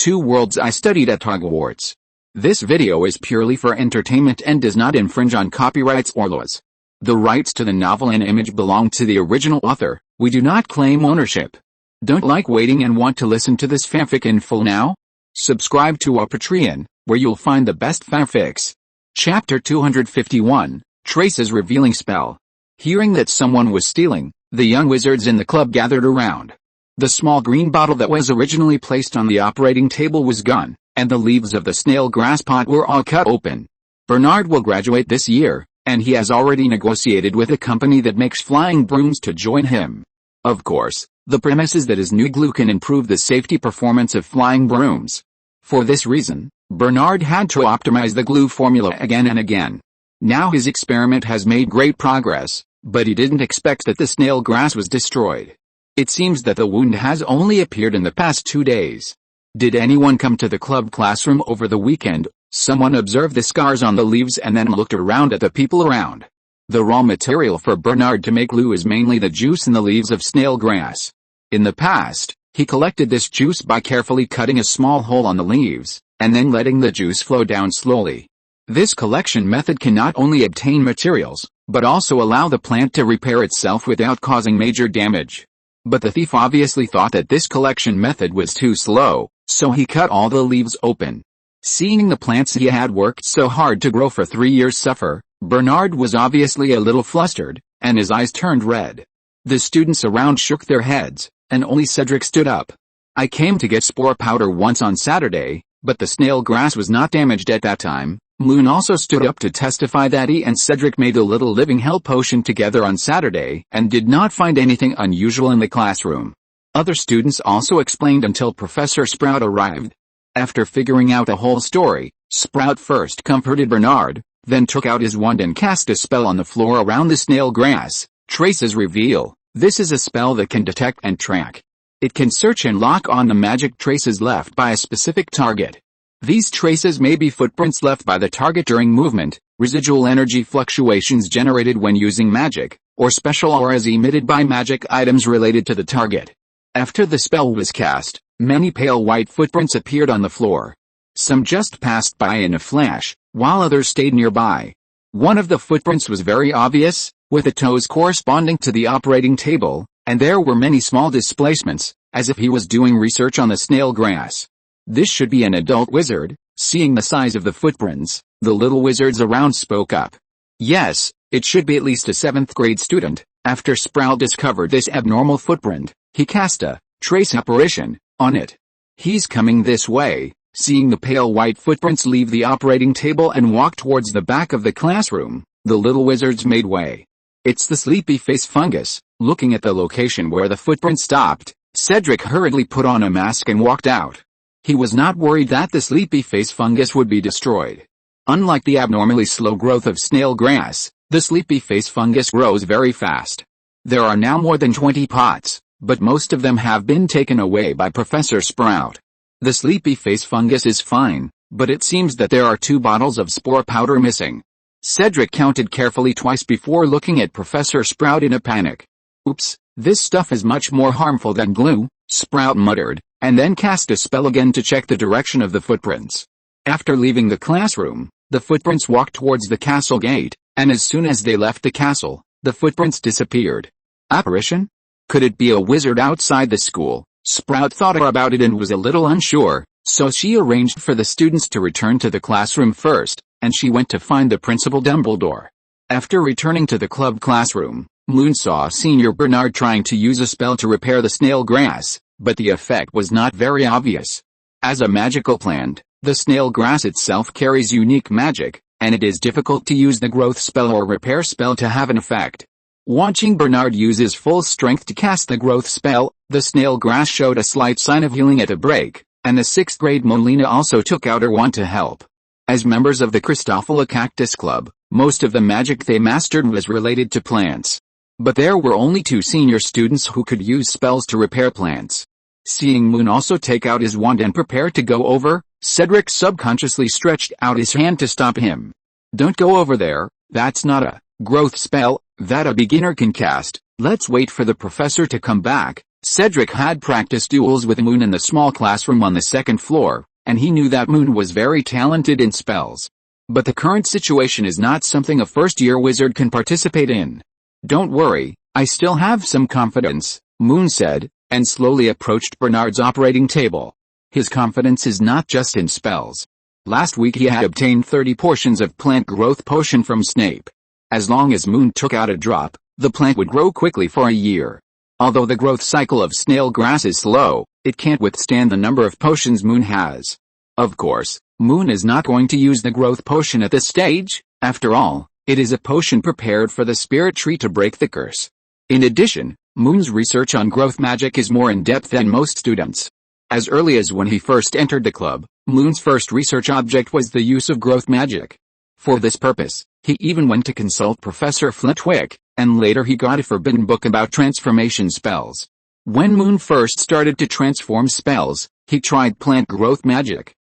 Two Worlds I Studied at Hogwarts. This video is purely for entertainment and does not infringe on copyrights or laws. The rights to the novel and image belong to the original author. We do not claim ownership. Don't like waiting and want to listen to this fanfic in full now? Subscribe to our Patreon, where you'll find the best fanfics. Chapter 251, Trace's Revealing Spell. Hearing that someone was stealing, the young wizards in the club gathered around. The small green bottle that was originally placed on the operating table was gone, and the leaves of the snail grass pot were all cut open. Bernard will graduate this year, and he has already negotiated with a company that makes flying brooms to join him. Of course, the premise is that his new glue can improve the safety performance of flying brooms. For this reason, Bernard had to optimize the glue formula again and again. Now his experiment has made great progress, but he didn't expect that the snail grass was destroyed. It seems that the wound has only appeared in the past 2 days. Did anyone come to the club classroom over the weekend? Someone observed the scars on the leaves and then looked around at the people around. The raw material for Bernard to make glue is mainly the juice in the leaves of snail grass. In the past, he collected this juice by carefully cutting a small hole on the leaves, and then letting the juice flow down slowly. This collection method can not only obtain materials, but also allow the plant to repair itself without causing major damage. But the thief obviously thought that this collection method was too slow, so he cut all the leaves open. Seeing the plants he had worked so hard to grow for 3 years suffer, Bernard was obviously a little flustered, and his eyes turned red. The students around shook their heads, and only Cedric stood up. I came to get spore powder once on Saturday, but the snail grass was not damaged at that time. Moon also stood up to testify that he and Cedric made a little living hell potion together on Saturday and did not find anything unusual in the classroom. Other students also explained until Professor Sprout arrived. After figuring out the whole story, Sprout first comforted Bernard, then took out his wand and cast a spell on the floor around the snail grass. Trace's Reveal. This is a spell that can detect and track. It can search and lock on the magic traces left by a specific target. These traces may be footprints left by the target during movement, residual energy fluctuations generated when using magic, or special auras emitted by magic items related to the target. After the spell was cast, many pale white footprints appeared on the floor. Some just passed by in a flash, while others stayed nearby. One of the footprints was very obvious, with the toes corresponding to the operating table, and there were many small displacements, as if he was doing research on the snail grass. This should be an adult wizard. Seeing the size of the footprints, the little wizards around spoke up. Yes, it should be at least a 7th grade student. After Sprout discovered this abnormal footprint, he cast a trace apparition on it. He's coming this way. Seeing the pale white footprints leave the operating table and walk towards the back of the classroom, the little wizards made way. It's the sleepy face fungus. Looking at the location where the footprint stopped, Cedric hurriedly put on a mask and walked out. He was not worried that the sleepy face fungus would be destroyed. Unlike the abnormally slow growth of snail grass, the sleepy face fungus grows very fast. There are now more than 20 pots, but most of them have been taken away by Professor Sprout. The sleepy face fungus is fine, but it seems that there are 2 bottles of spore powder missing. Cedric counted carefully twice before looking at Professor Sprout in a panic. Oops, this stuff is much more harmful than glue, Sprout muttered, and then cast a spell again to check the direction of the footprints. After leaving the classroom, the footprints walked towards the castle gate, and as soon as they left the castle, the footprints disappeared. Apparition? Could it be a wizard outside the school? Sprout thought about it and was a little unsure, so she arranged for the students to return to the classroom first, and she went to find the Principal Dumbledore. After returning to the club classroom, Moon saw Senior Bernard trying to use a spell to repair the snail grass, but the effect was not very obvious. As a magical plant, the snail grass itself carries unique magic, and it is difficult to use the growth spell or repair spell to have an effect. Watching Bernard use his full strength to cast the growth spell, the snail grass showed a slight sign of healing at a break, and the 6th grade Molina also took out her wand to help. As members of the Christophila Cactus Club, most of the magic they mastered was related to plants. But there were only 2 senior students who could use spells to repair plants. Seeing Moon also take out his wand and prepare to go over, Cedric subconsciously stretched out his hand to stop him. Don't go over there, that's not a growth spell that a beginner can cast. Let's wait for the professor to come back. Cedric had practiced duels with Moon in the small classroom on the second floor, and he knew that Moon was very talented in spells. But the current situation is not something a first-year wizard can participate in. Don't worry, I still have some confidence, Moon said, and slowly approached Bernard's operating table. His confidence is not just in spells. Last week he had obtained 30 portions of plant growth potion from Snape. As long as Moon took out a drop, the plant would grow quickly for a year. Although the growth cycle of snail grass is slow, it can't withstand the number of potions Moon has. Of course, Moon is not going to use the growth potion at this stage. After all, it is a potion prepared for the spirit tree to break the curse. In addition, Moon's research on growth magic is more in-depth than most students. As early as when he first entered the club, Moon's first research object was the use of growth magic. For this purpose, he even went to consult Professor Flitwick, and later he got a forbidden book about transformation spells. When Moon first started to transform spells, he tried plant growth magic.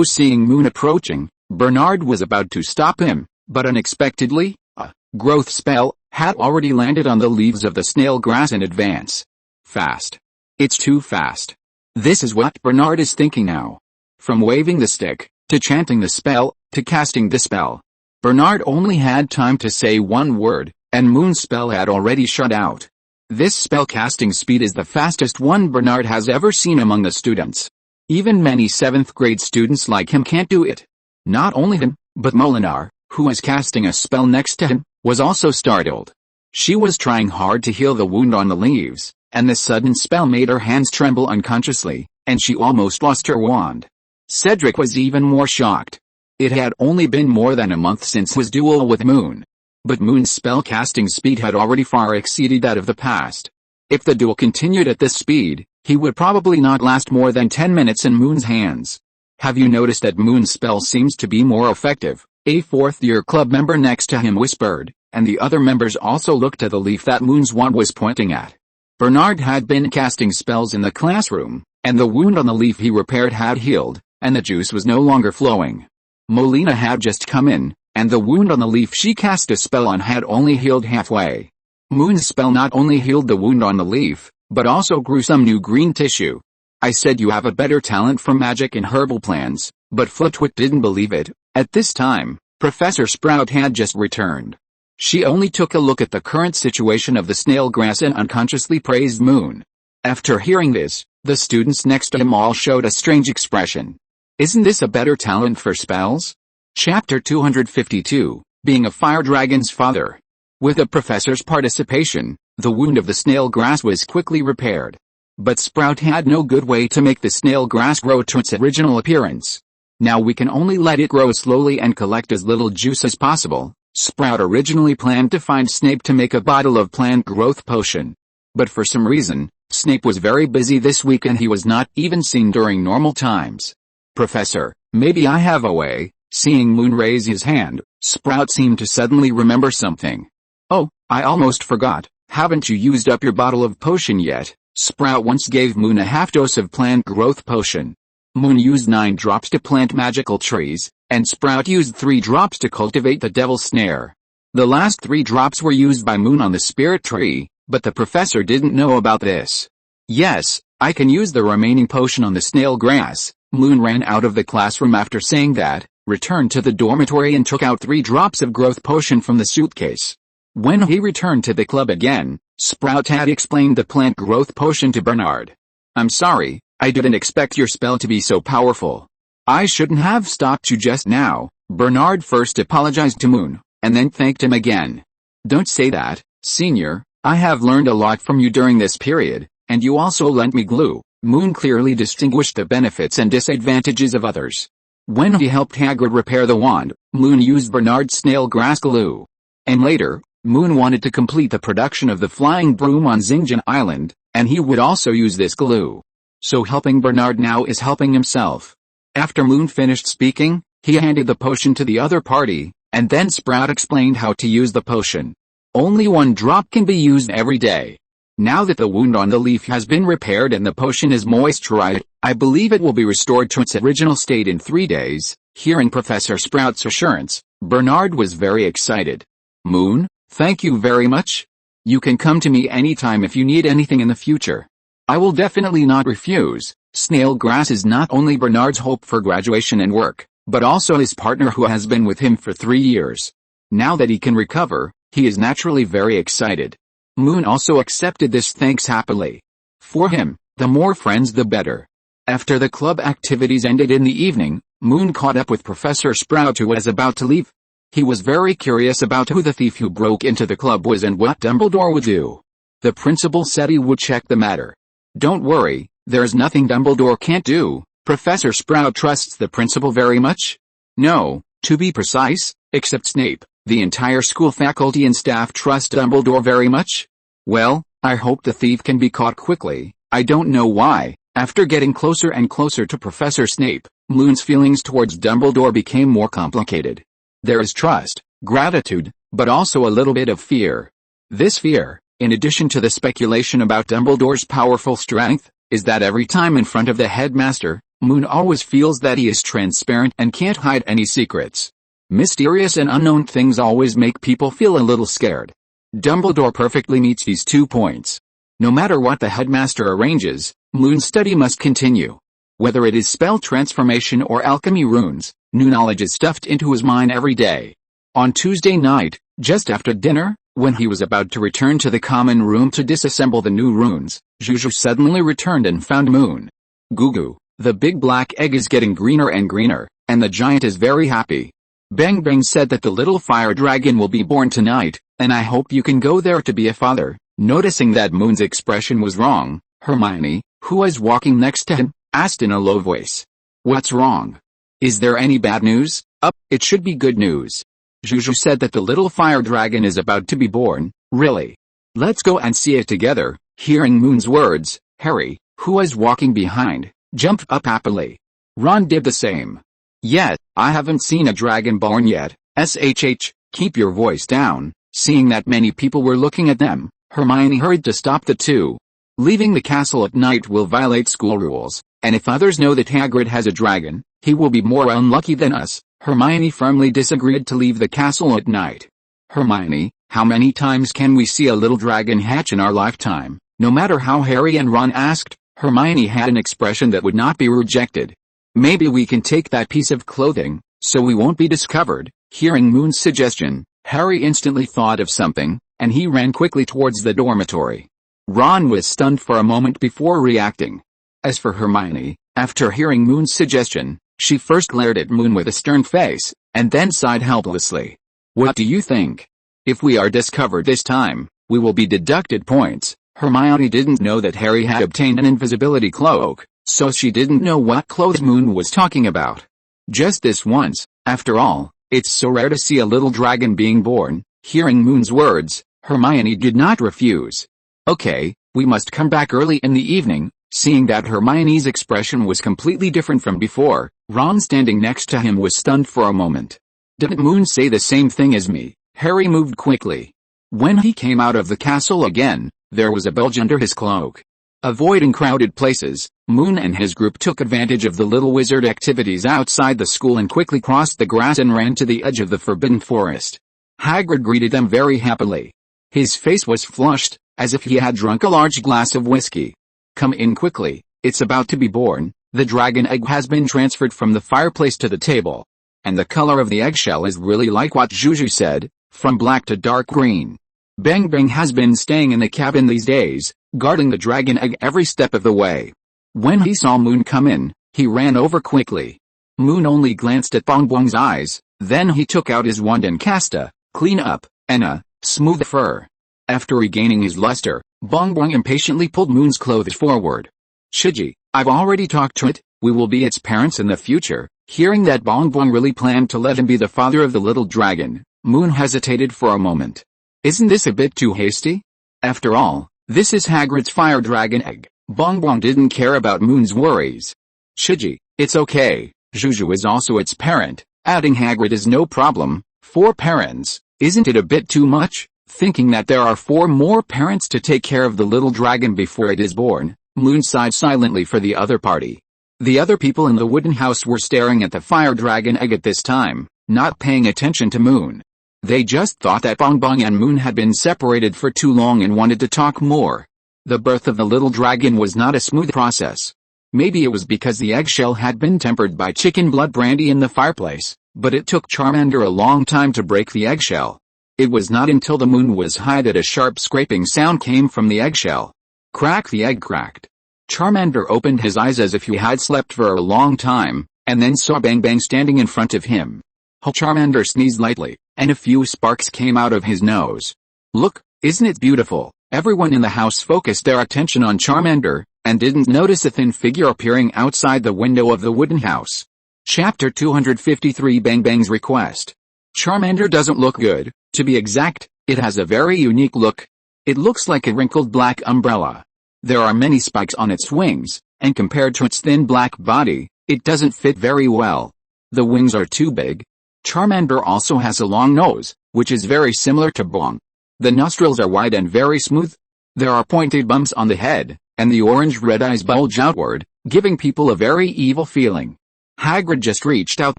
Seeing Moon approaching, Bernard was about to stop him, but unexpectedly, a growth spell had already landed on the leaves of the snail grass in advance. Fast. It's too fast. This is what Bernard is thinking now. From waving the stick, to chanting the spell, to casting the spell. Bernard only had time to say one word, and Moon's spell had already shut out. This spell casting speed is the fastest one Bernard has ever seen among the students. Even many 7th grade students like him can't do it. Not only him, but Molinar, who was casting a spell next to him, was also startled. She was trying hard to heal the wound on the leaves, and the sudden spell made her hands tremble unconsciously, and she almost lost her wand. Cedric was even more shocked. It had only been more than a month since his duel with Moon. But Moon's spell casting speed had already far exceeded that of the past. If the duel continued at this speed, he would probably not last more than 10 minutes in Moon's hands. Have you noticed that Moon's spell seems to be more effective? A 4th-year club member next to him whispered, and the other members also looked at the leaf that Moon's wand was pointing at. Bernard had been casting spells in the classroom, and the wound on the leaf he repaired had healed, and the juice was no longer flowing. Molina had just come in, and the wound on the leaf she cast a spell on had only healed halfway. Moon's spell not only healed the wound on the leaf, but also grew some new green tissue. I said you have a better talent for magic and herbal plants, but Flitwick didn't believe it. At this time, Professor Sprout had just returned. She only took a look at the current situation of the snail grass and unconsciously praised Moon. After hearing this, the students next to him all showed a strange expression. Isn't this a better talent for spells? Chapter 252, Being a Fire Dragon's Father. With the professor's participation, the wound of the snail grass was quickly repaired. But Sprout had no good way to make the snail grass grow to its original appearance. Now we can only let it grow slowly and collect as little juice as possible. Sprout originally planned to find Snape to make a bottle of plant growth potion. But for some reason, Snape was very busy this week and he was not even seen during normal times. Professor, maybe I have a way. Seeing Moon raise his hand, Sprout seemed to suddenly remember something. Oh, I almost forgot, haven't you used up your bottle of potion yet? Sprout once gave Moon a half dose of plant growth potion. Moon used 9 drops to plant magical trees, and Sprout used 3 drops to cultivate the devil's snare. The last 3 drops were used by Moon on the spirit tree, but the professor didn't know about this. Yes, I can use the remaining potion on the snail grass. Moon ran out of the classroom after saying that, returned to the dormitory and took out 3 drops of growth potion from the suitcase. When he returned to the club again, Sprout had explained the plant growth potion to Bernard. I'm sorry, I didn't expect your spell to be so powerful. I shouldn't have stopped you just now. Bernard first apologized to Moon, and then thanked him again. Don't say that, Senior, I have learned a lot from you during this period, and you also lent me glue. Moon clearly distinguished the benefits and disadvantages of others. When he helped Hagrid repair the wand, Moon used Bernard's snail grass glue. And later, Moon wanted to complete the production of the flying broom on Xinjiang Island, and he would also use this glue. So helping Bernard now is helping himself. After Moon finished speaking, he handed the potion to the other party, and then Sprout explained how to use the potion. Only 1 drop can be used every day. Now that the wound on the leaf has been repaired and the potion is moisturized, I believe it will be restored to its original state in 3 days. Hearing Professor Sprout's assurance, Bernard was very excited. Moon, thank you very much. You can come to me anytime if you need anything in the future. I will definitely not refuse. Snailgrass is not only Bernard's hope for graduation and work, but also his partner who has been with him for 3 years. Now that he can recover, he is naturally very excited. Moon also accepted this thanks happily. For him, the more friends the better. After the club activities ended in the evening, Moon caught up with Professor Sprout who was about to leave. He was very curious about who the thief who broke into the club was and what Dumbledore would do. The principal said he would check the matter. Don't worry, there's nothing Dumbledore can't do. Professor Sprout trusts the principal very much? No, to be precise, except Snape, the entire school faculty and staff trust Dumbledore very much. Well, I hope the thief can be caught quickly. I don't know why. After getting closer and closer to Professor Snape, Moon's feelings towards Dumbledore became more complicated. There is trust, gratitude, but also a little bit of fear. This fear, in addition to the speculation about Dumbledore's powerful strength, is that every time in front of the headmaster, Moon always feels that he is transparent and can't hide any secrets. Mysterious and unknown things always make people feel a little scared. Dumbledore perfectly meets these 2 points. No matter what the headmaster arranges, Moon's study must continue. Whether it is spell transformation or alchemy runes, new knowledge is stuffed into his mind every day. On Tuesday night, just after dinner, when he was about to return to the common room to disassemble the new runes, Juju suddenly returned and found Moon. Goo, the big black egg is getting greener and greener, and the giant is very happy. Bengbeng said that the little fire dragon will be born tonight, and I hope you can go there to be a father. Noticing that Moon's expression was wrong, Hermione, who was walking next to him, asked in a low voice. What's wrong? Is there any bad news? It should be good news. Juju said that the little fire dragon is about to be born. Really? Let's go and see it together. Hearing Moon's words, Harry, who was walking behind, jumped up happily. Ron did the same. Yet, I haven't seen a dragon born yet. SHH, keep your voice down. Seeing that many people were looking at them, Hermione hurried to stop the two. Leaving the castle at night will violate school rules, and if others know that Hagrid has a dragon, he will be more unlucky than us. Hermione firmly disagreed to leave the castle at night. Hermione, how many times can we see a little dragon hatch in our lifetime? No matter how Harry and Ron asked, Hermione had an expression that would not be rejected. Maybe we can take that piece of clothing, so we won't be discovered. Hearing Moon's suggestion, Harry instantly thought of something, and he ran quickly towards the dormitory. Ron was stunned for a moment before reacting. As for Hermione, after hearing Moon's suggestion, she first glared at Moon with a stern face, and then sighed helplessly. What do you think? If we are discovered this time, we will be deducted points. Hermione didn't know that Harry had obtained an invisibility cloak, so she didn't know what clothes Moon was talking about. Just this once, after all, it's so rare to see a little dragon being born. Hearing Moon's words, Hermione did not refuse. Okay, we must come back early in the evening. Seeing that Hermione's expression was completely different from before, Ron standing next to him was stunned for a moment. Didn't Moon say the same thing as me? Harry moved quickly. When he came out of the castle again, there was a bulge under his cloak. Avoiding crowded places, Moon and his group took advantage of the little wizard activities outside the school and quickly crossed the grass and ran to the edge of the forbidden forest. Hagrid greeted them very happily. His face was flushed, as if he had drunk a large glass of whiskey. Come in quickly, it's about to be born. The dragon egg has been transferred from the fireplace to the table. And the color of the eggshell is really like what Juju said, from black to dark green. Bengbeng has been staying in the cabin these days, guarding the dragon egg every step of the way. When he saw Moon come in, he ran over quickly. Moon only glanced at Bengbeng's eyes, then he took out his wand and cast a clean up, and a smooth fur. After regaining his luster, Bengbeng impatiently pulled Moon's clothes forward. Shiji, I've already talked to it, we will be its parents in the future. Hearing that Bengbeng really planned to let him be the father of the little dragon, Moon hesitated for a moment. Isn't this a bit too hasty? After all, this is Hagrid's fire dragon egg. Bengbeng didn't care about Moon's worries. Shiji, it's okay, Juju is also its parent, adding Hagrid is no problem. 4 parents, isn't it a bit too much? Thinking that there are 4 more parents to take care of the little dragon before it is born, Moon sighed silently for the other party. The other people in the wooden house were staring at the fire dragon egg at this time, not paying attention to Moon. They just thought that Bengbeng and Moon had been separated for too long and wanted to talk more. The birth of the little dragon was not a smooth process. Maybe it was because the eggshell had been tempered by chicken blood brandy in the fireplace, but it took Charmander a long time to break the eggshell. It was not until the moon was high that a sharp scraping sound came from the eggshell. Crack! The egg cracked. Charmander opened his eyes as if he had slept for a long time, and then saw Bengbeng standing in front of him. Charmander sneezed lightly, and a few sparks came out of his nose. Look, isn't it beautiful? Everyone in the house focused their attention on Charmander, and didn't notice a thin figure appearing outside the window of the wooden house. Chapter 253 Bengbeng's Request. Charmander doesn't look good. To be exact, it has a very unique look. It looks like a wrinkled black umbrella. There are many spikes on its wings, and compared to its thin black body, it doesn't fit very well. The wings are too big. Charmander also has a long nose, which is very similar to Bong. The nostrils are wide and very smooth. There are pointed bumps on the head, and the orange-red eyes bulge outward, giving people a very evil feeling. Hagrid just reached out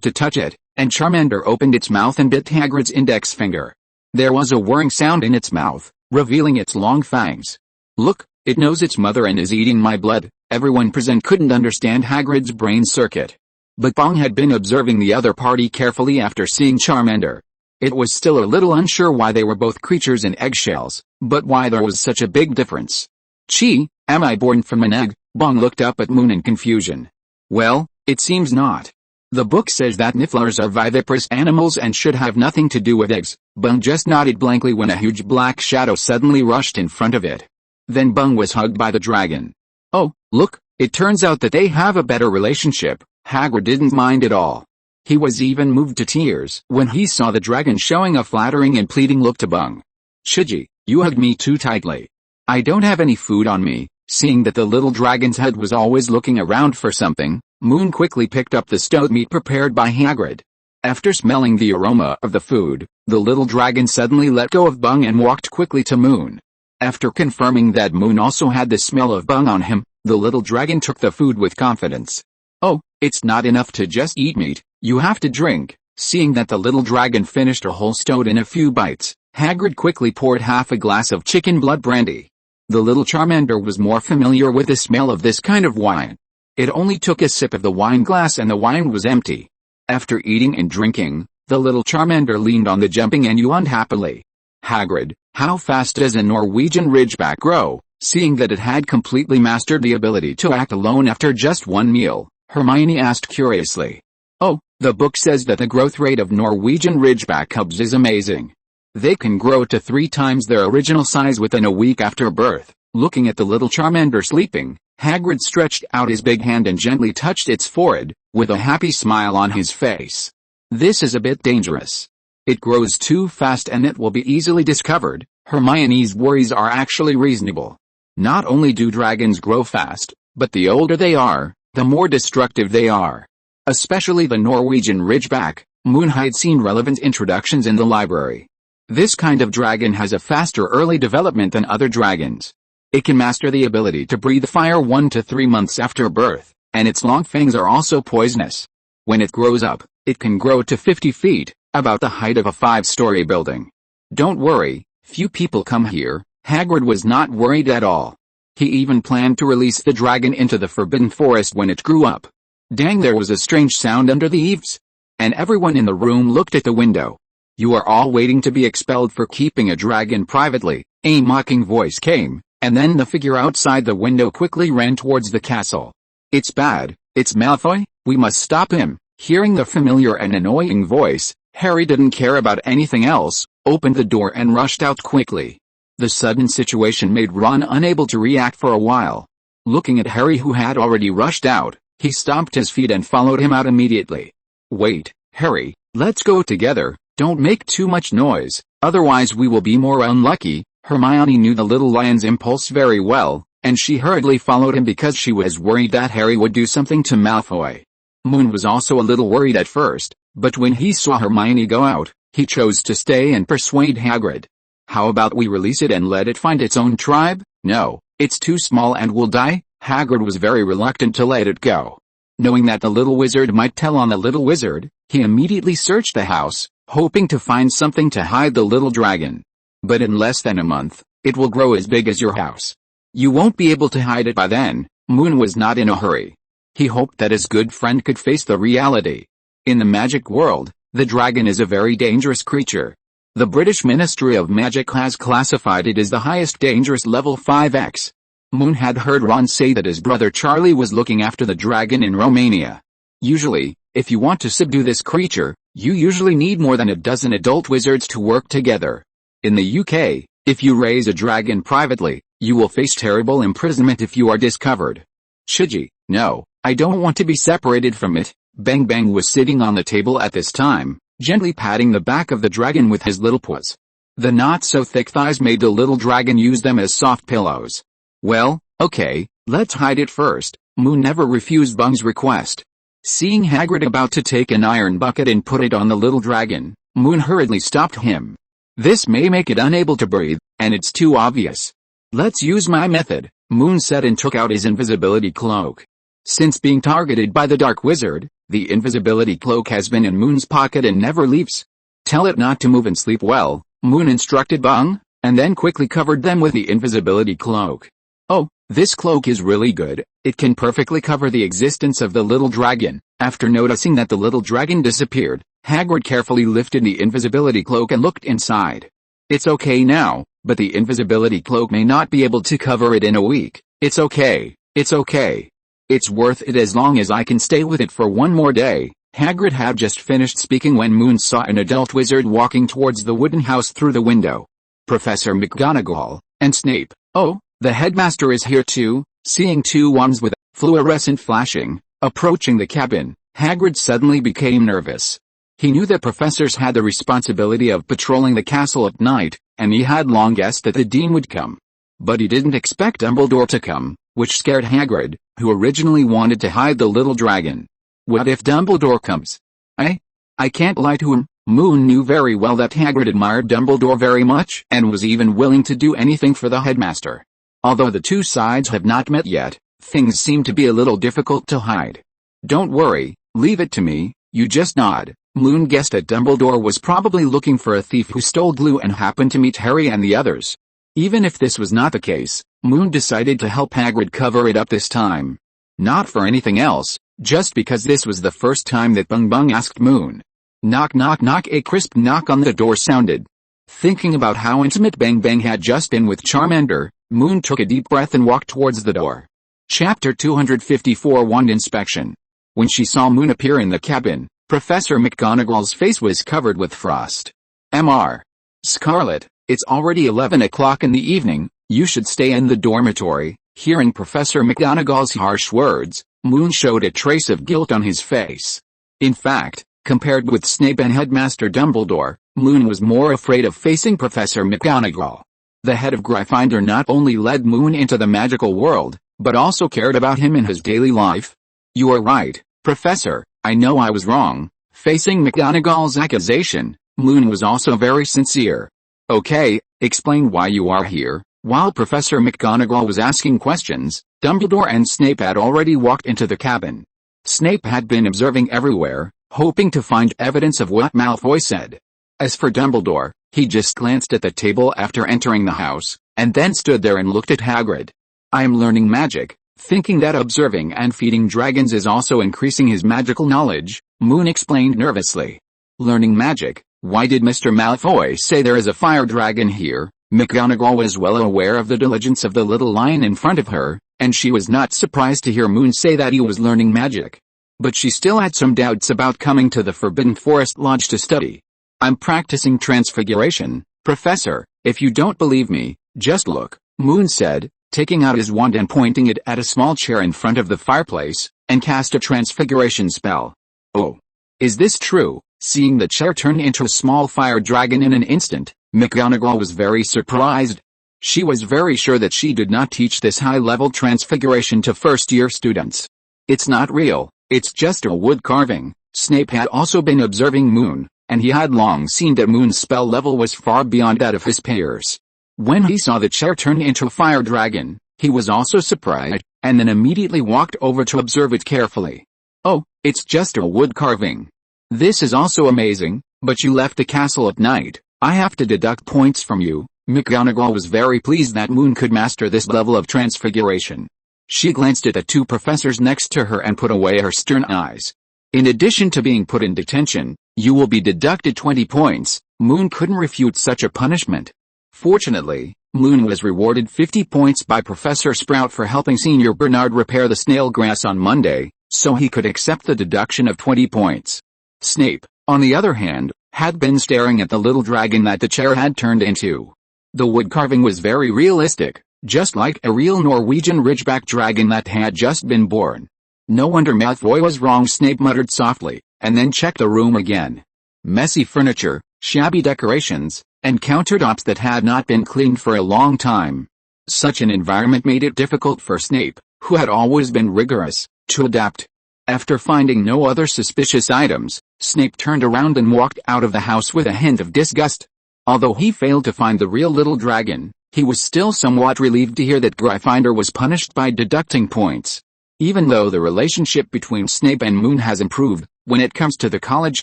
to touch it, and Charmander opened its mouth and bit Hagrid's index finger. There was a whirring sound in its mouth, revealing its long fangs. Look, it knows its mother and is eating my blood. Everyone present couldn't understand Hagrid's brain circuit. But Bong had been observing the other party carefully after seeing Charmander. It was still a little unsure why they were both creatures in eggshells, but why there was such a big difference. Gee, am I born from an egg? Bong looked up at Moon in confusion. Well, it seems not. The book says that nifflers are viviparous animals and should have nothing to do with eggs. Bong just nodded blankly when a huge black shadow suddenly rushed in front of it. Then Bong was hugged by the dragon. Oh, look, it turns out that they have a better relationship. Hagrid didn't mind at all. He was even moved to tears when he saw the dragon showing a flattering and pleading look to Bong. Shiji, you hugged me too tightly. I don't have any food on me. Seeing that the little dragon's head was always looking around for something, Moon quickly picked up the stowed meat prepared by Hagrid. After smelling the aroma of the food, the little dragon suddenly let go of Bong and walked quickly to Moon. After confirming that Moon also had the smell of Bong on him, the little dragon took the food with confidence. Oh, it's not enough to just eat meat, you have to drink. Seeing that the little dragon finished a whole stowed in a few bites, Hagrid quickly poured half a glass of chicken blood brandy. The little Charmander was more familiar with the smell of this kind of wine. It only took a sip of the wine glass and the wine was empty. After eating and drinking, the little Charmander leaned on the jumping and yawned happily. Hagrid, how fast does a Norwegian Ridgeback grow? Seeing that it had completely mastered the ability to act alone after just one meal, Hermione asked curiously. Oh, the book says that the growth rate of Norwegian Ridgeback cubs is amazing. They can grow to 3 times their original size within a week after birth. Looking at the little Charmander sleeping, Hagrid stretched out his big hand and gently touched its forehead, with a happy smile on his face. This is a bit dangerous. It grows too fast and it will be easily discovered. Hermione's worries are actually reasonable. Not only do dragons grow fast, but the older they are, the more destructive they are. Especially the Norwegian Ridgeback. Moon had seen relevant introductions in the library. This kind of dragon has a faster early development than other dragons. It can master the ability to breathe fire 1 to 3 months after birth, and its long fangs are also poisonous. When it grows up, it can grow to 50 feet, about the height of a 5-story building. Don't worry, few people come here. Hagrid was not worried at all. He even planned to release the dragon into the Forbidden Forest when it grew up. Dang, there was a strange sound under the eaves. And everyone in the room looked at the window. You are all waiting to be expelled for keeping a dragon privately, a mocking voice came, and then the figure outside the window quickly ran towards the castle. It's bad, it's Malfoy, we must stop him. Hearing the familiar and annoying voice, Harry didn't care about anything else, opened the door and rushed out quickly. The sudden situation made Ron unable to react for a while. Looking at Harry, who had already rushed out, he stomped his feet and followed him out immediately. Wait, Harry, let's go together, don't make too much noise, otherwise we will be more unlucky. Hermione knew the little lion's impulse very well, and she hurriedly followed him because she was worried that Harry would do something to Malfoy. Moon was also a little worried at first, but when he saw Hermione go out, he chose to stay and persuade Hagrid. How about we release it and let it find its own tribe? No, it's too small and will die. Hagrid was very reluctant to let it go. Knowing that the little wizard might tell on the little wizard, he immediately searched the house, hoping to find something to hide the little dragon. But in less than a month, it will grow as big as your house. You won't be able to hide it by then. Moon was not in a hurry. He hoped that his good friend could face the reality. In the magic world, the dragon is a very dangerous creature. The British Ministry of Magic has classified it as the highest dangerous level 5X. Moon had heard Ron say that his brother Charlie was looking after the dragon in Romania. Usually, if you want to subdue this creature, you usually need more than a dozen adult wizards to work together. In the UK, if you raise a dragon privately, you will face terrible imprisonment if you are discovered. Chiji, no, I don't want to be separated from it. Bengbeng was sitting on the table at this time, gently patting the back of the dragon with his little paws. The not-so-thick thighs made the little dragon use them as soft pillows. Well, okay, let's hide it first. Moon never refused Bung's request. Seeing Hagrid about to take an iron bucket and put it on the little dragon, Moon hurriedly stopped him. This may make it unable to breathe, and it's too obvious. Let's use my method, Moon said and took out his invisibility cloak. Since being targeted by the Dark Wizard, the invisibility cloak has been in Moon's pocket and never leaves. Tell it not to move and sleep well, Moon instructed Bung, and then quickly covered them with the invisibility cloak. Oh, this cloak is really good, it can perfectly cover the existence of the little dragon. After noticing that the little dragon disappeared, Hagrid carefully lifted the invisibility cloak and looked inside. It's okay now, but the invisibility cloak may not be able to cover it in a week. It's okay, it's okay. It's worth it as long as I can stay with it for one more day. Hagrid had just finished speaking when Moon saw an adult wizard walking towards the wooden house through the window. Professor McGonagall, and Snape. Oh, the headmaster is here too. Seeing two wands with fluorescent flashing, approaching the cabin, Hagrid suddenly became nervous. He knew that professors had the responsibility of patrolling the castle at night, and he had long guessed that the dean would come. But he didn't expect Dumbledore to come, which scared Hagrid, who originally wanted to hide the little dragon. What if Dumbledore comes? I can't lie to him. Moon knew very well that Hagrid admired Dumbledore very much and was even willing to do anything for the headmaster. Although the two sides have not met yet, things seem to be a little difficult to hide. Don't worry, leave it to me, you just nod. Moon guessed that Dumbledore was probably looking for a thief who stole glue and happened to meet Harry and the others. Even if this was not the case, Moon decided to help Hagrid cover it up this time. Not for anything else, just because this was the first time that Bengbeng asked Moon. Knock knock knock. A crisp knock on the door sounded. Thinking about how intimate Bengbeng had just been with Charmander, Moon took a deep breath and walked towards the door. Chapter 254 Wand Inspection. When she saw Moon appear in the cabin, Professor McGonagall's face was covered with frost. Mr. Scarlett, it's already 11 o'clock in the evening, you should stay in the dormitory. Hearing Professor McGonagall's harsh words, Moon showed a trace of guilt on his face. In fact, compared with Snape and Headmaster Dumbledore, Moon was more afraid of facing Professor McGonagall. The head of Gryffindor not only led Moon into the magical world, but also cared about him in his daily life. You are right, Professor, I know I was wrong. Facing McGonagall's accusation, Moon was also very sincere. Okay, explain why you are here. While Professor McGonagall was asking questions, Dumbledore and Snape had already walked into the cabin. Snape had been observing everywhere, hoping to find evidence of what Malfoy said. As for Dumbledore, he just glanced at the table after entering the house, and then stood there and looked at Hagrid. I am learning magic, thinking that observing and feeding dragons is also increasing his magical knowledge, Moon explained nervously. Learning magic? Why did Mr. Malfoy say there is a fire dragon here? McGonagall was well aware of the diligence of the little lion in front of her, and she was not surprised to hear Moon say that he was learning magic. But she still had some doubts about coming to the Forbidden Forest Lodge to study. I'm practicing transfiguration, Professor, if you don't believe me, just look, Moon said, taking out his wand and pointing it at a small chair in front of the fireplace, and cast a transfiguration spell. Oh. Is this true? Seeing the chair turn into a small fire dragon in an instant, McGonagall was very surprised. She was very sure that she did not teach this high-level transfiguration to first-year students. It's not real, it's just a wood carving. Snape had also been observing Moon, and he had long seen that Moon's spell level was far beyond that of his peers. When he saw the chair turn into a fire dragon, he was also surprised, and then immediately walked over to observe it carefully. Oh, it's just a wood carving. This is also amazing, but you left the castle at night. I have to deduct points from you. McGonagall was very pleased that Moon could master this level of transfiguration. She glanced at the two professors next to her and put away her stern eyes. In addition to being put in detention, you will be deducted 20 points. Moon couldn't refute such a punishment. Fortunately, Moon was rewarded 50 points by Professor Sprout for helping Senior Bernard repair the snail grass on Monday, so he could accept the deduction of 20 points. Snape, on the other hand, had been staring at the little dragon that the chair had turned into. The wood carving was very realistic, just like a real Norwegian ridgeback dragon that had just been born. No wonder Malfoy was wrong, Snape muttered softly, and then checked the room again. Messy furniture, shabby decorations, and countertops that had not been cleaned for a long time. Such an environment made it difficult for Snape, who had always been rigorous, to adapt. After finding no other suspicious items, Snape turned around and walked out of the house with a hint of disgust. Although he failed to find the real little dragon, he was still somewhat relieved to hear that Gryffindor was punished by deducting points. Even though the relationship between Snape and Moon has improved, when it comes to the College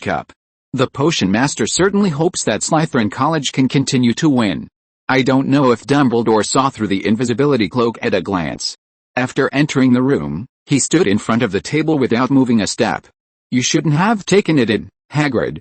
Cup, the Potion Master certainly hopes that Slytherin College can continue to win. I don't know if Dumbledore saw through the invisibility cloak at a glance. After entering the room, he stood in front of the table without moving a step. You shouldn't have taken it in, Hagrid.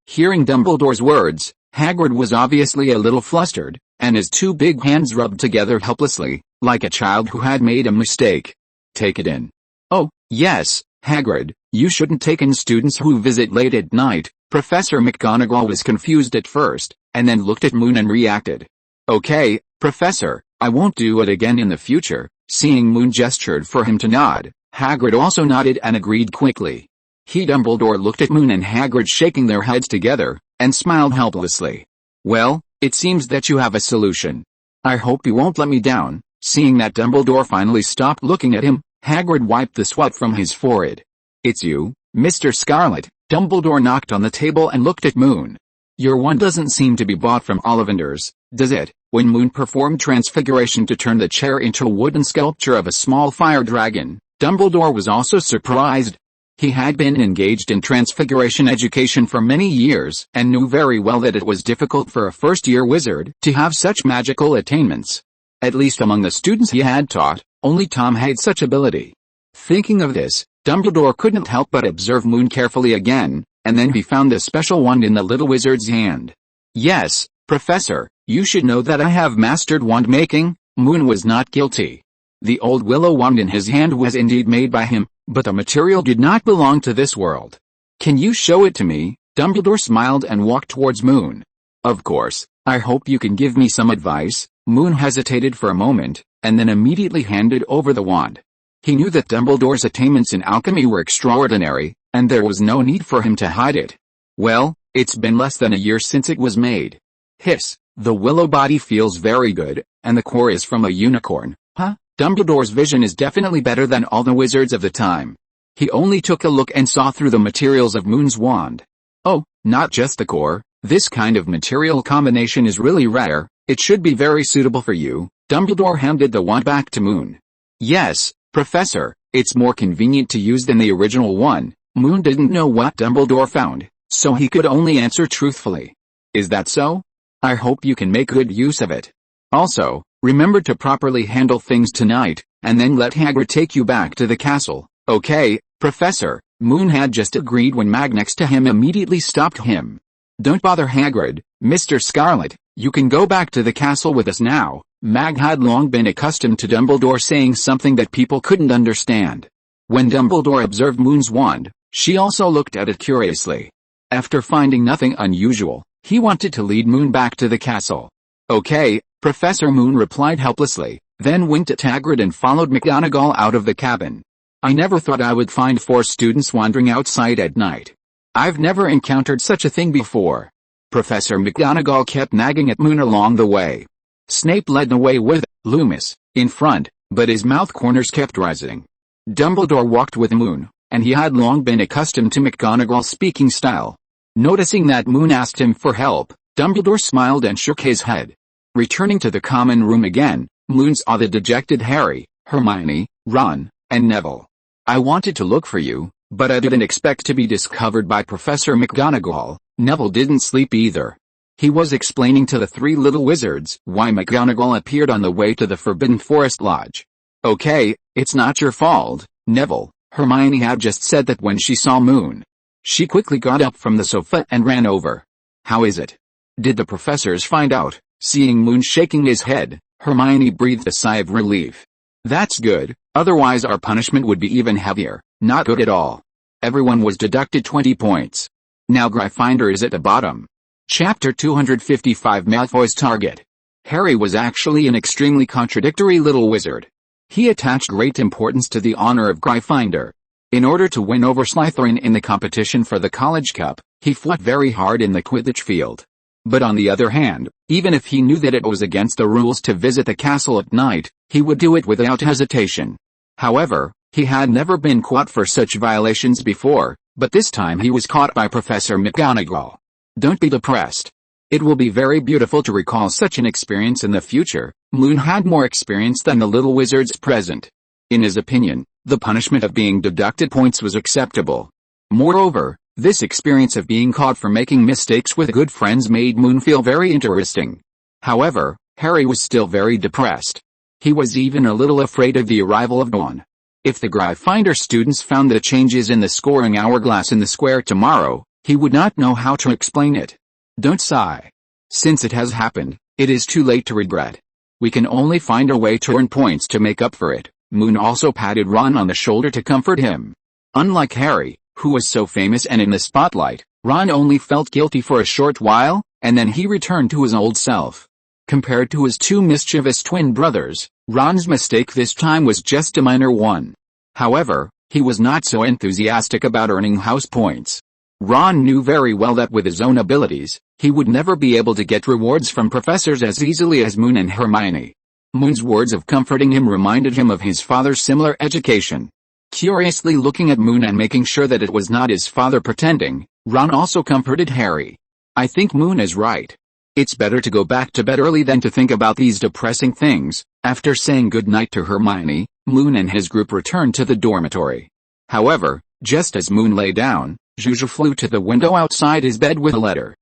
Hearing Dumbledore's words, Hagrid was obviously a little flustered, and his two big hands rubbed together helplessly, like a child who had made a mistake. Take it in. Oh, yes, Hagrid, you shouldn't take in students who visit late at night. Professor McGonagall was confused at first, and then looked at Moon and reacted. Okay, Professor, I won't do it again in the future. Seeing Moon gestured for him to nod, Hagrid also nodded and agreed quickly. Dumbledore looked at Moon and Hagrid shaking their heads together, and smiled helplessly. Well, it seems that you have a solution. I hope you won't let me down. Seeing that Dumbledore finally stopped looking at him, Hagrid wiped the sweat from his forehead. It's you, Mr. Scarlett. Dumbledore knocked on the table and looked at Moon. Your wand doesn't seem to be bought from Ollivanders, does it? When Moon performed transfiguration to turn the chair into a wooden sculpture of a small fire dragon, Dumbledore was also surprised. He had been engaged in transfiguration education for many years and knew very well that it was difficult for a first-year wizard to have such magical attainments. At least among the students he had taught, only Tom had such ability. Thinking of this, Dumbledore couldn't help but observe Moon carefully again, and then he found the special wand in the little wizard's hand. Yes, Professor, you should know that I have mastered wand making. Moon was not guilty. The old willow wand in his hand was indeed made by him, but the material did not belong to this world. Can you show it to me? Dumbledore smiled and walked towards Moon. Of course, I hope you can give me some advice. Moon hesitated for a moment, and then immediately handed over the wand. He knew that Dumbledore's attainments in alchemy were extraordinary, and there was no need for him to hide it. Well, it's been less than a year since it was made. Hiss, the willow body feels very good, and the core is from a unicorn. Huh? Dumbledore's vision is definitely better than all the wizards of the time. He only took a look and saw through the materials of Moon's wand. Oh, not just the core. This kind of material combination is really rare. It should be very suitable for you. Dumbledore handed the wand back to Moon. Yes, Professor, it's more convenient to use than the original one. Moon didn't know what Dumbledore found, so he could only answer truthfully. Is that so? I hope you can make good use of it. Also, remember to properly handle things tonight, and then let Hagrid take you back to the castle. Okay, Professor. Moon had just agreed when Mag next to him immediately stopped him. Don't bother Hagrid, Mr. Scarlet. You can go back to the castle with us now. Mag had long been accustomed to Dumbledore saying something that people couldn't understand. When Dumbledore observed Moon's wand, she also looked at it curiously. After finding nothing unusual, he wanted to lead Moon back to the castle. Okay, Professor. Moon replied helplessly, then winked at Hagrid and followed McGonagall out of the cabin. I never thought I would find 4 students wandering outside at night. I've never encountered such a thing before. Professor McGonagall kept nagging at Moon along the way. Snape led the way with Loomis in front, but his mouth corners kept rising. Dumbledore walked with Moon, and he had long been accustomed to McGonagall's speaking style. Noticing that Moon asked him for help, Dumbledore smiled and shook his head. Returning to the common room again, Moon saw the dejected Harry, Hermione, Ron, and Neville. I wanted to look for you, but I didn't expect to be discovered by Professor McGonagall. Neville didn't sleep either. He was explaining to the three little wizards why McGonagall appeared on the way to the Forbidden Forest Lodge. Okay, it's not your fault, Neville. Hermione had just said that when she saw Moon. She quickly got up from the sofa and ran over. How is it? Did the professors find out? Seeing Moon shaking his head, Hermione breathed a sigh of relief. That's good, otherwise our punishment would be even heavier. Not good at all. Everyone was deducted 20 points. Now Gryffindor is at the bottom. Chapter 255 Malfoy's Target. Harry was actually an extremely contradictory little wizard. He attached great importance to the honor of Gryffindor. In order to win over Slytherin in the competition for the College Cup, he fought very hard in the Quidditch field. But on the other hand, even if he knew that it was against the rules to visit the castle at night, he would do it without hesitation. However, he had never been caught for such violations before, but this time he was caught by Professor McGonagall. Don't be depressed. It will be very beautiful to recall such an experience in the future. Moon had more experience than the little wizards present. In his opinion, the punishment of being deducted points was acceptable. Moreover, this experience of being caught for making mistakes with good friends made Moon feel very interesting. However, Harry was still very depressed. He was even a little afraid of the arrival of dawn. If the Gryffindor students found the changes in the scoring hourglass in the square tomorrow, he would not know how to explain it. Don't sigh. Since it has happened, it is too late to regret. We can only find a way to earn points to make up for it. Moon also patted Ron on the shoulder to comfort him. Unlike Harry, who was so famous and in the spotlight, Ron only felt guilty for a short while, and then he returned to his old self. Compared to his two mischievous twin brothers, Ron's mistake this time was just a minor one. However, he was not so enthusiastic about earning house points. Ron knew very well that with his own abilities, he would never be able to get rewards from professors as easily as Moon and Hermione. Moon's words of comforting him reminded him of his father's similar education. Curiously looking at Moon and making sure that it was not his father pretending, Ron also comforted Harry. I think Moon is right. It's better to go back to bed early than to think about these depressing things. After saying goodnight to Hermione, Moon and his group returned to the dormitory. However, just as Moon lay down, Juju flew to the window outside his bed with a letter.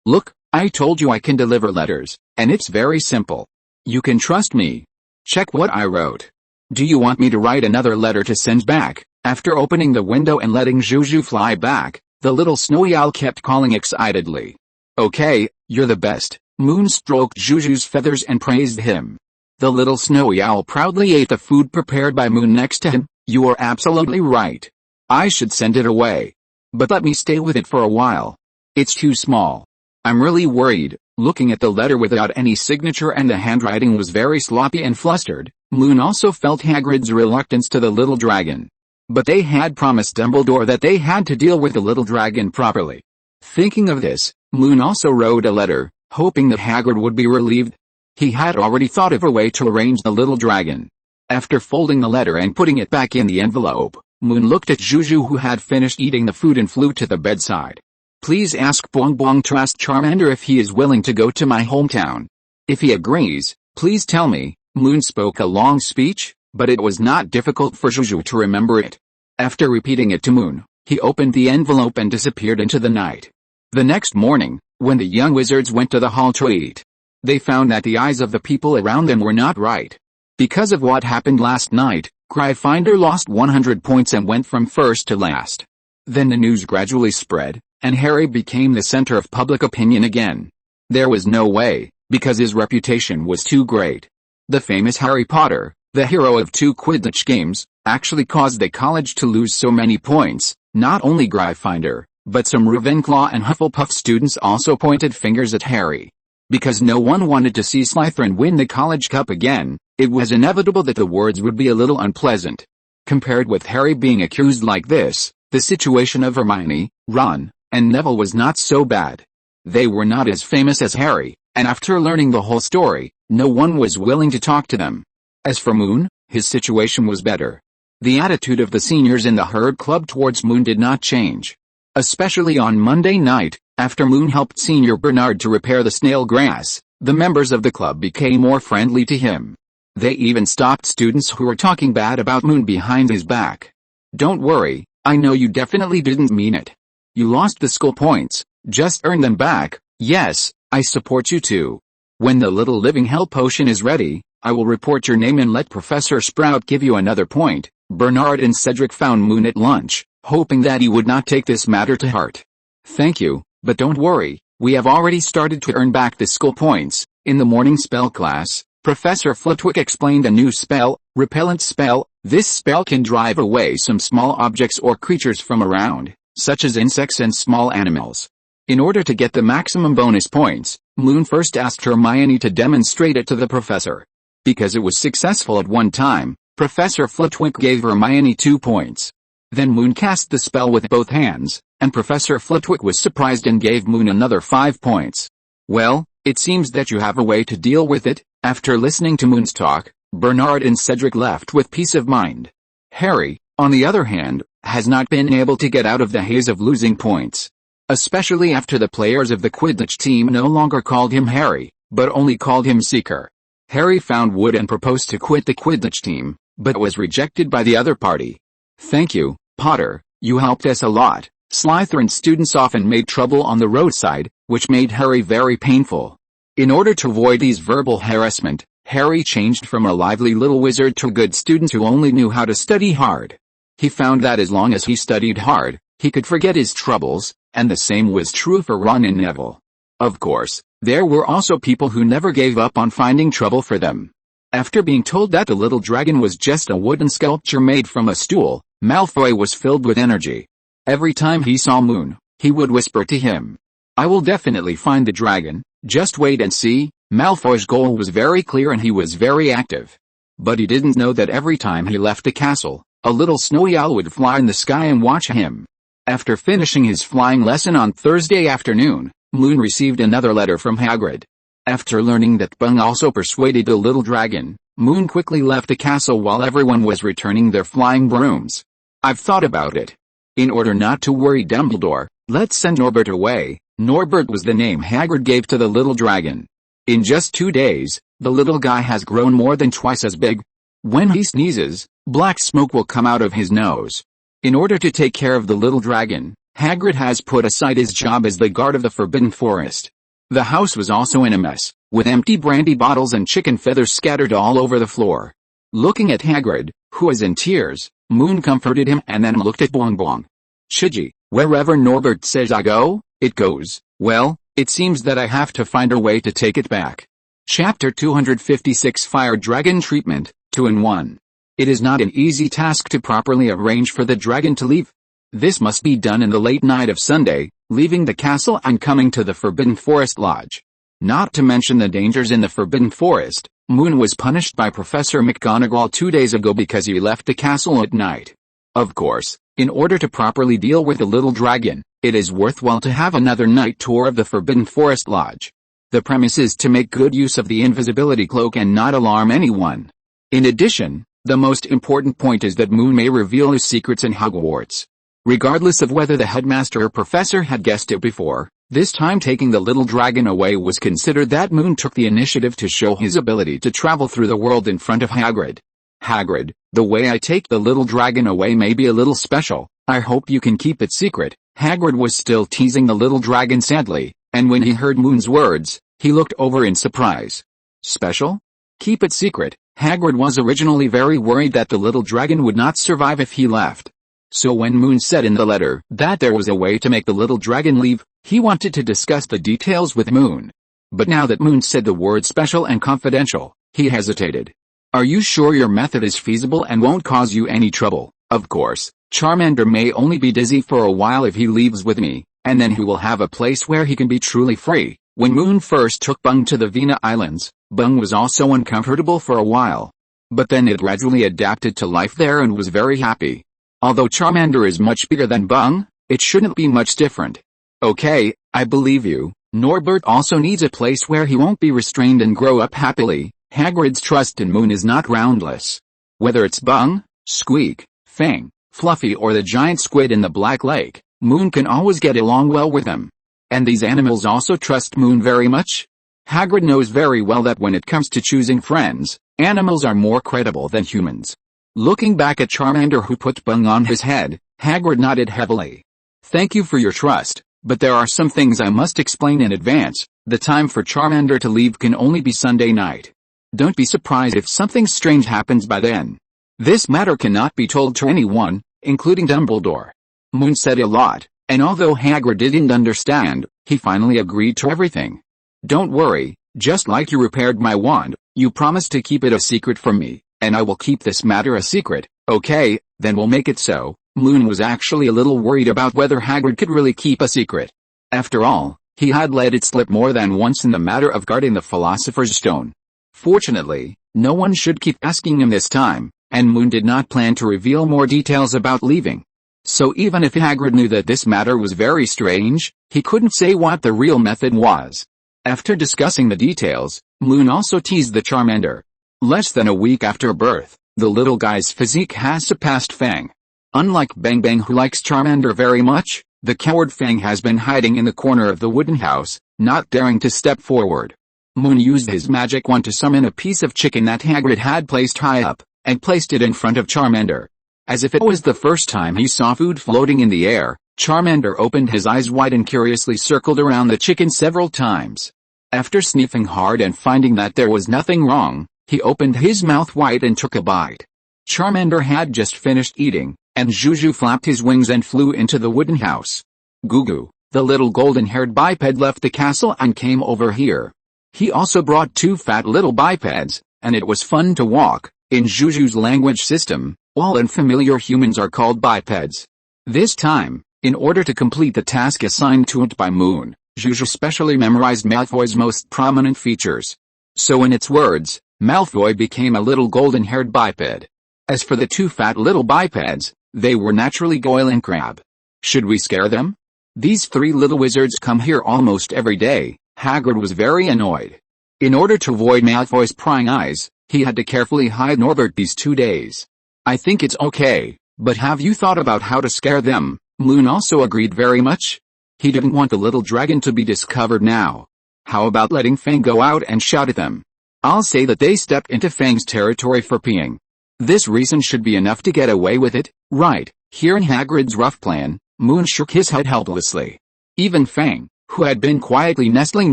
Look, I told you I can deliver letters, and it's very simple. You can trust me. Check what I wrote. Do you want me to write another letter to send back? After opening the window and letting Juju fly back, the little snowy owl kept calling excitedly. Okay, you're the best. Moon stroked Juju's feathers and praised him. The little snowy owl proudly ate the food prepared by Moon next to him. You are absolutely right. I should send it away. But let me stay with it for a while. It's too small. I'm really worried. Looking at the letter without any signature and the handwriting was very sloppy and flustered, Moon also felt Hagrid's reluctance to the little dragon. But they had promised Dumbledore that they had to deal with the little dragon properly. Thinking of this, Moon also wrote a letter, hoping that Hagrid would be relieved. He had already thought of a way to arrange the little dragon. After folding the letter and putting it back in the envelope, Moon looked at Juju, who had finished eating the food, and flew to the bedside. Please ask Bonbon to ask Charmander if he is willing to go to my hometown. If he agrees, please tell me. Moon spoke a long speech, but it was not difficult for Juju to remember it. After repeating it to Moon, he opened the envelope and disappeared into the night. The next morning, when the young wizards went to the hall to eat, they found that the eyes of the people around them were not right. Because of what happened last night, Gryffindor lost 100 points and went from first to last. Then the news gradually spread, and Harry became the center of public opinion again. There was no way, because his reputation was too great. The famous Harry Potter, the hero of 2 Quidditch games, actually caused the college to lose so many points. Not only Gryffindor, but some Ravenclaw and Hufflepuff students also pointed fingers at Harry. Because no one wanted to see Slytherin win the College Cup again, it was inevitable that the words would be a little unpleasant. Compared with Harry being accused like this, the situation of Hermione, Ron, and Neville was not so bad. They were not as famous as Harry, and after learning the whole story, no one was willing to talk to them. As for Moon, his situation was better. The attitude of the seniors in the Herd Club towards Moon did not change. Especially on Monday night, after Moon helped Senior Bernard to repair the snail grass, the members of the club became more friendly to him. They even stopped students who were talking bad about Moon behind his back. Don't worry, I know you definitely didn't mean it. You lost the school points, just earn them back. Yes, I support you too. When the little living hell potion is ready, I will report your name and let Professor Sprout give you another point. Bernard and Cedric found Moon at lunch, hoping that he would not take this matter to heart. Thank you, but don't worry, we have already started to earn back the school points. In the morning spell class, Professor Flitwick explained a new spell, repellent spell. This spell can drive away some small objects or creatures from around, such as insects and small animals. In order to get the maximum bonus points, Moon first asked Hermione to demonstrate it to the professor. Because it was successful at one time, Professor Flitwick gave Hermione 2 points. Then Moon cast the spell with both hands, and Professor Flitwick was surprised and gave Moon another 5 points. Well, it seems that you have a way to deal with it. After listening to Moon's talk, Bernard and Cedric left with peace of mind. Harry, on the other hand, has not been able to get out of the haze of losing points. Especially after the players of the Quidditch team no longer called him Harry, but only called him Seeker. Harry found wood and proposed to quit the Quidditch team, but was rejected by the other party. Thank you, Potter, you helped us a lot. Slytherin students often made trouble on the roadside, which made Harry very painful. In order to avoid these verbal harassment, Harry changed from a lively little wizard to a good student who only knew how to study hard. He found that as long as he studied hard, he could forget his troubles, and the same was true for Ron and Neville. Of course, there were also people who never gave up on finding trouble for them. After being told that the little dragon was just a wooden sculpture made from a stool, Malfoy was filled with energy. Every time he saw Moon, he would whisper to him, "I will definitely find the dragon, just wait and see." Malfoy's goal was very clear and he was very active. But he didn't know that every time he left the castle, a little snowy owl would fly in the sky and watch him. After finishing his flying lesson on Thursday afternoon, Moon received another letter from Hagrid. After learning that Bung also persuaded the little dragon, Moon quickly left the castle while everyone was returning their flying brooms. "I've thought about it. In order not to worry Dumbledore, let's send Norbert away." Norbert was the name Hagrid gave to the little dragon. In just 2 days, the little guy has grown more than twice as big. When he sneezes, black smoke will come out of his nose. In order to take care of the little dragon, Hagrid has put aside his job as the guard of the Forbidden Forest. The house was also in a mess, with empty brandy bottles and chicken feathers scattered all over the floor. Looking at Hagrid, who was in tears, Moon comforted him and then looked at Bengbeng. "Chidgey, wherever Norbert says I go, it goes. Well, it seems that I have to find a way to take it back." Chapter 256 Fire Dragon Treatment, 2-in-1. It is not an easy task to properly arrange for the dragon to leave. This must be done in the late night of Sunday, leaving the castle and coming to the Forbidden Forest Lodge. Not to mention the dangers in the Forbidden Forest, Moon was punished by Professor McGonagall 2 days ago because he left the castle at night. Of course, in order to properly deal with the little dragon, it is worthwhile to have another night tour of the Forbidden Forest Lodge. The premise is to make good use of the invisibility cloak and not alarm anyone. In addition, the most important point is that Moon may reveal his secrets in Hogwarts. Regardless of whether the headmaster or professor had guessed it before, this time taking the little dragon away was considered that Moon took the initiative to show his ability to travel through the world in front of Hagrid. "Hagrid, the way I take the little dragon away may be a little special. I hope you can keep it secret." Hagrid was still teasing the little dragon sadly, and when he heard Moon's words, he looked over in surprise. "Special? Keep it secret." Hagrid was originally very worried that the little dragon would not survive if he left. So when Moon said in the letter that there was a way to make the little dragon leave, he wanted to discuss the details with Moon. But now that Moon said the word special and confidential, he hesitated. "Are you sure your method is feasible and won't cause you any trouble?" "Of course, Charmander may only be dizzy for a while if he leaves with me, and then he will have a place where he can be truly free." When Moon first took Bung to the Vena Islands, Bung was also uncomfortable for a while. But then it gradually adapted to life there and was very happy. Although Charmander is much bigger than Bung, it shouldn't be much different. "Okay, I believe you." Norbert also needs a place where he won't be restrained and grow up happily. Hagrid's trust in Moon is not groundless. Whether it's Bung, Squeak, Fang, Fluffy or the giant squid in the Black Lake, Moon can always get along well with them. And these animals also trust Moon very much. Hagrid knows very well that when it comes to choosing friends, animals are more credible than humans. Looking back at Charmander who put Bung on his head, Hagrid nodded heavily. "Thank you for your trust, But there are some things I must explain in advance. The time for Charmander to leave can only be Sunday night. Don't be surprised if something strange happens by then. This matter cannot be told to anyone, including Dumbledore. Moon said a lot, and although Hagrid didn't understand, he finally agreed to everything. Don't worry, just like you repaired my wand, you promised to keep it a secret from me, and I will keep this matter a secret. Okay, then we'll make it so. Moon was actually a little worried about whether Hagrid could really keep a secret. After all, he had let it slip more than once in the matter of guarding the Philosopher's Stone. Fortunately, no one should keep asking him this time, and Moon did not plan to reveal more details about leaving. So even if Hagrid knew that this matter was very strange, he couldn't say what the real method was. After discussing the details, Moon also teased the Charmander. Less than a week after birth, the little guy's physique has surpassed Fang. Unlike Bengbeng, who likes Charmander very much, the coward Fang has been hiding in the corner of the wooden house, not daring to step forward. Moon used his magic wand to summon a piece of chicken that Hagrid had placed high up, and placed it in front of Charmander. As if it was the first time he saw food floating in the air, Charmander opened his eyes wide and curiously circled around the chicken several times. After sniffing hard and finding that there was nothing wrong, he opened his mouth wide and took a bite. Charmander had just finished eating, and Juju flapped his wings and flew into the wooden house. Gugu, the little golden-haired biped, left the castle and came over here. He also brought two fat little bipeds, and it was fun to walk. In Juju's language system, all unfamiliar humans are called bipeds. This time, in order to complete the task assigned to it by Moon, Juju specially memorized Malfoy's most prominent features. So in its words, Malfoy became a little golden-haired biped. As for the two fat little bipeds, they were naturally Goyle and Crabbe. Should we scare them? These three little wizards come here almost every day. Hagrid was very annoyed. In order to avoid Malfoy's prying eyes, he had to carefully hide Norbert these 2 days. I think it's okay, but have you thought about how to scare them? Moon also agreed very much. He didn't want the little dragon to be discovered now. How about letting Fang go out and shout at them? I'll say that they stepped into Fang's territory for peeing. This reason should be enough to get away with it, right? Hearing Hagrid's rough plan, Moon shook his head helplessly. Even Fang, who had been quietly nestling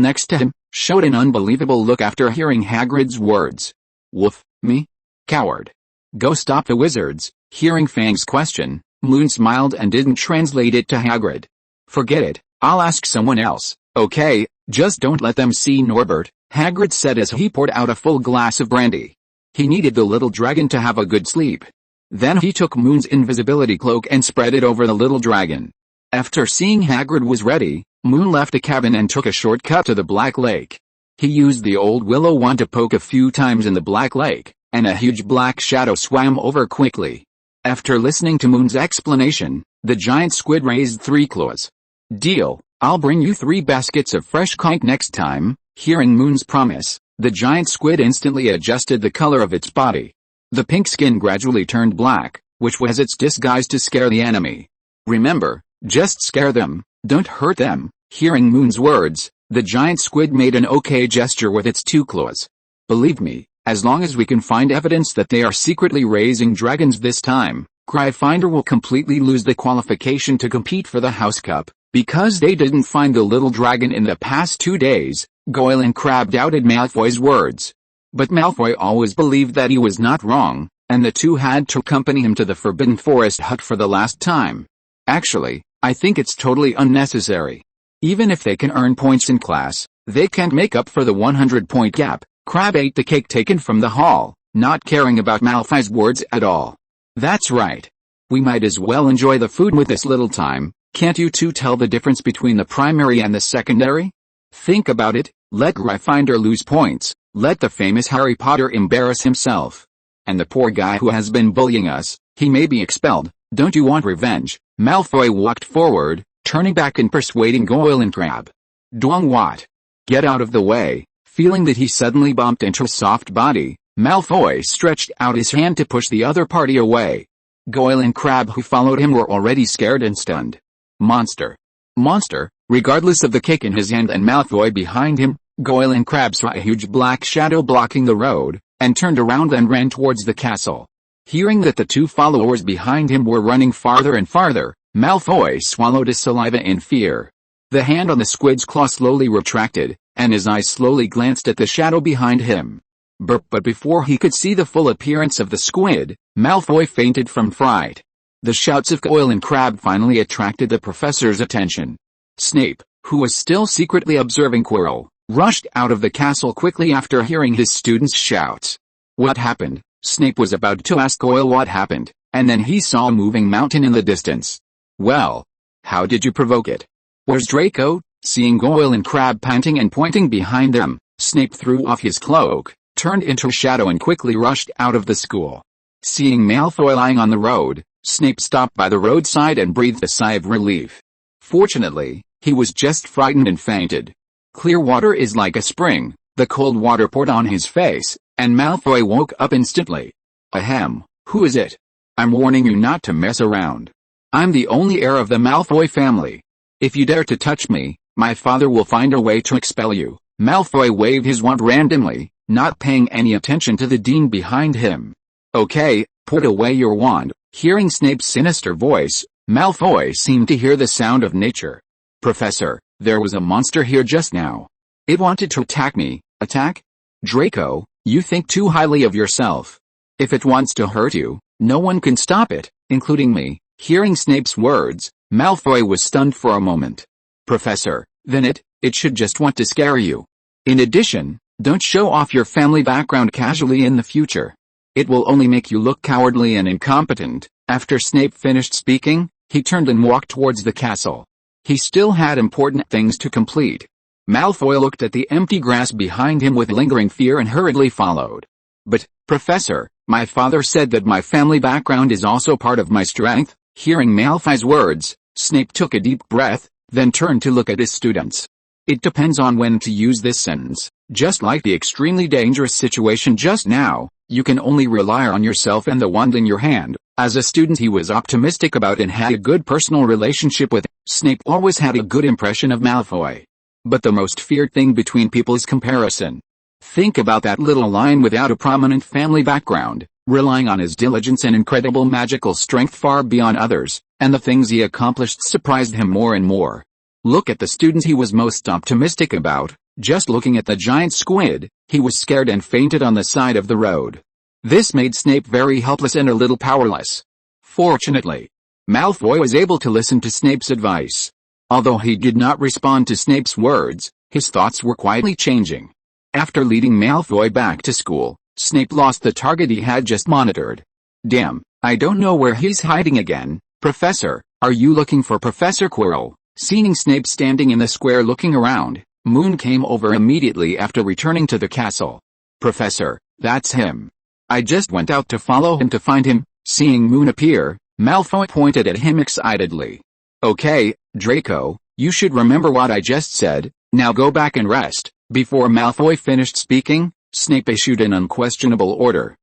next to him, showed an unbelievable look after hearing Hagrid's words. Woof, me? Coward. Go stop the wizards. Hearing Fang's question, Moon smiled and didn't translate it to Hagrid. Forget it, I'll ask someone else. Okay, just don't let them see Norbert, Hagrid said as he poured out a full glass of brandy. He needed the little dragon to have a good sleep. Then he took Moon's invisibility cloak and spread it over the little dragon. After seeing Hagrid was ready, Moon left the cabin and took a shortcut to the Black Lake. He used the old willow wand to poke a few times in the Black Lake, and a huge black shadow swam over quickly. After listening to Moon's explanation, the giant squid raised 3 claws. Deal, I'll bring you 3 baskets of fresh conch next time. Hearing Moon's promise, the giant squid instantly adjusted the color of its body. The pink skin gradually turned black, which was its disguise to scare the enemy. Remember, just scare them, don't hurt them. Hearing Moon's words, the giant squid made an okay gesture with its 2 claws. Believe me, as long as we can find evidence that they are secretly raising dragons this time, Gryffindor will completely lose the qualification to compete for the House Cup, because they didn't find the little dragon in the past 2 days. Goyle and Crabbe doubted Malfoy's words. But Malfoy always believed that he was not wrong, and the two had to accompany him to the Forbidden Forest hut for the last time. Actually, I think it's totally unnecessary. Even if they can earn points in class, they can't make up for the 100-point gap. Crabbe ate the cake taken from the hall, not caring about Malfoy's words at all. That's right. We might as well enjoy the food with this little time. Can't you two tell the difference between the primary and the secondary? Think about it, let Gryffindor lose points, let the famous Harry Potter embarrass himself. And the poor guy who has been bullying us, he may be expelled. Don't you want revenge? Malfoy walked forward, turning back and persuading Goyle and Crabbe. Doing what? Get out of the way. Feeling that he suddenly bumped into a soft body, Malfoy stretched out his hand to push the other party away. Goyle and Crabbe, who followed him, were already scared and stunned. Monster. Monster. Regardless of the cake in his hand and Malfoy behind him, Goyle and Crabbe saw a huge black shadow blocking the road, and turned around and ran towards the castle. Hearing that the 2 followers behind him were running farther and farther, Malfoy swallowed his saliva in fear. The hand on the squid's claw slowly retracted, and his eyes slowly glanced at the shadow behind him. But before he could see the full appearance of the squid, Malfoy fainted from fright. The shouts of Goyle and Crabbe finally attracted the professor's attention. Snape, who was still secretly observing Quirrell, rushed out of the castle quickly after hearing his students' shouts. What happened? Snape was about to ask Goyle what happened, and then he saw a moving mountain in the distance. Well, how did you provoke it? Where's Draco? Seeing Goyle and Crabbe panting and pointing behind them, Snape threw off his cloak, turned into a shadow and quickly rushed out of the school. Seeing Malfoy lying on the road, Snape stopped by the roadside and breathed a sigh of relief. Fortunately, he was just frightened and fainted. Clear water is like a spring. The cold water poured on his face, and Malfoy woke up instantly. Ahem, who is it? I'm warning you not to mess around. I'm the only heir of the Malfoy family. If you dare to touch me, my father will find a way to expel you. Malfoy waved his wand randomly, not paying any attention to the dean behind him. Okay, put away your wand. Hearing Snape's sinister voice, Malfoy seemed to hear the sound of nature. Professor, there was a monster here just now. It wanted to attack me. Attack? Draco, you think too highly of yourself. If it wants to hurt you, no one can stop it, including me. Hearing Snape's words, Malfoy was stunned for a moment. Professor, then it should just want to scare you. In addition, don't show off your family background casually in the future. It will only make you look cowardly and incompetent. After Snape finished speaking, he turned and walked towards the castle. He still had important things to complete. Malfoy looked at the empty grass behind him with lingering fear and hurriedly followed. But, Professor, my father said that my family background is also part of my strength. Hearing Malfoy's words, Snape took a deep breath, then turned to look at his students. It depends on when to use this sentence. Just like the extremely dangerous situation just now, you can only rely on yourself and the wand in your hand. As a student he was optimistic about and had a good personal relationship with. Snape always had a good impression of Malfoy. But the most feared thing between people is comparison. Think about that little lion without a prominent family background, relying on his diligence and incredible magical strength far beyond others, and the things he accomplished surprised him more and more. Look at the student he was most optimistic about. Just looking at the giant squid, he was scared and fainted on the side of the road. This made Snape very helpless and a little powerless. Fortunately, Malfoy was able to listen to Snape's advice. Although he did not respond to Snape's words, his thoughts were quietly changing. After leading Malfoy back to school, Snape lost the target he had just monitored. Damn, I don't know where he's hiding again. Professor, are you looking for Professor Quirrell? Seeing Snape standing in the square looking around, Moon came over immediately after returning to the castle. Professor, that's him. I just went out to follow him to find him. Seeing Moon appear, Malfoy pointed at him excitedly. Okay, Draco, you should remember what I just said. Now go back and rest. Before Malfoy finished speaking, Snape issued an unquestionable order.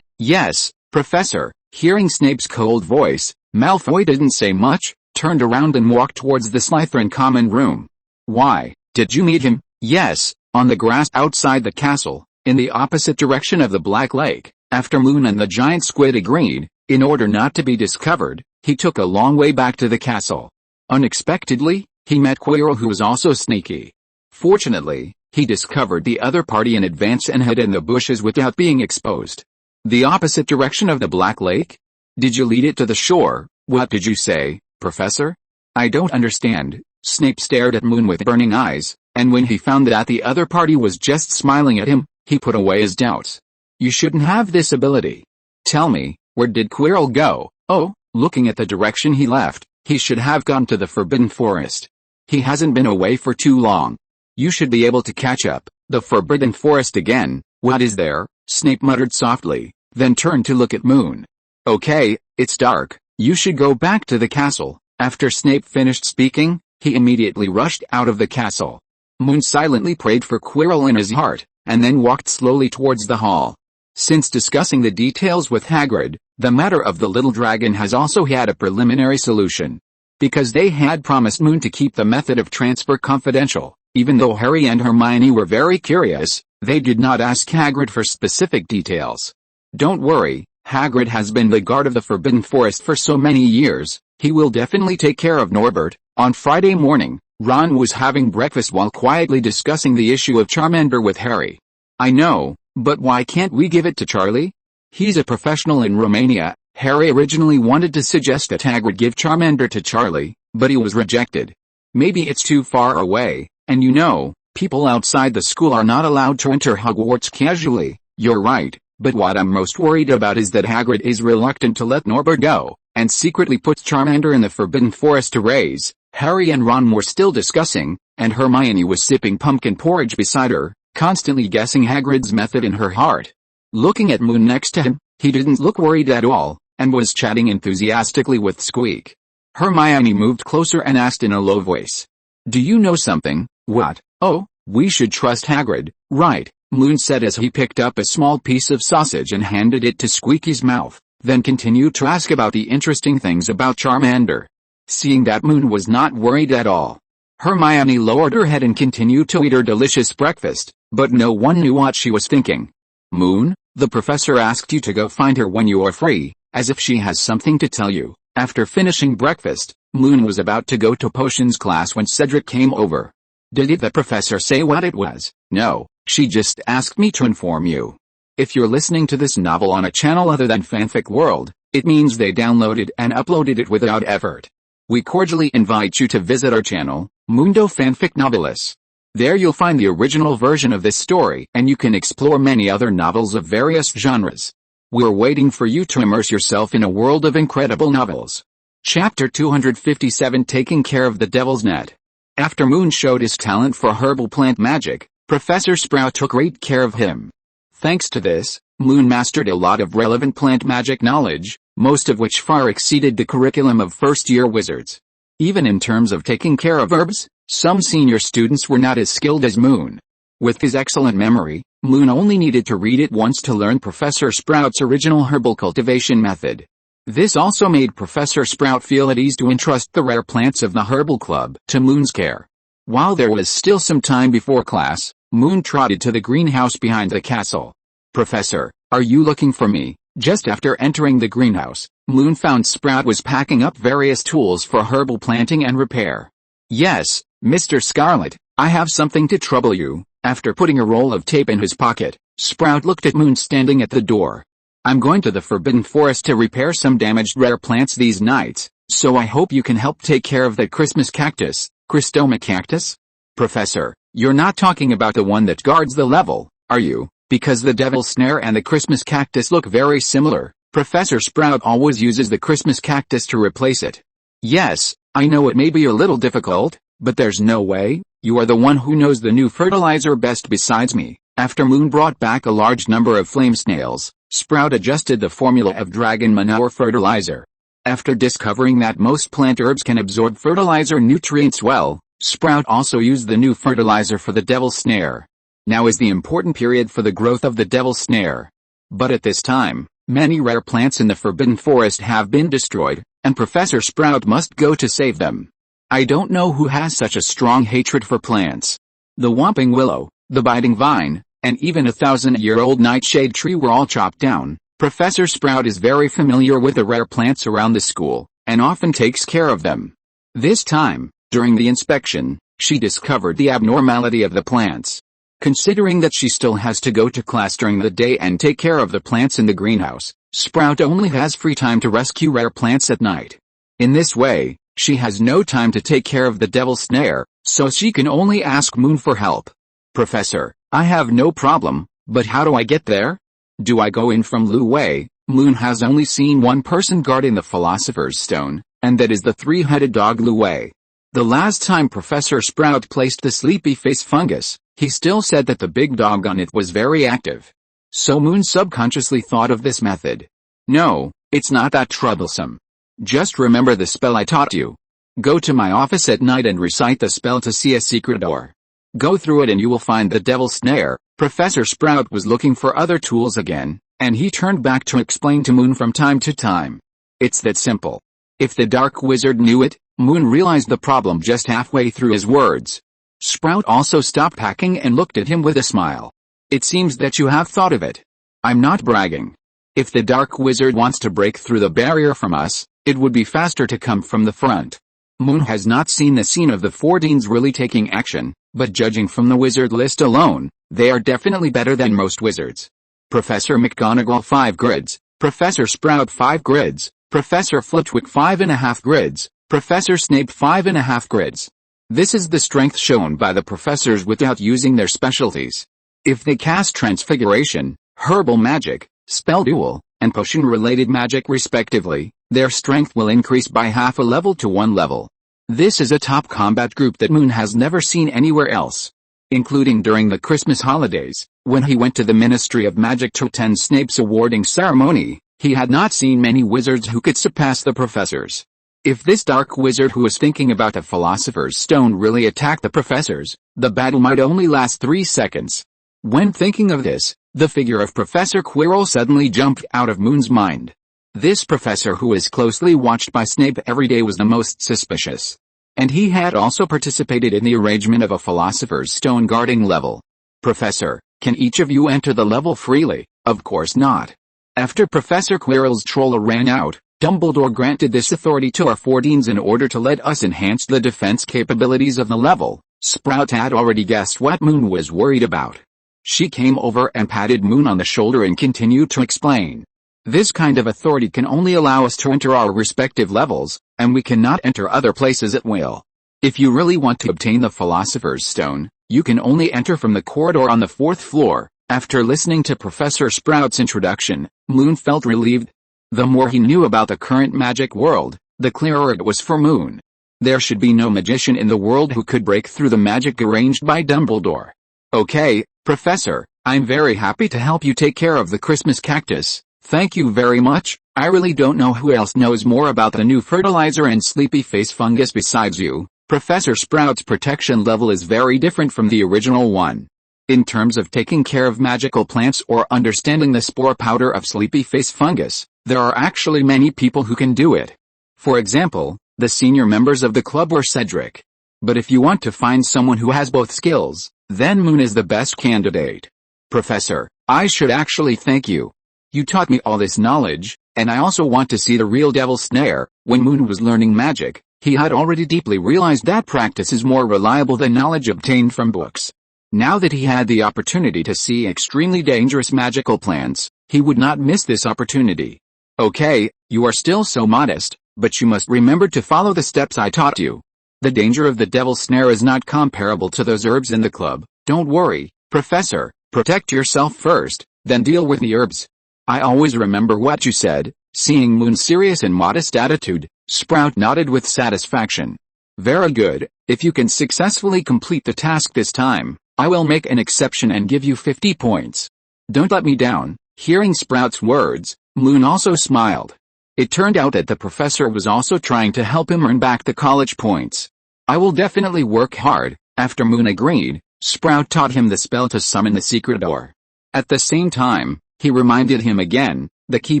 Yes, Professor. Hearing Snape's cold voice, Malfoy didn't say much, turned around and walked towards the Slytherin common room. Why, did you meet him? Yes, on the grass outside the castle, in the opposite direction of the Black Lake. After Moon and the giant squid agreed, in order not to be discovered, he took a long way back to the castle. Unexpectedly, he met Quirrell, who was also sneaky. Fortunately, he discovered the other party in advance and hid in the bushes without being exposed. The opposite direction of the Black Lake? Did you lead it to the shore? What did you say, Professor? I don't understand. Snape stared at Moon with burning eyes, and when he found that the other party was just smiling at him, he put away his doubts. You shouldn't have this ability. Tell me, where did Quirrell go? Oh, looking at the direction he left, he should have gone to the Forbidden Forest. He hasn't been away for too long. You should be able to catch up. The Forbidden Forest again? What is there? Snape muttered softly, then turned to look at Moon. Okay, it's dark. You should go back to the castle. After Snape finished speaking, he immediately rushed out of the castle. Moon silently prayed for Quirrell in his heart, and then walked slowly towards the hall. Since discussing the details with Hagrid, the matter of the little dragon has also had a preliminary solution. Because they had promised Moon to keep the method of transfer confidential, even though Harry and Hermione were very curious, they did not ask Hagrid for specific details. Don't worry, Hagrid has been the guard of the Forbidden Forest for so many years, he will definitely take care of Norbert. On Friday morning, Ron was having breakfast while quietly discussing the issue of Charmander with Harry. I know, but why can't we give it to Charlie? He's a professional in Romania. Harry originally wanted to suggest that Hagrid give Charmander to Charlie, but he was rejected. Maybe it's too far away, and you know, people outside the school are not allowed to enter Hogwarts casually. You're right, but what I'm most worried about is that Hagrid is reluctant to let Norbert go, and secretly puts Charmander in the Forbidden Forest to raise. Harry and Ron were still discussing, and Hermione was sipping pumpkin porridge beside her, constantly guessing Hagrid's method in her heart. Looking at Moon next to him, he didn't look worried at all, and was chatting enthusiastically with Squeak. Hermione moved closer and asked in a low voice. Do you know something? What? Oh, we should trust Hagrid, right? Moon said as he picked up a small piece of sausage and handed it to Squeaky's mouth, then continued to ask about the interesting things about Charmander. Seeing that Moon was not worried at all, Hermione lowered her head and continued to eat her delicious breakfast, but no one knew what she was thinking. Moon, the professor asked you to go find her when you are free, as if she has something to tell you. After finishing breakfast, Moon was about to go to potions class when Cedric came over. Did the professor say what it was? No, she just asked me to inform you. If you're listening to this novel on a channel other than Fanfic World, it means they downloaded and uploaded it without effort. We cordially invite you to visit our channel, Mundo Fanfic Novelis. There you'll find the original version of this story, and you can explore many other novels of various genres. We're waiting for you to immerse yourself in a world of incredible novels. Chapter 257, Taking Care of the Devil's Net. After Moon showed his talent for herbal plant magic, Professor Sprout took great care of him. Thanks to this, Moon mastered a lot of relevant plant magic knowledge, most of which far exceeded the curriculum of first-year wizards. Even in terms of taking care of herbs, some senior students were not as skilled as Moon. With his excellent memory, Moon only needed to read it once to learn Professor Sprout's original herbal cultivation method. This also made Professor Sprout feel at ease to entrust the rare plants of the Herbal Club to Moon's care. While there was still some time before class, Moon trotted to the greenhouse behind the castle. Professor, are you looking for me? Just after entering the greenhouse, Moon found Sprout was packing up various tools for herbal planting and repair. Yes, Mr. Scarlett, I have something to trouble you. After putting a roll of tape in his pocket, Sprout looked at Moon standing at the door. I'm going to the Forbidden Forest to repair some damaged rare plants these nights, so I hope you can help take care of that Christmas cactus, Christoma cactus? Professor, you're not talking about the one that guards the level, are you? Because the Devil's Snare and the Christmas cactus look very similar. Professor Sprout always uses the Christmas cactus to replace it. Yes, I know it may be a little difficult, but there's no way. You are the one who knows the new fertilizer best besides me. After Moon brought back a large number of flame snails, Sprout adjusted the formula of dragon manure fertilizer. After discovering that most plant herbs can absorb fertilizer nutrients well, Sprout also used the new fertilizer for the Devil's Snare. Now is the important period for the growth of the Devil's Snare. But at this time, many rare plants in the Forbidden Forest have been destroyed, and Professor Sprout must go to save them. I don't know who has such a strong hatred for plants. The Whomping Willow, the Biting Vine, and even a 1,000-year-old nightshade tree were all chopped down. Professor Sprout is very familiar with the rare plants around the school, and often takes care of them. This time, during the inspection, she discovered the abnormality of the plants. Considering that she still has to go to class during the day and take care of the plants in the greenhouse, Sprout only has free time to rescue rare plants at night. In this way, she has no time to take care of the Devil's Snare, so she can only ask Moon for help. Professor, I have no problem, but how do I get there? Do I go in from Lu Wei? Moon has only seen one person guarding the Philosopher's Stone, and that is the three-headed dog Lu Wei. The last time Professor Sprout placed the sleepy face fungus, he still said that the big dog on it was very active. So Moon subconsciously thought of this method. No, it's not that troublesome. Just remember the spell I taught you. Go to my office at night and recite the spell to see a secret door. Go through it and you will find the Devil's Snare. Professor Sprout was looking for other tools again, and he turned back to explain to Moon from time to time. It's that simple. If the Dark Wizard knew it, Moon realized the problem just halfway through his words. Sprout also stopped packing and looked at him with a smile. It seems that you have thought of it. I'm not bragging. If the Dark Wizard wants to break through the barrier from us, it would be faster to come from the front. Moon has not seen the scene of the four deans really taking action, but judging from the wizard list alone, they are definitely better than most wizards. Professor McGonagall 5 grids, Professor Sprout 5 grids, Professor Flitwick 5.5 grids, Professor Snape 5.5 grids. This is the strength shown by the professors without using their specialties. If they cast transfiguration, herbal magic, spell duel, and potion-related magic respectively, their strength will increase by half a level to 1 level. This is a top combat group that Moon has never seen anywhere else. Including during the Christmas holidays, when he went to the Ministry of Magic to attend Snape's awarding ceremony, he had not seen many wizards who could surpass the professors. If this dark wizard who was thinking about the Philosopher's Stone really attacked the professors, the battle might only last 3 seconds. When thinking of this, the figure of Professor Quirrell suddenly jumped out of Moon's mind. This professor who is closely watched by Snape every day was the most suspicious. And he had also participated in the arrangement of a Philosopher's Stone guarding level. Professor, can each of you enter the level freely? Of course not. After Professor Quirrell's troll ran out, Dumbledore granted this authority to our 4 deans in order to let us enhance the defense capabilities of the level. Sprout had already guessed what Moon was worried about. She came over and patted Moon on the shoulder and continued to explain. This kind of authority can only allow us to enter our respective levels, and we cannot enter other places at will. If you really want to obtain the Philosopher's Stone, you can only enter from the corridor on the 4th floor. After listening to Professor Sprout's introduction, Moon felt relieved. The more he knew about the current magic world, the clearer it was for Moon. There should be no magician in the world who could break through the magic arranged by Dumbledore. Okay, Professor, I'm very happy to help you take care of the Christmas cactus. Thank you very much. I really don't know who else knows more about the new fertilizer and sleepy face fungus besides you. Professor Sprout's protection level is very different from the original one. In terms of taking care of magical plants or understanding the spore powder of sleepy face fungus, there are actually many people who can do it. For example, the senior members of the club or Cedric. But if you want to find someone who has both skills, then Moon is the best candidate. Professor, I should actually thank you. You taught me all this knowledge, and I also want to see the real devil's snare. When Moon was learning magic, he had already deeply realized that practice is more reliable than knowledge obtained from books. Now that he had the opportunity to see extremely dangerous magical plants, he would not miss this opportunity. Okay, you are still so modest, but you must remember to follow the steps I taught you. The danger of the devil's snare is not comparable to those herbs in the club. Don't worry, Professor, protect yourself first, then deal with the herbs. I always remember what you said. Seeing Moon's serious and modest attitude, Sprout nodded with satisfaction. Very good, if you can successfully complete the task this time, I will make an exception and give you 50 points. Don't let me down. Hearing Sprout's words, Moon also smiled. It turned out that the professor was also trying to help him earn back the college points. I will definitely work hard. After Moon agreed, Sprout taught him the spell to summon the secret door. At the same time, he reminded him again, the key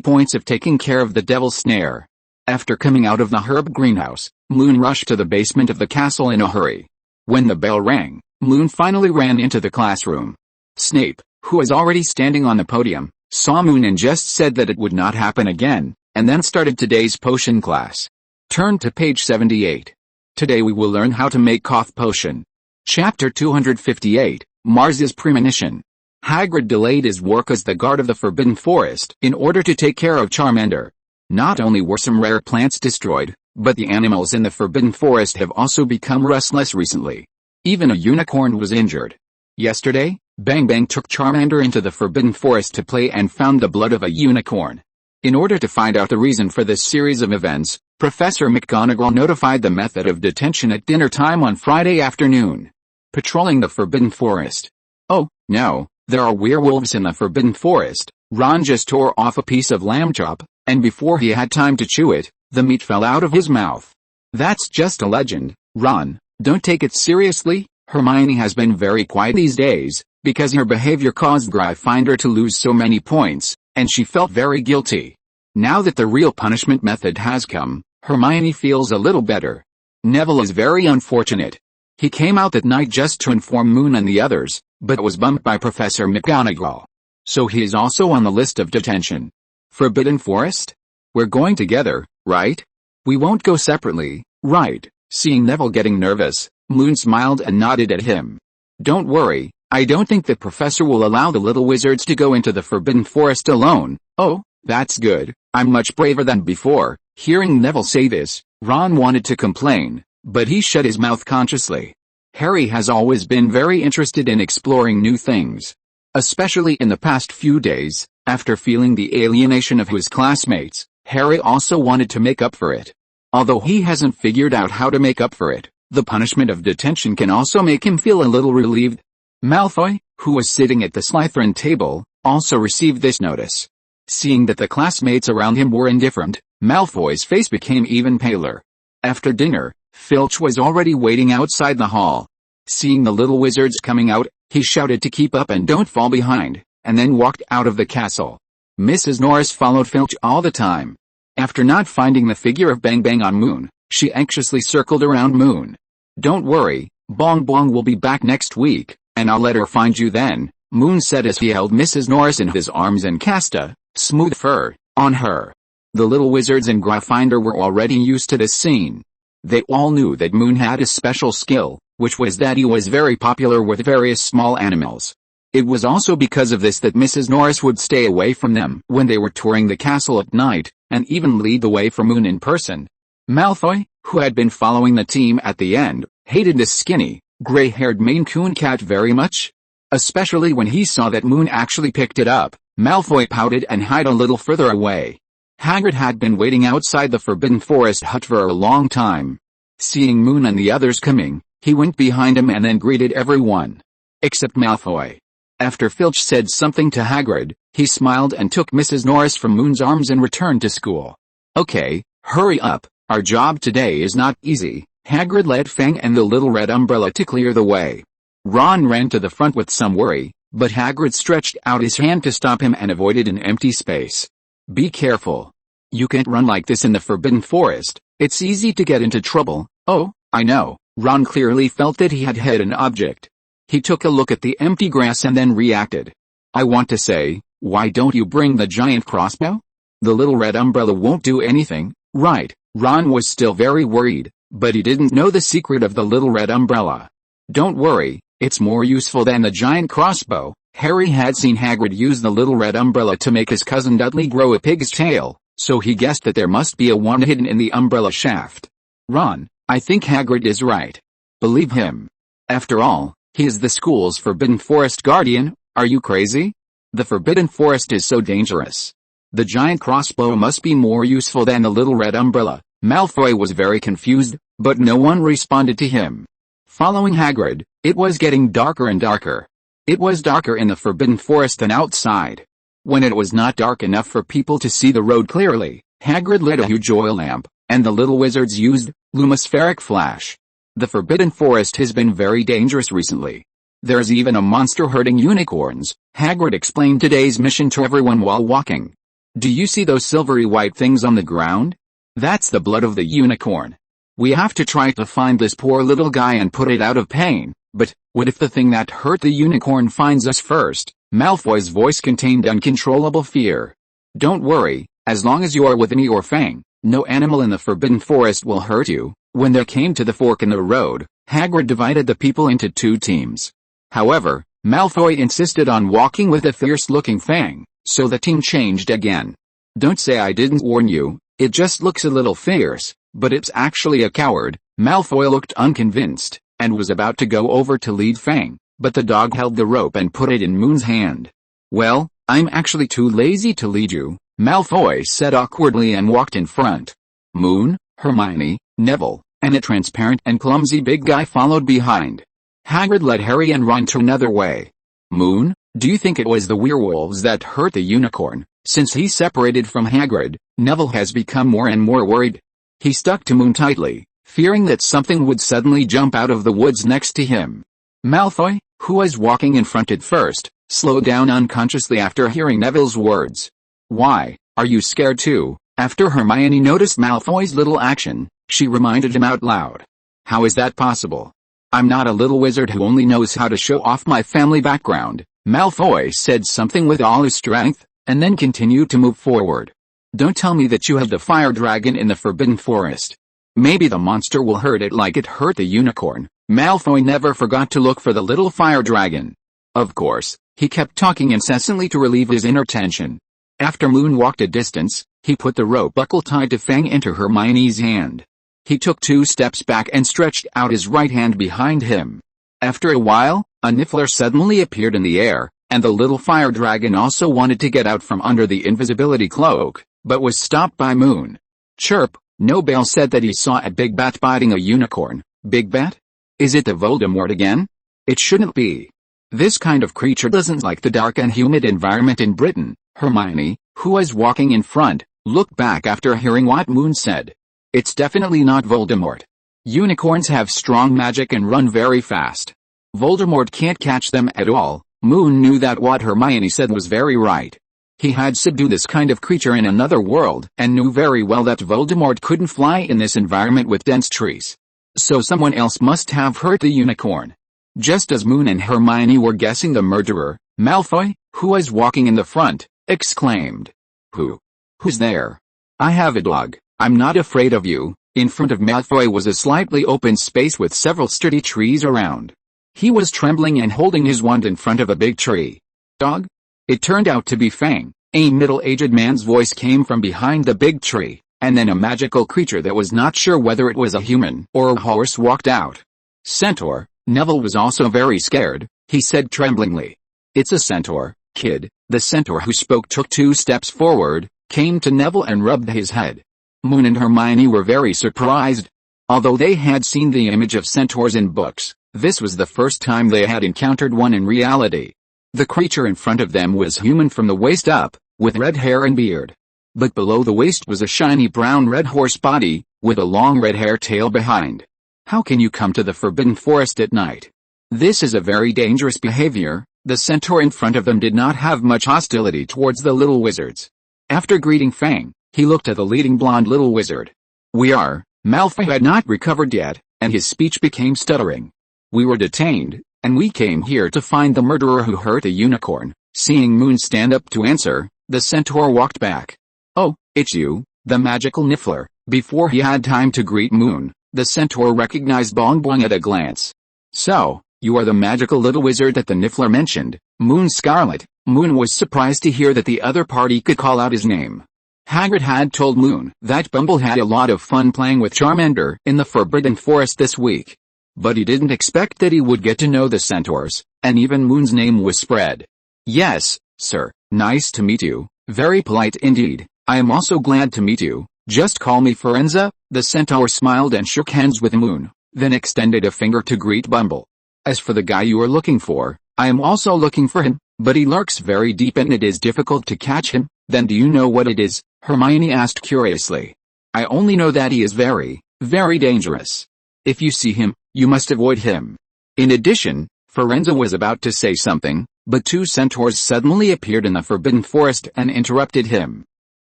points of taking care of the devil's snare. After coming out of the herb greenhouse, Moon rushed to the basement of the castle in a hurry. When the bell rang, Moon finally ran into the classroom. Snape, who was already standing on the podium, saw Moon and just said that it would not happen again, and then started today's potion class. Turn to page 78. Today we will learn how to make cough potion. Chapter 258, Mars's Premonition. Hagrid delayed his work as the guard of the Forbidden Forest in order to take care of Charmander. Not only were some rare plants destroyed, but the animals in the Forbidden Forest have also become restless recently. Even a unicorn was injured. Yesterday, Bengbeng took Charmander into the Forbidden Forest to play and found the blood of a unicorn. In order to find out the reason for this series of events, Professor McGonagall notified the method of detention at dinner time on Friday afternoon. Patrolling the Forbidden Forest. Oh, no, there are werewolves in the Forbidden Forest. Ron just tore off a piece of lamb chop, and before he had time to chew it, the meat fell out of his mouth. That's just a legend, Ron, don't take it seriously. Hermione has been very quiet these days, because her behavior caused Gryffindor to lose so many points, and she felt very guilty. Now that the real punishment method has come, Hermione feels a little better. Neville is very unfortunate. He came out that night just to inform Moon and the others, but was bumped by Professor McGonagall. So he is also on the list of detention. Forbidden Forest? We're going together, right? We won't go separately, right? Seeing Neville getting nervous, Moon smiled and nodded at him. Don't worry, I don't think the professor will allow the little wizards to go into the Forbidden Forest alone. Oh, that's good, I'm much braver than before. Hearing Neville say this, Ron wanted to complain, but he shut his mouth consciously. Harry has always been very interested in exploring new things. Especially in the past few days, after feeling the alienation of his classmates, Harry also wanted to make up for it. Although he hasn't figured out how to make up for it, the punishment of detention can also make him feel a little relieved. Malfoy, who was sitting at the Slytherin table, also received this notice. Seeing that the classmates around him were indifferent, Malfoy's face became even paler. After dinner, Filch was already waiting outside the hall. Seeing the little wizards coming out, he shouted to keep up and don't fall behind, and then walked out of the castle. Mrs. Norris followed Filch all the time. After not finding the figure of Bengbeng on Moon, she anxiously circled around Moon. Don't worry, Bong Bong will be back next week, and I'll let her find you then, Moon said as he held Mrs. Norris in his arms and cast a smooth fur on her. The little wizards in Gryffindor were already used to this scene. They all knew that Moon had a special skill, which was that he was very popular with various small animals. It was also because of this that Mrs. Norris would stay away from them when they were touring the castle at night, and even lead the way for Moon in person. Malfoy, who had been following the team at the end, hated this skinny, gray-haired Maine Coon cat very much. Especially when he saw that Moon actually picked it up, Malfoy pouted and hid a little further away. Hagrid had been waiting outside the Forbidden Forest hut for a long time. Seeing Moon and the others coming, he went behind him and then greeted everyone. Except Malfoy. After Filch said something to Hagrid, he smiled and took Mrs. Norris from Moon's arms and returned to school. Okay, hurry up, our job today is not easy. Hagrid led Fang and the Little Red Umbrella to clear the way. Ron ran to the front with some worry, but Hagrid stretched out his hand to stop him and avoided an empty space. Be careful. You can't run like this in the Forbidden Forest, it's easy to get into trouble. Oh, I know. Ron clearly felt that he had hit an object. He took a look at the empty grass and then reacted. I want to say, why don't you bring the giant crossbow? The Little Red Umbrella won't do anything, right? Ron was still very worried, but he didn't know the secret of the Little Red Umbrella. Don't worry, it's more useful than the giant crossbow. Harry had seen Hagrid use the Little Red Umbrella to make his cousin Dudley grow a pig's tail, so he guessed that there must be a wand hidden in the umbrella shaft. Ron, I think Hagrid is right. Believe him. After all, he is the school's Forbidden Forest guardian. Are you crazy? The Forbidden Forest is so dangerous. The giant crossbow must be more useful than the Little Red Umbrella. Malfoy was very confused, but no one responded to him. Following Hagrid, it was getting darker and darker. It was darker in the Forbidden Forest than outside. When it was not dark enough for people to see the road clearly, Hagrid lit a huge oil lamp, and the little wizards used Lumispheric Flash. The Forbidden Forest has been very dangerous recently. There's even a monster herding unicorns. Hagrid explained today's mission to everyone while walking. Do you see those silvery white things on the ground? That's the blood of the unicorn. We have to try to find this poor little guy and put it out of pain. But, what if the thing that hurt the unicorn finds us first? Malfoy's voice contained uncontrollable fear. Don't worry, as long as you are with me or Fang, no animal in the Forbidden Forest will hurt you. When they came to the fork in the road, Hagrid divided the people into two teams. However, Malfoy insisted on walking with a fierce-looking Fang, so the team changed again. Don't say I didn't warn you, it just looks a little fierce, but it's actually a coward. Malfoy looked unconvinced, and was about to go over to lead Fang, but the dog held the rope and put it in Moon's hand. Well, I'm actually too lazy to lead you, Malfoy said awkwardly and walked in front. Moon, Hermione, Neville, and a transparent and clumsy big guy followed behind. Hagrid led Harry and Ron to another way. Moon, do you think it was the werewolves that hurt the unicorn? Since he separated from Hagrid, Neville has become more and more worried. He stuck to Moon tightly, fearing that something would suddenly jump out of the woods next to him. Malfoy, who was walking in front at first, slowed down unconsciously after hearing Neville's words. Why, are you scared too? After Hermione noticed Malfoy's little action, she reminded him out loud. How is that possible? I'm not a little wizard who only knows how to show off my family background. Malfoy said something with all his strength, and then continued to move forward. Don't tell me that you have the fire dragon in the Forbidden Forest. Maybe the monster will hurt it like it hurt the unicorn. Malfoy never forgot to look for the little fire dragon. Of course, he kept talking incessantly to relieve his inner tension. After Moon walked a distance, he put the rope buckle tied to Fang into Hermione's hand. He took 2 steps back and stretched out his right hand behind him. After a while, a niffler suddenly appeared in the air, and the little fire dragon also wanted to get out from under the invisibility cloak, but was stopped by Moon. Chirp, Nobel said that he saw a big bat biting a unicorn. Big bat? Is it the Voldemort again? It shouldn't be. This kind of creature doesn't like the dark and humid environment in Britain. Hermione, who was walking in front, looked back after hearing what Moon said. It's definitely not Voldemort. Unicorns have strong magic and run very fast. Voldemort can't catch them at all. Moon knew that what Hermione said was very right. He had subdued this kind of creature in another world, and knew very well that Voldemort couldn't fly in this environment with dense trees. So someone else must have hurt the unicorn. Just as Moon and Hermione were guessing the murderer, Malfoy, who was walking in the front, exclaimed. Who's there? I have a dog. I'm not afraid of you. In front of Malfoy was a slightly open space with several sturdy trees around. He was trembling and holding his wand in front of a big tree. Dog? It turned out to be Fang. A middle-aged man's voice came from behind the big tree, and then a magical creature that was not sure whether it was a human or a horse walked out. Centaur. Neville was also very scared. He said tremblingly. It's a centaur, kid. The centaur who spoke took 2 steps forward, came to Neville and rubbed his head. Moon and Hermione were very surprised. Although they had seen the image of centaurs in books, this was the first time they had encountered one in reality. The creature in front of them was human from the waist up, with red hair and beard. But below the waist was a shiny brown-red horse body, with a long red hair tail behind. How can you come to the Forbidden Forest at night? This is a very dangerous behavior. The centaur in front of them did not have much hostility towards the little wizards. After greeting Fang, he looked at the leading blonde little wizard. Malfoy had not recovered yet, and his speech became stuttering. We were detained, and we came here to find the murderer who hurt the unicorn. Seeing Moon stand up to answer, the centaur walked back. Oh, it's you, the magical niffler. Before he had time to greet Moon, the centaur recognized Bengbeng at a glance. So, you are the magical little wizard that the niffler mentioned, Moon Scarlett. Moon was surprised to hear that the other party could call out his name. Hagrid had told Moon that Bumble had a lot of fun playing with Charmander in the Forbidden Forest this week. But he didn't expect that he would get to know the centaurs, and even Moon's name was spread. Yes, sir, nice to meet you, very polite indeed. I am also glad to meet you, just call me Firenze. The centaur smiled and shook hands with Moon, then extended a finger to greet Bumble. As for the guy you are looking for, I am also looking for him, but he lurks very deep and it is difficult to catch him. Then do you know what it is? Hermione asked curiously. I only know that he is very, very dangerous. If you see him, you must avoid him. In addition, Firenze was about to say something, but 2 centaurs suddenly appeared in the Forbidden Forest and interrupted him.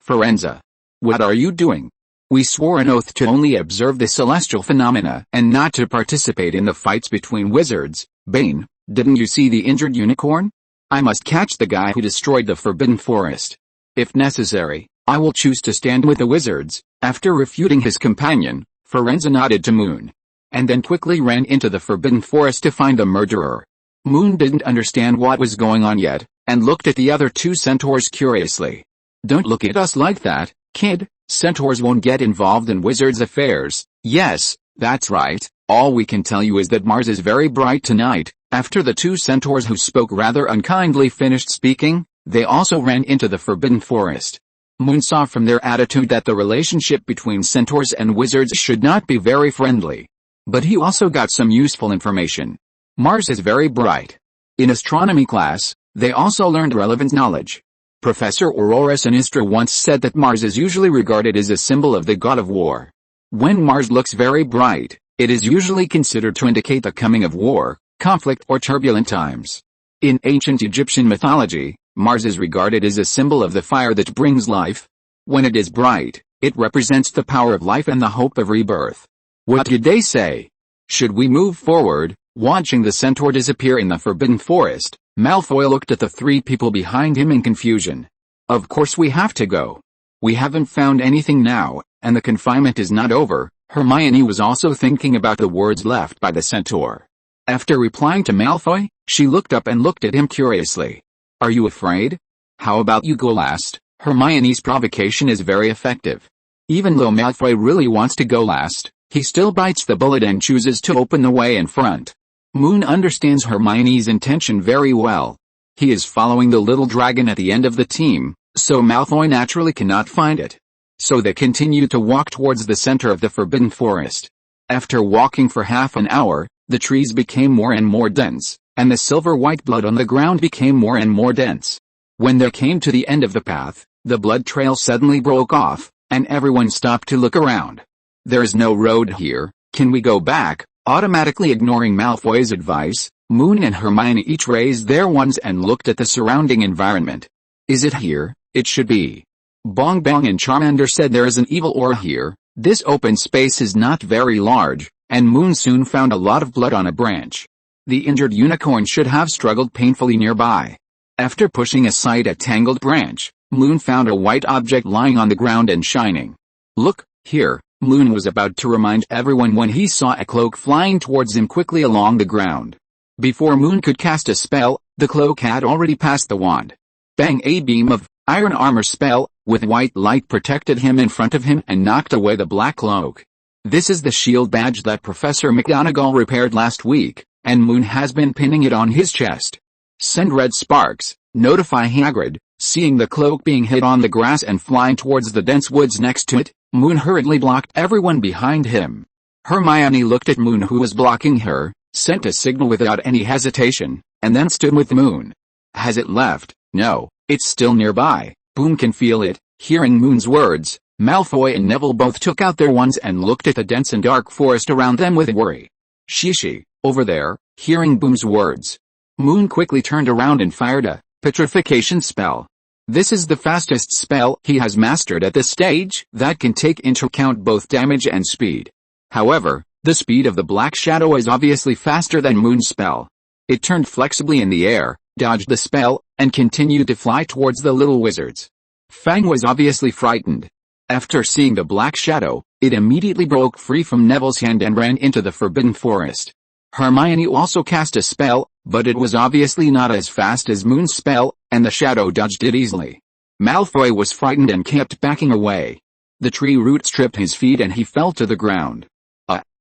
Firenze. What are you doing? We swore an oath to only observe the celestial phenomena and not to participate in the fights between wizards. Bane, didn't you see the injured unicorn? I must catch the guy who destroyed the Forbidden Forest. If necessary, I will choose to stand with the wizards. After refuting his companion, Firenze nodded to Moon, and then quickly ran into the Forbidden Forest to find the murderer. Moon didn't understand what was going on yet, and looked at the other 2 centaurs curiously. Don't look at us like that, kid. Centaurs won't get involved in wizards' affairs. Yes, that's right. All we can tell you is that Mars is very bright tonight. After the 2 centaurs who spoke rather unkindly finished speaking, they also ran into the Forbidden Forest. Moon saw from their attitude that the relationship between centaurs and wizards should not be very friendly. But he also got some useful information. Mars is very bright. In astronomy class, they also learned relevant knowledge. Professor Aurora Sinistra once said that Mars is usually regarded as a symbol of the god of war. When Mars looks very bright, it is usually considered to indicate the coming of war, conflict or turbulent times. In ancient Egyptian mythology, Mars is regarded as a symbol of the fire that brings life. When it is bright, it represents the power of life and the hope of rebirth. What did they say? Should we move forward? Watching the centaur disappear in the Forbidden Forest, Malfoy looked at the 3 people behind him in confusion. Of course we have to go. We haven't found anything now, and the confinement is not over. Hermione was also thinking about the words left by the centaur. After replying to Malfoy, she looked up and looked at him curiously. Are you afraid? How about you go last? Hermione's provocation is very effective. Even though Malfoy really wants to go last, he still bites the bullet and chooses to open the way in front. Moon understands Hermione's intention very well. He is following the little dragon at the end of the team, so Malfoy naturally cannot find it. So they continue to walk towards the center of the Forbidden Forest. After walking for half an hour, the trees became more and more dense, and the silver-white blood on the ground became more and more dense. When they came to the end of the path, the blood trail suddenly broke off, and everyone stopped to look around. There is no road here, can we go back? Automatically ignoring Malfoy's advice, Moon and Hermione each raised their wands and looked at the surrounding environment. Is it here? It should be. Bengbeng and Charmander said there is an evil aura here. This open space is not very large, and Moon soon found a lot of blood on a branch. The injured unicorn should have struggled painfully nearby. After pushing aside a tangled branch, Moon found a white object lying on the ground and shining. Look, here, Moon was about to remind everyone when he saw a cloak flying towards him quickly along the ground. Before Moon could cast a spell, the cloak had already passed the wand. Bang! A beam of iron armor spell, with white light protected him in front of him and knocked away the black cloak. This is the shield badge that Professor McGonagall repaired last week, and Moon has been pinning it on his chest. Send red sparks, notify Hagrid. Seeing the cloak being hit on the grass and flying towards the dense woods next to it, Moon hurriedly blocked everyone behind him. Hermione looked at Moon who was blocking her, sent a signal without any hesitation, and then stood with Moon. Has it left? No, it's still nearby. Boom can feel it. Hearing Moon's words, Malfoy and Neville both took out their wands and looked at the dense and dark forest around them with worry. Shishi, over there, hearing Boom's words. Moon quickly turned around and fired a petrification spell. This is the fastest spell he has mastered at this stage that can take into account both damage and speed. However, the speed of the Black Shadow is obviously faster than Moon's spell. It turned flexibly in the air, dodged the spell, and continued to fly towards the little wizards. Fang was obviously frightened. After seeing the Black Shadow, it immediately broke free from Neville's hand and ran into the Forbidden Forest. Hermione also cast a spell, but it was obviously not as fast as Moon's spell, and the shadow dodged it easily. Malfoy was frightened and kept backing away. The tree roots tripped his feet and he fell to the ground.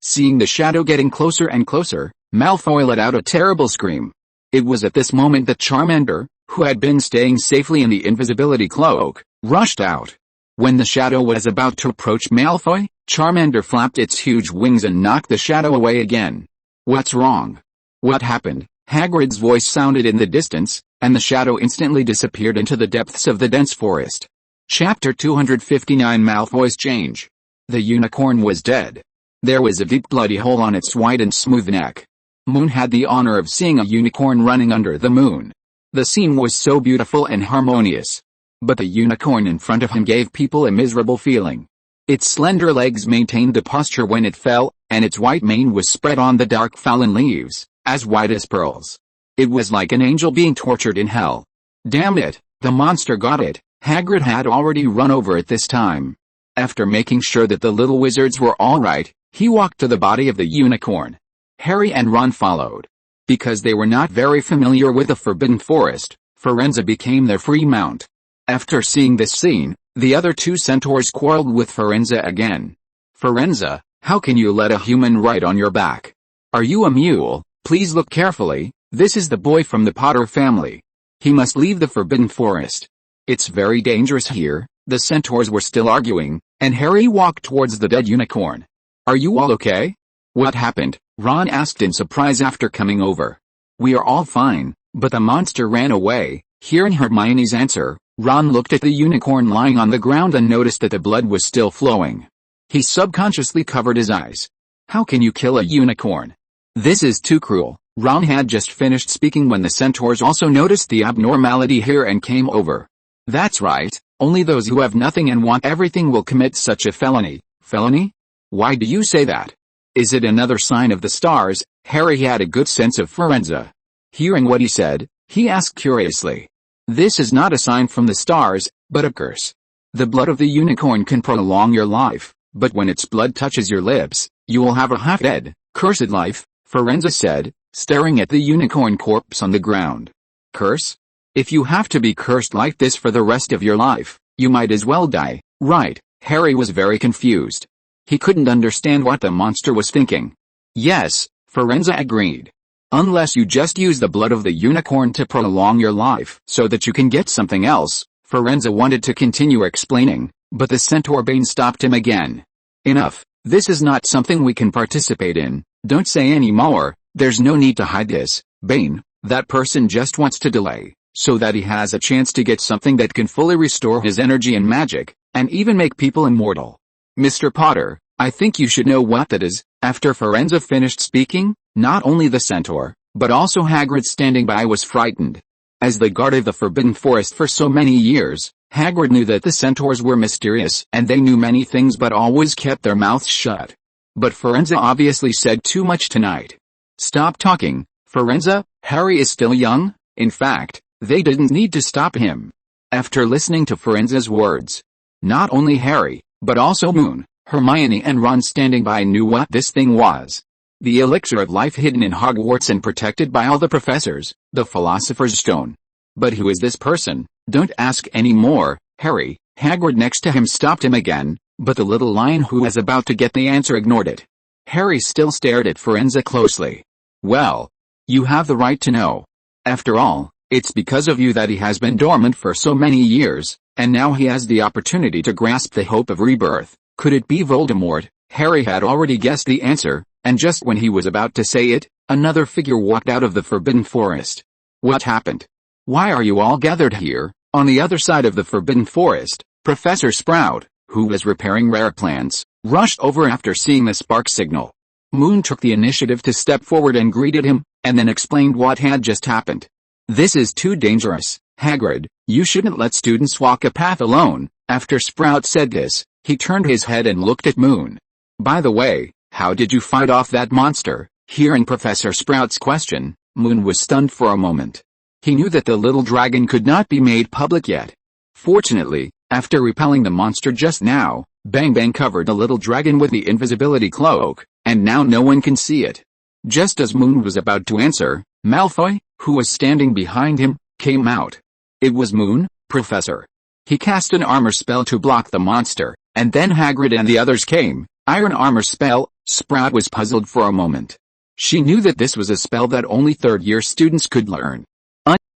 Seeing the shadow getting closer and closer, Malfoy let out a terrible scream. It was at this moment that Charmander, who had been staying safely in the invisibility cloak, rushed out. When the shadow was about to approach Malfoy, Charmander flapped its huge wings and knocked the shadow away again. What's wrong? What happened? Hagrid's voice sounded in the distance, and the shadow instantly disappeared into the depths of the dense forest. Chapter 259 Malfoy's Change. The unicorn was dead. There was a deep bloody hole on its white and smooth neck. Moon had the honor of seeing a unicorn running under the moon. The scene was so beautiful and harmonious. But the unicorn in front of him gave people a miserable feeling. Its slender legs maintained the posture when it fell, and its white mane was spread on the dark fallen leaves, as white as pearls. It was like an angel being tortured in hell. Damn it, the monster got it. Hagrid had already run over it this time. After making sure that the little wizards were all right, he walked to the body of the unicorn. Harry and Ron followed. Because they were not very familiar with the Forbidden Forest, Firenze became their free mount. After seeing this scene, the other two centaurs quarreled with Firenze again. Firenze, how can you let a human ride on your back? Are you a mule? Please look carefully, this is the boy from the Potter family. He must leave the Forbidden Forest. It's very dangerous here. The centaurs were still arguing, and Harry walked towards the dead unicorn. Are you all okay? What happened? Ron asked in surprise after coming over. We are all fine, but the monster ran away. Hearing Hermione's answer, Ron looked at the unicorn lying on the ground and noticed that the blood was still flowing. He subconsciously covered his eyes. How can you kill a unicorn? This is too cruel. Ron had just finished speaking when the centaurs also noticed the abnormality here and came over. That's right, only those who have nothing and want everything will commit such a felony. Felony? Why do you say that? Is it another sign of the stars? Harry had a good sense of Firenze. Hearing what he said, he asked curiously. This is not a sign from the stars, but a curse. The blood of the unicorn can prolong your life. but when its blood touches your lips, you will have a half-dead, cursed life, Firenze said, staring at the unicorn corpse on the ground. Curse? If you have to be cursed like this for the rest of your life, you might as well die, right? Harry was very confused. He couldn't understand what the monster was thinking. Yes, Firenze agreed. Unless you just use the blood of the unicorn to prolong your life so that you can get something else, Firenze wanted to continue explaining, but the centaur Bane stopped him again. Enough, this is not something we can participate in, don't say any more, there's no need to hide this, Bane, that person just wants to delay, so that he has a chance to get something that can fully restore his energy and magic, and even make people immortal. Mr. Potter, I think you should know what that is. After Firenze finished speaking, not only the centaur, but also Hagrid standing by was frightened. As the guard of the Forbidden Forest for so many years, Hagrid knew that the centaurs were mysterious and they knew many things but always kept their mouths shut. But Firenze obviously said too much tonight. Stop talking, Firenze, Harry is still young, in fact, they didn't need to stop him. After listening to Firenze's words, not only Harry, but also Moon, Hermione and Ron standing by knew what this thing was. The elixir of life hidden in Hogwarts and protected by all the professors, the Philosopher's Stone. But who is this person? Don't ask any more, Harry. Hagrid next to him stopped him again, but the little lion who was about to get the answer ignored it. Harry still stared at Firenze closely. Well, you have the right to know. After all, it's because of you that he has been dormant for so many years, and now he has the opportunity to grasp the hope of rebirth. Could it be Voldemort? Harry had already guessed the answer, and just when he was about to say it, another figure walked out of the Forbidden Forest. What happened? Why are you all gathered here? On the other side of the Forbidden Forest, Professor Sprout, who was repairing rare plants, rushed over after seeing the spark signal. Moon took the initiative to step forward and greeted him, and then explained what had just happened. This is too dangerous, Hagrid, you shouldn't let students walk a path alone. After Sprout said this, he turned his head and looked at Moon. By the way, how did you fight off that monster? Hearing Professor Sprout's question, Moon was stunned for a moment. He knew that the little dragon could not be made public yet. Fortunately, after repelling the monster just now, Bengbeng covered the little dragon with the invisibility cloak, and now no one can see it. Just as Moon was about to answer, Malfoy, who was standing behind him, came out. It was Moon, Professor. He cast an armor spell to block the monster, and then Hagrid and the others came. Iron armor spell. Sprout was puzzled for a moment. She knew that this was a spell that only third-year students could learn.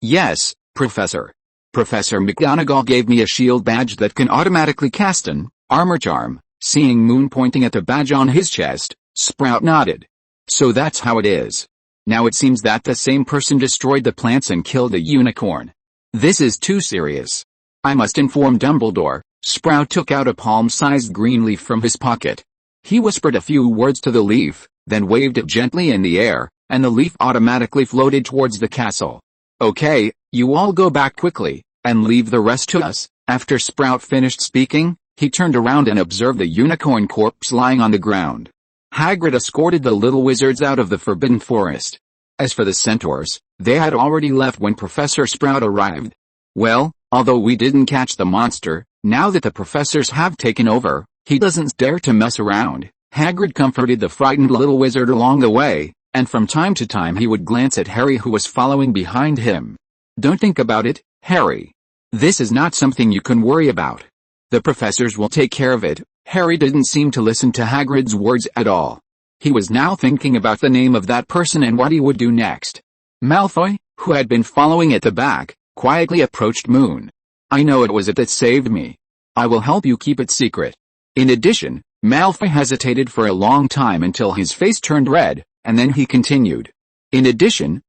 Yes, Professor. Professor McGonagall gave me a shield badge that can automatically cast an armor charm. Seeing Moon pointing at the badge on his chest, Sprout nodded. So that's how it is. Now it seems that the same person destroyed the plants and killed the unicorn. This is too serious. I must inform Dumbledore. Sprout took out a palm-sized green leaf from his pocket. He whispered a few words to the leaf, then waved it gently in the air, and the leaf automatically floated towards the castle. Okay, you all go back quickly, and leave the rest to us. After Sprout finished speaking, he turned around and observed the unicorn corpse lying on the ground. Hagrid escorted the little wizards out of the Forbidden Forest. As for the centaurs, they had already left when Professor Sprout arrived. Well, although we didn't catch the monster, now that the professors have taken over, he doesn't dare to mess around. Hagrid comforted the frightened little wizard along the way, and from time to time he would glance at Harry who was following behind him. Don't think about it, Harry. This is not something you can worry about. The professors will take care of it. Harry didn't seem to listen to Hagrid's words at all. He was now thinking about the name of that person and what he would do next. Malfoy, who had been following at the back, quietly approached Moon. I know it was it that saved me. I will help you keep it secret. In addition, Malfoy hesitated for a long time until his face turned red, and then he continued. In addition,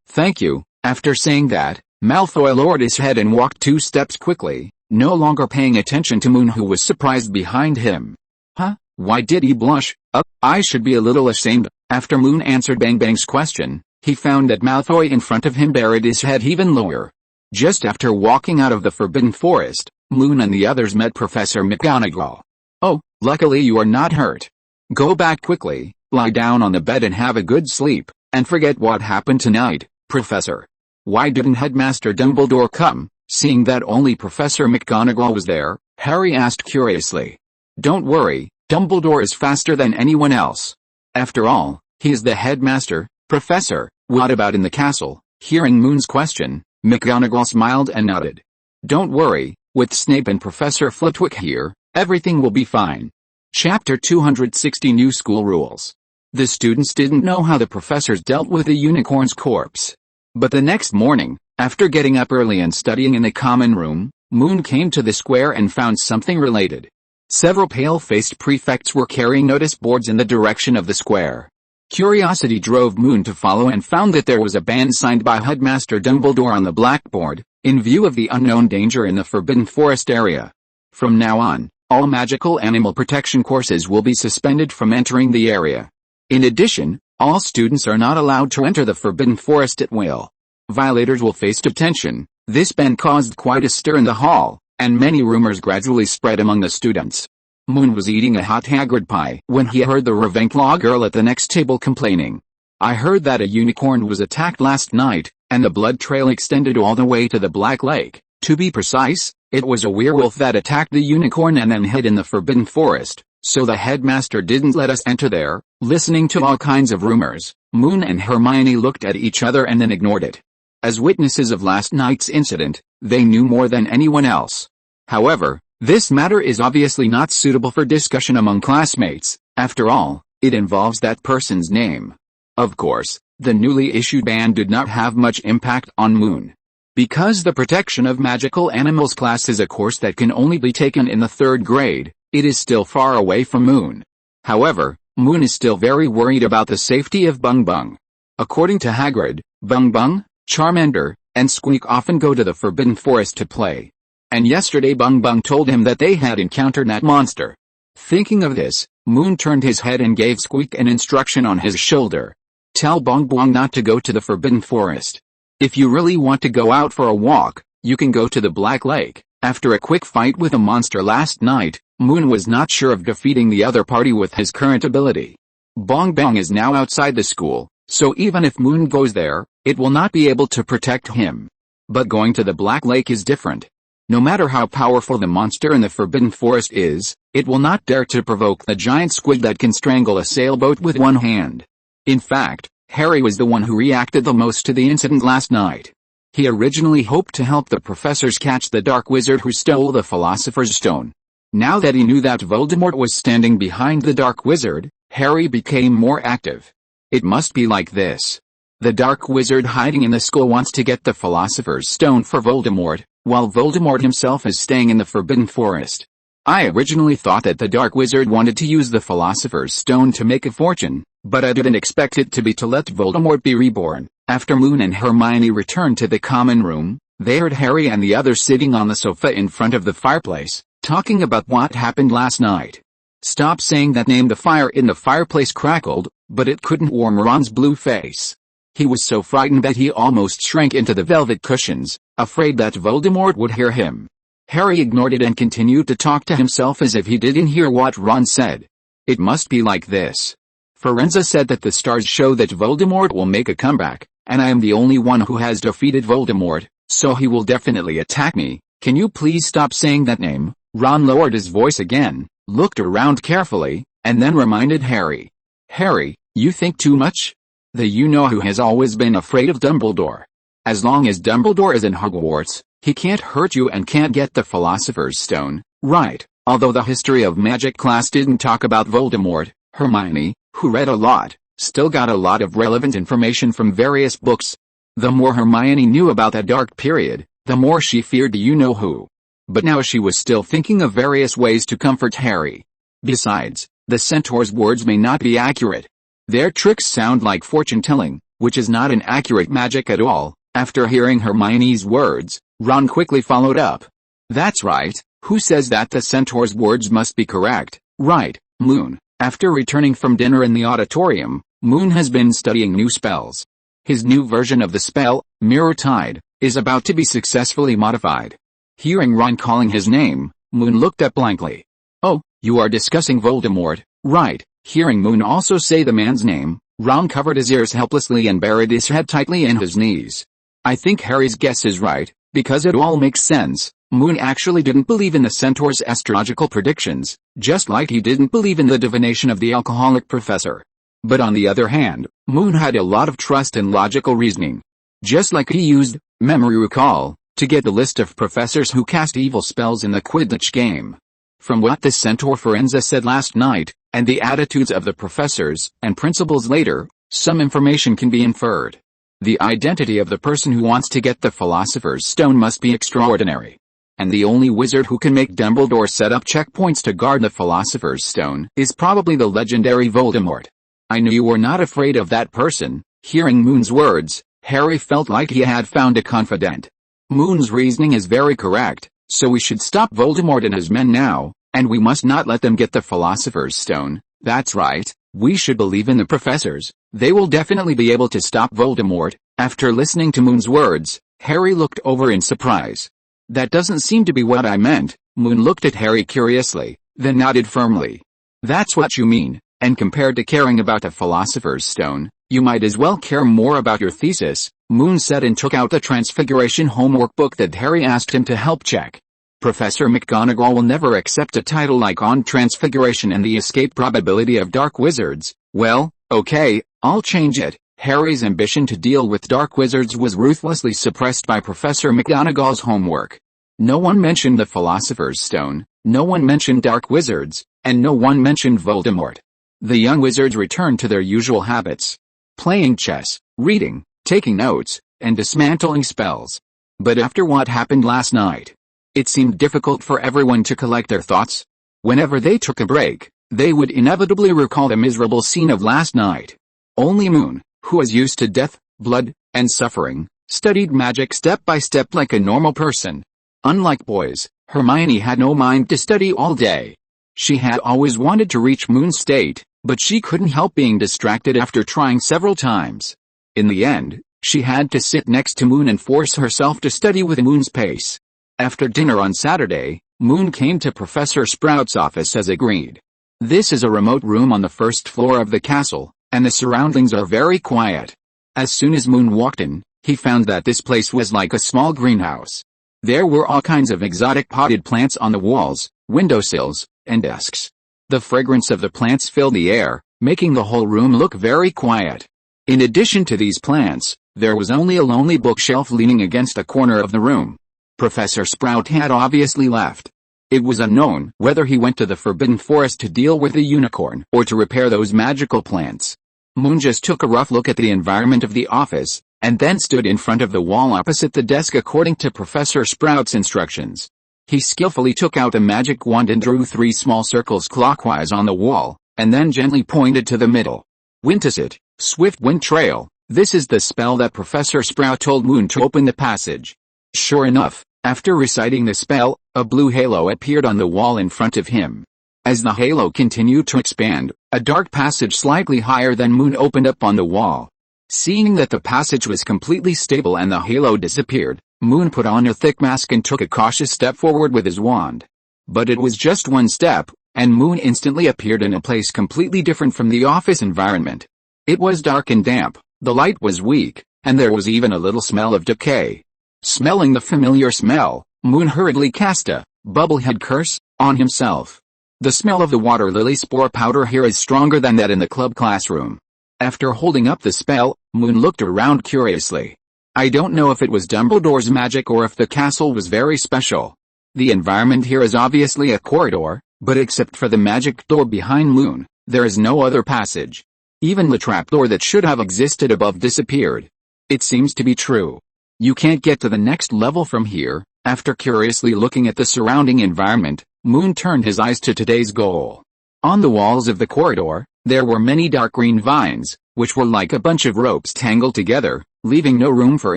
thank you. After saying that, Malfoy lowered his head and walked 2 steps quickly, no longer paying attention to Moon who was surprised behind him. Huh? Why did he blush? I should be a little ashamed. After Moon answered Bengbeng's question, he found that Malfoy in front of him buried his head even lower. Just after walking out of the Forbidden Forest, Moon and the others met Professor McGonagall. Oh, luckily you are not hurt. Go back quickly, lie down on the bed and have a good sleep, and forget what happened tonight, Professor. Why didn't Headmaster Dumbledore come? Seeing that only Professor McGonagall was there, Harry asked curiously. Don't worry, Dumbledore is faster than anyone else. After all, he is the headmaster. Professor, what about in the castle? Hearing Moon's question, McGonagall smiled and nodded. Don't worry, with Snape and Professor Flitwick here, everything will be fine. Chapter 260 New School Rules. The students didn't know how the professors dealt with the unicorn's corpse. But the next morning, after getting up early and studying in the common room, Moon came to the square and found something related. Several pale-faced prefects were carrying notice boards in the direction of the square. Curiosity drove Moon to follow and found that there was a ban signed by Headmaster Dumbledore on the blackboard, in view of the unknown danger in the Forbidden Forest area. From now on, all magical animal protection courses will be suspended from entering the area. In addition, all students are not allowed to enter the Forbidden Forest at will. Violators will face detention. This ban caused quite a stir in the hall, and many rumors gradually spread among the students. Moon was eating a hot Hagrid pie when he heard the Ravenclaw girl at the next table complaining. I heard that a unicorn was attacked last night, and the blood trail extended all the way to the Black Lake. To be precise, it was a werewolf that attacked the unicorn and then hid in the Forbidden Forest, so the headmaster didn't let us enter there. Listening to all kinds of rumors, Moon and Hermione looked at each other and then ignored it. As witnesses of last night's incident, they knew more than anyone else. However, this matter is obviously not suitable for discussion among classmates. After all, it involves that person's name. Of course, the newly issued ban did not have much impact on Moon. Because the Protection of Magical Animals class is a course that can only be taken in the 3rd grade, it is still far away from Moon. However, Moon is still very worried about the safety of Bengbeng. According to Hagrid, Bengbeng, Charmander, and Squeak often go to the Forbidden Forest to play. And yesterday Bengbeng told him that they had encountered that monster. Thinking of this, Moon turned his head and gave Squeak an instruction on his shoulder. Tell Bengbeng not to go to the Forbidden Forest. If you really want to go out for a walk, you can go to the Black Lake. After a quick fight with a monster last night, Moon was not sure of defeating the other party with his current ability. Bengbeng is now outside the school, so even if Moon goes there, it will not be able to protect him. But going to the Black Lake is different. No matter how powerful the monster in the Forbidden Forest is, it will not dare to provoke the giant squid that can strangle a sailboat with one hand. In fact, Harry was the one who reacted the most to the incident last night. He originally hoped to help the professors catch the dark wizard who stole the Philosopher's Stone. Now that he knew that Voldemort was standing behind the dark wizard, Harry became more active. It must be like this. The dark wizard hiding in the school wants to get the Philosopher's Stone for Voldemort, while Voldemort himself is staying in the Forbidden Forest. I originally thought that the dark wizard wanted to use the Philosopher's Stone to make a fortune, but I didn't expect it to be to let Voldemort be reborn. After Moon and Hermione returned to the common room, they heard Harry and the others sitting on the sofa in front of the fireplace, talking about what happened last night. Stop saying that name. The fire in the fireplace crackled, but it couldn't warm Ron's blue face. He was so frightened that he almost shrank into the velvet cushions, afraid that Voldemort would hear him. Harry ignored it and continued to talk to himself as if he didn't hear what Ron said. It must be like this. Firenze said that the stars show that Voldemort will make a comeback, and I am the only one who has defeated Voldemort, so he will definitely attack me. Can you please stop saying that name? Ron lowered his voice again, looked around carefully, and then reminded Harry. Harry, you think too much? The you-know-who has always been afraid of Dumbledore. As long as Dumbledore is in Hogwarts, he can't hurt you and can't get the Philosopher's Stone, right? Although the history of magic class didn't talk about Voldemort, Hermione, who read a lot, still got a lot of relevant information from various books. The more Hermione knew about that dark period, the more she feared the you-know-who. But now she was still thinking of various ways to comfort Harry. Besides, the centaur's words may not be accurate. Their tricks sound like fortune-telling, which is not an accurate magic at all. After hearing Hermione's words, Ron quickly followed up. That's right, who says that the centaur's words must be correct? Right, Moon. After returning from dinner in the auditorium, Moon has been studying new spells. His new version of the spell, Mirror Tide, is about to be successfully modified. Hearing Ron calling his name, Moon looked up blankly. Oh, you are discussing Voldemort, right? Hearing Moon also say the man's name, Ron covered his ears helplessly and buried his head tightly in his knees. I think Harry's guess is right. Because it all makes sense, Moon actually didn't believe in the centaur's astrological predictions, just like he didn't believe in the divination of the alcoholic professor. But on the other hand, Moon had a lot of trust in logical reasoning. Just like he used memory recall to get the list of professors who cast evil spells in the Quidditch game. From what the centaur Forenza said last night, and the attitudes of the professors and principals later, some information can be inferred. The identity of the person who wants to get the Philosopher's Stone must be extraordinary. And the only wizard who can make Dumbledore set up checkpoints to guard the Philosopher's Stone is probably the legendary Voldemort. I knew you were not afraid of that person. Hearing Moon's words, Harry felt like he had found a confidant. Moon's reasoning is very correct, so we should stop Voldemort and his men now, and we must not let them get the Philosopher's Stone. That's right, we should believe in the professors. They will definitely be able to stop Voldemort. After listening to Moon's words, Harry looked over in surprise. That doesn't seem to be what I meant. Moon looked at Harry curiously, then nodded firmly. That's what you mean, and compared to caring about the Philosopher's Stone, you might as well care more about your thesis, Moon said and took out the Transfiguration homework book that Harry asked him to help check. Professor McGonagall will never accept a title like On Transfiguration and the Escape Probability of Dark Wizards. Well, okay, I'll change it. Harry's ambition to deal with dark wizards was ruthlessly suppressed by Professor McGonagall's homework. No one mentioned the Philosopher's Stone, no one mentioned dark wizards, and no one mentioned Voldemort. The young wizards returned to their usual habits. Playing chess, reading, taking notes, and dismantling spells. But after what happened last night, it seemed difficult for everyone to collect their thoughts. Whenever they took a break, they would inevitably recall the miserable scene of last night. Only Moon, who was used to death, blood, and suffering, studied magic step by step like a normal person. Unlike boys, Hermione had no mind to study all day. She had always wanted to reach Moon's state, but she couldn't help being distracted after trying several times. In the end, she had to sit next to Moon and force herself to study with Moon's pace. After dinner on Saturday, Moon came to Professor Sprout's office as agreed. This is a remote room on the first floor of the castle, and the surroundings are very quiet. As soon as Moon walked in, he found that this place was like a small greenhouse. There were all kinds of exotic potted plants on the walls, windowsills, and desks. The fragrance of the plants filled the air, making the whole room look very quiet. In addition to these plants, there was only a lonely bookshelf leaning against a corner of the room. Professor Sprout had obviously left. It was unknown whether he went to the Forbidden Forest to deal with the unicorn or to repair those magical plants. Moon just took a rough look at the environment of the office, and then stood in front of the wall opposite the desk according to Professor Sprout's instructions. He skillfully took out a magic wand and drew 3 small circles clockwise on the wall, and then gently pointed to the middle. Winterset, Swift Wind Trail. This is the spell that Professor Sprout told Moon to open the passage. Sure enough, after reciting the spell, a blue halo appeared on the wall in front of him. As the halo continued to expand, a dark passage slightly higher than Moon opened up on the wall. Seeing that the passage was completely stable and the halo disappeared, Moon put on a thick mask and took a cautious step forward with his wand. But it was just one step, and Moon instantly appeared in a place completely different from the office environment. It was dark and damp, the light was weak, and there was even a little smell of decay. Smelling the familiar smell, Moon hurriedly cast a bubblehead curse on himself. The smell of the water lily spore powder here is stronger than that in the club classroom. After holding up the spell, Moon looked around curiously. I don't know if it was Dumbledore's magic or if the castle was very special. The environment here is obviously a corridor, but except for the magic door behind Moon, there is no other passage. Even the trapdoor that should have existed above disappeared. It seems to be true. You can't get to the next level from here. After curiously looking at the surrounding environment, Moon turned his eyes to today's goal. On the walls of the corridor, there were many dark green vines, which were like a bunch of ropes tangled together, leaving no room for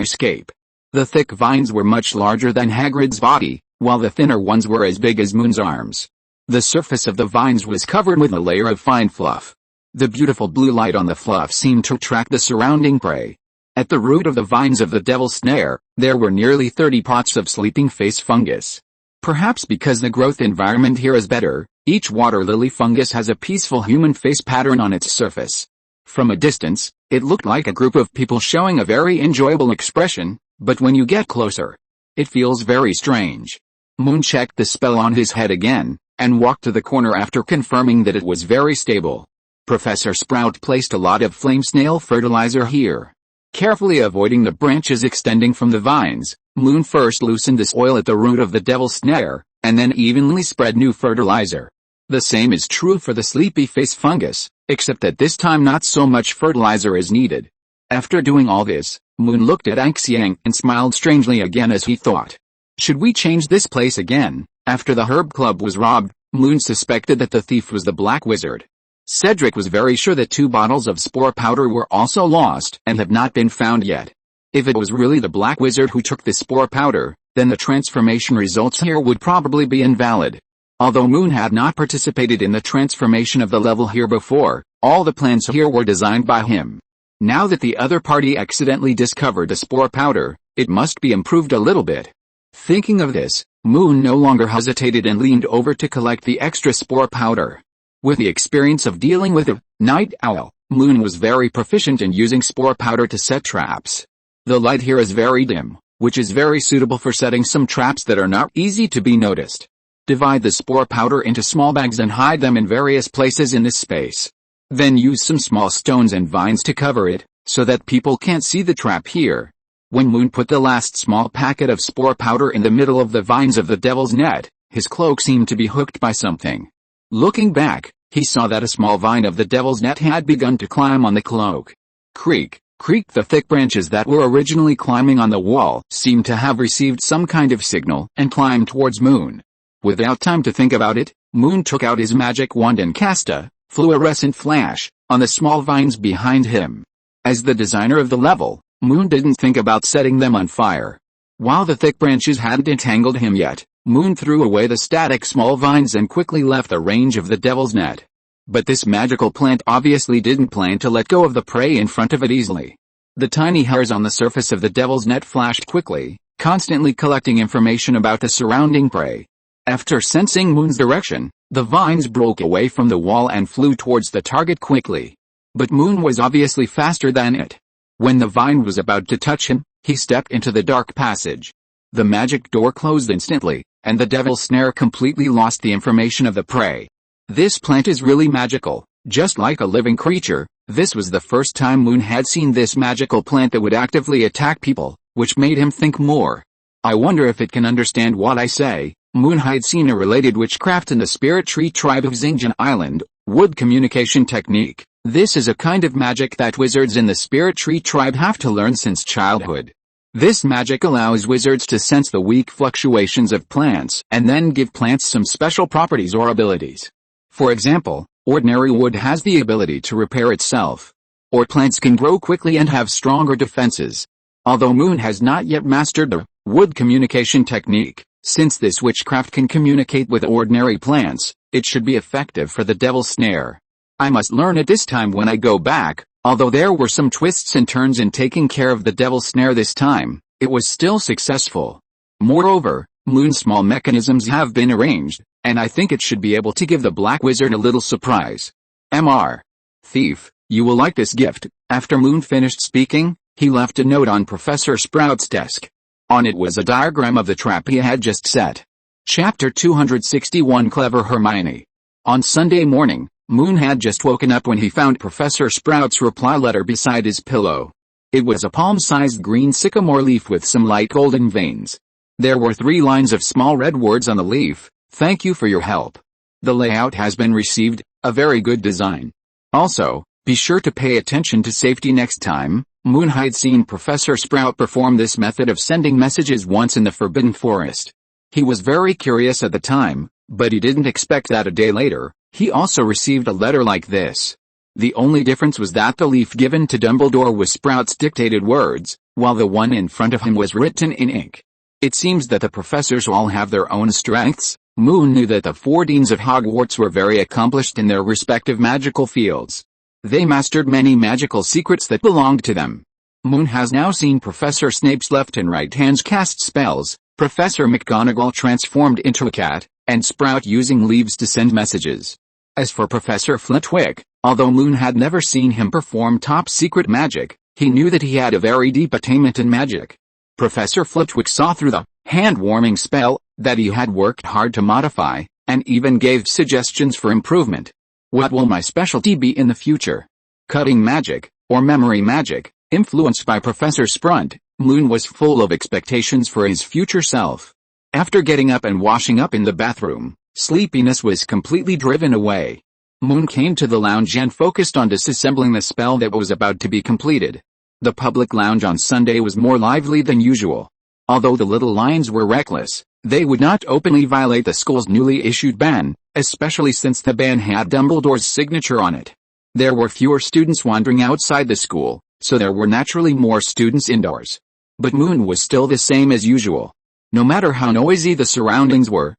escape. The thick vines were much larger than Hagrid's body, while the thinner ones were as big as Moon's arms. The surface of the vines was covered with a layer of fine fluff. The beautiful blue light on the fluff seemed to attract the surrounding prey. At the root of the vines of the Devil's Snare, there were nearly 30 pots of sleeping face fungus. Perhaps because the growth environment here is better, each water lily fungus has a peaceful human face pattern on its surface. From a distance, it looked like a group of people showing a very enjoyable expression, but when you get closer, It feels very strange. Moon checked the spell on his head again, and walked to the corner after confirming that it was very stable. Professor Sprout placed a lot of flame snail fertilizer here. Carefully avoiding the branches extending from the vines, Moon first loosened this oil at the root of the devil's snare, and then evenly spread new fertilizer. The same is true for the sleepy face fungus, except that this time not so much fertilizer is needed. After doing all this, Moon looked at Xiang and smiled strangely again as he thought. Should we change this place again? After the herb club was robbed, Moon suspected that the thief was the Black Wizard. Cedric was very sure that 2 bottles of spore powder were also lost and have not been found yet. If it was really the Black Wizard who took the spore powder, then the transformation results here would probably be invalid. Although Moon had not participated in the transformation of the level here before, all the plans here were designed by him. Now that the other party accidentally discovered the spore powder, it must be improved a little bit. Thinking of this, Moon no longer hesitated and leaned over to collect the extra spore powder. With the experience of dealing with a night owl, Moon was very proficient in using spore powder to set traps. The light here is very dim, which is very suitable for setting some traps that are not easy to be noticed. Divide the spore powder into small bags and hide them in various places in this space. Then use some small stones and vines to cover it, so that people can't see the trap here. When Moon put the last small packet of spore powder in the middle of the vines of the devil's net, his cloak seemed to be hooked by something. Looking back, he saw that a small vine of the devil's net had begun to climb on the cloak. Creak, creak. The thick branches that were originally climbing on the wall seemed to have received some kind of signal and climbed towards Moon. Without time to think about it, Moon took out his magic wand and cast a fluorescent flash on the small vines behind him. As the designer of the level, Moon didn't think about setting them on fire. While the thick branches hadn't entangled him yet, Moon threw away the static small vines and quickly left the range of the devil's net. But this magical plant obviously didn't plan to let go of the prey in front of it easily. The tiny hairs on the surface of the devil's net flashed quickly, constantly collecting information about the surrounding prey. After sensing Moon's direction, the vines broke away from the wall and flew towards the target quickly. But Moon was obviously faster than it. When the vine was about to touch him, he stepped into the dark passage. The magic door closed instantly, and the devil's snare completely lost the information of the prey. This plant is really magical, just like a living creature. This was the first time Moon had seen this magical plant that would actively attack people, which made him think more. I wonder if it can understand what I say. Moon had seen a related witchcraft in the spirit tree tribe of Xinjiang Island, wood communication technique. This is a kind of magic that wizards in the spirit tree tribe have to learn since childhood. This magic allows wizards to sense the weak fluctuations of plants and then give plants some special properties or abilities. For example, ordinary wood has the ability to repair itself. Or plants can grow quickly and have stronger defenses. Although Moon has not yet mastered the wood communication technique, since this witchcraft can communicate with ordinary plants, it should be effective for the devil's snare. I must learn it this time when I go back. Although there were some twists and turns in taking care of the devil's snare this time, it was still successful. Moreover, Moon's small mechanisms have been arranged, and I think it should be able to give the Black Wizard a little surprise. Mr. Thief, you will like this gift. After Moon finished speaking, he left a note on Professor Sprout's desk. On it was a diagram of the trap he had just set. Chapter 261 Clever Hermione. On Sunday morning, Moon had just woken up when he found Professor Sprout's reply letter beside his pillow. It was a palm-sized green sycamore leaf with some light golden veins. There were 3 lines of small red words on the leaf. Thank you for your help. The layout has been received, a very good design. Also, be sure to pay attention to safety next time. Moon had seen Professor Sprout perform this method of sending messages once in the Forbidden Forest. He was very curious at the time, but he didn't expect that a day later, he also received a letter like this. The only difference was that the leaf given to Dumbledore was Sprout's dictated words, while the one in front of him was written in ink. It seems that the professors all have their own strengths. Moon knew that the 4 deans of Hogwarts were very accomplished in their respective magical fields. They mastered many magical secrets that belonged to them. Moon has now seen Professor Snape's left and right hands cast spells, Professor McGonagall transformed into a cat, and Sprout using leaves to send messages. As for Professor Flitwick, although Moon had never seen him perform top-secret magic, he knew that he had a very deep attainment in magic. Professor Flitwick saw through the hand-warming spell that he had worked hard to modify, and even gave suggestions for improvement. What will my specialty be in the future? Cutting magic, or memory magic? Influenced by Professor Sprunt, Moon was full of expectations for his future self. After getting up and washing up in the bathroom, sleepiness was completely driven away. Moon came to the lounge and focused on disassembling the spell that was about to be completed. The public lounge on Sunday was more lively than usual. Although the little lions were reckless, they would not openly violate the school's newly issued ban, especially since the ban had Dumbledore's signature on it. There were fewer students wandering outside the school, so there were naturally more students indoors. But Moon was still the same as usual. No matter how noisy the surroundings were,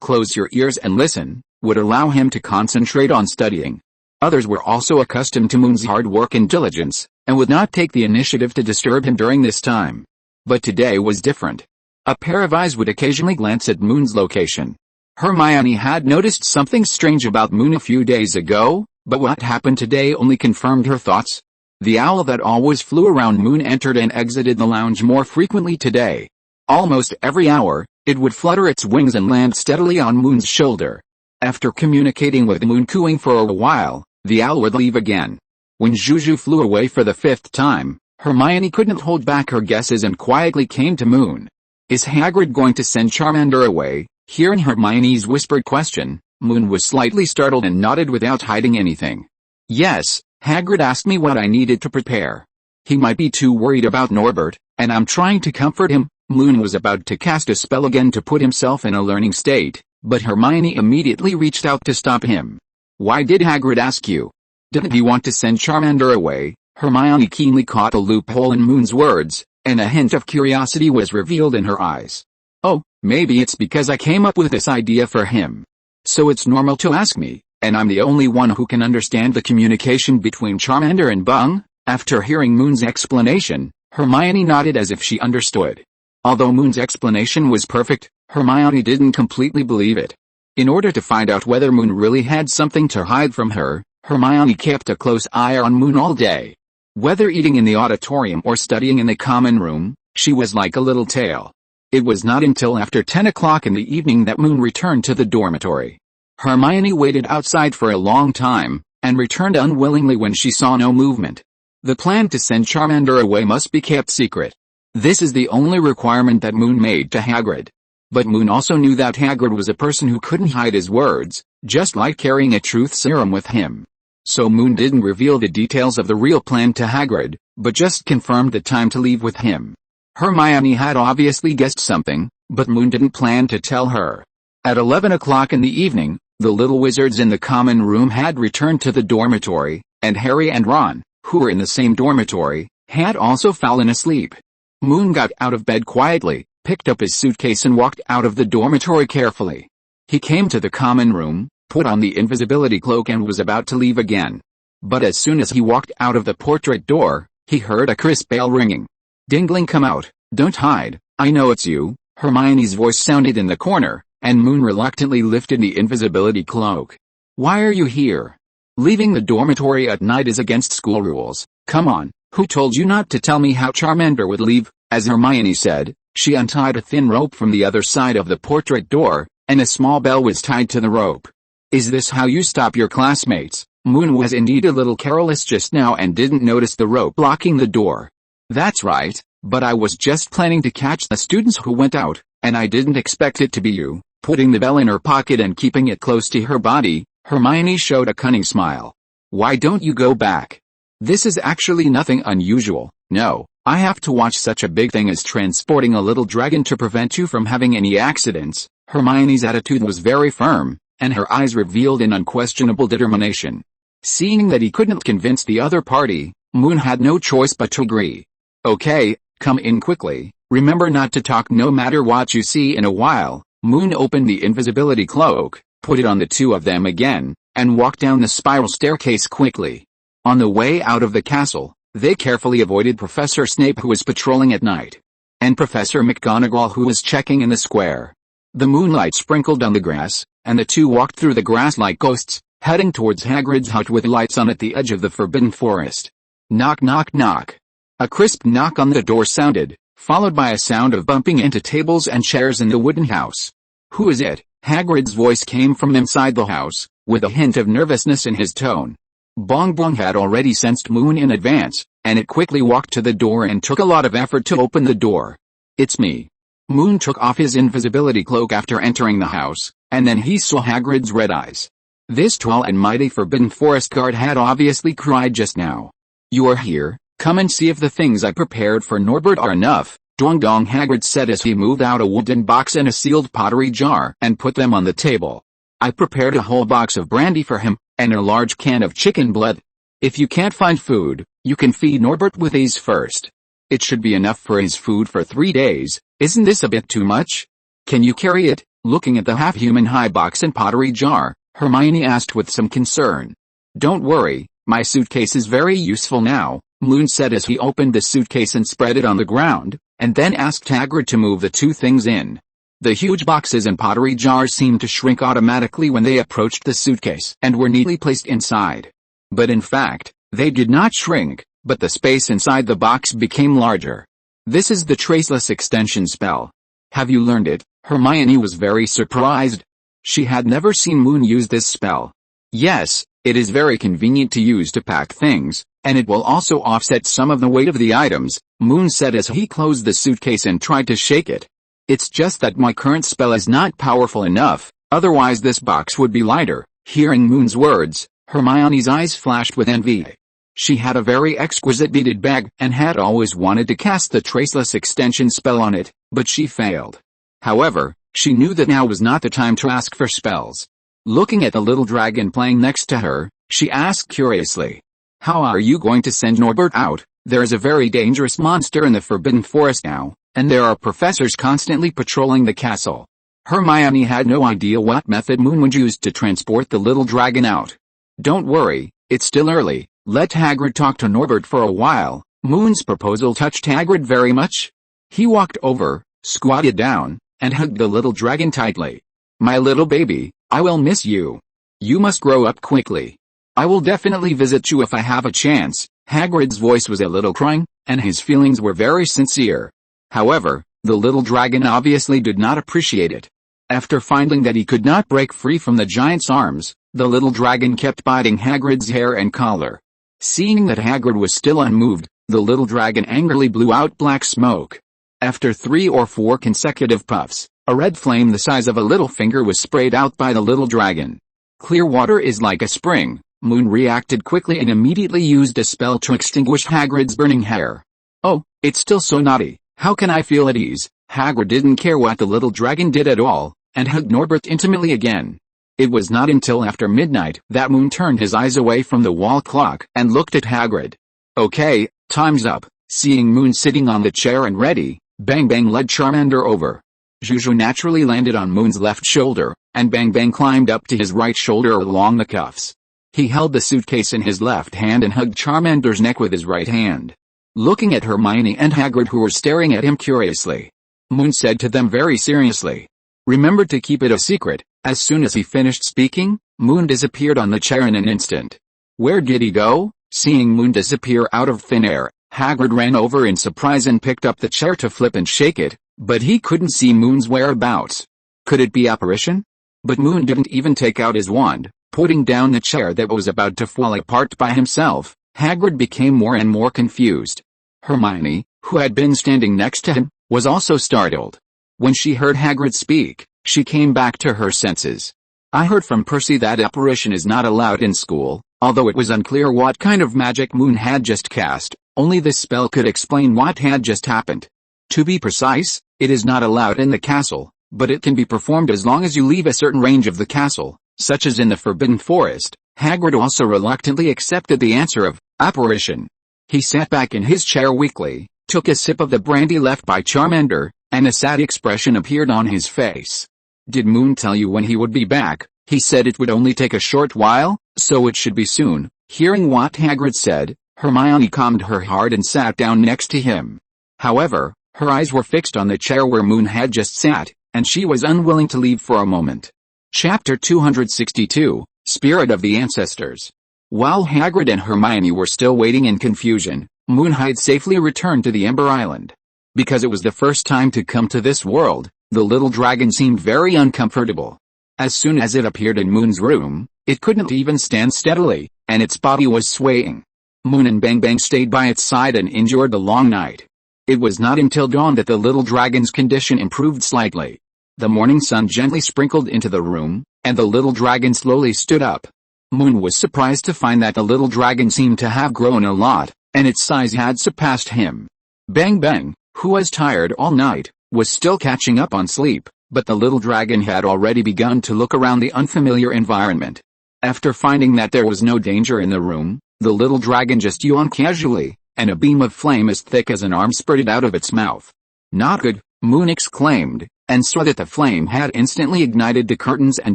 close your ears and listen, would allow him to concentrate on studying. Others were also accustomed to Moon's hard work and diligence, and would not take the initiative to disturb him during this time. But today was different. A pair of eyes would occasionally glance at Moon's location. Hermione had noticed something strange about Moon a few days ago, but what happened today only confirmed her thoughts. The owl that always flew around Moon entered and exited the lounge more frequently today. Almost every hour, it would flutter its wings and land steadily on Moon's shoulder. After communicating with Moon cooing for a while, the owl would leave again. When Juju flew away for the 5th time, Hermione couldn't hold back her guesses and quietly came to Moon. Is Hagrid going to send Charmander away? Hearing Hermione's whispered question, Moon was slightly startled and nodded without hiding anything. Yes, Hagrid asked me what I needed to prepare. He might be too worried about Norbert, and I'm trying to comfort him. Moon was about to cast a spell again to put himself in a learning state, but Hermione immediately reached out to stop him. Why did Hagrid ask you? Didn't he want to send Charmander away? Hermione keenly caught a loophole in Moon's words, and a hint of curiosity was revealed in her eyes. Oh, maybe it's because I came up with this idea for him. So it's normal to ask me, and I'm the only one who can understand the communication between Charmander and Bung? After hearing Moon's explanation, Hermione nodded as if she understood. Although Moon's explanation was perfect, Hermione didn't completely believe it. In order to find out whether Moon really had something to hide from her, Hermione kept a close eye on Moon all day. Whether eating in the auditorium or studying in the common room, she was like a little tail. It was not until after 10 o'clock in the evening that Moon returned to the dormitory. Hermione waited outside for a long time, and returned unwillingly when she saw no movement. The plan to send Charmander away must be kept secret. This is the only requirement that Moon made to Hagrid. But Moon also knew that Hagrid was a person who couldn't hide his words, just like carrying a truth serum with him. So Moon didn't reveal the details of the real plan to Hagrid, but just confirmed the time to leave with him. Hermione had obviously guessed something, but Moon didn't plan to tell her. At 11 o'clock in the evening, the little wizards in the common room had returned to the dormitory, and Harry and Ron, who were in the same dormitory, had also fallen asleep. Moon got out of bed quietly, picked up his suitcase and walked out of the dormitory carefully. He came to the common room, put on the invisibility cloak and was about to leave again. But as soon as he walked out of the portrait door, he heard a crisp bell ringing. Dingling, come out, don't hide, I know it's you. Hermione's voice sounded in the corner, and Moon reluctantly lifted the invisibility cloak. Why are you here? Leaving the dormitory at night is against school rules. Come on, who told you not to tell me how Charmander would leave? As Hermione said, she untied a thin rope from the other side of the portrait door, and a small bell was tied to the rope. Is this how you stop your classmates? Moon was indeed a little careless just now and didn't notice the rope blocking the door. That's right, but I was just planning to catch the students who went out, and I didn't expect it to be you. Putting the bell in her pocket and keeping it close to her body, Hermione showed a cunning smile. Why don't you go back? This is actually nothing unusual. No, I have to watch such a big thing as transporting a little dragon to prevent you from having any accidents. Hermione's attitude was very firm, and her eyes revealed an unquestionable determination. Seeing that he couldn't convince the other party, Moon had no choice but to agree. Okay, come in quickly, remember not to talk no matter what you see. In a while, Moon opened the invisibility cloak, put it on the two of them again, and walked down the spiral staircase quickly. On the way out of the castle, they carefully avoided Professor Snape, who was patrolling at night, and Professor McGonagall, who was checking in the square. The moonlight sprinkled on the grass, and the two walked through the grass like ghosts, heading towards Hagrid's hut with lights on at the edge of the forbidden forest. Knock knock knock. A crisp knock on the door sounded, followed by a sound of bumping into tables and chairs in the wooden house. "Who is it?" Hagrid's voice came from inside the house, with a hint of nervousness in his tone. Bengbeng had already sensed Moon in advance, and it quickly walked to the door and took a lot of effort to open the door. "It's me." Moon took off his invisibility cloak after entering the house, and then he saw Hagrid's red eyes. This tall and mighty Forbidden Forest guard had obviously cried just now. "You are here, come and see if the things I prepared for Norbert are enough," Dong Dong Hagrid said as he moved out a wooden box and a sealed pottery jar and put them on the table. "I prepared a whole box of brandy for him, and a large can of chicken blood. If you can't find food, you can feed Norbert with these first. It should be enough for his food for 3 days, isn't this a bit too much? Can you carry it?" Looking at the half-human high box and pottery jar, Hermione asked with some concern. "Don't worry, my suitcase is very useful now," Moon said as he opened the suitcase and spread it on the ground, and then asked Hagrid to move the two things in. The huge boxes and pottery jars seemed to shrink automatically when they approached the suitcase and were neatly placed inside. But in fact, they did not shrink, but the space inside the box became larger. "This is the Traceless Extension spell. Have you learned it?" Hermione was very surprised. She had never seen Moon use this spell. "Yes, it is very convenient to use to pack things, and it will also offset some of the weight of the items," Moon said as he closed the suitcase and tried to shake it. "It's just that my current spell is not powerful enough, otherwise this box would be lighter." Hearing Moon's words, Hermione's eyes flashed with envy. She had a very exquisite beaded bag and had always wanted to cast the Traceless Extension spell on it, but she failed. However, she knew that now was not the time to ask for spells. Looking at the little dragon playing next to her, she asked curiously, "How are you going to send Norbert out? There is a very dangerous monster in the Forbidden Forest now, and there are professors constantly patrolling the castle." Hermione had no idea what method Moon would use to transport the little dragon out. "Don't worry, it's still early. Let Hagrid talk to Norbert for a while." Moon's proposal touched Hagrid very much. He walked over, squatted down, and hugged the little dragon tightly. "My little baby, I will miss you. You must grow up quickly. I will definitely visit you if I have a chance." Hagrid's voice was a little crying, and his feelings were very sincere. However, the little dragon obviously did not appreciate it. After finding that he could not break free from the giant's arms, the little dragon kept biting Hagrid's hair and collar. Seeing that Hagrid was still unmoved, the little dragon angrily blew out black smoke. After 3 or 4 consecutive puffs, a red flame the size of a little finger was sprayed out by the little dragon. "Clear water is like a spring." Moon reacted quickly and immediately used a spell to extinguish Hagrid's burning hair. "Oh, it's still so naughty. How can I feel at ease?" Hagrid didn't care what the little dragon did at all, and hugged Norbert intimately again. It was not until after midnight that Moon turned his eyes away from the wall clock and looked at Hagrid. "Okay, time's up." Seeing Moon sitting on the chair and ready, Bengbeng led Charmander over. Juju naturally landed on Moon's left shoulder, and Bengbeng climbed up to his right shoulder along the cuffs. He held the suitcase in his left hand and hugged Charmander's neck with his right hand. Looking at Hermione and Hagrid who were staring at him curiously, Moon said to them very seriously, "Remember to keep it a secret." As soon as he finished speaking, Moon disappeared on the chair in an instant. Where did he go? Seeing Moon disappear out of thin air, Hagrid ran over in surprise and picked up the chair to flip and shake it, but he couldn't see Moon's whereabouts. Could it be apparition? But Moon didn't even take out his wand, putting down the chair that was about to fall apart by himself. Hagrid became more and more confused. Hermione, who had been standing next to him, was also startled. When she heard Hagrid speak, she came back to her senses. "I heard from Percy that apparition is not allowed in school." Although it was unclear what kind of magic Moon had just cast, only this spell could explain what had just happened. To be precise, it is not allowed in the castle, but it can be performed as long as you leave a certain range of the castle, such as in the Forbidden Forest. Hagrid also reluctantly accepted the answer of apparition. He sat back in his chair weakly, took a sip of the brandy left by Charmander, and a sad expression appeared on his face. "Did Moon tell you when he would be back?" "He said it would only take a short while, so it should be soon." Hearing what Hagrid said, Hermione calmed her heart and sat down next to him. However, her eyes were fixed on the chair where Moon had just sat, and she was unwilling to leave for a moment. Chapter 262, Spirit of the Ancestors. While Hagrid and Hermione were still waiting in confusion, Moon had safely returned to the Ember Island. Because it was the first time to come to this world, the little dragon seemed very uncomfortable. As soon as it appeared in Moon's room, it couldn't even stand steadily, and its body was swaying. Moon and Bengbeng stayed by its side and endured the long night. It was not until dawn that the little dragon's condition improved slightly. The morning sun gently sprinkled into the room, and the little dragon slowly stood up. Moon was surprised to find that the little dragon seemed to have grown a lot, and its size had surpassed him. Bengbeng, who was tired all night, was still catching up on sleep, but the little dragon had already begun to look around the unfamiliar environment. After finding that there was no danger in the room, the little dragon just yawned casually, and a beam of flame as thick as an arm spurted out of its mouth. "Not good," Moon exclaimed, and saw that the flame had instantly ignited the curtains and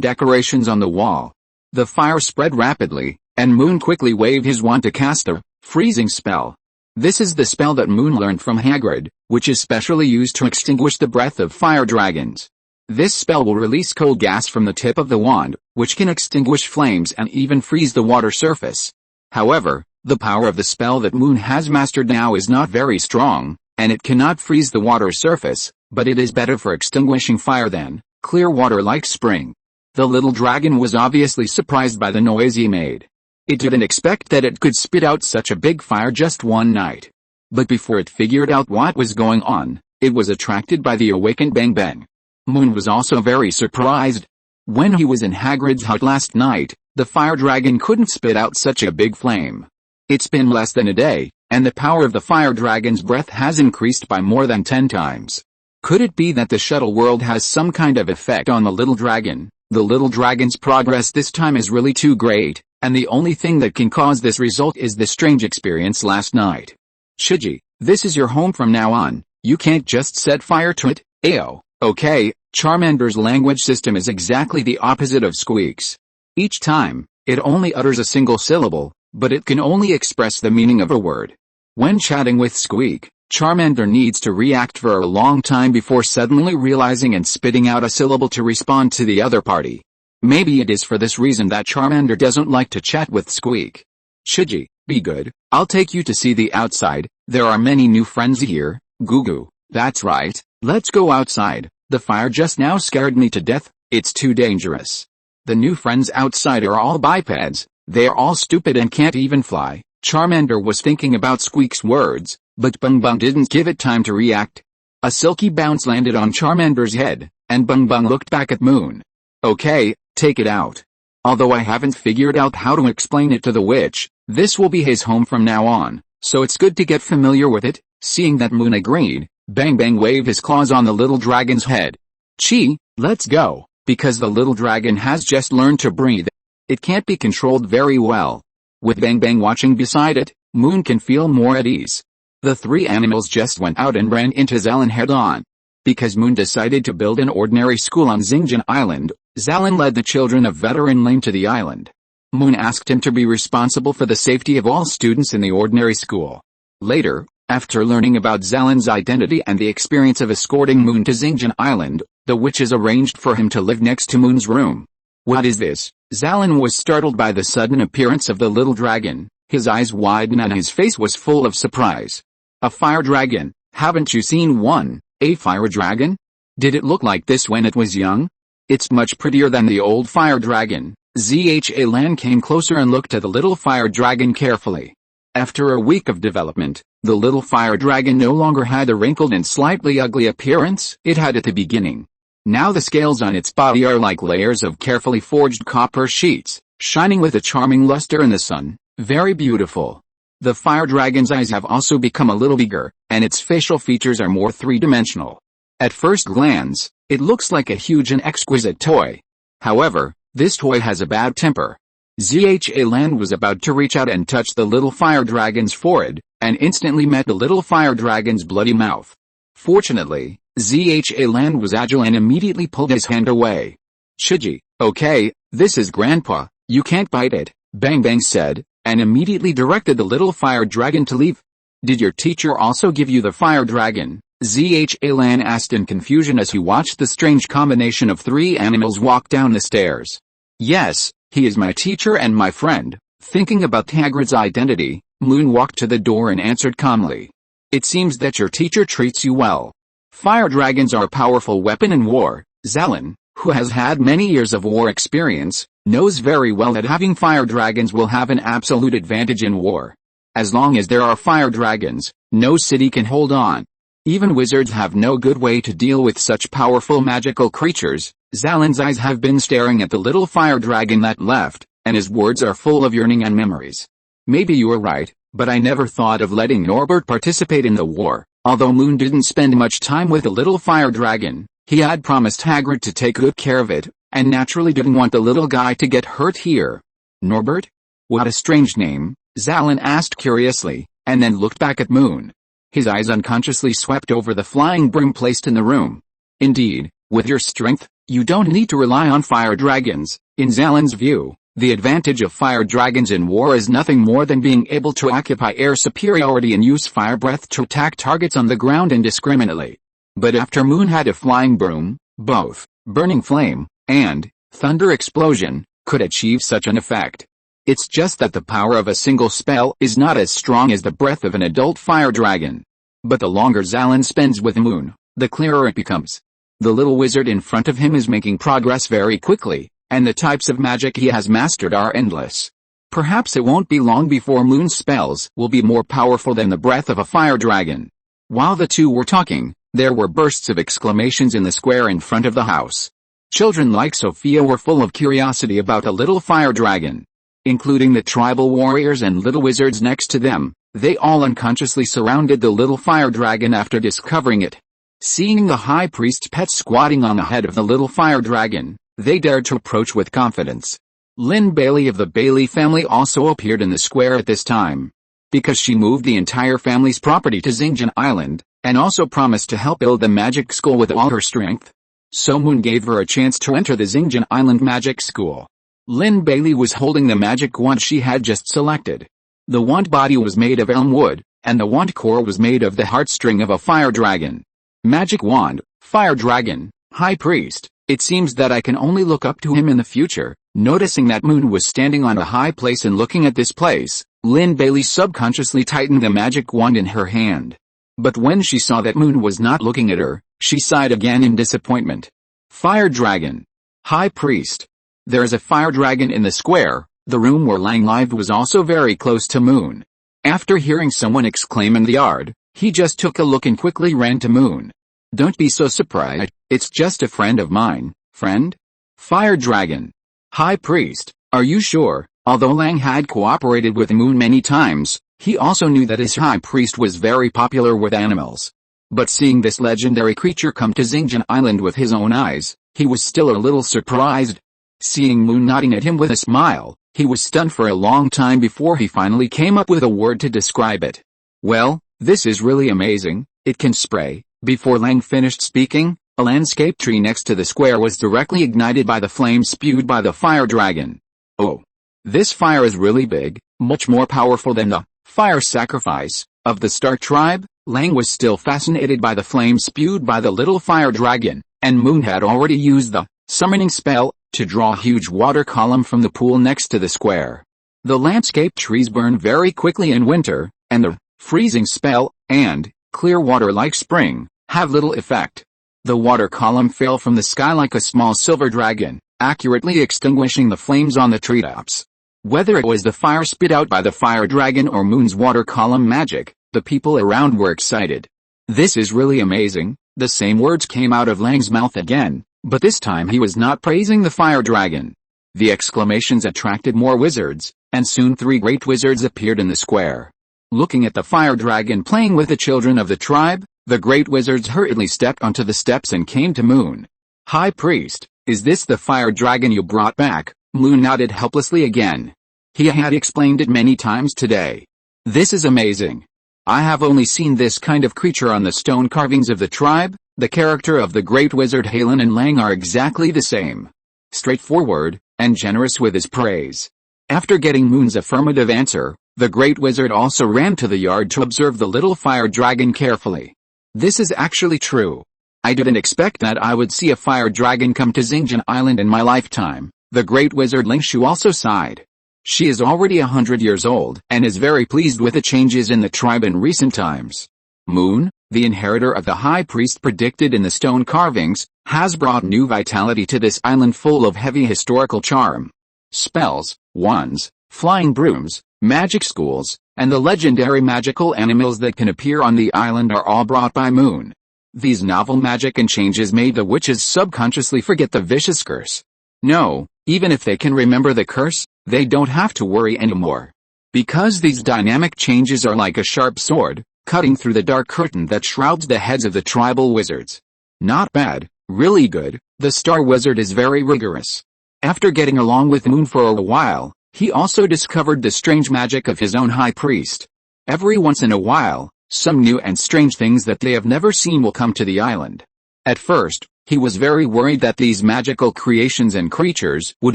decorations on the wall. The fire spread rapidly, and Moon quickly waved his wand to cast a freezing spell. This is the spell that Moon learned from Hagrid, which is specially used to extinguish the breath of fire dragons. This spell will release cold gas from the tip of the wand, which can extinguish flames and even freeze the water surface. However, the power of the spell that Moon has mastered now is not very strong, and it cannot freeze the water surface, but it is better for extinguishing fire than clear water like spring. The little dragon was obviously surprised by the noise he made. It didn't expect that it could spit out such a big fire just one night. But before it figured out what was going on, it was attracted by the awakened Bengbeng. Moon was also very surprised. When he was in Hagrid's hut last night, the fire dragon couldn't spit out such a big flame. It's been less than a day, and the power of the fire dragon's breath has increased by more than 10 times. Could it be that the shuttle world has some kind of effect on the little dragon? The little dragon's progress this time is really too great, and the only thing that can cause this result is the strange experience last night. Shiji, this is your home from now on. You can't just set fire to it. Ayo. Okay, Charmander's language system is exactly the opposite of Squeak's. Each time, it only utters a single syllable, but it can only express the meaning of a word. When chatting with Squeak, Charmander needs to react for a long time before suddenly realizing and spitting out a syllable to respond to the other party. Maybe it is for this reason that Charmander doesn't like to chat with Squeak. Shiji, be good, I'll take you to see the outside. There are many new friends here. Goo. That's right, let's go outside. The fire just now scared me to death. It's too dangerous. The new friends outside are all bipeds. They're all stupid and can't even fly. Charmander was thinking about Squeak's words, but Bengbeng didn't give it time to react. A silky bounce landed on Charmander's head, and Bengbeng looked back at Moon. Okay, take it out. Although I haven't figured out how to explain it to the witch, this will be his home from now on, so it's good to get familiar with it. Seeing that Moon agreed, Bengbeng waved his claws on the little dragon's head. Chi, let's go, because the little dragon has just learned to breathe. It can't be controlled very well. With Bengbeng watching beside it, Moon can feel more at ease. The three animals just went out and ran into Xilin head-on. Because Moon decided to build an ordinary school on Xingjian Island, Xilin led the children of Veteran Lane to the island. Moon asked him to be responsible for the safety of all students in the ordinary school. Later, after learning about Xilin's identity and the experience of escorting Moon to Xingjian Island, the witches arranged for him to live next to Moon's room. What is this? Xilin was startled by the sudden appearance of the little dragon. His eyes widened and his face was full of surprise. A fire dragon? Haven't you seen one? A fire dragon? Did it look like this when it was young? It's much prettier than the old fire dragon. Xilin came closer and looked at the little fire dragon carefully. After a week of development, the little fire dragon no longer had the wrinkled and slightly ugly appearance it had at the beginning. Now the scales on its body are like layers of carefully forged copper sheets, shining with a charming luster in the sun. Very beautiful. The fire dragon's eyes have also become a little bigger, and its facial features are more three-dimensional. At first glance, it looks like a huge and exquisite toy. However, this toy has a bad temper. Xilin was about to reach out and touch the little fire dragon's forehead, and instantly met the little fire dragon's bloody mouth. Fortunately, Xilin was agile and immediately pulled his hand away. Shiji, okay, this is Grandpa, you can't bite it, Bengbeng said, and immediately directed the little fire dragon to leave. Did your teacher also give you the fire dragon? Xilin asked in confusion as he watched the strange combination of three animals walk down the stairs. Yes, he is my teacher and my friend. Thinking about Hagrid's identity, Moon walked to the door and answered calmly. It seems that your teacher treats you well. Fire dragons are a powerful weapon in war. Xilin, who has had many years of war experience, knows very well that having fire dragons will have an absolute advantage in war. As long as there are fire dragons, no city can hold on. Even wizards have no good way to deal with such powerful magical creatures. Xilin's eyes have been staring at the little fire dragon that left, and his words are full of yearning and memories. Maybe you are right, but I never thought of letting Norbert participate in the war. Although Moon didn't spend much time with the little fire dragon, he had promised Hagrid to take good care of it, and naturally didn't want the little guy to get hurt here. Norbert? What a strange name, Xilin asked curiously, and then looked back at Moon. His eyes unconsciously swept over the flying broom placed in the room. Indeed, with your strength, you don't need to rely on fire dragons. In Xilin's view, the advantage of fire dragons in war is nothing more than being able to occupy air superiority and use fire breath to attack targets on the ground indiscriminately. But after Moon had a flying broom, both burning flame and thunder explosion could achieve such an effect. It's just that the power of a single spell is not as strong as the breath of an adult fire dragon. But the longer Xilin spends with Moon, the clearer it becomes. The little wizard in front of him is making progress very quickly, and the types of magic he has mastered are endless. Perhaps it won't be long before Moon's spells will be more powerful than the breath of a fire dragon. While the two were talking, there were bursts of exclamations in the square in front of the house. Children like Sophia were full of curiosity about a little fire dragon. Including the tribal warriors and little wizards next to them, they all unconsciously surrounded the little fire dragon after discovering it. Seeing the high priest's pet squatting on the head of the little fire dragon, they dared to approach with confidence. Lynn Bailey of the Bailey family also appeared in the square at this time. Because she moved the entire family's property to Xilin Island, and also promised to help build the magic school with all her strength. So Moon gave her a chance to enter the Xilin Island Magic School. Lynn Bailey was holding the magic wand she had just selected. The wand body was made of elm wood, and the wand core was made of the heartstring of a fire dragon. Magic wand, fire dragon, high priest. It seems that I can only look up to him in the future. Noticing that Moon was standing on a high place and looking at this place, Lynn Bailey subconsciously tightened the magic wand in her hand. But when she saw that Moon was not looking at her, she sighed again in disappointment. Fire dragon. High priest. There is a fire dragon in the square. The room where Lang lived was also very close to Moon. After hearing someone exclaim in the yard, he just took a look and quickly ran to Moon. Don't be so surprised, it's just a friend of mine. Friend? Fire dragon. High priest, are you sure? Although Lang had cooperated with Moon many times, he also knew that his high priest was very popular with animals. But seeing this legendary creature come to Xilin Island with his own eyes, he was still a little surprised. Seeing Moon nodding at him with a smile, he was stunned for a long time before he finally came up with a word to describe it. Well, this is really amazing, it can spray. Before Lang finished speaking, a landscape tree next to the square was directly ignited by the flame spewed by the fire dragon. Oh. This fire is really big, much more powerful than the fire sacrifice of the Stark tribe. Lang was still fascinated by the flame spewed by the little fire dragon, and Moon had already used the summoning spell to draw a huge water column from the pool next to the square. The landscape trees burn very quickly in winter, and the freezing spell and clear water like spring have little effect. The water column fell from the sky like a small silver dragon, accurately extinguishing the flames on the treetops. Whether it was the fire spit out by the fire dragon or Moon's water column magic, the people around were excited. This is really amazing. The same words came out of Lang's mouth again, but this time he was not praising the fire dragon. The exclamations attracted more wizards, and soon 3 great wizards appeared in the square. Looking at the fire dragon playing with the children of the tribe, the great wizards hurriedly stepped onto the steps and came to Moon. High priest, is this the fire dragon you brought back? Moon nodded helplessly again. He had explained it many times today. This is amazing. I have only seen this kind of creature on the stone carvings of the tribe. The character of the great wizard Xilin and Lang are exactly the same. Straightforward, and generous with his praise. After getting Moon's affirmative answer, the great wizard also ran to the yard to observe the little fire dragon carefully. This is actually true. I didn't expect that I would see a fire dragon come to Xilin Island in my lifetime. The great wizard Lingshu also sighed. She is already 100 years old and is very pleased with the changes in the tribe in recent times. Moon, the inheritor of the High Priest predicted in the stone carvings, has brought new vitality to this island full of heavy historical charm. Spells, wands, flying brooms, magic schools, and the legendary magical animals that can appear on the island are all brought by Moon. These novel magic and changes made the witches subconsciously forget the vicious curse. No, even if they can remember the curse, they don't have to worry anymore. Because these dynamic changes are like a sharp sword, cutting through the dark curtain that shrouds the heads of the tribal wizards. Not bad, really good. The Star Wizard is very rigorous. After getting along with Moon for a while, he also discovered the strange magic of his own High Priest. Every once in a while, some new and strange things that they have never seen will come to the island. At first, he was very worried that these magical creations and creatures would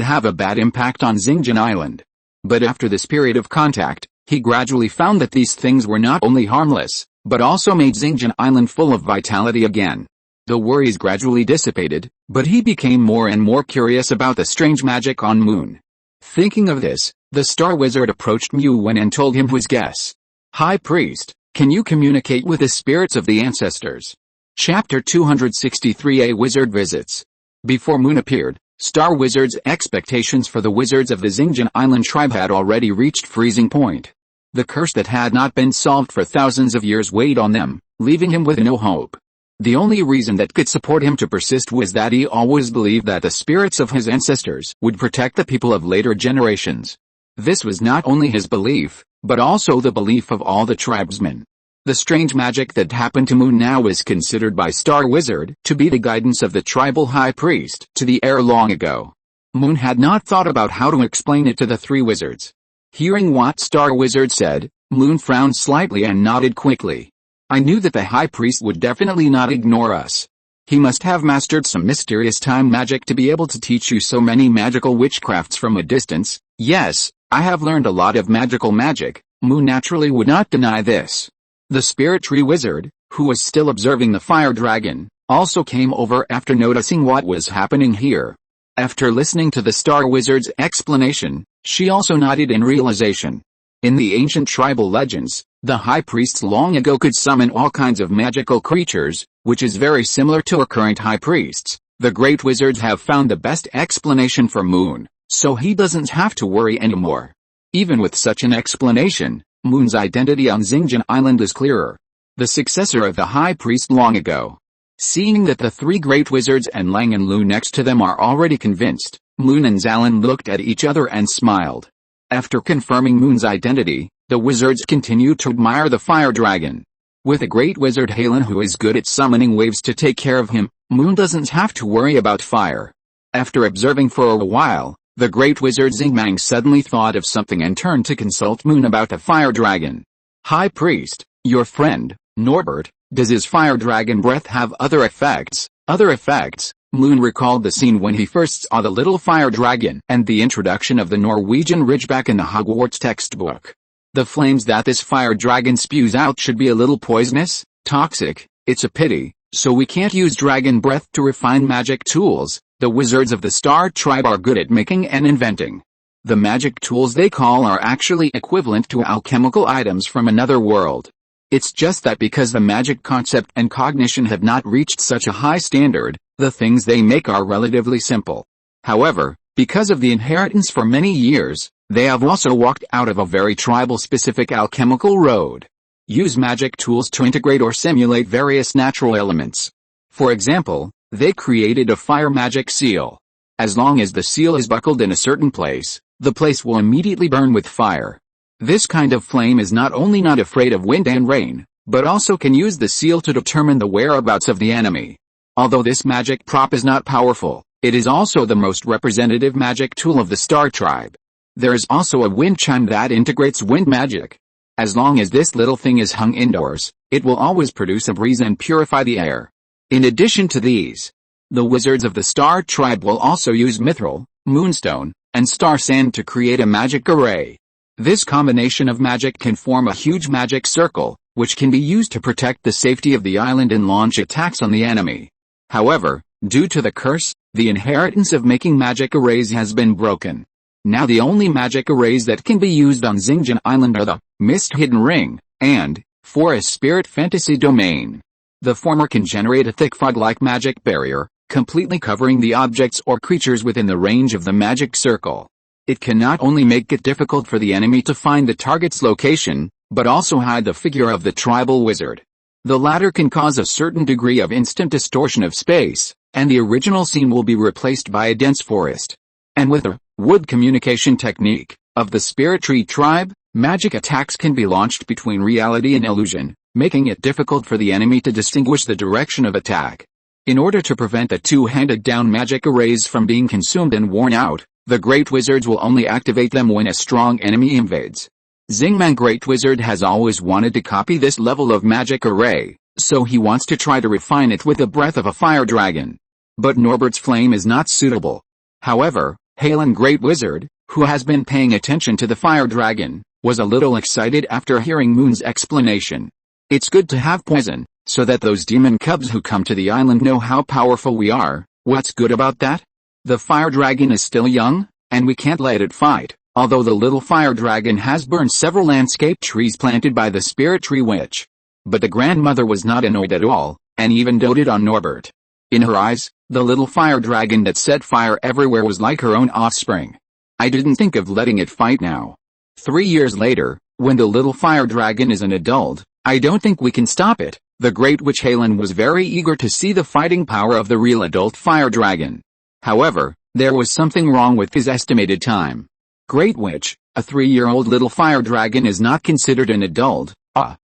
have a bad impact on Xingjian Island. But after this period of contact, he gradually found that these things were not only harmless, but also made Xingjian Island full of vitality again. The worries gradually dissipated, but he became more and more curious about the strange magic on Moon. Thinking of this, the Star Wizard approached Wen and told him his guess. High Priest, can you communicate with the spirits of the ancestors? Chapter 263 A Wizard Visits. Before Moon appeared, Star Wizard's expectations for the wizards of the Xingjian Island tribe had already reached freezing point. The curse that had not been solved for thousands of years weighed on them, leaving him with no hope. The only reason that could support him to persist was that he always believed that the spirits of his ancestors would protect the people of later generations. This was not only his belief, but also the belief of all the tribesmen. The strange magic that happened to Moon now is considered by Star Wizard to be the guidance of the tribal high priest to the heir long ago. Moon had not thought about how to explain it to the three wizards. Hearing what Star Wizard said, Moon frowned slightly and nodded quickly. I knew that the high priest would definitely not ignore us. He must have mastered some mysterious time magic to be able to teach you so many magical witchcrafts from a distance. Yes, I have learned a lot of magical magic. Moon naturally would not deny this. The spirit tree wizard, who was still observing the fire dragon, also came over after noticing what was happening here. After listening to the Star Wizard's explanation, she also nodded in realization. In the ancient tribal legends, the high priests long ago could summon all kinds of magical creatures, which is very similar to our current high priests. The great wizards have found the best explanation for Moon, so he doesn't have to worry anymore. Even with such an explanation, Moon's identity on Xingjian Island is clearer. The successor of the high priest long ago. Seeing that the three great wizards and Lang and Lu next to them are already convinced, Moon and Xilin looked at each other and smiled. After confirming Moon's identity, the wizards continued to admire the fire dragon. With a great wizard Xilin who is good at summoning waves to take care of him, Moon doesn't have to worry about fire. After observing for a while, the great wizard Bengbeng suddenly thought of something and turned to consult Moon about the fire dragon. High Priest, your friend, Norbert, does his fire dragon breath have other effects? Other effects? Moon recalled the scene when he first saw the little fire dragon and the introduction of the Norwegian Ridgeback in the Hogwarts textbook. The flames that this fire dragon spews out should be a little poisonous, toxic. It's a pity, so we can't use dragon breath to refine magic tools. The wizards of the Star Tribe are good at making and inventing. The magic tools they call are actually equivalent to alchemical items from another world. It's just that because the magic concept and cognition have not reached such a high standard, the things they make are relatively simple. However, because of the inheritance for many years, they have also walked out of a very tribal-specific alchemical road. Use magic tools to integrate or simulate various natural elements. For example, they created a fire magic seal. As long as the seal is buckled in a certain place, the place will immediately burn with fire. This kind of flame is not only not afraid of wind and rain, but also can use the seal to determine the whereabouts of the enemy. Although this magic prop is not powerful, it is also the most representative magic tool of the Star Tribe. There is also a wind chime that integrates wind magic. As long as this little thing is hung indoors, it will always produce a breeze and purify the air. In addition to these, the wizards of the Star Tribe will also use mithril, moonstone, and star sand to create a magic array. This combination of magic can form a huge magic circle, which can be used to protect the safety of the island and launch attacks on the enemy. However, due to the curse, the inheritance of making magic arrays has been broken. Now the only magic arrays that can be used on Xingjian Island are the Mist Hidden Ring and Forest Spirit Fantasy Domain. The former can generate a thick fog-like magic barrier, completely covering the objects or creatures within the range of the magic circle. It can not only make it difficult for the enemy to find the target's location, but also hide the figure of the tribal wizard. The latter can cause a certain degree of instant distortion of space, and the original scene will be replaced by a dense forest. And with the wood communication technique of the Spirit Tree tribe, magic attacks can be launched between reality and illusion, making it difficult for the enemy to distinguish the direction of attack. In order to prevent the two-handed down magic arrays from being consumed and worn out, the Great Wizards will only activate them when a strong enemy invades. Xingman Great Wizard has always wanted to copy this level of magic array, so he wants to try to refine it with the breath of a fire dragon. But Norbert's flame is not suitable. However, Xilin Great Wizard, who has been paying attention to the fire dragon, was a little excited after hearing Moon's explanation. It's good to have poison, so that those demon cubs who come to the island know how powerful we are. What's good about that? The fire dragon is still young, and we can't let it fight, although the little fire dragon has burned several landscape trees planted by the Spirit Tree Witch. But the grandmother was not annoyed at all, and even doted on Norbert. In her eyes, the little fire dragon that set fire everywhere was like her own offspring. I didn't think of letting it fight now. 3 years later, when the little fire dragon is an adult, I don't think we can stop it. The Great Witch Xilin was very eager to see the fighting power of the real adult fire dragon. However, there was something wrong with his estimated time. Great Witch, a 3-year-old little fire dragon is not considered an adult.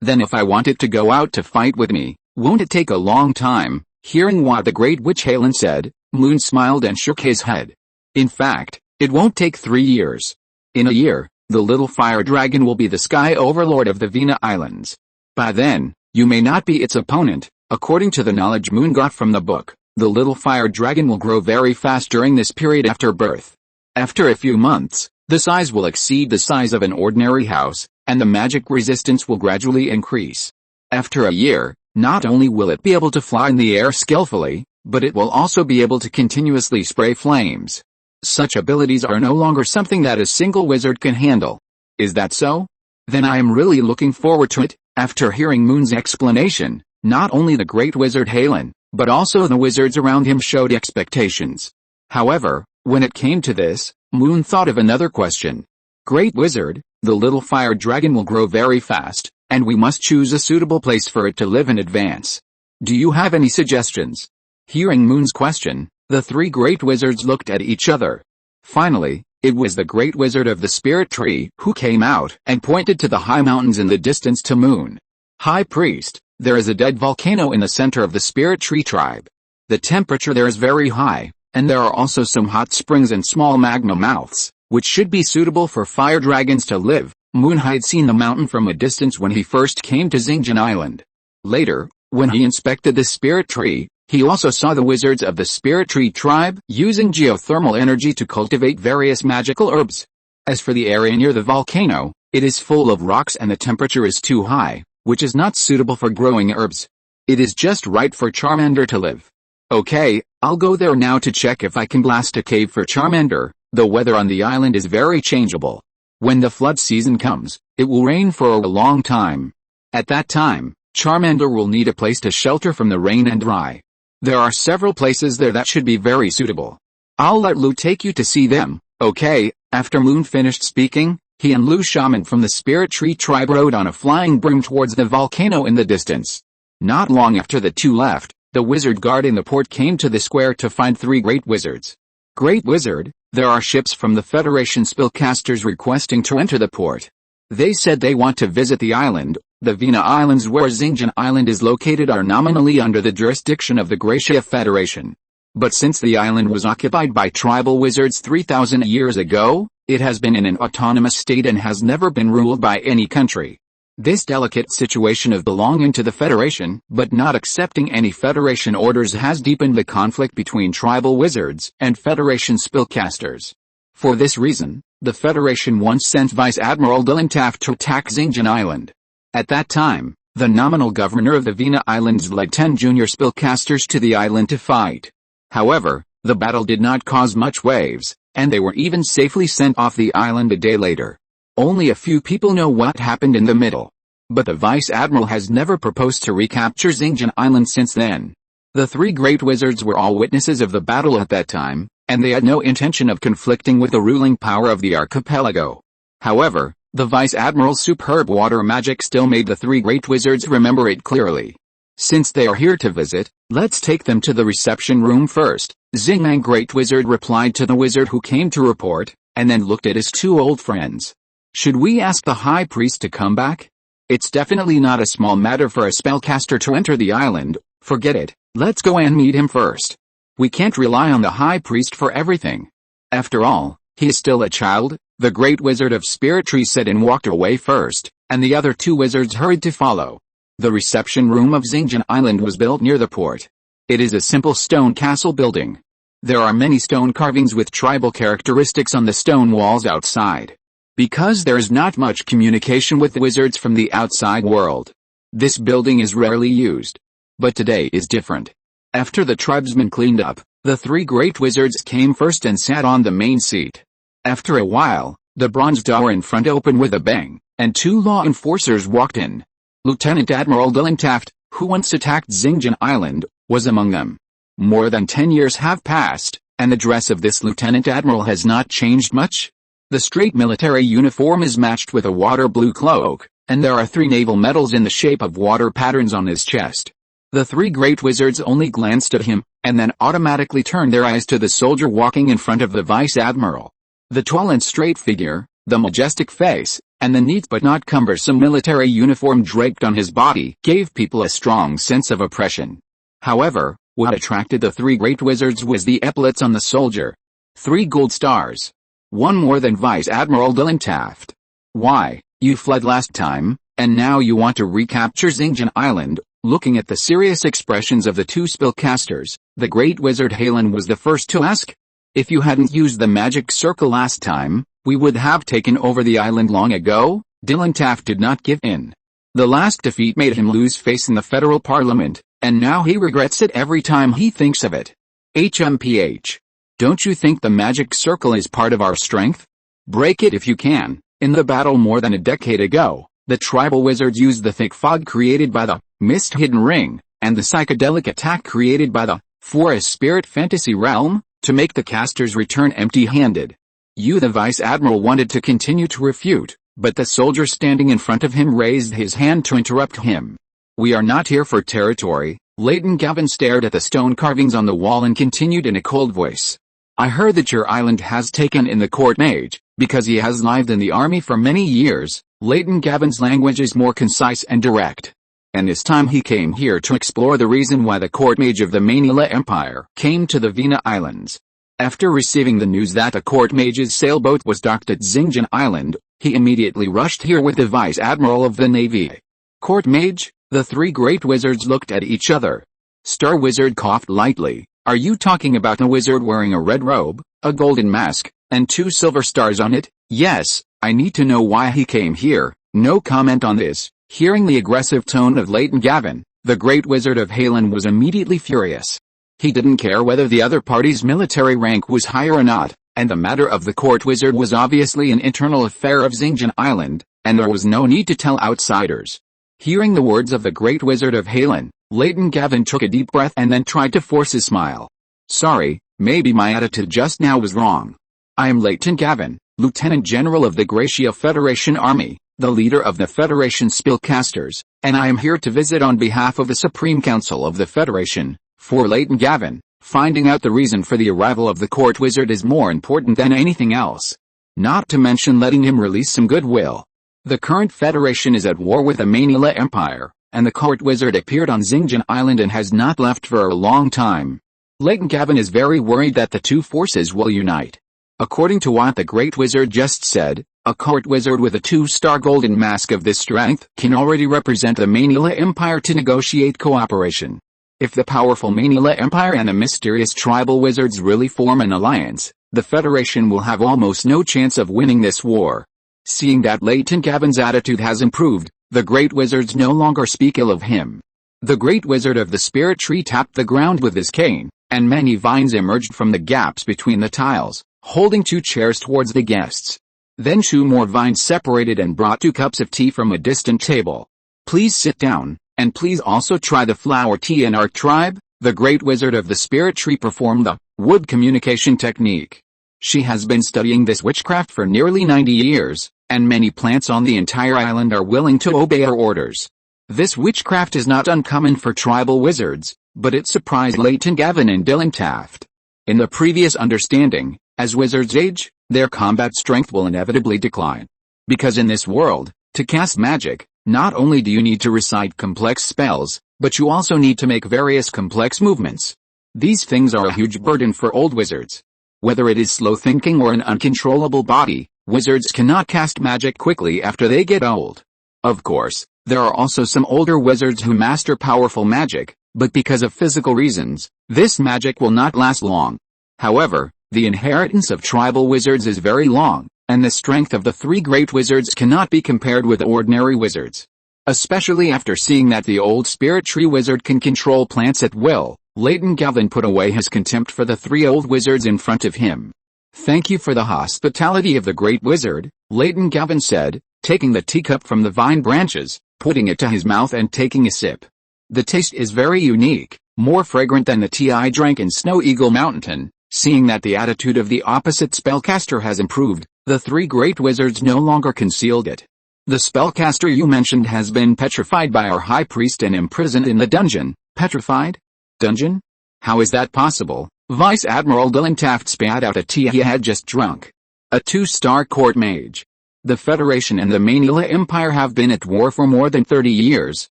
Then if I want it to go out to fight with me, won't it take a long time? Hearing what the Great Witch Xilin said, Moon smiled and shook his head. In fact, it won't take 3 years. In a year, the little fire dragon will be the sky overlord of the Vina Islands. By then, you may not be its opponent. According to the knowledge Moon got from the book, the little fire dragon will grow very fast during this period after birth. After a few months, the size will exceed the size of an ordinary house, and the magic resistance will gradually increase. After a year, not only will it be able to fly in the air skillfully, but it will also be able to continuously spray flames. Such abilities are no longer something that a single wizard can handle. Is that so? Then I am really looking forward to it. After hearing Moon's explanation, not only the Great Wizard Xilin, but also the wizards around him showed expectations. However, when it came to this, Moon thought of another question. Great Wizard, the little fire dragon will grow very fast, and we must choose a suitable place for it to live in advance. Do you have any suggestions? Hearing Moon's question, the 3 great wizards looked at each other. Finally, it was the Great Wizard of the Spirit Tree who came out and pointed to the high mountains in the distance to Moon. High Priest, there is a dead volcano in the center of the Spirit Tree tribe. The temperature there is very high, and there are also some hot springs and small magma mouths, which should be suitable for fire dragons to live. Moon had seen the mountain from a distance when he first came to Xingjian Island. Later, when he inspected the Spirit Tree, he also saw the wizards of the Spirit Tree tribe using geothermal energy to cultivate various magical herbs. As for the area near the volcano, it is full of rocks and the temperature is too high, which is not suitable for growing herbs. It is just right for Charmander to live. Okay, I'll go there now to check if I can blast a cave for Charmander. The weather on the island is very changeable. When the flood season comes, it will rain for a long time. At that time, Charmander will need a place to shelter from the rain and dry. There are several places there that should be very suitable. I'll let Lu take you to see them, okay? After Moon finished speaking, he and Lu Shaman from the Spirit Tree tribe rode on a flying broom towards the volcano in the distance. Not long after the two left, the wizard guarding the port came to the square to find 3 great wizards. Great Wizard, there are ships from the Federation spellcasters requesting to enter the port. They said they want to visit the island. The Vina Islands where Xingjian Island is located are nominally under the jurisdiction of the Gracia Federation. But since the island was occupied by tribal wizards 3,000 years ago, it has been in an autonomous state and has never been ruled by any country. This delicate situation of belonging to the Federation but not accepting any Federation orders has deepened the conflict between tribal wizards and Federation spellcasters. For this reason, the Federation once sent Vice Admiral Dylan Taft to attack Xingjian Island. At that time, the nominal governor of the Vina Islands led 10 junior spellcasters to the island to fight. However, the battle did not cause much waves, and they were even safely sent off the island a day later. Only a few people know what happened in the middle. But the Vice Admiral has never proposed to recapture Xilin Island since then. The three great wizards were all witnesses of the battle at that time, and they had no intention of conflicting with the ruling power of the archipelago. However, the Vice Admiral's superb water magic still made the three great wizards remember it clearly. Since they are here to visit, let's take them to the reception room first, Xilin Great Wizard replied to the wizard who came to report, and then looked at his two old friends. Should we ask the High Priest to come back? It's definitely not a small matter for a spellcaster to enter the island. Forget it, let's go and meet him first. We can't rely on the High Priest for everything. After all, he is still a child, the Great Wizard of Wizardry said and walked away first, and the other two wizards hurried to follow. The reception room of Xilin Island was built near the port. It is a simple stone castle building. There are many stone carvings with tribal characteristics on the stone walls outside. Because there is not much communication with wizards from the outside world, this building is rarely used. But today is different. After the tribesmen cleaned up, the three great wizards came first and sat on the main seat. After a while, the bronze door in front opened with a bang, and two law enforcers walked in. Lieutenant Admiral Dylan Taft, who once attacked Xilin Island, was among them. More than 10 years have passed, and the dress of this Lieutenant Admiral has not changed much. The straight military uniform is matched with a water blue cloak, and there are 3 naval medals in the shape of water patterns on his chest. The 3 great wizards only glanced at him, and then automatically turned their eyes to the soldier walking in front of the Vice Admiral. The tall and straight figure, the majestic face, and the neat but not cumbersome military uniform draped on his body gave people a strong sense of oppression. However, what attracted the 3 great wizards was the epaulets on the soldier. 3 gold stars. One more than Vice Admiral Dylan Taft. Why, you fled last time, and now you want to recapture Xilin Island? Looking at the serious expressions of the 2 spellcasters, the great wizard Xilin was the first to ask. If you hadn't used the magic circle last time, we would have taken over the island long ago. Dylan Taft did not give in. The last defeat made him lose face in the federal parliament, and now he regrets it every time he thinks of it. HMPH. Don't you think the magic circle is part of our strength? Break it if you can. In the battle more than a decade ago, the tribal wizards used the thick fog created by the mist hidden ring, and the psychedelic attack created by the forest spirit fantasy realm, to make the casters return empty-handed. You, the Vice Admiral, wanted to continue to refute, but the soldier standing in front of him raised his hand to interrupt him. We are not here for territory. Leighton Gavin stared at the stone carvings on the wall and continued in a cold voice. I heard that your island has taken in the court mage, because he has lived in the army for many years. Leighton Gavin's language is more concise and direct. And this time he came here to explore the reason why the court mage of the Manila Empire came to the Vina Islands. After receiving the news that a court mage's sailboat was docked at Xilin Island, he immediately rushed here with the Vice Admiral of the Navy. Court mage? The 3 great wizards looked at each other. Star Wizard coughed lightly. Are you talking about a wizard wearing a red robe, a golden mask, and 2 silver stars on it? Yes, I need to know why he came here. No comment on this. Hearing the aggressive tone of Leighton Gavin, the great wizard of Xilin was immediately furious. He didn't care whether the other party's military rank was high or not, and the matter of the court wizard was obviously an internal affair of Xilin Island, and there was no need to tell outsiders. Hearing the words of the great wizard of Xilin, Leighton Gavin took a deep breath and then tried to force a smile. Sorry, maybe my attitude just now was wrong. I am Leighton Gavin, Lieutenant General of the Gracia Federation Army, the leader of the Federation Spellcasters, and I am here to visit on behalf of the Supreme Council of the Federation. For Leighton Gavin, finding out the reason for the arrival of the court wizard is more important than anything else. Not to mention letting him release some goodwill. The current Federation is at war with the Manila Empire, and the court wizard appeared on Xilin Island and has not left for a long time. Leighton Gavin is very worried that the 2 forces will unite. According to what the great wizard just said, a court wizard with a 2-star golden mask of this strength can already represent the Manila Empire to negotiate cooperation. If the powerful Manila Empire and the mysterious tribal wizards really form an alliance, the Federation will have almost no chance of winning this war. Seeing that Leighton Gavin's attitude has improved, the great wizards no longer speak ill of him. The great wizard of the spirit tree tapped the ground with his cane, and many vines emerged from the gaps between the tiles, holding 2 chairs towards the guests. Then 2 more vines separated and brought 2 cups of tea from a distant table. Please sit down, and please also try the flower tea. In our tribe, the great wizard of the spirit tree performed the wood communication technique. She has been studying this witchcraft for nearly 90 years, and many plants on the entire island are willing to obey her orders. This witchcraft is not uncommon for tribal wizards, but it surprised Leighton Gavin and Dylan Taft. In the previous understanding, as wizards age, their combat strength will inevitably decline. Because in this world, to cast magic, not only do you need to recite complex spells, but you also need to make various complex movements. These things are a huge burden for old wizards. Whether it is slow thinking or an uncontrollable body, wizards cannot cast magic quickly after they get old. Of course, there are also some older wizards who master powerful magic, but because of physical reasons, this magic will not last long. However, the inheritance of tribal wizards is very long, and the strength of the three great wizards cannot be compared with ordinary wizards. Especially after seeing that the old spirit tree wizard can control plants at will, Leighton Gavin put away his contempt for the three old wizards in front of him. "Thank you for the hospitality of the great wizard," Leighton Gavin said, taking the teacup from the vine branches, putting it to his mouth and taking a sip. "The taste is very unique, more fragrant than the tea I drank in Snow Eagle Mountain." Seeing that the attitude of the opposite spellcaster has improved, the three great wizards no longer concealed it. "The spellcaster you mentioned has been petrified by our high priest and imprisoned in the dungeon." "Petrified? Dungeon? How is that possible?" Vice Admiral Dylan Taft spat out a tea he had just drunk. "A 2-star court mage. The Federation and the Manila Empire have been at war for more than 30 years,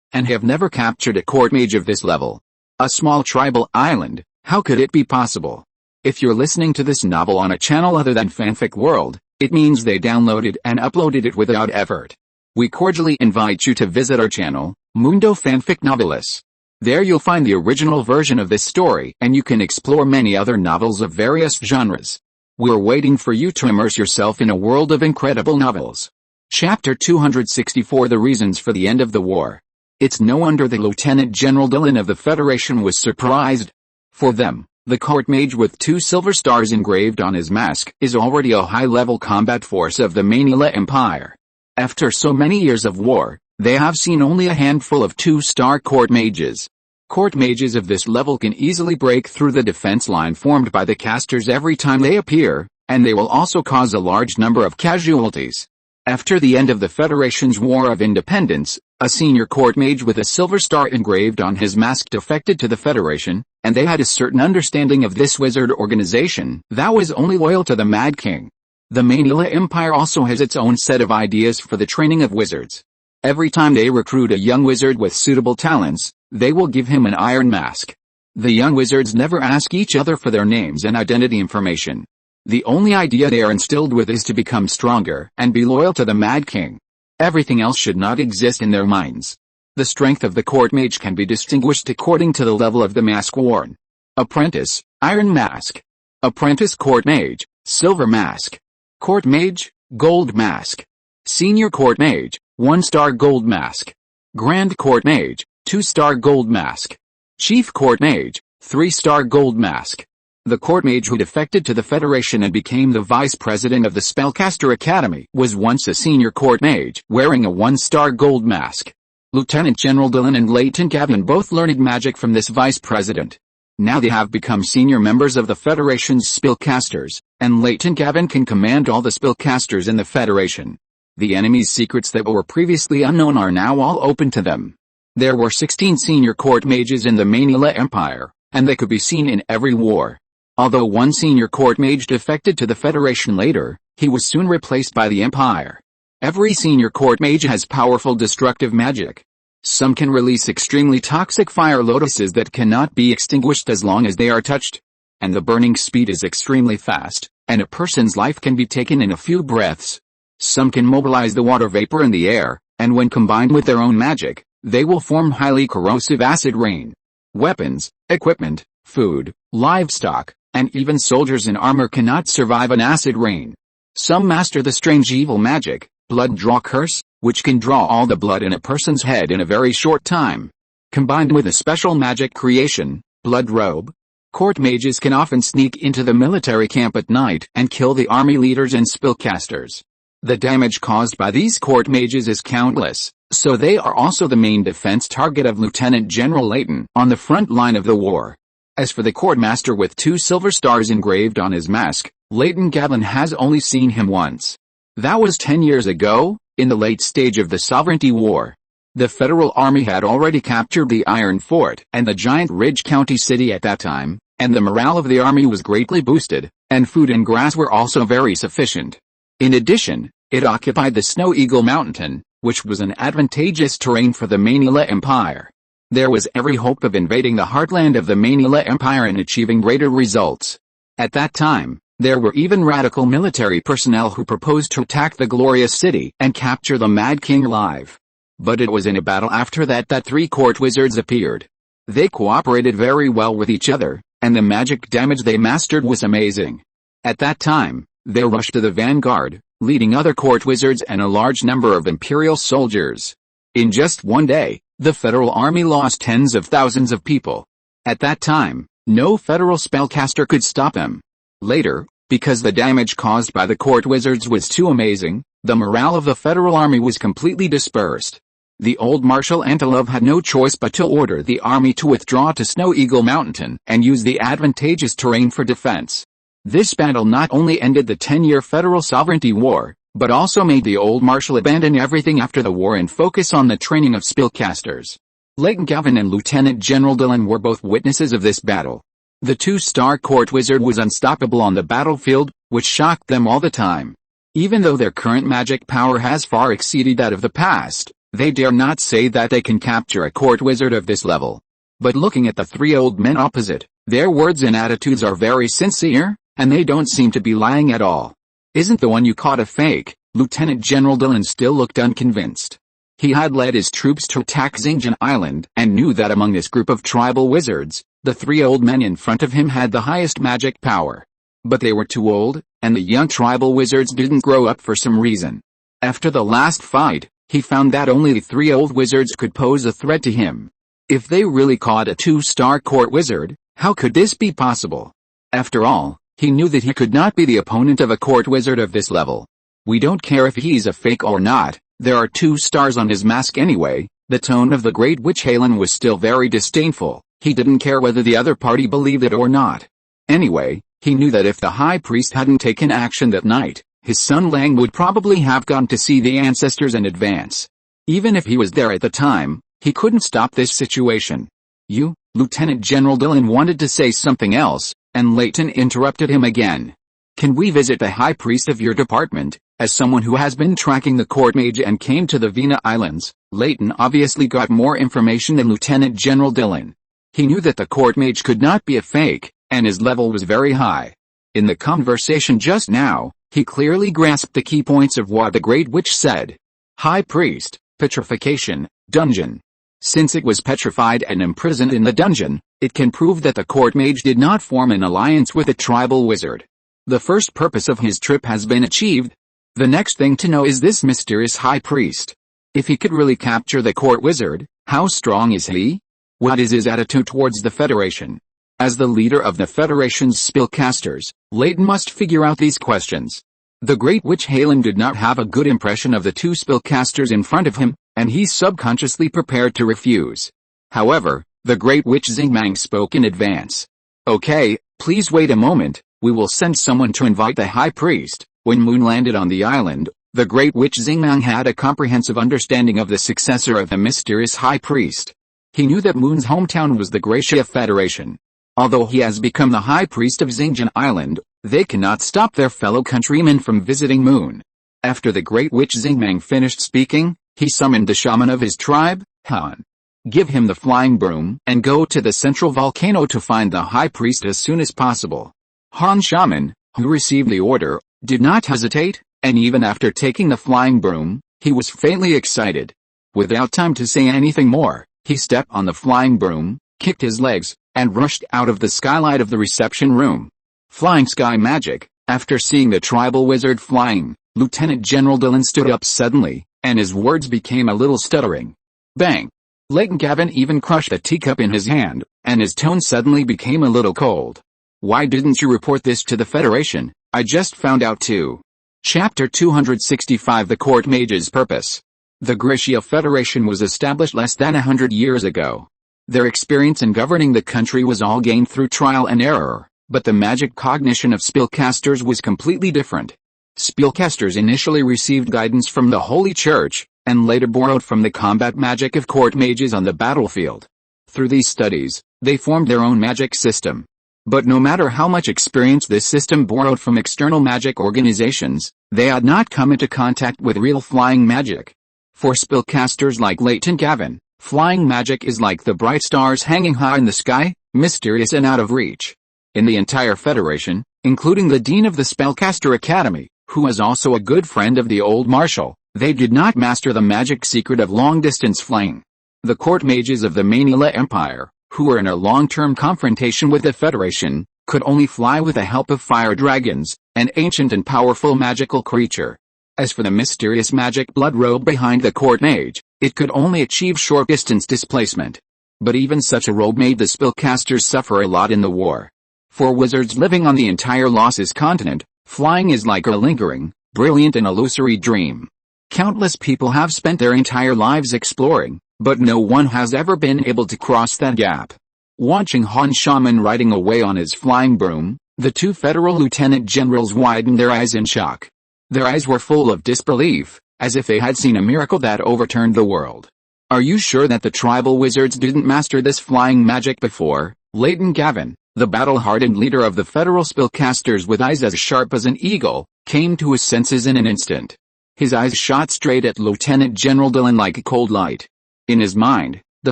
and have never captured a court mage of this level. A small tribal island, how could it be possible?" If you're listening to this novel on a channel other than Fanfic World, it means they downloaded and uploaded it without effort. We cordially invite you to visit our channel, Mundo Fanfic Novelis. There you'll find the original version of this story, and you can explore many other novels of various genres. We're waiting for you to immerse yourself in a world of incredible novels. Chapter 264: The Reasons for the End of the War. It's no wonder the Lieutenant General Dylan of the Federation was surprised. For them, the court mage with 2 silver stars engraved on his mask is already a high-level combat force of the Manila Empire. After so many years of war, they have seen only a handful of 2-star court mages. Court mages of this level can easily break through the defense line formed by the casters every time they appear, and they will also cause a large number of casualties. After the end of the Federation's War of Independence, a senior court mage with a silver star engraved on his mask defected to the Federation, and they had a certain understanding of this wizard organization that was only loyal to the Mad King. The Manila Empire also has its own set of ideas for the training of wizards. Every time they recruit a young wizard with suitable talents, they will give him an iron mask. The young wizards never ask each other for their names and identity information. The only idea they are instilled with is to become stronger and be loyal to the Mad King. Everything else should not exist in their minds. The strength of the court mage can be distinguished according to the level of the mask worn. Apprentice, iron mask. Apprentice court mage, silver mask. Court mage, gold mask. Senior court mage, 1-star gold mask. Grand court mage, 2-star gold mask. Chief court mage, 3-star gold mask. The court mage who defected to the Federation and became the vice president of the Spellcaster Academy was once a senior court mage wearing a 1-star gold mask. Lieutenant General Dylan and Leighton Gavin both learned magic from this vice president. Now they have become senior members of the Federation's spellcasters, and Leighton Gavin can command all the spellcasters in the Federation. The enemy's secrets that were previously unknown are now all open to them. There were 16 senior court mages in the Manila Empire, and they could be seen in every war. Although one senior court mage defected to the Federation later, he was soon replaced by the Empire. Every senior court mage has powerful destructive magic. Some can release extremely toxic fire lotuses that cannot be extinguished as long as they are touched. And the burning speed is extremely fast, and a person's life can be taken in a few breaths. Some can mobilize the water vapor in the air, and when combined with their own magic, they will form highly corrosive acid rain. Weapons, equipment, food, livestock, and even soldiers in armor cannot survive an acid rain. Some master the strange evil magic, blood draw curse, which can draw all the blood in a person's head in a very short time. Combined with a special magic creation, blood robe. Court mages can often sneak into the military camp at night and kill the army leaders and spellcasters. The damage caused by these court mages is countless, so they are also the main defense target of Lieutenant General Layton on the front line of the war. As for the court master with 2 silver stars engraved on his mask, Leighton Gavin has only seen him once. That was 10 years ago, in the late stage of the Sovereignty War. The Federal Army had already captured the Iron Fort and the giant Ridge County city at that time, and the morale of the army was greatly boosted, and food and grass were also very sufficient. In addition, it occupied the Snow Eagle Mountain, which was an advantageous terrain for the Manila Empire. There was every hope of invading the heartland of the Manila Empire and achieving greater results. At that time, there were even radical military personnel who proposed to attack the glorious city and capture the Mad King alive. But it was in a battle after that 3 court wizards appeared. They cooperated very well with each other, and the magic damage they mastered was amazing. At that time, they rushed to the vanguard, leading other court wizards and a large number of imperial soldiers. In just one day, the Federal Army lost tens of thousands of people. At that time, no federal spellcaster could stop them. Later, because the damage caused by the court wizards was too amazing, the morale of the Federal Army was completely dispersed. The old Marshal Antelove had no choice but to order the army to withdraw to Snow Eagle Mountain and use the advantageous terrain for defense. This battle not only ended the 10-year Federal Sovereignty War, but also made the old Marshal abandon everything after the war and focus on the training of spellcasters. Leighton Gavin and Lieutenant General Dillon were both witnesses of this battle. The 2-star court wizard was unstoppable on the battlefield, which shocked them all the time. Even though their current magic power has far exceeded that of the past, they dare not say that they can capture a court wizard of this level. But looking at the 3 old men opposite, their words and attitudes are very sincere, and they don't seem to be lying at all. Isn't the one you caught a fake? Lieutenant General Dillon still looked unconvinced. He had led his troops to attack Xilin Island and knew that among this group of tribal wizards, the 3 old men in front of him had the highest magic power. But they were too old, and the young tribal wizards didn't grow up for some reason. After the last fight, he found that only the 3 old wizards could pose a threat to him. If they really caught a 2-star court wizard, how could this be possible? After all, he knew that he could not be the opponent of a court wizard of this level. We don't care if he's a fake or not, there are 2 stars on his mask anyway. The tone of the great witch Xilin was still very disdainful. He didn't care whether the other party believed it or not. Anyway, he knew that if the high priest hadn't taken action that night, his son Lang would probably have gone to see the ancestors in advance. Even if he was there at the time, he couldn't stop this situation. You, Lieutenant General Dillon wanted to say something else, and Leighton interrupted him again. Can we visit the high priest of your department? As someone who has been tracking the court mage and came to the Vina Islands, Leighton obviously got more information than Lieutenant General Dillon. He knew that the court mage could not be a fake, and his level was very high. In the conversation just now, he clearly grasped the key points of what the Great Witch said. High priest, petrification, dungeon. Since it was petrified and imprisoned in the dungeon, it can prove that the court mage did not form an alliance with a tribal wizard. The first purpose of his trip has been achieved. The next thing to know is this mysterious high priest. If he could really capture the court wizard, how strong is he? What is his attitude towards the Federation? As the leader of the Federation's spellcasters, Leighton must figure out these questions. The Great Witch Xilin did not have a good impression of the 2 spellcasters in front of him, and he subconsciously prepared to refuse. However, the Great Witch Xingmang spoke in advance. Okay, please wait a moment, we will send someone to invite the high priest. When Moon landed on the island, the Great Witch Xingmang had a comprehensive understanding of the successor of the mysterious high priest. He knew that Moon's hometown was the Gracia Federation. Although he has become the high priest of Xilin Island, they cannot stop their fellow countrymen from visiting Moon. After the Great Witch Xingmang finished speaking, he summoned the shaman of his tribe, Han. Give him the flying broom and go to the central volcano to find the high priest as soon as possible. Han shaman, who received the order, did not hesitate, and even after taking the flying broom, he was faintly excited. Without time to say anything more, he stepped on the flying broom, kicked his legs, and rushed out of the skylight of the reception room. Flying sky magic. After seeing the tribal wizard flying, Lieutenant General Dillon stood up suddenly, and his words became a little stuttering. Bang! Leighton Gavin even crushed a teacup in his hand, and his tone suddenly became a little cold. Why didn't you report this to the Federation? I just found out too. Chapter 265 The Court Mage's Purpose. The Grisha Federation was established less than 100 years ago. Their experience in governing the country was all gained through trial and error, but the magic cognition of spellcasters was completely different. Spellcasters initially received guidance from the Holy Church, and later borrowed from the combat magic of court mages on the battlefield. Through these studies, they formed their own magic system. But no matter how much experience this system borrowed from external magic organizations, they had not come into contact with real flying magic. For spellcasters like Leighton Gavin, flying magic is like the bright stars hanging high in the sky, mysterious and out of reach. In the entire Federation, including the Dean of the Spellcaster Academy, who was also a good friend of the old Marshal, they did not master the magic secret of long-distance flying. The court mages of the Manila Empire, who were in a long-term confrontation with the Federation, could only fly with the help of fire dragons, an ancient and powerful magical creature. As for the mysterious magic blood robe behind the court mage, it could only achieve short-distance displacement. But even such a robe made the spellcasters suffer a lot in the war. For wizards living on the entire Losses continent, flying is like a lingering, brilliant and illusory dream. Countless people have spent their entire lives exploring, but no one has ever been able to cross that gap. Watching Han Shaman riding away on his flying broom, the two federal lieutenant generals widened their eyes in shock. Their eyes were full of disbelief, as if they had seen a miracle that overturned the world. Are you sure that the tribal wizards didn't master this flying magic before? Leighton Gavin, the battle-hardened leader of the federal spellcasters with eyes as sharp as an eagle, came to his senses in an instant. His eyes shot straight at Lieutenant General Xilin like a cold light. In his mind, the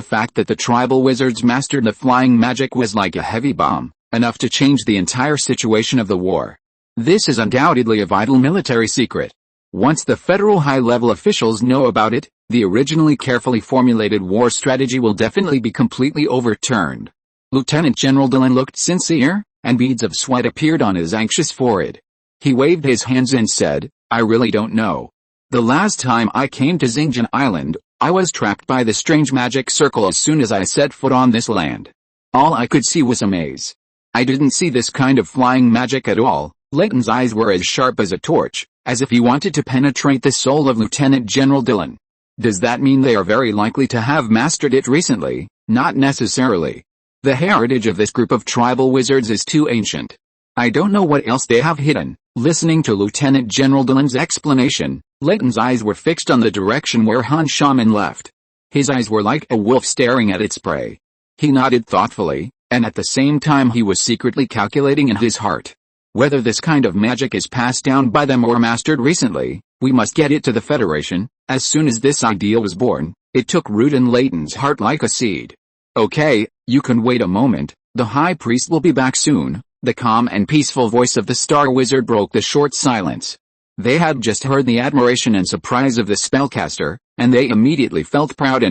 fact that the tribal wizards mastered the flying magic was like a heavy bomb, enough to change the entire situation of the war. This is undoubtedly a vital military secret. Once the federal high-level officials know about it, the originally carefully formulated war strategy will definitely be completely overturned. Lieutenant General Xilin looked sincere, and beads of sweat appeared on his anxious forehead. He waved his hands and said, "I really don't know. The last time I came to Xinjiang Island, I was trapped by the strange magic circle as soon as I set foot on this land. All I could see was a maze. I didn't see this kind of flying magic at all." Leighton's eyes were as sharp as a torch, as if he wanted to penetrate the soul of Lieutenant General Xilin. "Does that mean they are very likely to have mastered it recently?" "Not necessarily. The heritage of this group of tribal wizards is too ancient. I don't know what else they have hidden." Listening to Lieutenant General Xillin's explanation, Leighton's eyes were fixed on the direction where Han Shaman left. His eyes were like a wolf staring at its prey. He nodded thoughtfully, and at the same time he was secretly calculating in his heart. Whether this kind of magic is passed down by them or mastered recently, we must get it to the Federation. As soon as this idea was born, it took root in Leighton's heart like a seed. "Okay, you can wait a moment, the High Priest will be back soon." The calm and peaceful voice of the Star Wizard broke the short silence. They had just heard the admiration and surprise of the spellcaster, and they immediately felt proud.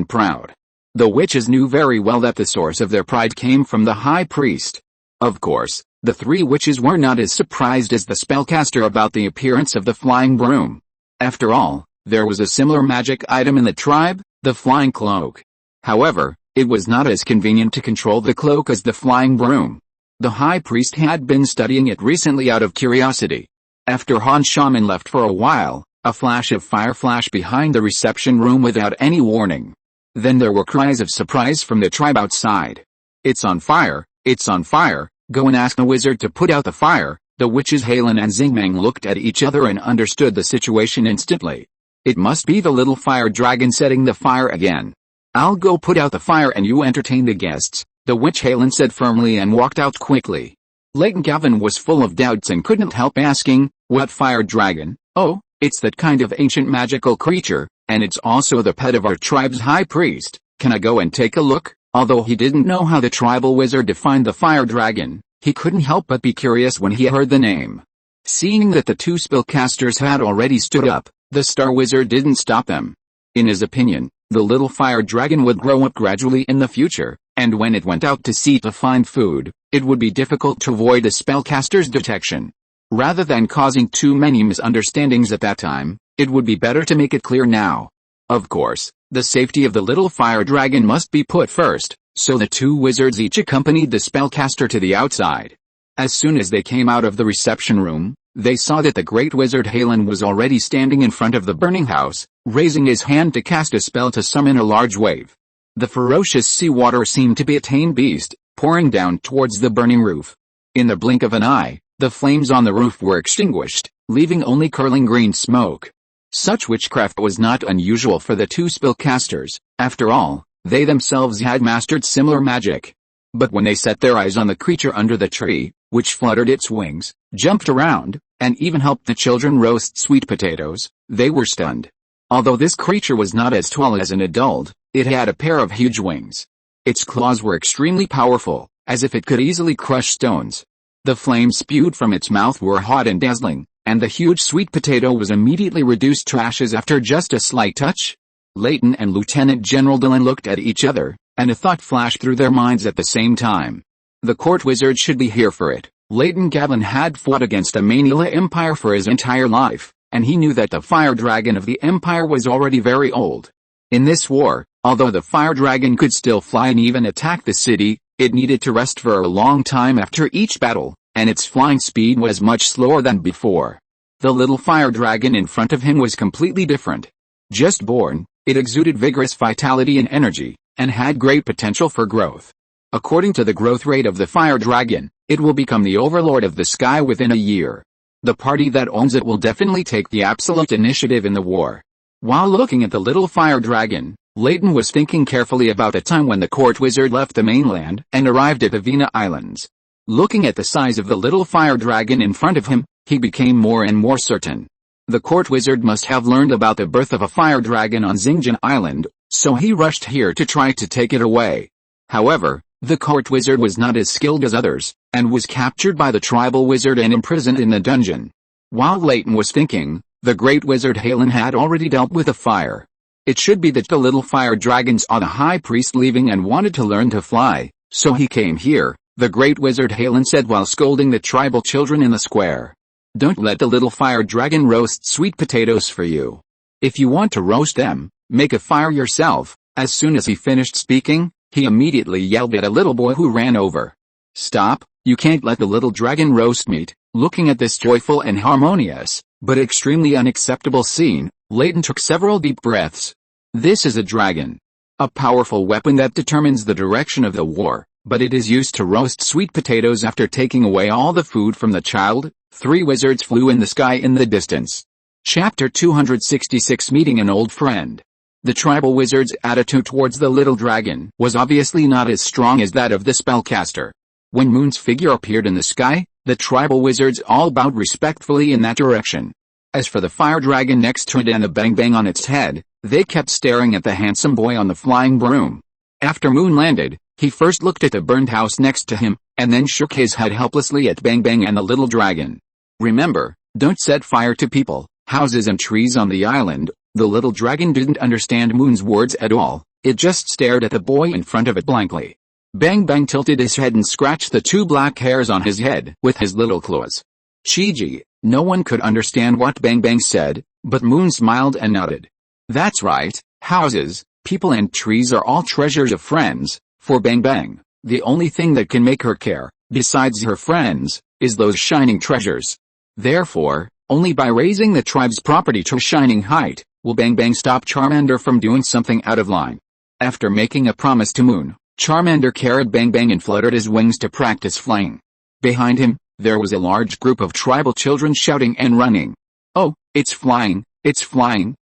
The witches knew very well that the source of their pride came from the High Priest. Of course, the three witches were not as surprised as the spellcaster about the appearance of the flying broom. After all, there was a similar magic item in the tribe, the flying cloak. However, it was not as convenient to control the cloak as the flying broom. The High Priest had been studying it recently out of curiosity. After Han Shaman left for a while, a flash of fire flashed behind the reception room without any warning. Then there were cries of surprise from the tribe outside. "It's on fire, it's on fire, go and ask the wizard to put out the fire." The witches Xilin and Bengbeng looked at each other and understood the situation instantly. It must be the little fire dragon setting the fire again. "I'll go put out the fire and you entertain the guests," the witch Xilin said firmly and walked out quickly. Leighton Gavin was full of doubts and couldn't help asking, "What fire dragon?" "Oh, it's that kind of ancient magical creature, and it's also the pet of our tribe's high priest. Can I go and take a look?" Although he didn't know how the tribal wizard defined the fire dragon, he couldn't help but be curious when he heard the name. Seeing that the two spellcasters had already stood up, the Star Wizard didn't stop them. In his opinion, the little fire dragon would grow up gradually in the future, and when it went out to sea to find food, it would be difficult to avoid the spellcaster's detection. Rather than causing too many misunderstandings at that time, it would be better to make it clear now. Of course, the safety of the little fire dragon must be put first, so the two wizards each accompanied the spellcaster to the outside. As soon as they came out of the reception room, they saw that the great wizard Xilin was already standing in front of the burning house, raising his hand to cast a spell to summon a large wave. The ferocious sea water seemed to be a tame beast, pouring down towards the burning roof. In the blink of an eye, the flames on the roof were extinguished, leaving only curling green smoke. Such witchcraft was not unusual for the two spellcasters. After all, they themselves had mastered similar magic. But when they set their eyes on the creature under the tree, which fluttered its wings, jumped around, and even helped the children roast sweet potatoes, they were stunned. Although this creature was not as tall as an adult, it had a pair of huge wings. Its claws were extremely powerful, as if it could easily crush stones. The flames spewed from its mouth were hot and dazzling, and the huge sweet potato was immediately reduced to ashes after just a slight touch. Layton and Lieutenant General Dylan looked at each other, and a thought flashed through their minds at the same time. The court wizard should be here for it. Layton Gavin had fought against the Manila Empire for his entire life, and he knew that the fire dragon of the Empire was already very old. In this war, although the fire dragon could still fly and even attack the city, it needed to rest for a long time after each battle, and its flying speed was much slower than before. The little fire dragon in front of him was completely different. Just born, it exuded vigorous vitality and energy, and had great potential for growth. According to the growth rate of the fire dragon, it will become the overlord of the sky within a year. The party that owns it will definitely take the absolute initiative in the war. While looking at the little fire dragon, Layton was thinking carefully about the time when the court wizard left the mainland and arrived at the Vina Islands. Looking at the size of the little fire dragon in front of him, he became more and more certain. The court wizard must have learned about the birth of a fire dragon on Xinjiang Island, so he rushed here to try to take it away. However, the court wizard was not as skilled as others, and was captured by the tribal wizard and imprisoned in the dungeon. While Layton was thinking, the great wizard Xilin had already dealt with the fire. It should be that the little fire dragon saw the high priest leaving and wanted to learn to fly, so he came here, the great wizard Xilin said while scolding the tribal children in the square. Don't let the little fire dragon roast sweet potatoes for you. If you want to roast them, make a fire yourself. As soon as he finished speaking, he immediately yelled at a little boy who ran over. Stop, you can't let the little dragon roast meat. Looking at this joyful and harmonious, but extremely unacceptable scene, Layton took several deep breaths. This is a dragon. A powerful weapon that determines the direction of the war, but it is used to roast sweet potatoes after taking away all the food from the child. 3 wizards flew in the sky in the distance. Chapter 266 Meeting an Old Friend. The tribal wizard's attitude towards the little dragon was obviously not as strong as that of the spellcaster. When Moon's figure appeared in the sky, the tribal wizards all bowed respectfully in that direction. As for the fire dragon next to it and the Bengbeng on its head, they kept staring at the handsome boy on the flying broom. After Moon landed, he first looked at the burned house next to him, and then shook his head helplessly at Bengbeng and the little dragon. Remember, don't set fire to people, houses and trees on the island. The little dragon didn't understand Moon's words at all, it just stared at the boy in front of it blankly. Bengbeng tilted his head and scratched the 2 black hairs on his head with his little claws. Chiji, no one could understand what Bengbeng said, but Moon smiled and nodded. That's right, houses, people and trees are all treasures of friends. For Bengbeng, the only thing that can make her care, besides her friends, is those shining treasures. Therefore, only by raising the tribe's property to a shining height, will Bengbeng stop Charmander from doing something out of line. After making a promise to Moon, Charmander carried Bengbeng and fluttered his wings to practice flying. Behind him, there was a large group of tribal children shouting and running. Oh, it's flying,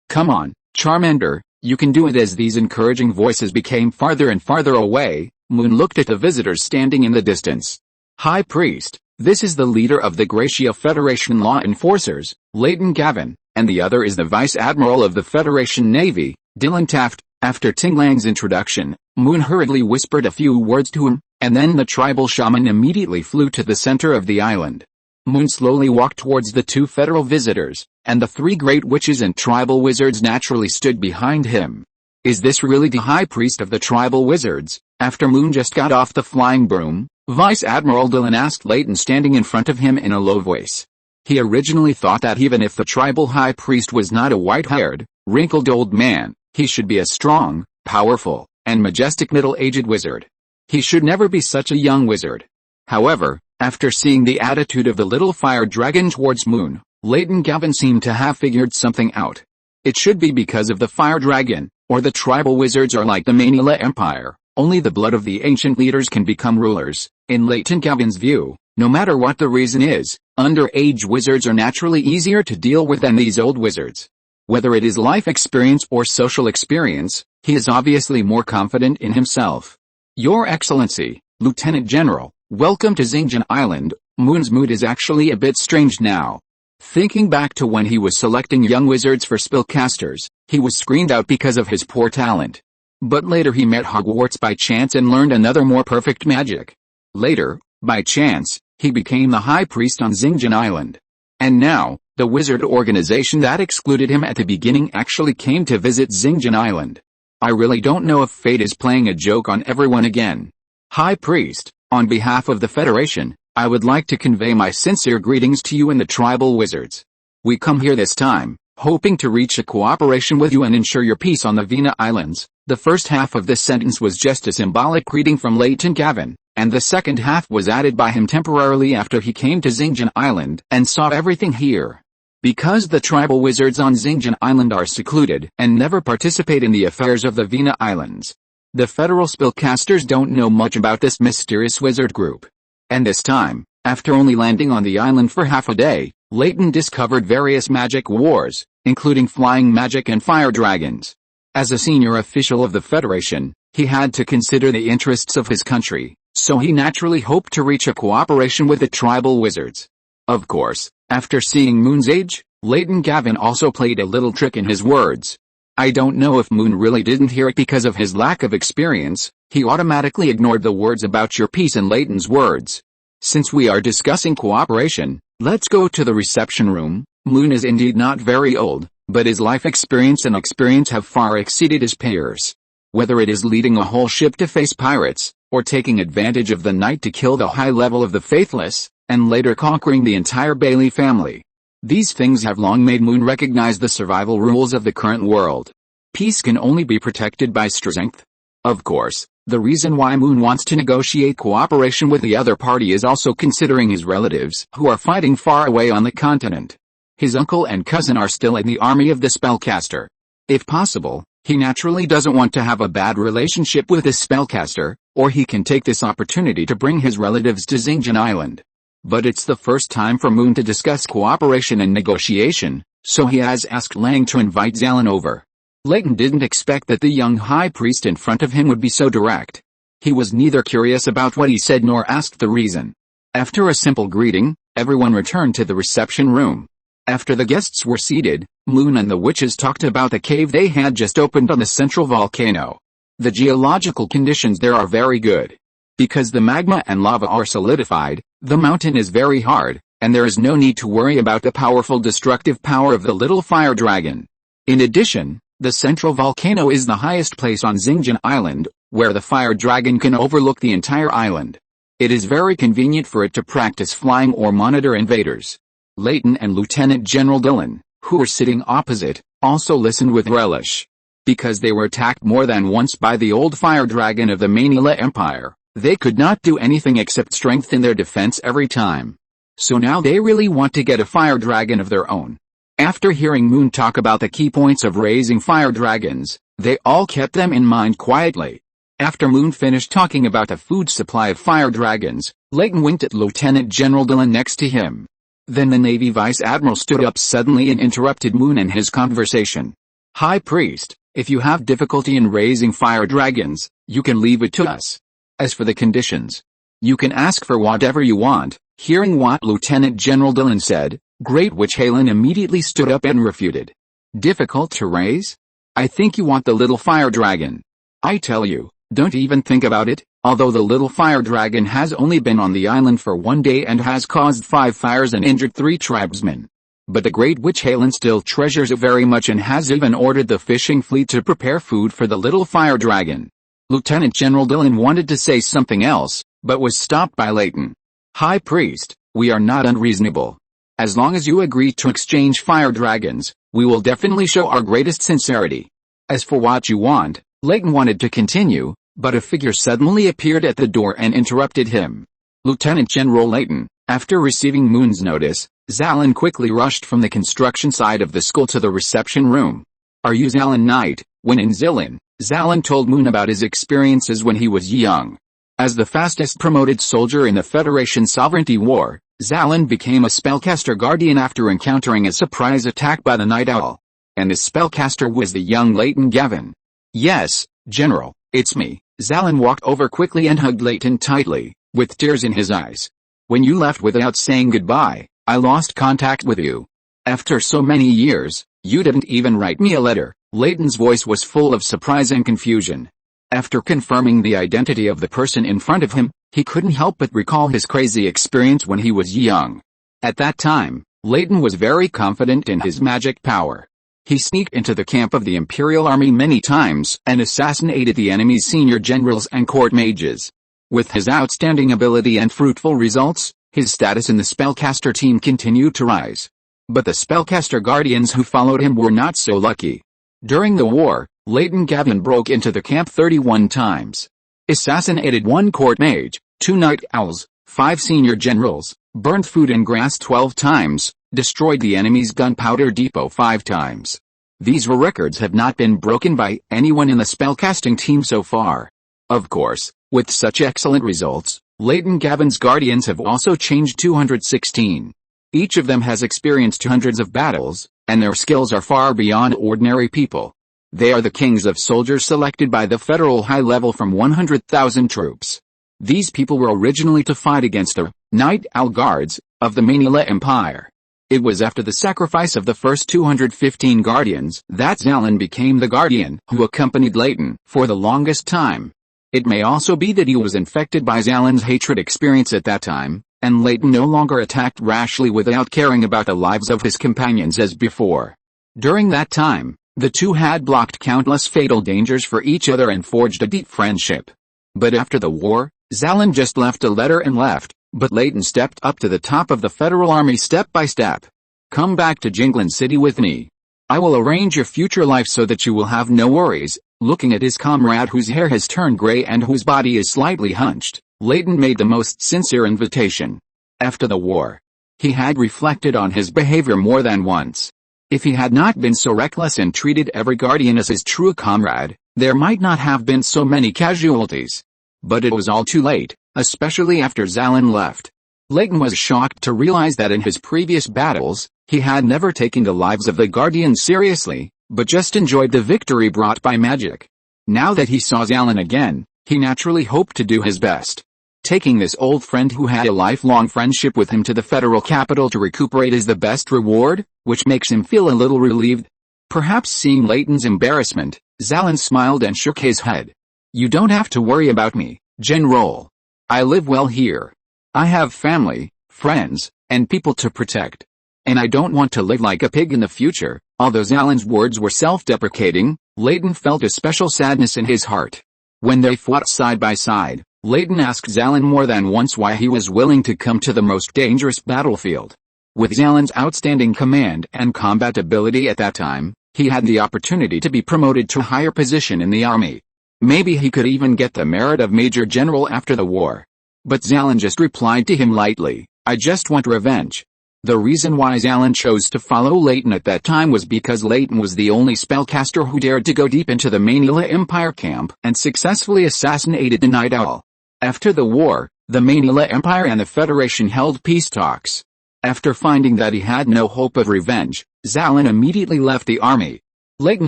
come on, Charmander, you can do it. As these encouraging voices became farther and farther away, Moon looked at the visitors standing in the distance. High Priest, this is the leader of the Gracia Federation Law Enforcers, Layton Gavin, and the other is the Vice Admiral of the Federation Navy, Dylan Taft. After Tinglang's introduction, Moon hurriedly whispered a few words to him, and then the tribal shaman immediately flew to the center of the island. Moon slowly walked towards the 2 federal visitors, and the 3 great witches and tribal wizards naturally stood behind him. Is this really the high priest of the tribal wizards? After Moon just got off the flying broom, Vice Admiral Dylan asked Layton standing in front of him in a low voice. He originally thought that even if the tribal high priest was not a white-haired, wrinkled old man, he should be a strong, powerful, and majestic middle-aged wizard. He should never be such a young wizard. However, After seeing the attitude of the little fire dragon towards Moon, Leighton Gavin seemed to have figured something out. It should be because of the fire dragon, or the tribal wizards are like the Manila Empire, only the blood of the ancient leaders can become rulers. In Leighton Gavin's view, no matter what the reason is, underage wizards are naturally easier to deal with than these old wizards. Whether it is life experience or social experience, he is obviously more confident in himself. Your Excellency, Lieutenant General, welcome to Xinjiang Island. Moon's mood is actually a bit strange now. Thinking back to when he was selecting young wizards for spellcasters, he was screened out because of his poor talent. But later he met Hogwarts by chance and learned another more perfect magic. Later, by chance, he became the High Priest on Xinjiang Island. And now, the wizard organization that excluded him at the beginning actually came to visit Xinjiang Island. I really don't know if fate is playing a joke on everyone again. High Priest, on behalf of the Federation, I would like to convey my sincere greetings to you and the tribal wizards. We come here this time, hoping to reach a cooperation with you and ensure your peace on the Vina Islands. The first half of this sentence was just a symbolic greeting from Leighton Gavin, and the second half was added by him temporarily after he came to Xinjiang Island and saw everything here. Because the tribal wizards on Xinjiang Island are secluded and never participate in the affairs of the Vina Islands, the federal spellcasters don't know much about this mysterious wizard group. And this time, after only landing on the island for half a day, Leighton discovered various magic wars, including flying magic and fire dragons. As a senior official of the Federation, he had to consider the interests of his country, so he naturally hoped to reach a cooperation with the tribal wizards. Of course, after seeing Moon's age, Leighton Gavin also played a little trick in his words. I don't know if Moon really didn't hear it because of his lack of experience. He automatically ignored the words about your peace in Leighton's words. Since we are discussing cooperation, let's go to the reception room. Moon is indeed not very old, but his life experience and experience have far exceeded his peers. Whether it is leading a whole ship to face pirates, or taking advantage of the night to kill the high level of the faithless, and later conquering the entire Bailey family. These things have long made Moon recognize the survival rules of the current world. Peace can only be protected by strength. Of course, the reason why Moon wants to negotiate cooperation with the other party is also considering his relatives who are fighting far away on the continent. His uncle and cousin are still in the army of the spellcaster. If possible, he naturally doesn't want to have a bad relationship with this spellcaster, or he can take this opportunity to bring his relatives to Xinjiang Island. But it's the first time for Moon to discuss cooperation and negotiation, so he has asked Lang to invite Xilin over. Leighton didn't expect that the young high priest in front of him would be so direct. He was neither curious about what he said nor asked the reason. After a simple greeting, everyone returned to the reception room. After the guests were seated, Moon and the witches talked about the cave they had just opened on the central volcano. The geological conditions there are very good. Because the magma and lava are solidified, the mountain is very hard, and there is no need to worry about the powerful destructive power of the little fire dragon. In addition, the central volcano is the highest place on Xinjiang Island, where the fire dragon can overlook the entire island. It is very convenient for it to practice flying or monitor invaders. Leighton and Lieutenant General Xilin, who were sitting opposite, also listened with relish. Because they were attacked more than once by the old fire dragon of the Manila Empire, they could not do anything except strengthen their defense every time. So now they really want to get a fire dragon of their own. After hearing Moon talk about the key points of raising fire dragons, they all kept them in mind quietly. After Moon finished talking about the food supply of fire dragons, Leighton winked at Lieutenant General Xilin next to him. Then the Navy Vice Admiral stood up suddenly and interrupted Moon and his conversation. High Priest, if you have difficulty in raising fire dragons, you can leave it to us. As for the conditions, you can ask for whatever you want. Hearing what Lieutenant General Xilin said, Great Witch Xilin immediately stood up and refuted. Difficult to raise? I think you want the little fire dragon. I tell you, don't even think about it. Although the little fire dragon has only been on the island for 1 day and has caused 5 fires and injured 3 tribesmen. But the Great Witch Xilin still treasures it very much and has even ordered the fishing fleet to prepare food for the little fire dragon. Lieutenant General Xilin wanted to say something else, but was stopped by Leighton. High Priest, we are not unreasonable. As long as you agree to exchange fire dragons, we will definitely show our greatest sincerity. As for what you want, Leighton wanted to continue, but a figure suddenly appeared at the door and interrupted him. Lieutenant General Layton. After receiving Moon's notice, Xilin quickly rushed from the construction side of the school to the reception room. Are you Xilin Knight? When in Xilin, Xilin told Moon about his experiences when he was young. As the fastest promoted soldier in the Federation Sovereignty War, Xilin became a spellcaster guardian after encountering a surprise attack by the Night Owl. And this spellcaster was the young Layton Gavin. Yes, General, it's me. Xilin walked over quickly and hugged Layton tightly, with tears in his eyes. When you left without saying goodbye, I lost contact with you. After so many years, you didn't even write me a letter. Layton's voice was full of surprise and confusion. After confirming the identity of the person in front of him, he couldn't help but recall his crazy experience when he was young. At that time, Layton was very confident in his magic power. He sneaked into the camp of the Imperial Army many times and assassinated the enemy's senior generals and court mages. With his outstanding ability and fruitful results, his status in the spellcaster team continued to rise. But the spellcaster guardians who followed him were not so lucky. During the war, Layton Gavin broke into the camp 31 times. Assassinated 1 court mage, 2 night owls, 5 senior generals, burned food and grass 12 times, destroyed the enemy's gunpowder depot 5 times. These records have not been broken by anyone in the spellcasting team so far. Of course, with such excellent results, Layton Gavin's guardians have also changed 216. Each of them has experienced hundreds of battles, and their skills are far beyond ordinary people. They are the kings of soldiers selected by the federal high level from 100,000 troops. These people were originally to fight against the Night Owl Guards of the Manila Empire. It was after the sacrifice of the first 215 guardians that Xilin became the guardian who accompanied Layton for the longest time. It may also be that he was infected by Xilin's hatred experience at that time, and Layton no longer attacked rashly without caring about the lives of his companions as before. During that time, the two had blocked countless fatal dangers for each other and forged a deep friendship. But after the war, Xilin just left a letter and left, but Layton stepped up to the top of the Federal Army step by step. Come back to Jinglin City with me. I will arrange your future life so that you will have no worries. Looking at his comrade whose hair has turned gray and whose body is slightly hunched, Layton made the most sincere invitation. After the war, he had reflected on his behavior more than once. If he had not been so reckless and treated every guardian as his true comrade, there might not have been so many casualties. But it was all too late, especially after Xilin left. Layton was shocked to realize that in his previous battles, he had never taken the lives of the guardians seriously, but just enjoyed the victory brought by magic. Now that he saw Xilin again, he naturally hoped to do his best. Taking this old friend who had a lifelong friendship with him to the federal capital to recuperate is the best reward, which makes him feel a little relieved. Perhaps seeing Layton's embarrassment, Xilin smiled and shook his head. You don't have to worry about me, General. I live well here. I have family, friends, and people to protect. And I don't want to live like a pig in the future. Although Xilin's words were self-deprecating, Layton felt a special sadness in his heart. When they fought side by side, Layton asked Xilin more than once why he was willing to come to the most dangerous battlefield. With Xilin's outstanding command and combat ability at that time, he had the opportunity to be promoted to a higher position in the army. Maybe he could even get the merit of Major General after the war. But Xilin just replied to him lightly, I just want revenge. The reason why Xilin chose to follow Layton at that time was because Layton was the only spellcaster who dared to go deep into the Manila Empire camp and successfully assassinated the Night Owl. After the war, the Manila Empire and the Federation held peace talks. After finding that he had no hope of revenge, Xilin immediately left the army. Layton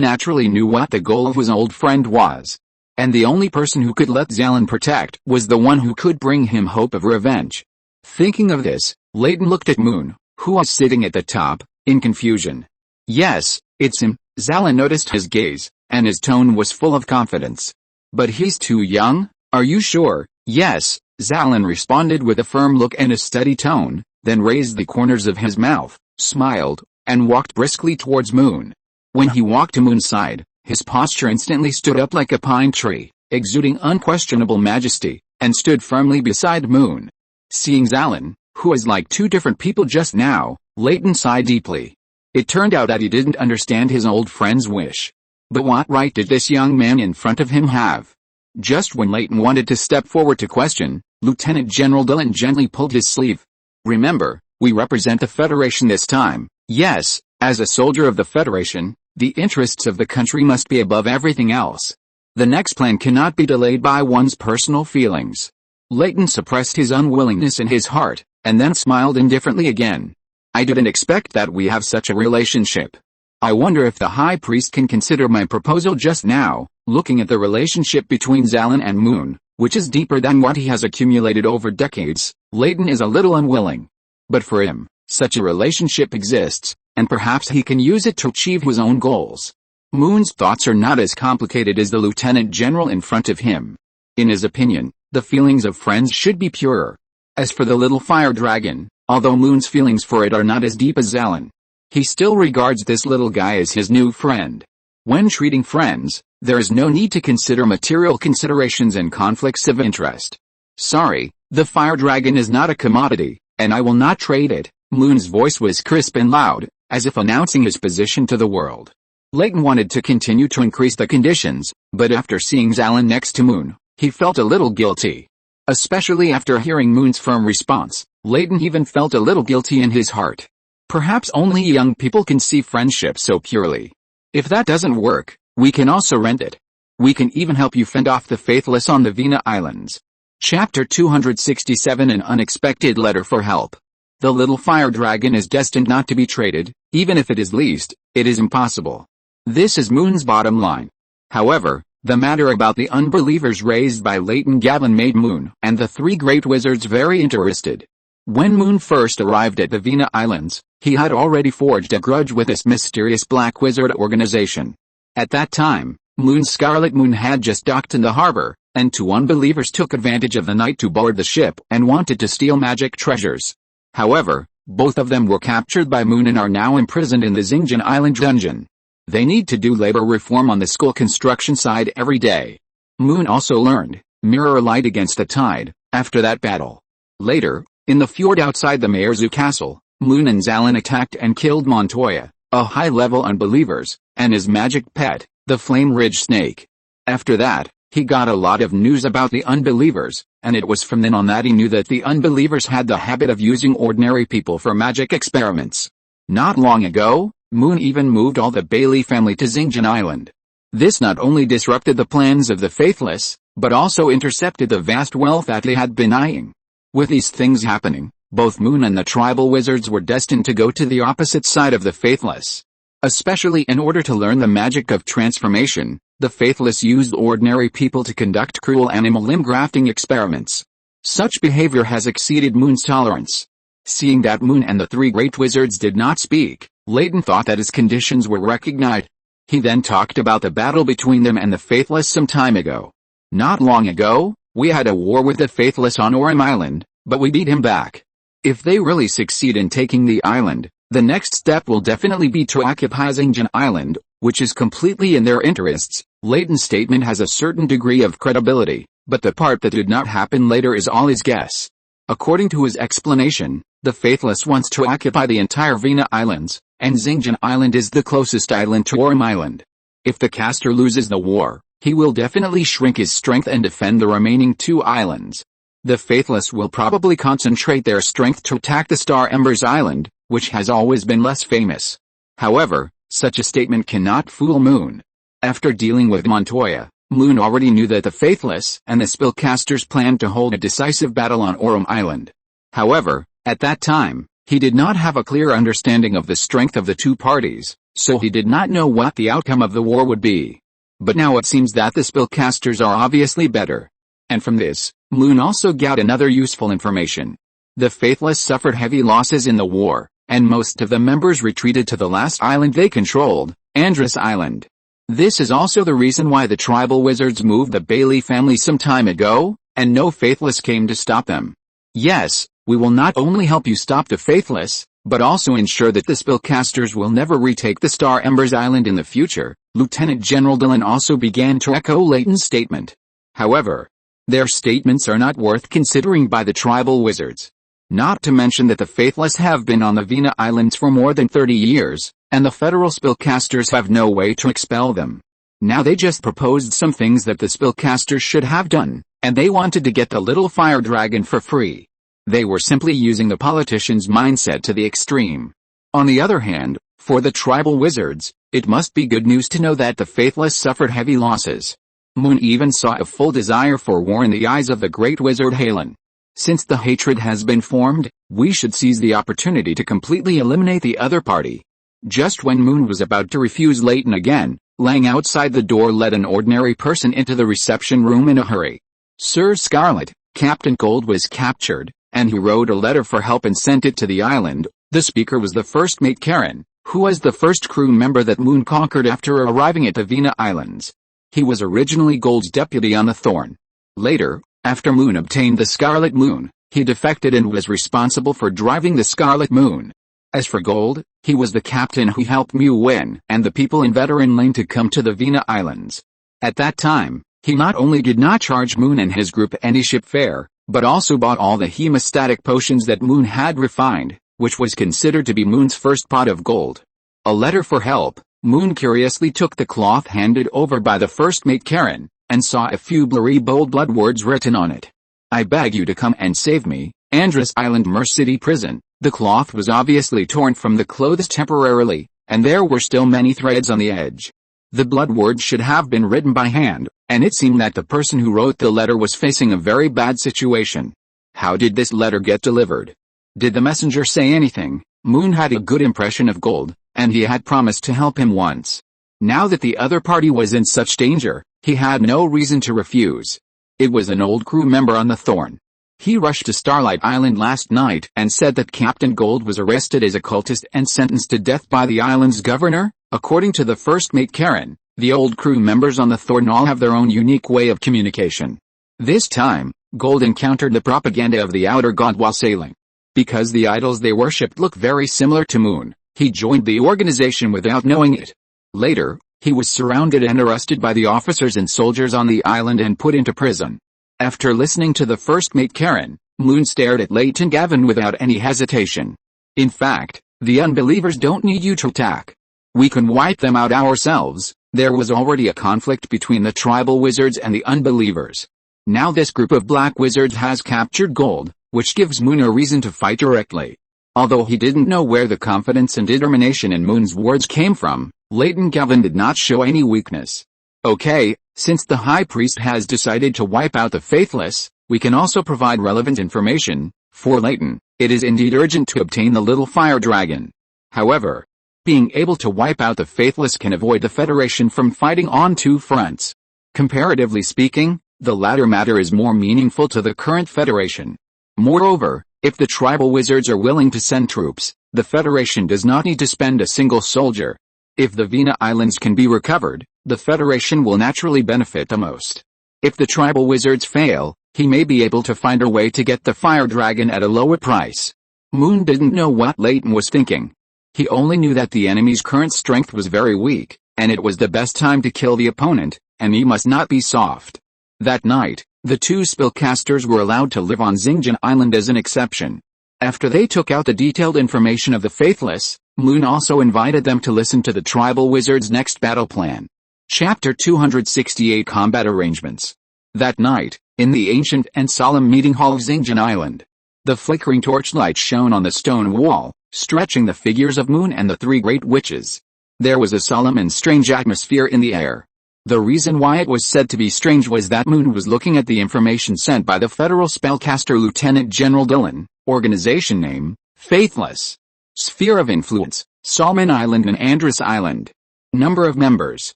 naturally knew what the goal of his old friend was. And the only person who could let Xilin protect was the one who could bring him hope of revenge. Thinking of this, Layton looked at Moon, who was sitting at the top, in confusion. Yes, it's him. Xilin noticed his gaze, and his tone was full of confidence. But he's too young? Are you sure? Yes, Xilin responded with a firm look and a steady tone, then raised the corners of his mouth, smiled, and walked briskly towards Moon. When he walked to Moon's side, his posture instantly stood up like a pine tree, exuding unquestionable majesty, and stood firmly beside Moon. Seeing Xilin, who was like two different people just now, Layton sighed deeply. It turned out that he didn't understand his old friend's wish. But what right did this young man in front of him have? Just when Layton wanted to step forward to question, Lieutenant General Xilin gently pulled his sleeve. Remember, we represent the Federation this time. Yes, as a soldier of the Federation, the interests of the country must be above everything else. The next plan cannot be delayed by one's personal feelings. Leighton suppressed his unwillingness in his heart, and then smiled indifferently again. I didn't expect that we have such a relationship. I wonder if the High Priest can consider my proposal just now, looking at the relationship between Xilin and Moon, which is deeper than what he has accumulated over decades. Leighton is a little unwilling. But for him, such a relationship exists, and perhaps he can use it to achieve his own goals. Moon's thoughts are not as complicated as the Lieutenant General in front of him. In his opinion, the feelings of friends should be purer. As for the little fire dragon, although Moon's feelings for it are not as deep as Xilin, he still regards this little guy as his new friend. When treating friends, there is no need to consider material considerations and conflicts of interest. Sorry, the fire dragon is not a commodity, and I will not trade it. Moon's voice was crisp and loud, as if announcing his position to the world. Leighton wanted to continue to increase the conditions, but after seeing Xilin next to Moon, he felt a little guilty. Especially after hearing Moon's firm response, Leighton even felt a little guilty in his heart. Perhaps only young people can see friendship so purely. If that doesn't work, we can also rent it. We can even help you fend off the faithless on the Vina Islands. Chapter 267 An Unexpected Letter for Help. The little fire dragon is destined not to be traded, even if it is leased, it is impossible. This is Moon's bottom line. However, the matter about the unbelievers raised by Leighton Gavin made Moon and the three great wizards very interested. When Moon first arrived at the Vina Islands, he had already forged a grudge with this mysterious black wizard organization. At that time, Moon's Scarlet Moon had just docked in the harbor, and two unbelievers took advantage of the night to board the ship and wanted to steal magic treasures. However, both of them were captured by Moon and are now imprisoned in the Xinjiang Island dungeon. They need to do labor reform on the school construction side every day. Moon also learned, mirror light against the tide, after that battle. Later, in the fjord outside the Mayorzu Castle, Moon and Xilin attacked and killed Montoya, a high-level unbelievers, and his magic pet, the Flame Ridge Snake. After that, he got a lot of news about the unbelievers, and it was from then on that he knew that the unbelievers had the habit of using ordinary people for magic experiments. Not long ago, Moon even moved all the Bailey family to Xinjiang Island. This not only disrupted the plans of the faithless, but also intercepted the vast wealth that they had been eyeing. With these things happening, both Moon and the tribal wizards were destined to go to the opposite side of the faithless. Especially in order to learn the magic of transformation, the faithless used ordinary people to conduct cruel animal limb grafting experiments. Such behavior has exceeded Moon's tolerance. Seeing that Moon and the three great wizards did not speak, Leighton thought that his conditions were recognized. He then talked about the battle between them and the faithless some time ago. Not long ago, we had a war with the faithless on Orem Island, but we beat him back. If they really succeed in taking the island, the next step will definitely be to occupy Xinjiang Island, which is completely in their interests. Leighton's statement has a certain degree of credibility, but the part that did not happen later is all his guess. According to his explanation, the faithless wants to occupy the entire Vina Islands, and Xinjiang Island is the closest island to Orem Island. If the caster loses the war, he will definitely shrink his strength and defend the remaining two islands. The faithless will probably concentrate their strength to attack the Star Embers Island, which has always been less famous. However, such a statement cannot fool Moon. After dealing with Montoya, Moon already knew that the faithless and the spellcasters planned to hold a decisive battle on Orem Island. However, at that time, he did not have a clear understanding of the strength of the two parties, so he did not know what the outcome of the war would be. But now it seems that the spellcasters are obviously better. And from this, Moon also got another useful information. The faithless suffered heavy losses in the war, and most of the members retreated to the last island they controlled, Andrus Island. This is also the reason why the tribal wizards moved the Bailey family some time ago, and no faithless came to stop them. Yes, we will not only help you stop the faithless, but also ensure that the spellcasters will never retake the Star Embers Island in the future. Lieutenant General Xilin also began to echo Leighton's statement. However, their statements are not worth considering by the tribal wizards. Not to mention that the faithless have been on the Vina Islands for more than 30 years, and the federal spellcasters have no way to expel them. Now they just proposed some things that the spellcasters should have done, and they wanted to get the little fire dragon for free. They were simply using the politician's mindset to the extreme. On the other hand, for the tribal wizards, it must be good news to know that the faithless suffered heavy losses. Moon even saw a full desire for war in the eyes of the great wizard Xilin. Since the hatred has been formed, we should seize the opportunity to completely eliminate the other party. Just when Moon was about to refuse Leighton again, Lang outside the door led an ordinary person into the reception room in a hurry. Sir Scarlett, Captain Gold was captured, and he wrote a letter for help and sent it to the island. The speaker was the first mate Karen, who was the first crew member that Moon conquered after arriving at the Vina Islands. He was originally Gold's deputy on the Thorn. Later, after Moon obtained the Scarlet Moon, he defected and was responsible for driving the Scarlet Moon. As for Gold, he was the captain who helped Mu Wen and the people in Veteran Lane to come to the Vina Islands. At that time, he not only did not charge Moon and his group any ship fare, but also bought all the hemostatic potions that Moon had refined, which was considered to be Moon's first pot of gold. A letter for help. Moon curiously took the cloth handed over by the first mate Karen, and saw a few blurry bold blood words written on it. I beg you to come and save me, Andros Island City Prison. The cloth was obviously torn from the clothes temporarily, and there were still many threads on the edge. The blood words should have been written by hand, and it seemed that the person who wrote the letter was facing a very bad situation. How did this letter get delivered? Did the messenger say anything? Moon had a good impression of Gold, and he had promised to help him once. Now that the other party was in such danger, he had no reason to refuse. It was an old crew member on the Thorn. He rushed to Starlight Island last night and said that Captain Gold was arrested as a cultist and sentenced to death by the island's governor. According to the first mate Karen, the old crew members on the Thorn all have their own unique way of communication. This time, Gold encountered the propaganda of the outer god while sailing. Because the idols they worshipped look very similar to Moon, he joined the organization without knowing it. Later, he was surrounded and arrested by the officers and soldiers on the island and put into prison. After listening to the first mate Karen, Moon stared at Leighton Gavin without any hesitation. In fact, the unbelievers don't need you to attack. We can wipe them out ourselves. There was already a conflict between the tribal wizards and the unbelievers. Now this group of black wizards has captured Gold, which gives Moon a reason to fight directly. Although he didn't know where the confidence and determination in Moon's words came from, Leighton Gavin did not show any weakness. Okay, since the High Priest has decided to wipe out the faithless, we can also provide relevant information. For Leighton, it is indeed urgent to obtain the little fire dragon. However, being able to wipe out the faithless can avoid the Federation from fighting on two fronts. Comparatively speaking, the latter matter is more meaningful to the current Federation. Moreover, if the tribal wizards are willing to send troops, the Federation does not need to spend a single soldier. If the Vina Islands can be recovered, the Federation will naturally benefit the most. If the tribal wizards fail, he may be able to find a way to get the fire dragon at a lower price. Moon didn't know what Leighton was thinking. He only knew that the enemy's current strength was very weak, and it was the best time to kill the opponent, and he must not be soft. That night, the two spellcasters were allowed to live on Xinjiang Island as an exception. After they took out the detailed information of the faithless, Moon also invited them to listen to the tribal wizard's next battle plan. Chapter 268 Combat Arrangements. That night, in the ancient and solemn meeting hall of Xinjiang Island, the flickering torchlight shone on the stone wall, stretching the figures of Moon and the three great witches. There was a solemn and strange atmosphere in the air. The reason why it was said to be strange was that Moon was looking at the information sent by the federal spellcaster Lieutenant General Xilin, organization name, Faithless. Sphere of influence, Solomon Island and Andros Island. Number of members,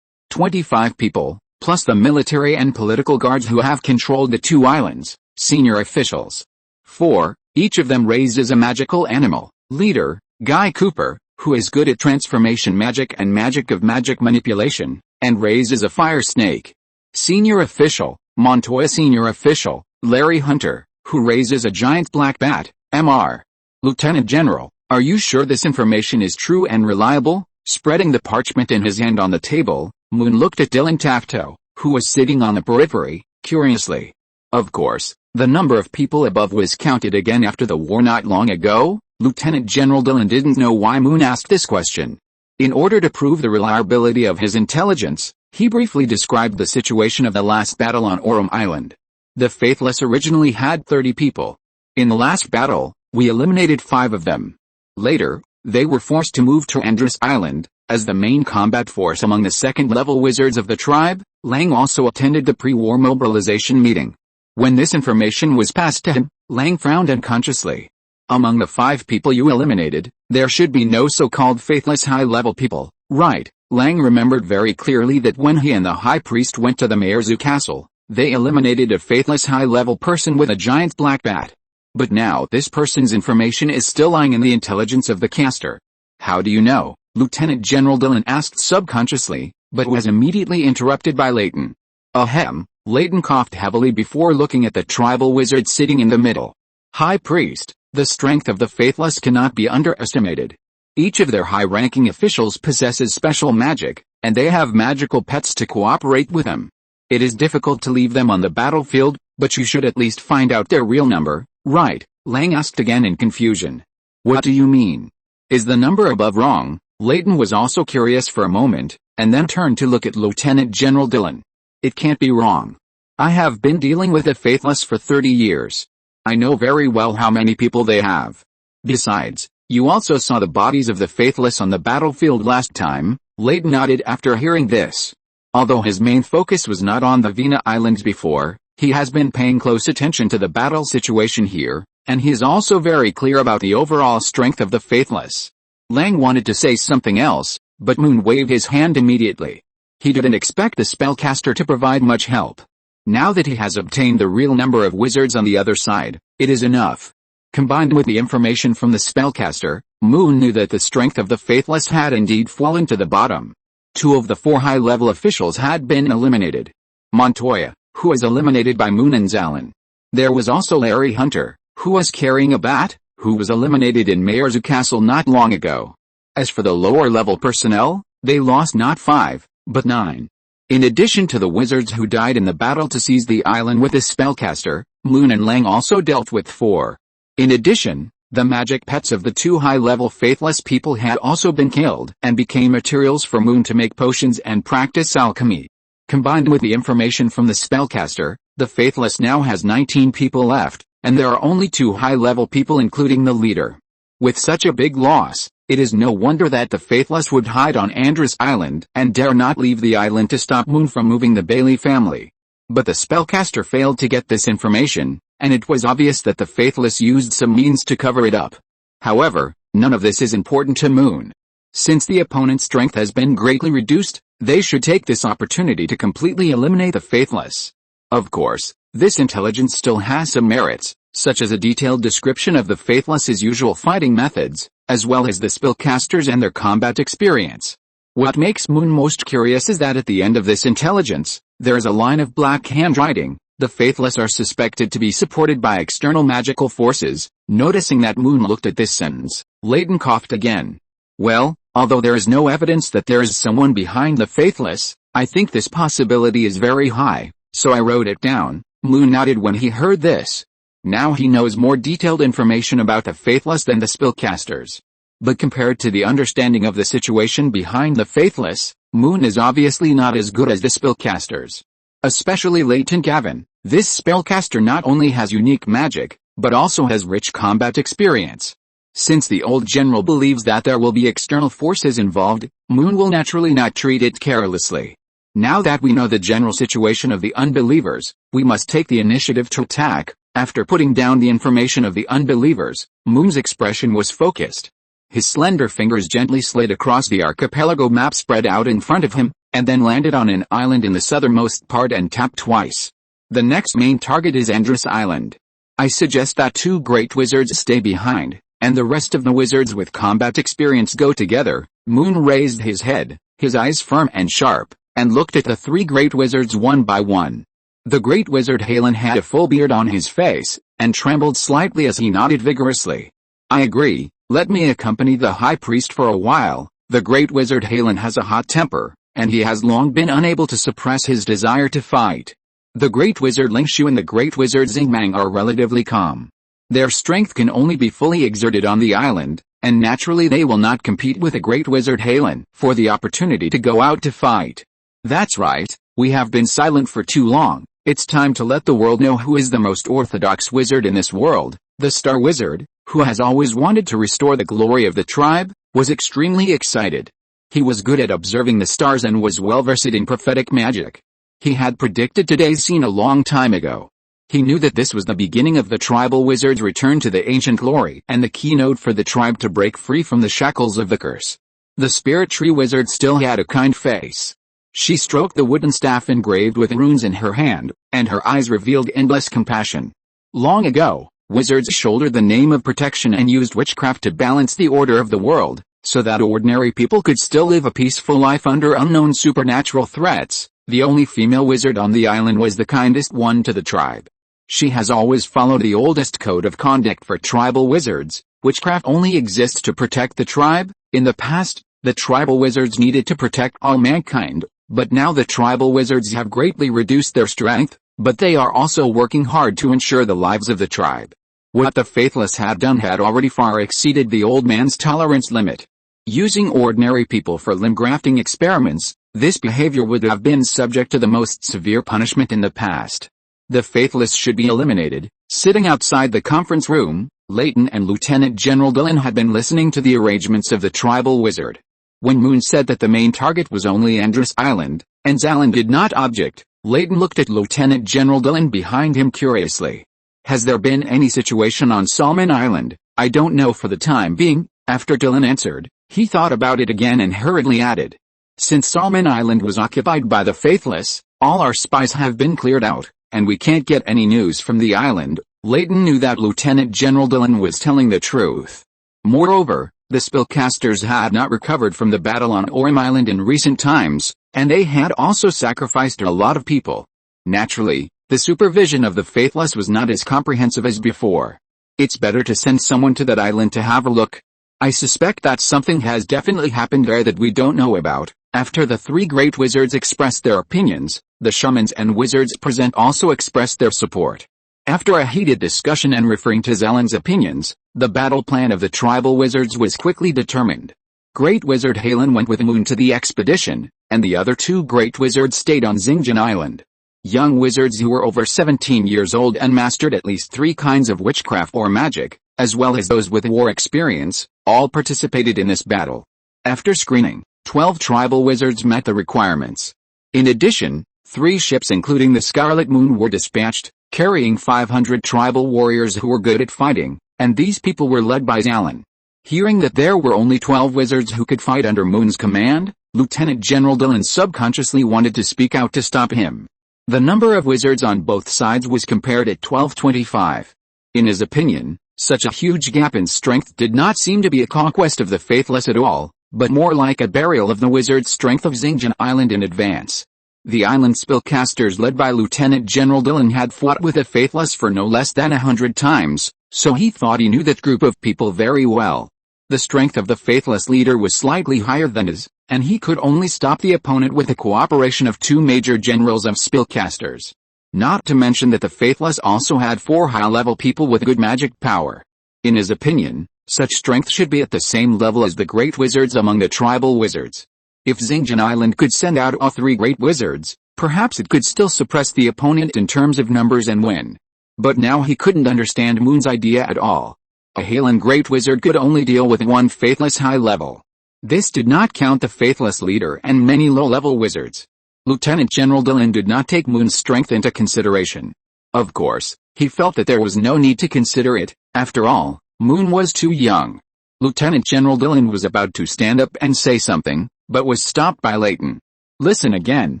25 people, plus the military and political guards who have controlled the two islands, senior officials. 4, each of them raises a magical animal. Leader, Guy Cooper, who is good at transformation magic and magic of magic manipulation, and raises a fire snake. Senior official, Montoya. Senior official, Larry Hunter, who raises a giant black bat. Mr. Lieutenant General, are you sure this information is true and reliable? Spreading the parchment in his hand on the table, Moon looked at Dylan Tafto, who was sitting on the periphery, curiously. Of course, the number of people above was counted again after the war not long ago. Lieutenant General Dylan didn't know why Moon asked this question. In order to prove the reliability of his intelligence, he briefly described the situation of the last battle on Orum Island. The Faithless originally had 30 people. In the last battle, we eliminated 5 of them. Later, they were forced to move to Andros Island, as the main combat force among the second-level wizards of the tribe. Lang also attended the pre-war mobilization meeting. When this information was passed to him, Lang frowned unconsciously. Among the 5 people you eliminated, there should be no so-called faithless high-level people, right? Lang remembered very clearly that when he and the High Priest went to the Mayor's castle, they eliminated a faithless high-level person with a giant black bat. But now this person's information is still lying in the intelligence of the caster. How do you know? Lieutenant General Dillon asked subconsciously, but was immediately interrupted by Layton. Ahem, Layton coughed heavily before looking at the tribal wizard sitting in the middle. High Priest, the strength of the Faithless cannot be underestimated. Each of their high-ranking officials possesses special magic, and they have magical pets to cooperate with them. It is difficult to leave them on the battlefield, but you should at least find out their real number, right? Lang asked again in confusion. What do you mean? Is the number above wrong? Layton was also curious for a moment, and then turned to look at Lieutenant General Dillon. It can't be wrong. I have been dealing with the Faithless for 30 years. I know very well how many people they have. Besides, you also saw the bodies of the Faithless on the battlefield last time. Layton nodded after hearing this. Although his main focus was not on the Vina Islands before, he has been paying close attention to the battle situation here, and he is also very clear about the overall strength of the Faithless. Lang wanted to say something else, but Moon waved his hand immediately. He didn't expect the spellcaster to provide much help. Now that he has obtained the real number of wizards on the other side, it is enough. Combined with the information from the spellcaster, Moon knew that the strength of the Faithless had indeed fallen to the bottom. 2 of the 4 high-level officials had been eliminated. Montoya, who was eliminated by Moon and Xilin. There was also Larry Hunter, who was carrying a bat, who was eliminated in Mayor's Castle not long ago. As for the lower-level personnel, they lost not 5, but 9. In addition to the wizards who died in the battle to seize the island with the spellcaster, Moon and Lang also dealt with 4. In addition, the magic pets of the 2 high-level Faithless people had also been killed and became materials for Moon to make potions and practice alchemy. Combined with the information from the spellcaster, the Faithless now has 19 people left, and there are only 2 high-level people including the leader. With such a big loss, it is no wonder that the Faithless would hide on Andros Island and dare not leave the island to stop Moon from moving the Bailey family. But the spellcaster failed to get this information, and it was obvious that the Faithless used some means to cover it up. However, none of this is important to Moon. Since the opponent's strength has been greatly reduced, they should take this opportunity to completely eliminate the Faithless. Of course, this intelligence still has some merits, such as a detailed description of the Faithless's usual fighting methods, as well as the spellcasters and their combat experience. What makes Moon most curious is that at the end of this intelligence, there is a line of black handwriting. The Faithless are suspected to be supported by external magical forces. Noticing that Moon looked at this sentence, Layton coughed again. Well, although there is no evidence that there is someone behind the Faithless, I think this possibility is very high, so I wrote it down. Moon nodded when he heard this. Now he knows more detailed information about the Faithless than the spellcasters. But compared to the understanding of the situation behind the Faithless, Moon is obviously not as good as the spellcasters. Especially Layton Gavin, this spellcaster not only has unique magic, but also has rich combat experience. Since the old general believes that there will be external forces involved, Moon will naturally not treat it carelessly. Now that we know the general situation of the unbelievers, we must take the initiative to attack. After putting down the information of the unbelievers, Moon's expression was focused. His slender fingers gently slid across the archipelago map spread out in front of him, and then landed on an island in the southernmost part and tapped twice. The next main target is Andros Island. I suggest that 2 great wizards stay behind, and the rest of the wizards with combat experience go together. Moon raised his head, his eyes firm and sharp, and looked at the 3 great wizards one by one. The great wizard Xilin had a full beard on his face, and trembled slightly as he nodded vigorously. I agree, let me accompany the high priest for a while. The great wizard Xilin has a hot temper, and he has long been unable to suppress his desire to fight. The great wizard Lingshu and the great wizard Bengbeng are relatively calm. Their strength can only be fully exerted on the island, and naturally they will not compete with the great wizard Xilin for the opportunity to go out to fight. That's right, we have been silent for too long. It's time to let the world know who is the most orthodox wizard in this world. The Star Wizard, who has always wanted to restore the glory of the tribe, was extremely excited. He was good at observing the stars and was well versed in prophetic magic. He had predicted today's scene a long time ago. He knew that this was the beginning of the tribal wizard's return to the ancient glory and the keynote for the tribe to break free from the shackles of the curse. The spirit tree wizard still had a kind face. She stroked the wooden staff engraved with runes in her hand, and her eyes revealed endless compassion. Long ago, wizards shouldered the name of protection and used witchcraft to balance the order of the world, so that ordinary people could still live a peaceful life under unknown supernatural threats. The only female wizard on the island was the kindest one to the tribe. She has always followed the oldest code of conduct for tribal wizards. Witchcraft only exists to protect the tribe. In the past, the tribal wizards needed to protect all mankind, but now the tribal wizards have greatly reduced their strength, but they are also working hard to ensure the lives of the tribe. What the faithless had done had already far exceeded the old man's tolerance limit. Using ordinary people for limb grafting experiments, this behavior would have been subject to the most severe punishment in the past. The faithless should be eliminated. Sitting outside the conference room, Leighton and Lieutenant General Xilin had been listening to the arrangements of the tribal wizard. When Moon said that the main target was only Andros Island, and Xilin did not object, Leighton looked at Lieutenant General Xilin behind him curiously. Has there been any situation on Salmon Island? I don't know for the time being. After Xilin answered, he thought about it again and hurriedly added. Since Salmon Island was occupied by the faithless, all our spies have been cleared out, and we can't get any news from the island. Leighton knew that Lieutenant General Xilin was telling the truth. Moreover, the spellcasters had not recovered from the battle on Orem Island in recent times, and they had also sacrificed a lot of people. Naturally, the supervision of the faithless was not as comprehensive as before. It's better to send someone to that island to have a look. I suspect that something has definitely happened there that we don't know about. After the three great wizards expressed their opinions, the shamans and wizards present also expressed their support. After a heated discussion and referring to Xilin's opinions, the battle plan of the tribal wizards was quickly determined. Great Wizard Xilin went with Moon to the expedition, and the other two great wizards stayed on Xingjian Island. Young wizards who were over 17 years old and mastered at least 3 kinds of witchcraft or magic, as well as those with war experience, all participated in this battle. After screening, 12 tribal wizards met the requirements. In addition, 3 ships including the Scarlet Moon were dispatched, carrying 500 tribal warriors who were good at fighting, and these people were led by Xilin. Hearing that there were only 12 wizards who could fight under Moon's command, Lieutenant General Xilin subconsciously wanted to speak out to stop him. The number of wizards on both sides was compared at 1225. In his opinion, such a huge gap in strength did not seem to be a conquest of the faithless at all, but more like a burial of the wizard's strength of Xingjian Island in advance. The island spellcasters led by Lieutenant General Xilin had fought with the faithless for no less than 100 times, so he thought he knew that group of people very well. The strength of the faithless leader was slightly higher than his, and he could only stop the opponent with the cooperation of 2 major generals of spellcasters. Not to mention that the faithless also had 4 high-level people with good magic power. In his opinion, such strength should be at the same level as the great wizards among the tribal wizards. If Xingjian Island could send out all 3 great wizards, perhaps it could still suppress the opponent in terms of numbers and win. But now he couldn't understand Moon's idea at all. A Xilin great wizard could only deal with 1 faithless high level. This did not count the faithless leader and many low-level wizards. Lieutenant General Xilin did not take Moon's strength into consideration. Of course, he felt that there was no need to consider it. After all, Moon was too young. Lieutenant General Xilin was about to stand up and say something, but was stopped by Leighton. Listen again,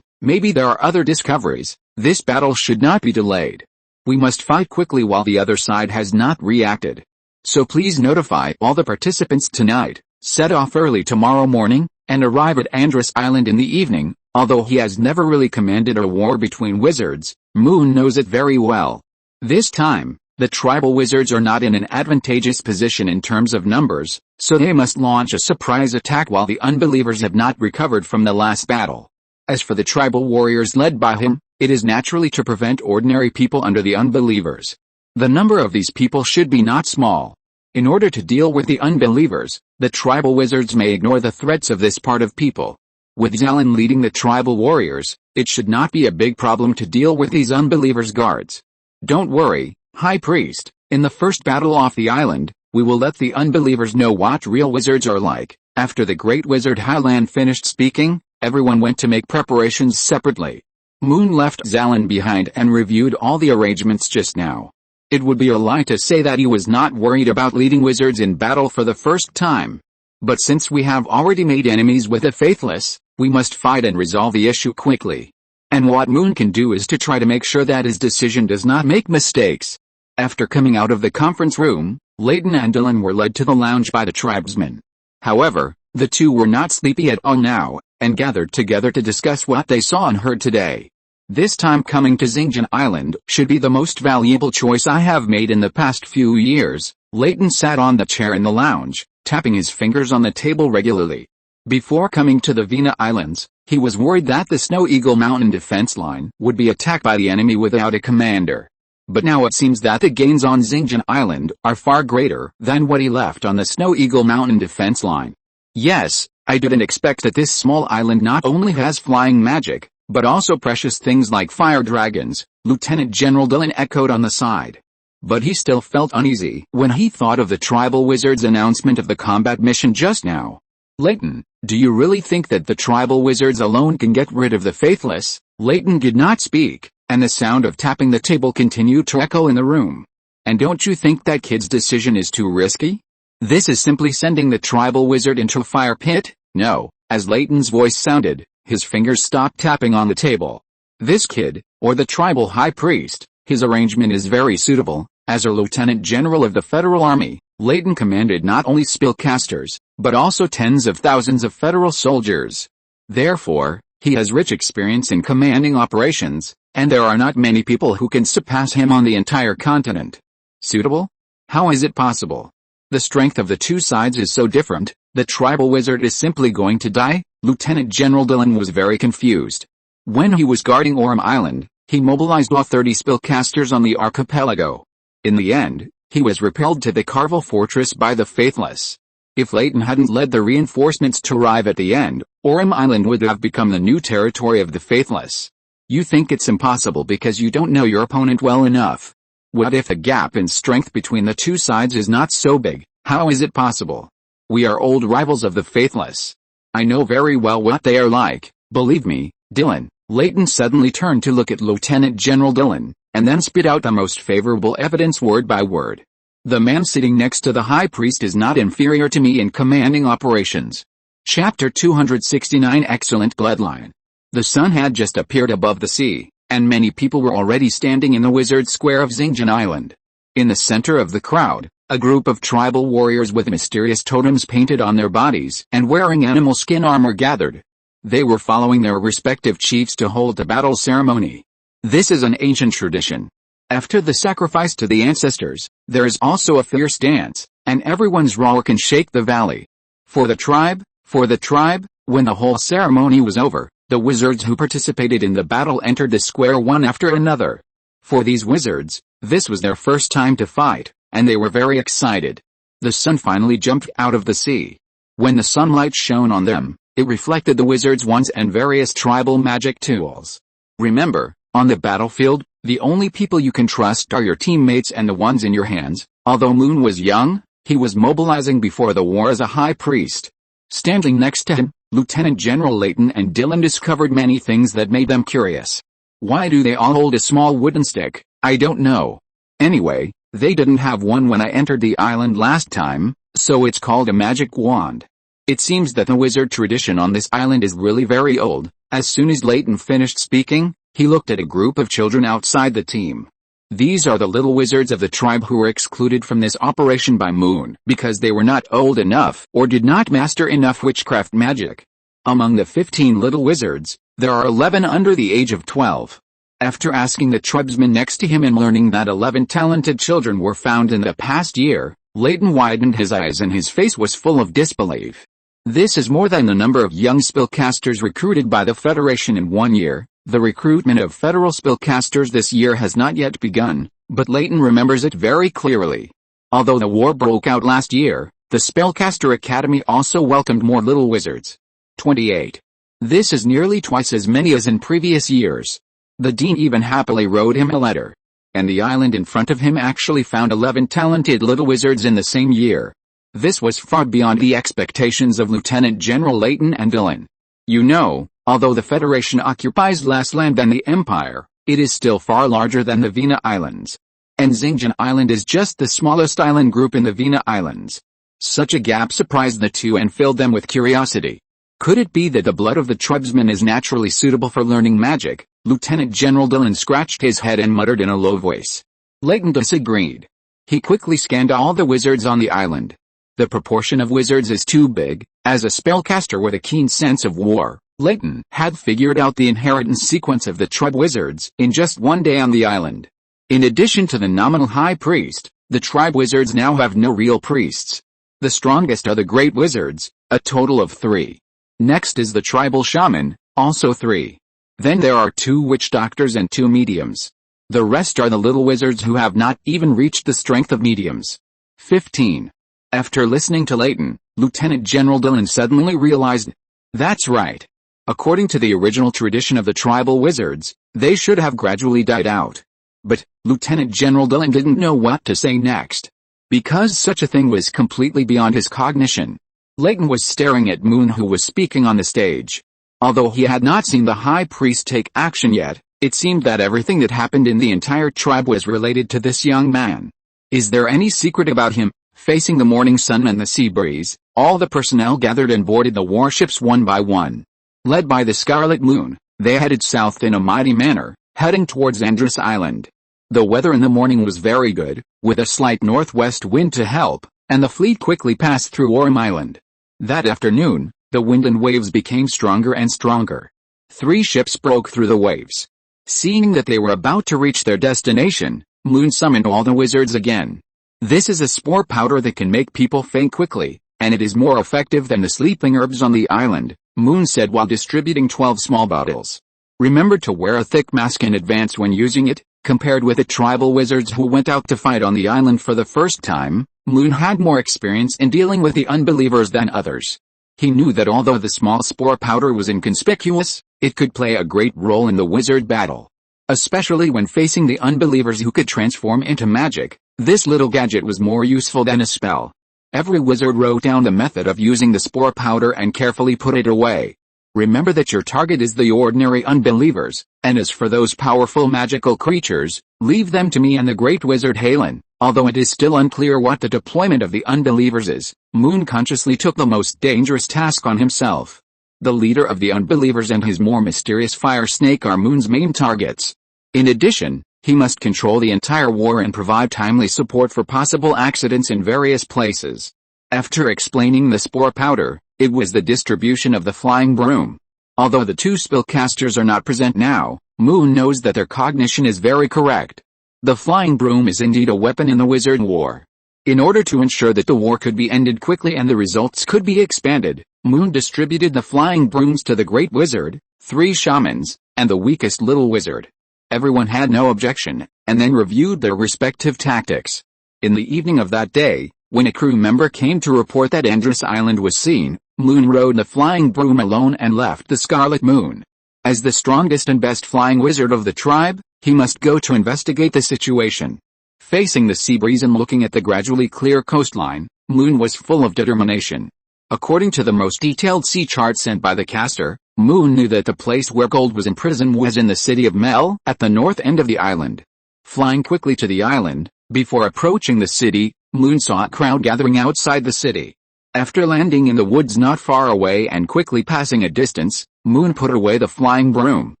maybe there are other discoveries. This battle should not be delayed. We must fight quickly while the other side has not reacted. So please notify all the participants tonight, set off early tomorrow morning, and arrive at Andros Island in the evening. Although he has never really commanded a war between wizards, Moon knows it very well. This time, the tribal wizards are not in an advantageous position in terms of numbers, so they must launch a surprise attack while the unbelievers have not recovered from the last battle. As for the tribal warriors led by him, it is naturally to prevent ordinary people under the unbelievers. The number of these people should be not small. In order to deal with the unbelievers, the tribal wizards may ignore the threats of this part of people. With Xilin leading the tribal warriors, it should not be a big problem to deal with these unbelievers' guards. Don't worry, High Priest, in the first battle off the island, we will let the unbelievers know what real wizards are like. After the great wizard Hylan finished speaking, everyone went to make preparations separately. Moon left Xilin behind and reviewed all the arrangements just now. It would be a lie to say that he was not worried about leading wizards in battle for the first time. But since we have already made enemies with the faithless, we must fight and resolve the issue quickly. And what Moon can do is to try to make sure that his decision does not make mistakes. After coming out of the conference room, Layton and Dylan were led to the lounge by the tribesmen. However, the two were not sleepy at all now, and gathered together to discuss what they saw and heard today. This time coming to Xinjiang Island should be the most valuable choice I have made in the past few years. Layton sat on the chair in the lounge, tapping his fingers on the table regularly. Before coming to the Vina Islands, he was worried that the Snow Eagle Mountain defense line would be attacked by the enemy without a commander. But now it seems that the gains on Xinjiang Island are far greater than what he left on the Snow Eagle Mountain defense line. Yes, I didn't expect that this small island not only has flying magic, but also precious things like fire dragons, Lieutenant General Dylan echoed on the side. But he still felt uneasy when he thought of the tribal wizard's announcement of the combat mission just now. Layton, do you really think that the tribal wizards alone can get rid of the faithless? Layton did not speak, and the sound of tapping the table continued to echo in the room. And don't you think that kid's decision is too risky? This is simply sending the tribal wizard into a fire pit? No. As Layton's voice sounded, his fingers stopped tapping on the table. This kid, or the tribal high priest, his arrangement is very suitable. As a lieutenant general of the Federal Army, Layton commanded not only spellcasters, but also tens of thousands of federal soldiers. Therefore, he has rich experience in commanding operations, and there are not many people who can surpass him on the entire continent. Suitable? How is it possible? The strength of the two sides is so different. The tribal wizard is simply going to die? Lieutenant General Dylan was very confused. When he was guarding Orem Island, he mobilized all 30 spellcasters on the archipelago. In the end, he was repelled to the Carvel fortress by the faithless. If Layton hadn't led the reinforcements to arrive at the end, Orem Island would have become the new territory of the faithless. You think it's impossible because you don't know your opponent well enough. What if the gap in strength between the two sides is not so big? How is it possible? We are old rivals of the faithless. I know very well what they are like, believe me, Dylan. Layton suddenly turned to look at Lieutenant General Dylan, and then spit out the most favorable evidence word by word. The man sitting next to the high priest is not inferior to me in commanding operations. Chapter 269 Excellent Bloodline. The sun had just appeared above the sea, and many people were already standing in the wizard square of Xinjiang Island. In the center of the crowd, a group of tribal warriors with mysterious totems painted on their bodies and wearing animal skin armor gathered. They were following their respective chiefs to hold the battle ceremony. This is an ancient tradition. After the sacrifice to the ancestors, there is also a fierce dance, and everyone's roar can shake the valley. For the tribe, when the whole ceremony was over, the wizards who participated in the battle entered the square one after another. For these wizards, this was their first time to fight, and they were very excited. The sun finally jumped out of the sea. When the sunlight shone on them, it reflected the wizards' wands and various tribal magic tools. Remember, on the battlefield, the only people you can trust are your teammates and the ones in your hands. Although Moon was young, he was mobilizing before the war as a high priest. Standing next to him, Lieutenant General Layton and Dylan discovered many things that made them curious. Why do they all hold a small wooden stick? I don't know. Anyway, they didn't have one when I entered the island last time, so it's called a magic wand. It seems that the wizard tradition on this island is really very old. As soon as Layton finished speaking, he looked at a group of children outside the team. These are the little wizards of the tribe who were excluded from this operation by Moon because they were not old enough or did not master enough witchcraft magic. Among the 15 little wizards, there are 11 under the age of 12. After asking the tribesmen next to him and learning that 11 talented children were found in the past year, Layton widened his eyes and his face was full of disbelief. This is more than the number of young spellcasters recruited by the Federation in 1 year. The recruitment of federal spellcasters this year has not yet begun, but Layton remembers it very clearly. Although the war broke out last year, the Spellcaster Academy also welcomed more little wizards. 28. This is nearly twice as many as in previous years. The dean even happily wrote him a letter. And the island in front of him actually found 11 talented little wizards in the same year. This was far beyond the expectations of Lieutenant General Layton and Xilin. You know, although the Federation occupies less land than the Empire, it is still far larger than the Vina Islands. And Xinjiang Island is just the smallest island group in the Vina Islands. Such a gap surprised the two and filled them with curiosity. Could it be that the blood of the tribesmen is naturally suitable for learning magic? Lieutenant General Xilin scratched his head and muttered in a low voice. Layton disagreed. He quickly scanned all the wizards on the island. The proportion of wizards is too big. As a spellcaster with a keen sense of war, Layton had figured out the inheritance sequence of the tribe wizards in just one day on the island. In addition to the nominal high priest, the tribe wizards now have no real priests. The strongest are the great wizards, a total of 3. Next is the tribal shaman, also 3. Then there are 2 witch doctors and 2 mediums. The rest are the little wizards who have not even reached the strength of mediums. 15. After listening to Layton, Lieutenant General Xilin suddenly realized, that's right. According to the original tradition of the tribal wizards, they should have gradually died out. But, Lieutenant General Xilin didn't know what to say next. Because such a thing was completely beyond his cognition. Layton was staring at Moon, who was speaking on the stage. Although he had not seen the high priest take action yet, it seemed that everything that happened in the entire tribe was related to this young man. Is there any secret about him? Facing the morning sun and the sea breeze, all the personnel gathered and boarded the warships one by one. Led by the Scarlet Moon, they headed south in a mighty manner, heading towards Andros Island. The weather in the morning was very good, with a slight northwest wind to help, and the fleet quickly passed through Orm Island. That afternoon, the wind and waves became stronger and stronger. 3 ships broke through the waves. Seeing that they were about to reach their destination, Moon summoned all the wizards again. This is a spore powder that can make people faint quickly, and it is more effective than the sleeping herbs on the island, Moon said while distributing 12 small bottles. Remember to wear a thick mask in advance when using it. Compared with the tribal wizards who went out to fight on the island for the first time, Moon had more experience in dealing with the unbelievers than others. He knew that although the small spore powder was inconspicuous, it could play a great role in the wizard battle. Especially when facing the unbelievers who could transform into magic, this little gadget was more useful than a spell. Every wizard wrote down the method of using the spore powder and carefully put it away. Remember that your target is the ordinary unbelievers, and as for those powerful magical creatures, leave them to me and the great wizard Xilin. Although it is still unclear what the deployment of the unbelievers is, Moon consciously took the most dangerous task on himself. The leader of the unbelievers and his more mysterious fire snake are Moon's main targets. In addition, he must control the entire war and provide timely support for possible accidents in various places. After explaining the spore powder, it was the distribution of the flying broom. Although the 2 spellcasters are not present now, Moon knows that their cognition is very correct. The flying broom is indeed a weapon in the wizard war. In order to ensure that the war could be ended quickly and the results could be expanded, Moon distributed the flying brooms to the great wizard, 3 shamans, and the weakest little wizard. Everyone had no objection, and then reviewed their respective tactics. In the evening of that day, when a crew member came to report that Andros Island was seen, Moon rode the flying broom alone and left the Scarlet Moon. As the strongest and best flying wizard of the tribe, he must go to investigate the situation. Facing the sea breeze and looking at the gradually clear coastline, Moon was full of determination. According to the most detailed sea chart sent by the caster, Moon knew that the place where gold was imprisoned was in the city of Mel, at the north end of the island. Flying quickly to the island, before approaching the city, Moon saw a crowd gathering outside the city. After landing in the woods not far away and quickly passing a distance, Moon put away the flying broom.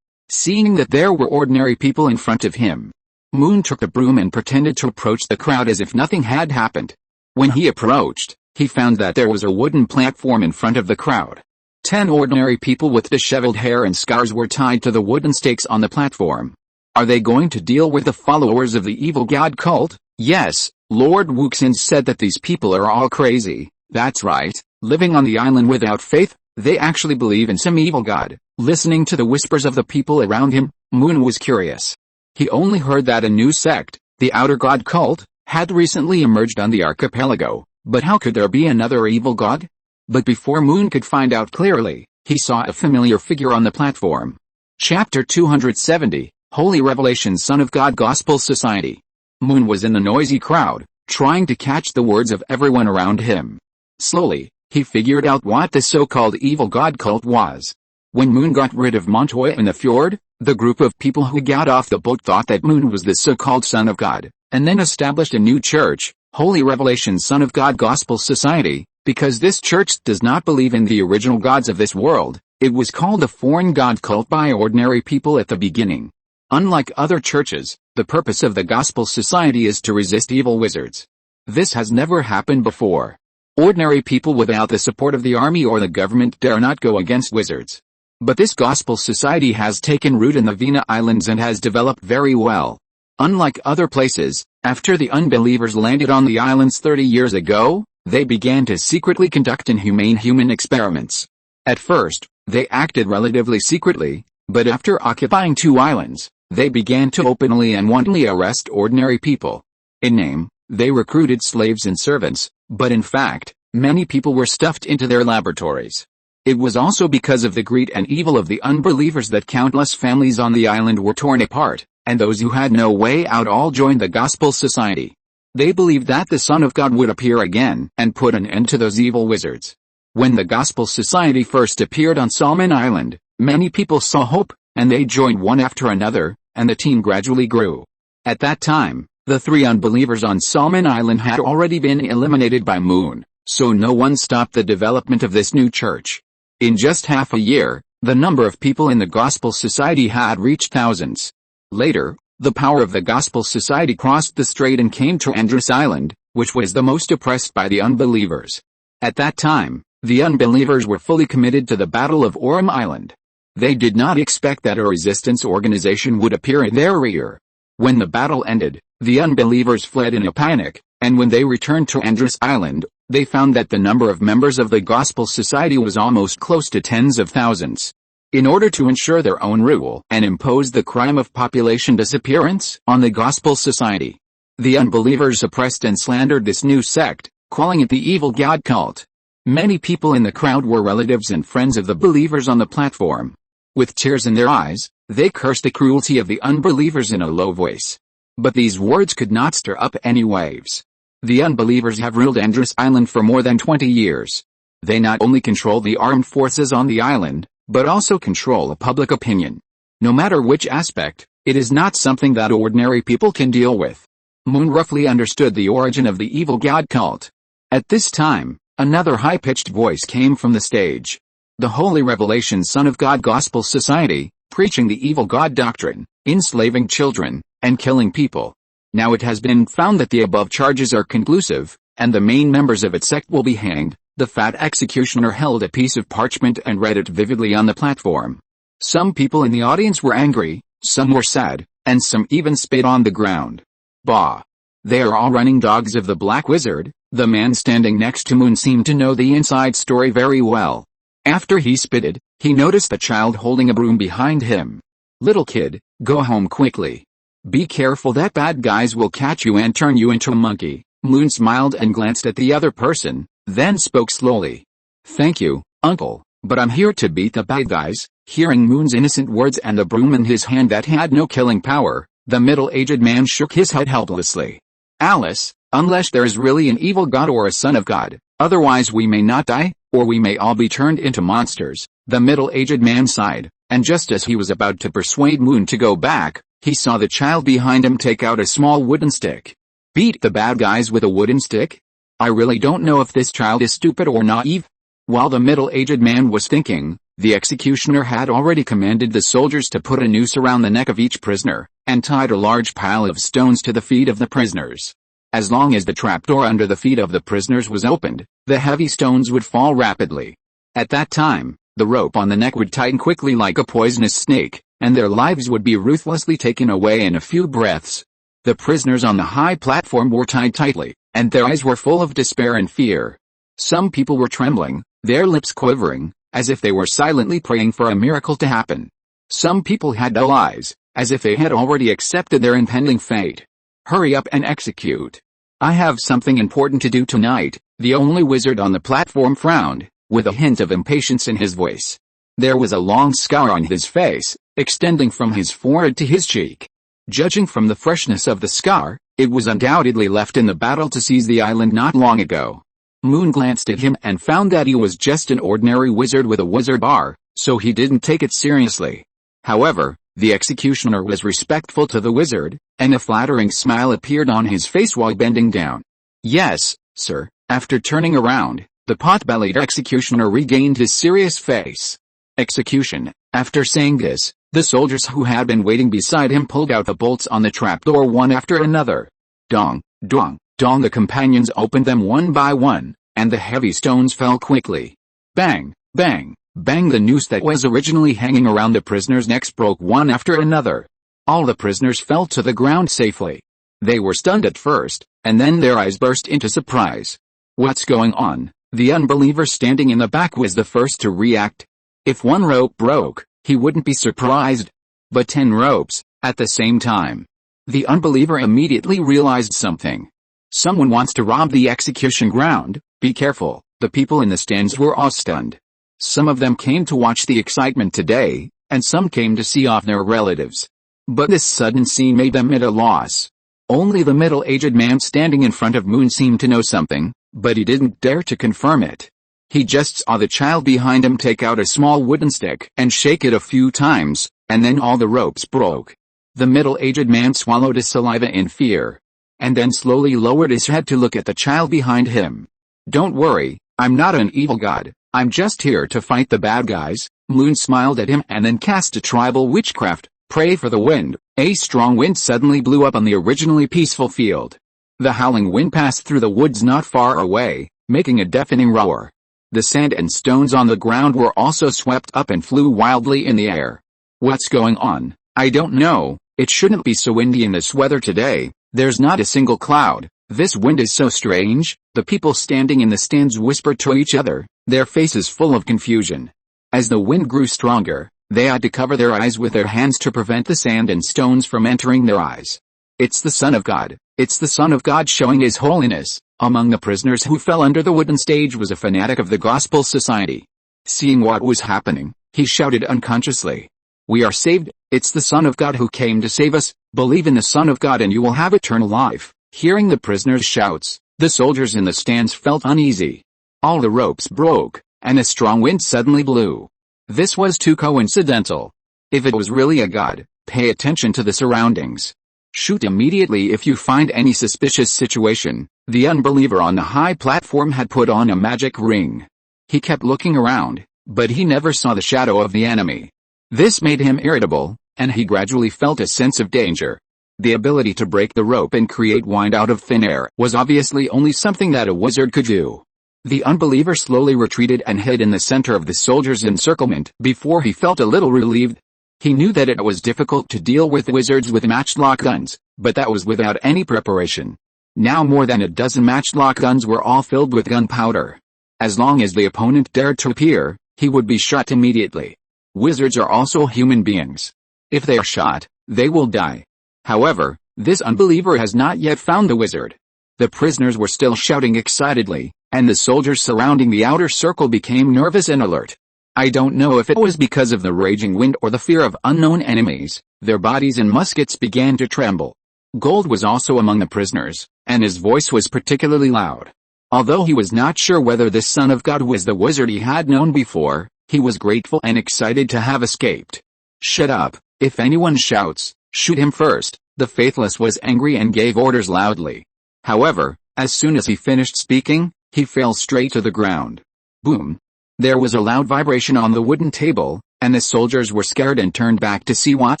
Seeing that there were ordinary people in front of him, Moon took the broom and pretended to approach the crowd as if nothing had happened. When he approached, he found that there was a wooden platform in front of the crowd. 10 ordinary people with disheveled hair and scars were tied to the wooden stakes on the platform. Are they going to deal with the followers of the evil god cult? Yes, Lord Wuxin said that these people are all crazy. That's right, living on the island without faith, they actually believe in some evil god. Listening to the whispers of the people around him, Moon was curious. He only heard that a new sect, the Outer God cult, had recently emerged on the archipelago, but how could there be another evil god? But before Moon could find out clearly, he saw a familiar figure on the platform. Chapter 270, Holy Revelation Son of God Gospel Society. Moon was in the noisy crowd, trying to catch the words of everyone around him. Slowly, he figured out what the so-called evil god cult was. When Moon got rid of Montoya in the fjord, the group of people who got off the boat thought that Moon was the so-called Son of God, and then established a new church, Holy Revelation Son of God Gospel Society, because this church does not believe in the original gods of this world. It was called a foreign god cult by ordinary people at the beginning. Unlike other churches, the purpose of the Gospel Society is to resist evil wizards. This has never happened before. Ordinary people without the support of the army or the government dare not go against wizards. But this Gospel Society has taken root in the Vina Islands and has developed very well. Unlike other places, after the unbelievers landed on the islands 30 years ago, they began to secretly conduct inhumane human experiments. At first, they acted relatively secretly, but after occupying 2 islands, they began to openly and wantonly arrest ordinary people. In name, they recruited slaves and servants, but in fact, many people were stuffed into their laboratories. It was also because of the greed and evil of the unbelievers that countless families on the island were torn apart, and those who had no way out all joined the Gospel Society. They believed that the Son of God would appear again and put an end to those evil wizards. When the Gospel Society first appeared on Solomon Island, many people saw hope, and they joined one after another, and the team gradually grew. At that time, the 3 unbelievers on Solomon Island had already been eliminated by Moon, so no one stopped the development of this new church. In just half a year, the number of people in the Gospel Society had reached thousands. Later, the power of the Gospel Society crossed the strait and came to Andros Island, which was the most oppressed by the unbelievers. At that time, the unbelievers were fully committed to the Battle of Orem Island. They did not expect that a resistance organization would appear in their rear. When the battle ended, the unbelievers fled in a panic, and when they returned to Andros Island, they found that the number of members of the Gospel Society was almost close to tens of thousands. In order to ensure their own rule and impose the crime of population disappearance on the Gospel Society, the unbelievers oppressed and slandered this new sect, calling it the evil god cult. Many people in the crowd were relatives and friends of the believers on the platform. With tears in their eyes, they cursed the cruelty of the unbelievers in a low voice. But these words could not stir up any waves. The unbelievers have ruled Andros Island for more than 20 years. They not only control the armed forces on the island, but also control public opinion. No matter which aspect, it is not something that ordinary people can deal with. Moon roughly understood the origin of the evil god cult. At this time, another high-pitched voice came from the stage. The Holy Revelation Son of God Gospel Society, preaching the evil god doctrine, enslaving children, and killing people. Now it has been found that the above charges are conclusive, and the main members of its sect will be hanged. The fat executioner held a piece of parchment and read it vividly on the platform. Some people in the audience were angry, some were sad, and some even spit on the ground. Bah! They are all running dogs of the Black Wizard. The man standing next to Moon seemed to know the inside story very well. After he spitted, he noticed the child holding a broom behind him. Little kid, go home quickly. Be careful, that bad guys will catch you and turn you into a monkey. Moon smiled and glanced at the other person, then spoke slowly. Thank you, uncle, but I'm here to beat the bad guys. Hearing Moon's innocent words and the broom in his hand that had no killing power, the middle-aged man shook his head helplessly. Alice, unless there is really an evil god or a son of God, otherwise we may not die, or we may all be turned into monsters. The middle-aged man sighed, and just as he was about to persuade Moon to go back, he saw the child behind him take out a small wooden stick. Beat the bad guys with a wooden stick? I really don't know if this child is stupid or naive. While the middle-aged man was thinking, the executioner had already commanded the soldiers to put a noose around the neck of each prisoner, and tied a large pile of stones to the feet of the prisoners. As long as the trapdoor under the feet of the prisoners was opened, the heavy stones would fall rapidly. At that time, the rope on the neck would tighten quickly like a poisonous snake, and their lives would be ruthlessly taken away in a few breaths. The prisoners on the high platform were tied tightly, and their eyes were full of despair and fear. Some people were trembling, their lips quivering, as if they were silently praying for a miracle to happen. Some people had dull eyes, as if they had already accepted their impending fate. Hurry up and execute. I have something important to do tonight. The only wizard on the platform frowned, with a hint of impatience in his voice. There was a long scar on his face, extending from his forehead to his cheek. Judging from the freshness of the scar, it was undoubtedly left in the battle to seize the island not long ago. Moon glanced at him and found that he was just an ordinary wizard with a wizard bar, so he didn't take it seriously. However, the executioner was respectful to the wizard, and a flattering smile appeared on his face while bending down. "Yes, sir." After turning around, the pot-bellied executioner regained his serious face. "Execution." After saying this, the soldiers who had been waiting beside him pulled out the bolts on the trapdoor one after another. Dong, dong, dong. The companions opened them one by one, and the heavy stones fell quickly. Bang, bang, bang. The noose that was originally hanging around the prisoners' necks broke one after another. All the prisoners fell to the ground safely. They were stunned at first, and then their eyes burst into surprise. "What's going on?" The unbeliever standing in the back was the first to react. If one rope broke, he wouldn't be surprised. But 10 ropes, at the same time. The unbeliever immediately realized something. Someone wants to rob the execution ground. Be careful. The people in the stands were all stunned. Some of them came to watch the excitement today, and some came to see off their relatives. But this sudden scene made them at a loss. Only the middle-aged man standing in front of Moon seemed to know something, but he didn't dare to confirm it. He just saw the child behind him take out a small wooden stick and shake it a few times, and then all the ropes broke. The middle-aged man swallowed his saliva in fear, and then slowly lowered his head to look at the child behind him. "Don't worry, I'm not an evil god, I'm just here to fight the bad guys." Moon smiled at him and then cast a tribal witchcraft, pray for the wind. A strong wind suddenly blew up on the originally peaceful field. The howling wind passed through the woods not far away, making a deafening roar. The sand and stones on the ground were also swept up and flew wildly in the air. "What's going on?" "I don't know, it shouldn't be so windy in this weather today, there's not a single cloud. This wind is so strange," the people standing in the stands whispered to each other, their faces full of confusion. As the wind grew stronger, they had to cover their eyes with their hands to prevent the sand and stones from entering their eyes. "It's the Son of God, it's the Son of God showing His holiness." Among the prisoners who fell under the wooden stage was a fanatic of the Gospel Society. Seeing what was happening, he shouted unconsciously, "We are saved, it's the Son of God who came to save us, believe in the Son of God and you will have eternal life." Hearing the prisoners' shouts, the soldiers in the stands felt uneasy. All the ropes broke, and a strong wind suddenly blew. This was too coincidental. If it was really a god, pay attention to the surroundings. Shoot immediately if you find any suspicious situation. The unbeliever on the high platform had put on a magic ring. He kept looking around, but he never saw the shadow of the enemy. This made him irritable, and he gradually felt a sense of danger. The ability to break the rope and create wind out of thin air was obviously only something that a wizard could do. The unbeliever slowly retreated and hid in the center of the soldiers' encirclement before he felt a little relieved. He knew that it was difficult to deal with wizards with matchlock guns, but that was without any preparation. Now more than a dozen matchlock guns were all filled with gunpowder. As long as the opponent dared to appear, he would be shot immediately. Wizards are also human beings. If they are shot, they will die. However, this unbeliever has not yet found the wizard. The prisoners were still shouting excitedly, and the soldiers surrounding the outer circle became nervous and alert. I don't know if it was because of the raging wind or the fear of unknown enemies, their bodies and muskets began to tremble. Gold was also among the prisoners, and his voice was particularly loud. Although he was not sure whether this Son of God was the wizard he had known before, he was grateful and excited to have escaped. "Shut up, if anyone shouts, shoot him first." The faithless was angry and gave orders loudly. However, as soon as he finished speaking, he fell straight to the ground. Boom! There was a loud vibration on the wooden table, and the soldiers were scared and turned back to see what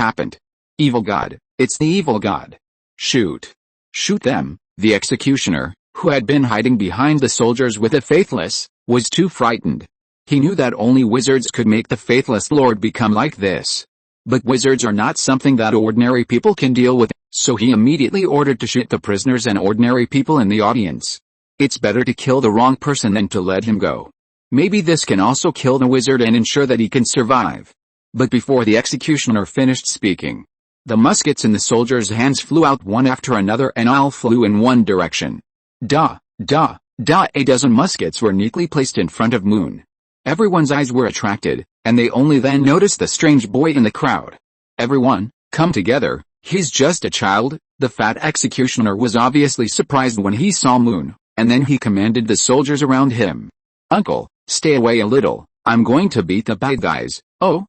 happened. "Evil God, it's the evil God. Shoot! Shoot them!" The executioner, who had been hiding behind the soldiers with the faithless, was too frightened. He knew that only wizards could make the faithless lord become like this. But wizards are not something that ordinary people can deal with, so he immediately ordered to shoot the prisoners and ordinary people in the audience. It's better to kill the wrong person than to let him go. Maybe this can also kill the wizard and ensure that he can survive. But before the executioner finished speaking, the muskets in the soldiers' hands flew out one after another and all flew in one direction. A dozen muskets were neatly placed in front of Moon. Everyone's eyes were attracted, and they only then noticed the strange boy in the crowd. "Everyone, come together, he's just a child." The fat executioner was obviously surprised when he saw Moon, and then he commanded the soldiers around him. "Uncle, stay away a little, I'm going to beat the bad guys." Oh,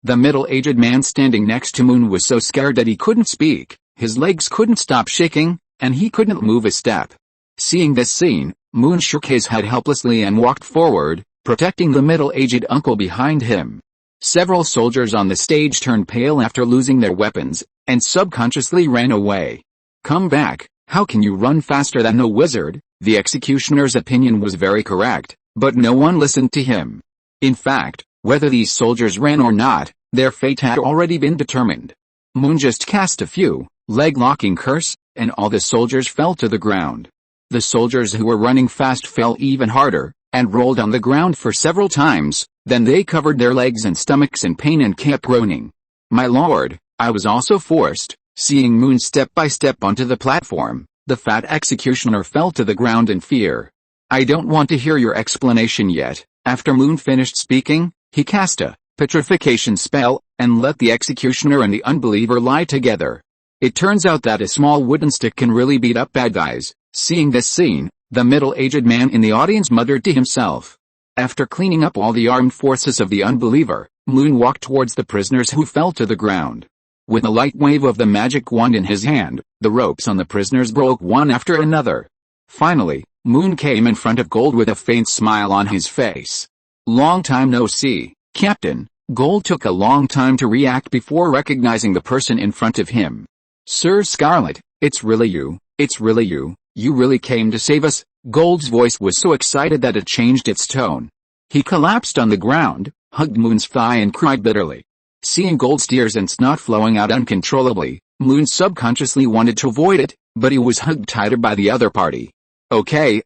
the middle-aged man standing next to Moon was so scared that he couldn't speak, his legs couldn't stop shaking, and he couldn't move a step. Seeing this scene, Moon shook his head helplessly and walked forward, protecting the middle-aged uncle behind him. Several soldiers on the stage turned pale after losing their weapons, and subconsciously ran away. "Come back, how can you run faster than a wizard?" The executioner's opinion was very correct, but no one listened to him. In fact, whether these soldiers ran or not, their fate had already been determined. Moon just cast a few, leg-locking curse, and all the soldiers fell to the ground. The soldiers who were running fast fell even harder, and rolled on the ground for several times, then they covered their legs and stomachs in pain and kept groaning. "My lord, I was also forced." Seeing Moon step by step onto the platform, the fat executioner fell to the ground in fear. "I don't want to hear your explanation yet." After Moon finished speaking, he cast a petrification spell, and let the executioner and the unbeliever lie together. It turns out that a small wooden stick can really beat up bad guys. Seeing this scene, the middle-aged man in the audience muttered to himself. After cleaning up all the armed forces of the unbeliever, Moon walked towards the prisoners who fell to the ground. With a light wave of the magic wand in his hand, the ropes on the prisoners broke one after another. Finally, Moon came in front of Gold with a faint smile on his face. "Long time no see, Captain." Gold took a long time to react before recognizing the person in front of him. "Sir Scarlett, it's really you, you really came to save us." Gold's voice was so excited that it changed its tone. He collapsed on the ground, hugged Moon's thigh and cried bitterly. Seeing Gold's tears and snot flowing out uncontrollably, Moon subconsciously wanted to avoid it, but he was hugged tighter by the other party. Okay,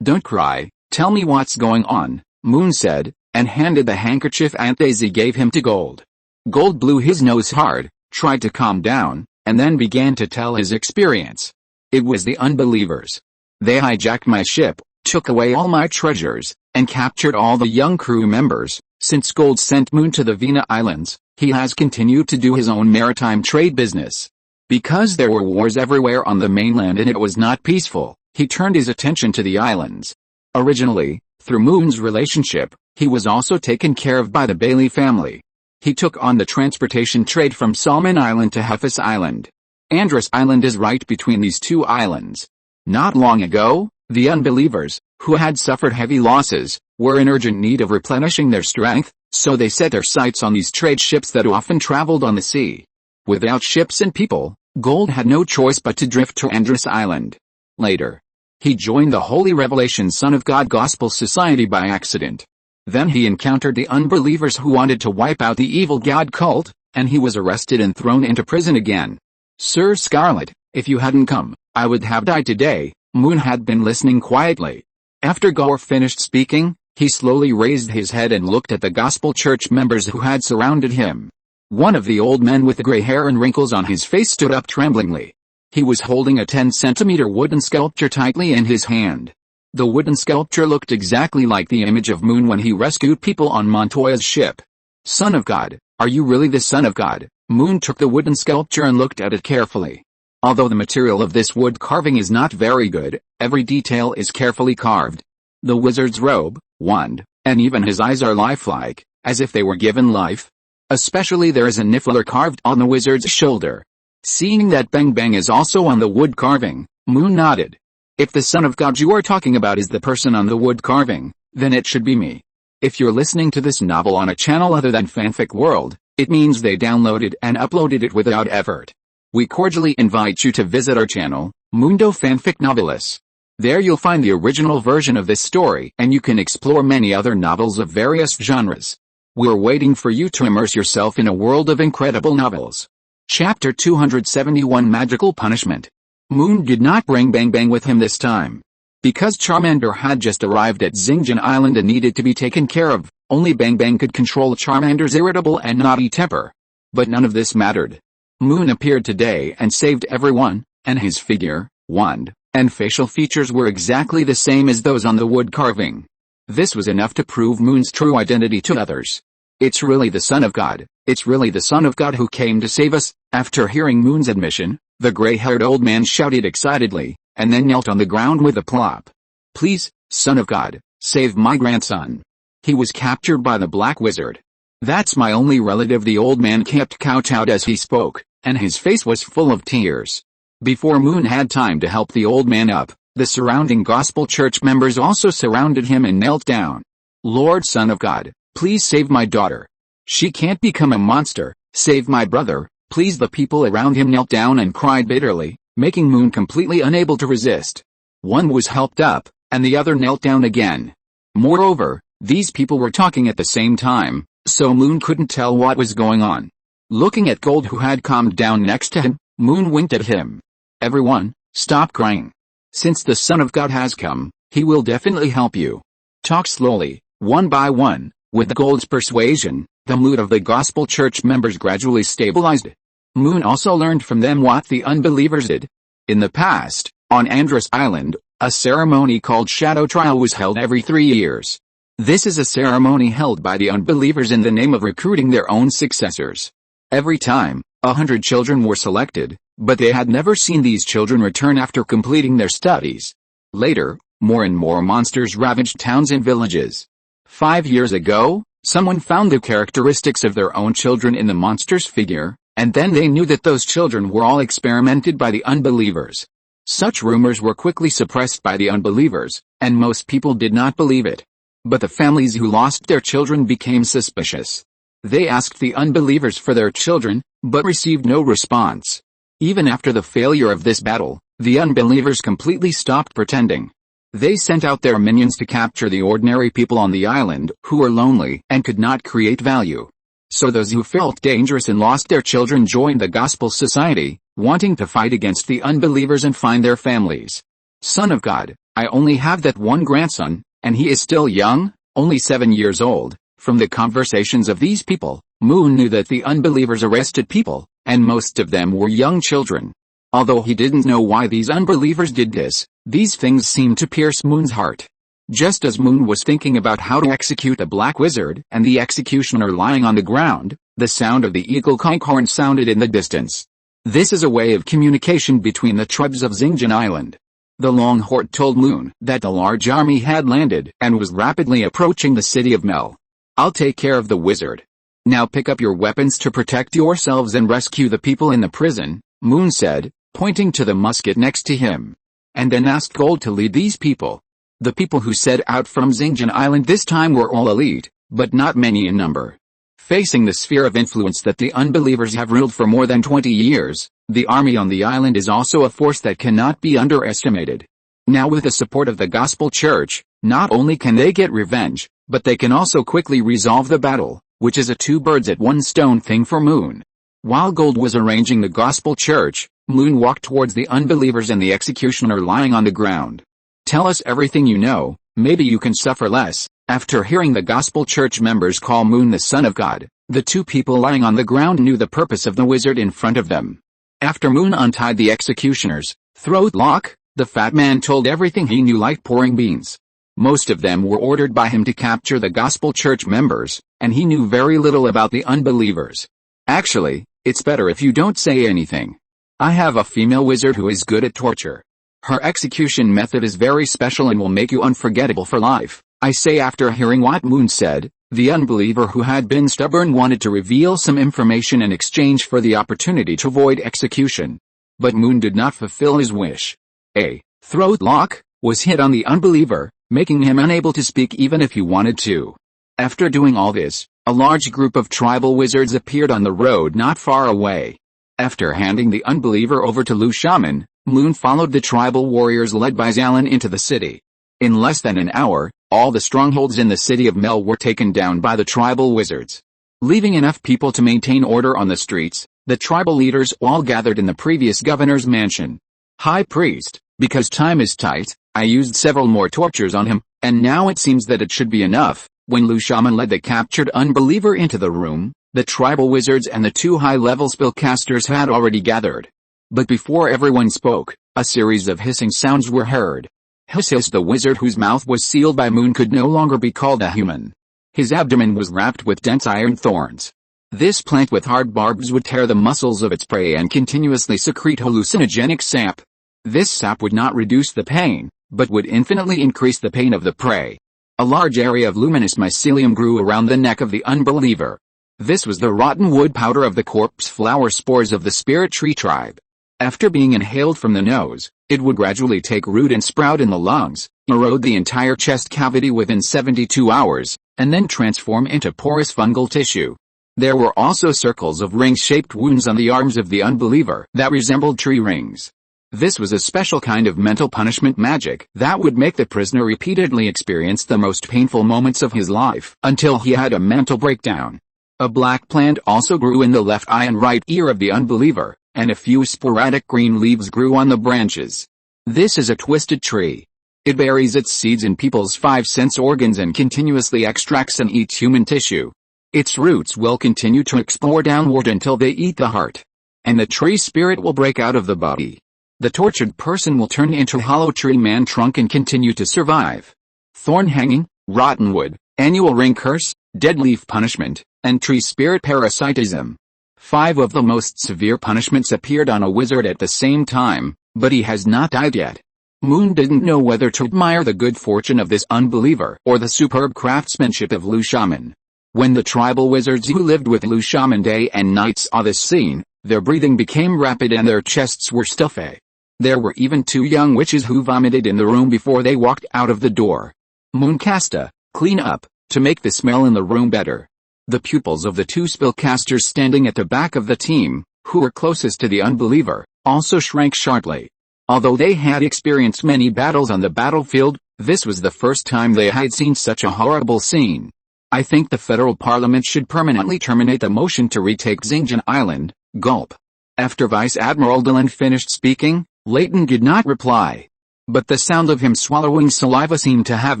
don't cry, tell me what's going on," Moon said, and handed the handkerchief Aunt Daisy gave him to Gold. Gold blew his nose hard, tried to calm down, and then began to tell his experience. "It was the unbelievers. They hijacked my ship, took away all my treasures, and captured all the young crew members." Since Gold sent Moon to the Vina Islands, he has continued to do his own maritime trade business. Because there were wars everywhere on the mainland and it was not peaceful, he turned his attention to the islands. Originally, through Moon's relationship, he was also taken care of by the Bailey family. He took on the transportation trade from Solomon Island to Hefus Island. Andros Island is right between these two islands. Not long ago, the unbelievers, who had suffered heavy losses, were in urgent need of replenishing their strength, so they set their sights on these trade ships that often traveled on the sea. Without ships and people, Gold had no choice but to drift to Andros Island. Later, he joined the Holy Revelation Son of God Gospel Society by accident. Then he encountered the unbelievers who wanted to wipe out the evil God cult, and he was arrested and thrown into prison again. "Sir Scarlett, if you hadn't come, I would have died today." Moon had been listening quietly. After Gore finished speaking, he slowly raised his head and looked at the gospel church members who had surrounded him. One of the old men with the gray hair and wrinkles on his face stood up tremblingly. He was holding a 10-centimeter wooden sculpture tightly in his hand. The wooden sculpture looked exactly like the image of Moon when he rescued people on Montoya's ship. "Son of God, are you really the Son of God?" Moon took the wooden sculpture and looked at it carefully. Although the material of this wood carving is not very good, every detail is carefully carved. The wizard's robe, wand, and even his eyes are lifelike, as if they were given life. Especially there is a niffler carved on the wizard's shoulder. Seeing that Bengbeng is also on the wood carving, Moon nodded. "If the Son of God you are talking about is the person on the wood carving, then it should be me. If you're listening to this novel on a channel other than Fanfic World, it means they downloaded and uploaded it without effort. We cordially invite you to visit our channel, Mundo Fanfic Novelis. There you'll find the original version of this story and you can explore many other novels of various genres. We're waiting for you to immerse yourself in a world of incredible novels." Chapter 271 Magical Punishment. Moon did not bring Bengbeng with him this time. Because Charmander had just arrived at Xinjiang Island and needed to be taken care of, only Bengbeng could control Charmander's irritable and naughty temper. But none of this mattered. Moon appeared today and saved everyone, and his figure, wand, and facial features were exactly the same as those on the wood carving. This was enough to prove Moon's true identity to others. It's really the Son of God. It's really the Son of God who came to save us." After hearing Moon's admission, the gray-haired old man shouted excitedly, and then knelt on the ground with a plop. "Please, Son of God, save my grandson. He was captured by the Black Wizard." "That's my only relative," the old man kept kowtowed as he spoke, and his face was full of tears. Before Moon had time to help the old man up, the surrounding gospel church members also surrounded him and knelt down. "Lord, Son of God, please save my daughter. She can't become a monster. Save my brother, please." The people around him knelt down and cried bitterly, making Moon completely unable to resist. One was helped up, and the other knelt down again. Moreover, these people were talking at the same time, so Moon couldn't tell what was going on. Looking at Gold, who had calmed down next to him, Moon winked at him. "Everyone, stop crying. Since the Son of God has come, he will definitely help you." Talk slowly, one by one. With Gold's persuasion, the mood of the gospel church members gradually stabilized. Moon also learned from them what the unbelievers did. In the past, on Andros Island, a ceremony called Shadow Trial was held every 3 years. This is a ceremony held by the unbelievers in the name of recruiting their own successors. Every time, 100 children were selected, but they had never seen these children return after completing their studies. Later, more and more monsters ravaged towns and villages. 5 years ago, someone found the characteristics of their own children in the monster's figure, and then they knew that those children were all experimented by the unbelievers. Such rumors were quickly suppressed by the unbelievers, and most people did not believe it. But the families who lost their children became suspicious. They asked the unbelievers for their children, but received no response. Even after the failure of this battle, the unbelievers completely stopped pretending. They sent out their minions to capture the ordinary people on the island, who were lonely and could not create value. So those who felt dangerous and lost their children joined the Gospel Society, wanting to fight against the unbelievers and find their families. "Son of God, I only have that one grandson, and he is still young, only 7 years old." From the conversations of these people, Moon knew that the unbelievers arrested people, and most of them were young children. Although he didn't know why these unbelievers did this, these things seemed to pierce Moon's heart. Just as Moon was thinking about how to execute the Black Wizard and the executioner lying on the ground, the sound of the eagle conch horn sounded in the distance. This is a way of communication between the tribes of Xilin Island. The long horn told Moon that the large army had landed and was rapidly approaching the city of Mel. "I'll take care of the wizard. Now pick up your weapons to protect yourselves and rescue the people in the prison," Moon said, pointing to the musket next to him. And then asked Gold to lead these people. The people who set out from Xilin Island this time were all elite, but not many in number. Facing the sphere of influence that the unbelievers have ruled for more than 20 years, the army on the island is also a force that cannot be underestimated. Now with the support of the Gospel Church, not only can they get revenge, but they can also quickly resolve the battle, which is a two birds at one stone thing for Moon. While Gold was arranging the Gospel Church, Moon walked towards the unbelievers and the executioner lying on the ground. "Tell us everything you know, maybe you can suffer less." After hearing the Gospel Church members call Moon the Son of God, the two people lying on the ground knew the purpose of the wizard in front of them. After Moon untied the executioner's throat lock, the fat man told everything he knew like pouring beans. Most of them were ordered by him to capture the Gospel Church members, and he knew very little about the unbelievers. "Actually, it's better if you don't say anything. I have a female wizard who is good at torture. Her execution method is very special and will make you unforgettable for life," I say. After hearing what Moon said, the unbeliever who had been stubborn wanted to reveal some information in exchange for the opportunity to avoid execution. But Moon did not fulfill his wish. A throat lock was hit on the unbeliever, making him unable to speak even if he wanted to. After doing all this, a large group of tribal wizards appeared on the road not far away. After handing the unbeliever over to Lu Shaman, Moon followed the tribal warriors led by Xilin into the city. In less than an hour, all the strongholds in the city of Mel were taken down by the tribal wizards. Leaving enough people to maintain order on the streets, the tribal leaders all gathered in the previous governor's mansion. "High Priest, because time is tight, I used several more tortures on him, and now it seems that it should be enough." When Lu Shaman led the captured unbeliever into the room, the tribal wizards and the two high-level spellcasters had already gathered. But before everyone spoke, a series of hissing sounds were heard. Hiss! The wizard whose mouth was sealed by Moon could no longer be called a human. His abdomen was wrapped with dense iron thorns. This plant with hard barbs would tear the muscles of its prey and continuously secrete hallucinogenic sap. This sap would not reduce the pain, but would infinitely increase the pain of the prey. A large area of luminous mycelium grew around the neck of the unbeliever. This was the rotten wood powder of the corpse flower spores of the spirit tree tribe. After being inhaled from the nose, it would gradually take root and sprout in the lungs, erode the entire chest cavity within 72 hours, and then transform into porous fungal tissue. There were also circles of ring-shaped wounds on the arms of the unbeliever that resembled tree rings. This was a special kind of mental punishment magic that would make the prisoner repeatedly experience the most painful moments of his life until he had a mental breakdown. A black plant also grew in the left eye and right ear of the unbeliever, and a few sporadic green leaves grew on the branches. This is a twisted tree. It buries its seeds in people's 5 sense organs and continuously extracts and eats human tissue. Its roots will continue to explore downward until they eat the heart. And the tree spirit will break out of the body. The tortured person will turn into hollow tree man trunk and continue to survive. Thorn hanging, rotten wood, annual ring curse, dead leaf punishment, and tree spirit parasitism. 5 of the most severe punishments appeared on a wizard at the same time, but he has not died yet. Moon didn't know whether to admire the good fortune of this unbeliever or the superb craftsmanship of Lu Shaman. When the tribal wizards who lived with Lu Shaman day and night saw this scene, their breathing became rapid and their chests were stuffy. There were even 2 young witches who vomited in the room before they walked out of the door. Moon cast a clean up to make the smell in the room better. The pupils of the 2 spellcasters standing at the back of the team, who were closest to the unbeliever, also shrank sharply. Although they had experienced many battles on the battlefield, this was the first time they had seen such a horrible scene. I think the federal parliament should permanently terminate the motion to retake Xinjiang Island. Gulp. After Vice Admiral Xilin finished speaking, Leighton did not reply. But the sound of him swallowing saliva seemed to have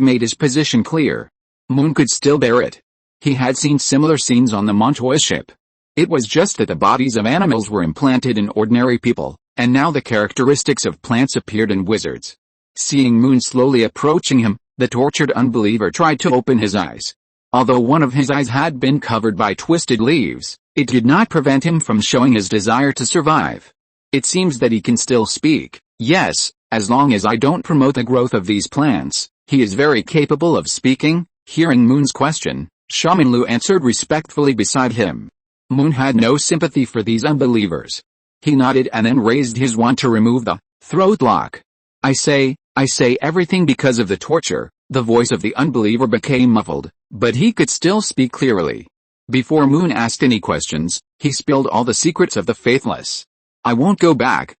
made his position clear. Moon could still bear it. He had seen similar scenes on the Montoya ship. It was just that the bodies of animals were implanted in ordinary people, and now the characteristics of plants appeared in wizards. Seeing Moon slowly approaching him, the tortured unbeliever tried to open his eyes. Although one of his eyes had been covered by twisted leaves, it did not prevent him from showing his desire to survive. It seems that he can still speak. Yes, as long as I don't promote the growth of these plants, he is very capable of speaking. Hearing Moon's question, Shaman Lu answered respectfully beside him. Moon had no sympathy for these unbelievers. He nodded and then raised his wand to remove the throat lock. I say everything because of the torture. The voice of the unbeliever became muffled, but he could still speak clearly. Before Moon asked any questions, he spilled all the secrets of the faithless. I won't go back.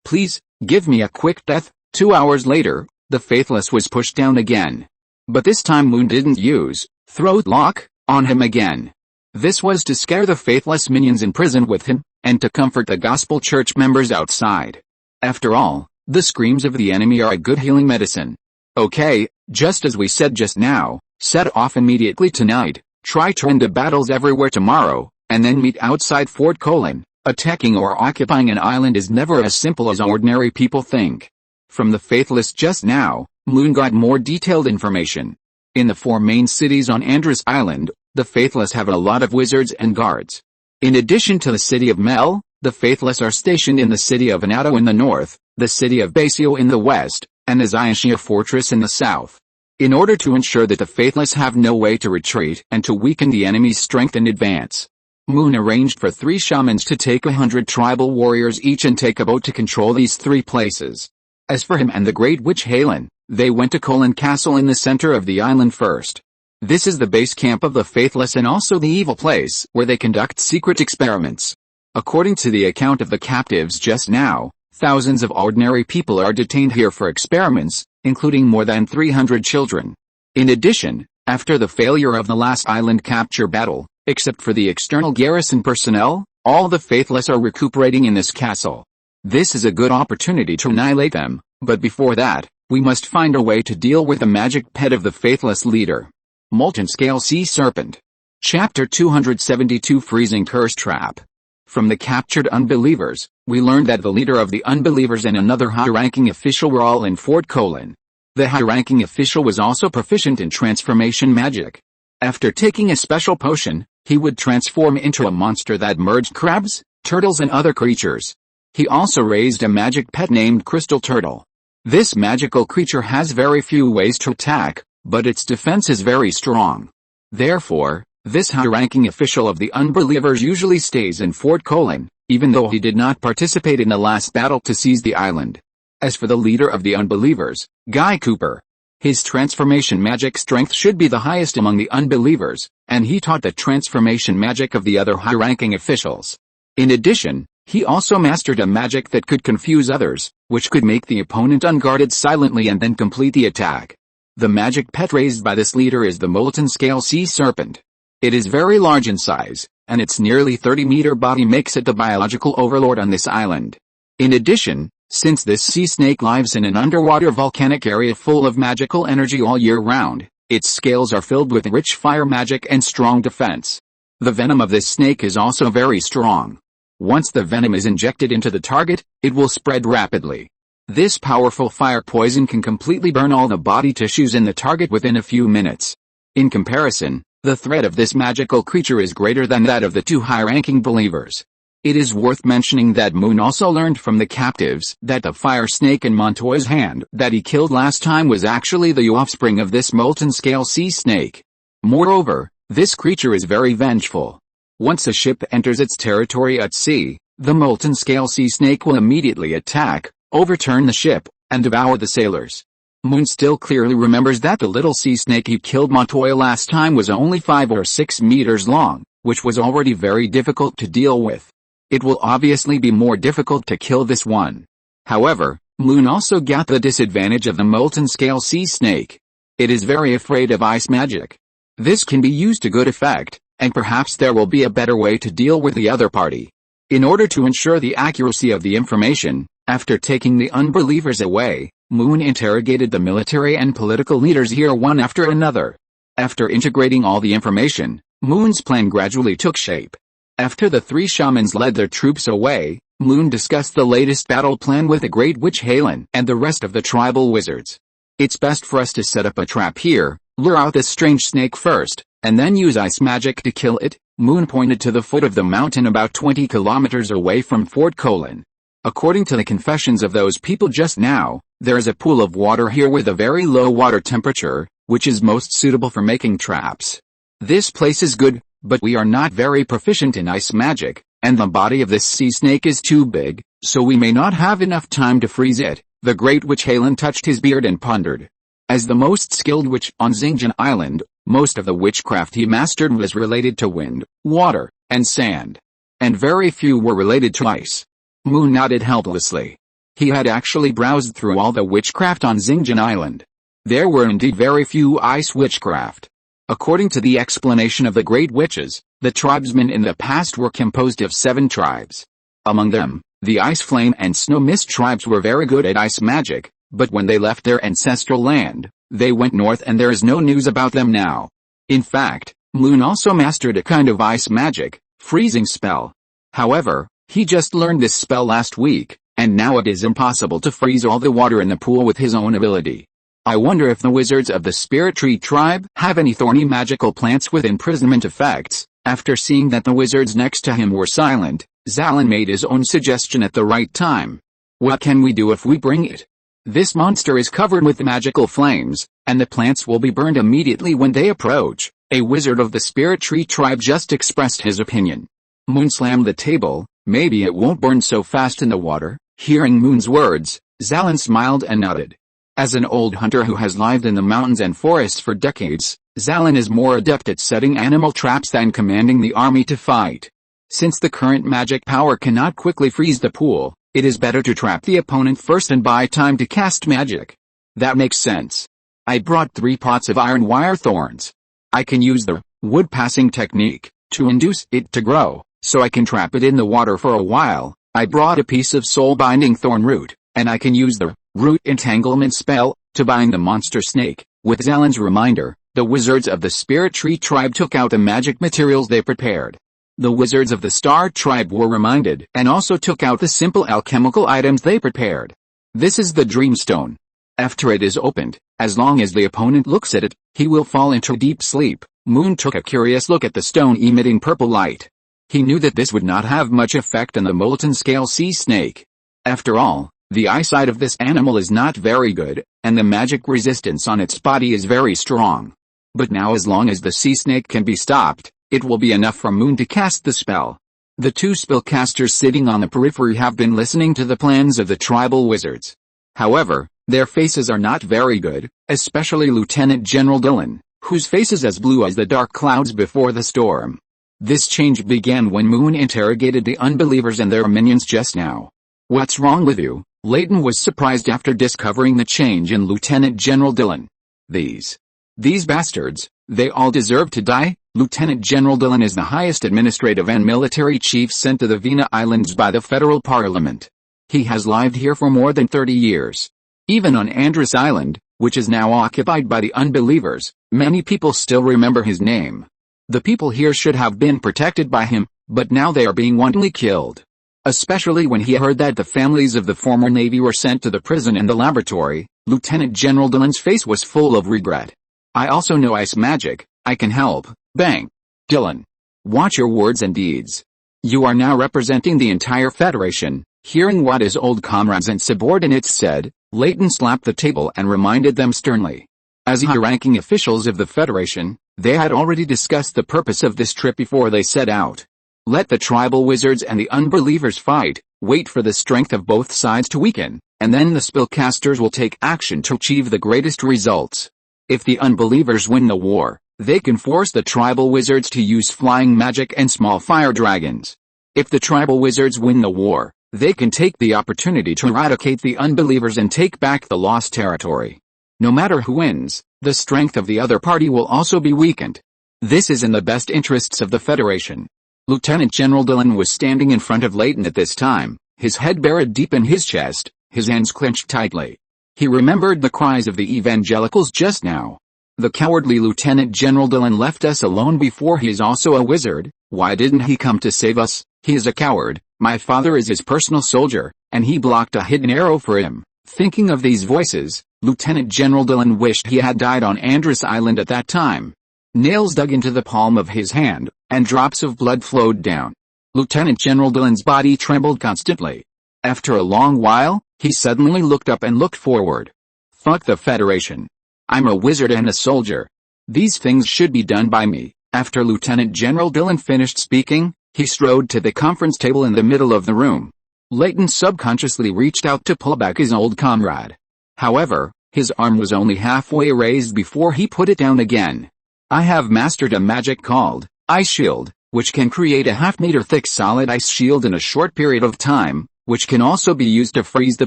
Please, give me a quick death. 2 hours later, the faithless was pushed down again. But this time Moon didn't use throat lock on him again. This was to scare the faithless minions imprisoned with him, and to comfort the gospel church members outside. After all, the screams of the enemy are a good healing medicine. Okay, just as we said just now, set off immediately tonight, try to end the battles everywhere tomorrow, and then meet outside Fort Colin. Attacking or occupying an island is never as simple as ordinary people think. From the faithless just now, Moon got more detailed information. In the 4 main cities on Andros Island, the faithless have a lot of wizards and guards. In addition to the city of Mel, the faithless are stationed in the city of Anato in the north, the city of Basio in the west, and the Xianxia fortress in the south. In order to ensure that the faithless have no way to retreat and to weaken the enemy's strength in advance, Moon arranged for 3 shamans to take 100 tribal warriors each and take a boat to control these 3 places. As for him and the great witch Xilin, they went to Colin Castle in the center of the island first. This is the base camp of the faithless and also the evil place where they conduct secret experiments. According to the account of the captives just now, thousands of ordinary people are detained here for experiments, including more than 300 children. In addition, after the failure of the last island capture battle, except for the external garrison personnel, all the faithless are recuperating in this castle. This is a good opportunity to annihilate them, but before that, we must find a way to deal with the magic pet of the faithless leader. Molten Scale Sea Serpent. Chapter 272 Freezing Curse Trap. From the captured unbelievers, we learned that the leader of the unbelievers and another high-ranking official were all in Fort Colin. The high-ranking official was also proficient in transformation magic. After taking a special potion, he would transform into a monster that merged crabs, turtles and other creatures. He also raised a magic pet named Crystal Turtle. This magical creature has very few ways to attack, but its defense is very strong. Therefore, this high-ranking official of the Unbelievers usually stays in Fort Colin, even though he did not participate in the last battle to seize the island. As for the leader of the Unbelievers, Guy Cooper, his transformation magic strength should be the highest among the Unbelievers, and he taught the transformation magic of the other high-ranking officials. In addition, he also mastered a magic that could confuse others, which could make the opponent unguarded silently and then complete the attack. The magic pet raised by this leader is the molten scale sea serpent. It is very large in size, and its nearly 30-meter body makes it the biological overlord on this island. In addition, since this sea snake lives in an underwater volcanic area full of magical energy all year round, its scales are filled with rich fire magic and strong defense. The venom of this snake is also very strong. Once the venom is injected into the target, it will spread rapidly. This powerful fire poison can completely burn all the body tissues in the target within a few minutes. In comparison, the threat of this magical creature is greater than that of the two high-ranking believers. It is worth mentioning that Moon also learned from the captives that the fire snake in Montoya's hand that he killed last time was actually the offspring of this molten scale sea snake. Moreover, this creature is very vengeful. Once a ship enters its territory at sea, the molten scale sea snake will immediately attack, overturn the ship, and devour the sailors. Moon still clearly remembers that the little sea snake he killed Montoya last time was only 5 or 6 meters long, which was already very difficult to deal with. It will obviously be more difficult to kill this one. However, Moon also got the disadvantage of the molten scale sea snake. It is very afraid of ice magic. This can be used to good effect, and perhaps there will be a better way to deal with the other party. In order to ensure the accuracy of the information, after taking the Unbelievers away, Moon interrogated the military and political leaders here one after another. After integrating all the information, Moon's plan gradually took shape. After the 3 shamans led their troops away, Moon discussed the latest battle plan with the Great Witch Xilin and the rest of the tribal wizards. It's best for us to set up a trap here, lure out this strange snake first, and then use ice magic to kill it. Moon pointed to the foot of the mountain about 20 kilometers away from Fort Colin. According to the confessions of those people just now, there is a pool of water here with a very low water temperature, which is most suitable for making traps. This place is good, but we are not very proficient in ice magic, and the body of this sea snake is too big, so we may not have enough time to freeze it. The Great Witch Xilin touched his beard and pondered. As the most skilled witch on Xingjian Island, most of the witchcraft he mastered was related to wind, water, and sand. And very few were related to ice. Moon nodded helplessly. He had actually browsed through all the witchcraft on Xingjian Island. There were indeed very few ice witchcraft. According to the explanation of the Great Witches, the tribesmen in the past were composed of 7 tribes. Among them, the Ice Flame and Snow Mist tribes were very good at ice magic, but when they left their ancestral land, they went north and there is no news about them now. In fact, Moon also mastered a kind of ice magic, freezing spell. However, he just learned this spell last week, and now it is impossible to freeze all the water in the pool with his own ability. I wonder if the wizards of the Spirit Tree tribe have any thorny magical plants with imprisonment effects. After seeing that the wizards next to him were silent, Xilin made his own suggestion at the right time. What can we do if we bring it? This monster is covered with magical flames, and the plants will be burned immediately when they approach. A wizard of the Spirit Tree tribe just expressed his opinion. Moon slammed the table. Maybe it won't burn so fast in the water. Hearing Moon's words, Xilin smiled and nodded. As an old hunter who has lived in the mountains and forests for decades, Xilin is more adept at setting animal traps than commanding the army to fight. Since the current magic power cannot quickly freeze the pool, it is better to trap the opponent first and buy time to cast magic. That makes sense. I brought 3 pots of iron wire thorns. I can use the wood passing technique to induce it to grow, so I can trap it in the water for a while. I brought a piece of soul-binding thorn root, and I can use the root entanglement spell to bind the monster snake. With Xilin's reminder, the wizards of the Spirit Tree tribe took out the magic materials they prepared. The wizards of the Star tribe were reminded and also took out the simple alchemical items they prepared. This is the Dreamstone. After it is opened, As long as the opponent looks at it, he will fall into deep sleep. Moon took a curious look at the stone emitting purple light. He knew that this would not have much effect on the molten scale sea snake. After all, the eyesight of this animal is not very good, and the magic resistance on its body is very strong. But now as long as the sea snake can be stopped, it will be enough for Moon to cast the spell. The two spellcasters sitting on the periphery have been listening to the plans of the tribal wizards. However, their faces are not very good, especially Lieutenant General Xilin, whose face is as blue as the dark clouds before the storm. This change began when Moon interrogated the unbelievers and their minions just now. "What's wrong with you?" Layton was surprised after discovering the change in Lieutenant General Xilin. These bastards, they all deserve to die." Lieutenant General Xilin is the highest administrative and military chief sent to the Vina Islands by the federal parliament. He has lived here for more than 30 years. Even on Andros Island, which is now occupied by the unbelievers, many people still remember his name. The people here should have been protected by him, but now they are being wantonly killed. Especially when he heard that the families of the former Navy were sent to the prison and the laboratory, Lieutenant General Xilin's face was full of regret. "I also know ice magic, I can help." Bang! Xilin. Watch your words and deeds. You are now representing the entire Federation. Hearing what his old comrades and subordinates said, Layton slapped the table and reminded them sternly. As high-ranking officials of the Federation, they had already discussed the purpose of this trip before they set out. Let the tribal wizards and the unbelievers fight, wait for the strength of both sides to weaken, and then the spellcasters will take action to achieve the greatest results. If the unbelievers win the war, they can force the tribal wizards to use flying magic and small fire dragons. If the tribal wizards win the war, they can take the opportunity to eradicate the unbelievers and take back the lost territory. No matter who wins, the strength of the other party will also be weakened. This is in the best interests of the Federation. Lieutenant General Xilin was standing in front of Layton at this time, his head buried deep in his chest, his hands clenched tightly. He remembered the cries of the evangelicals just now. The cowardly Lieutenant General Xilin left us alone before. He is also a wizard. Why didn't he come to save us? He is a coward. My father is his personal soldier, and he blocked a hidden arrow for him. Thinking of these voices, Lieutenant General Xilin wished he had died on Andros Island at that time. Nails dug into the palm of his hand, and drops of blood flowed down. Lieutenant General Xillin's body trembled constantly. After a long while, he suddenly looked up and looked forward. Fuck the Federation. I'm a wizard and a soldier. These things should be done by me. After Lieutenant General Xilin finished speaking, he strode to the conference table in the middle of the room. Layton subconsciously reached out to pull back his old comrade. However, his arm was only halfway raised before he put it down again. I have mastered a magic called Ice Shield, which can create a half-meter thick solid ice shield in a short period of time, which can also be used to freeze the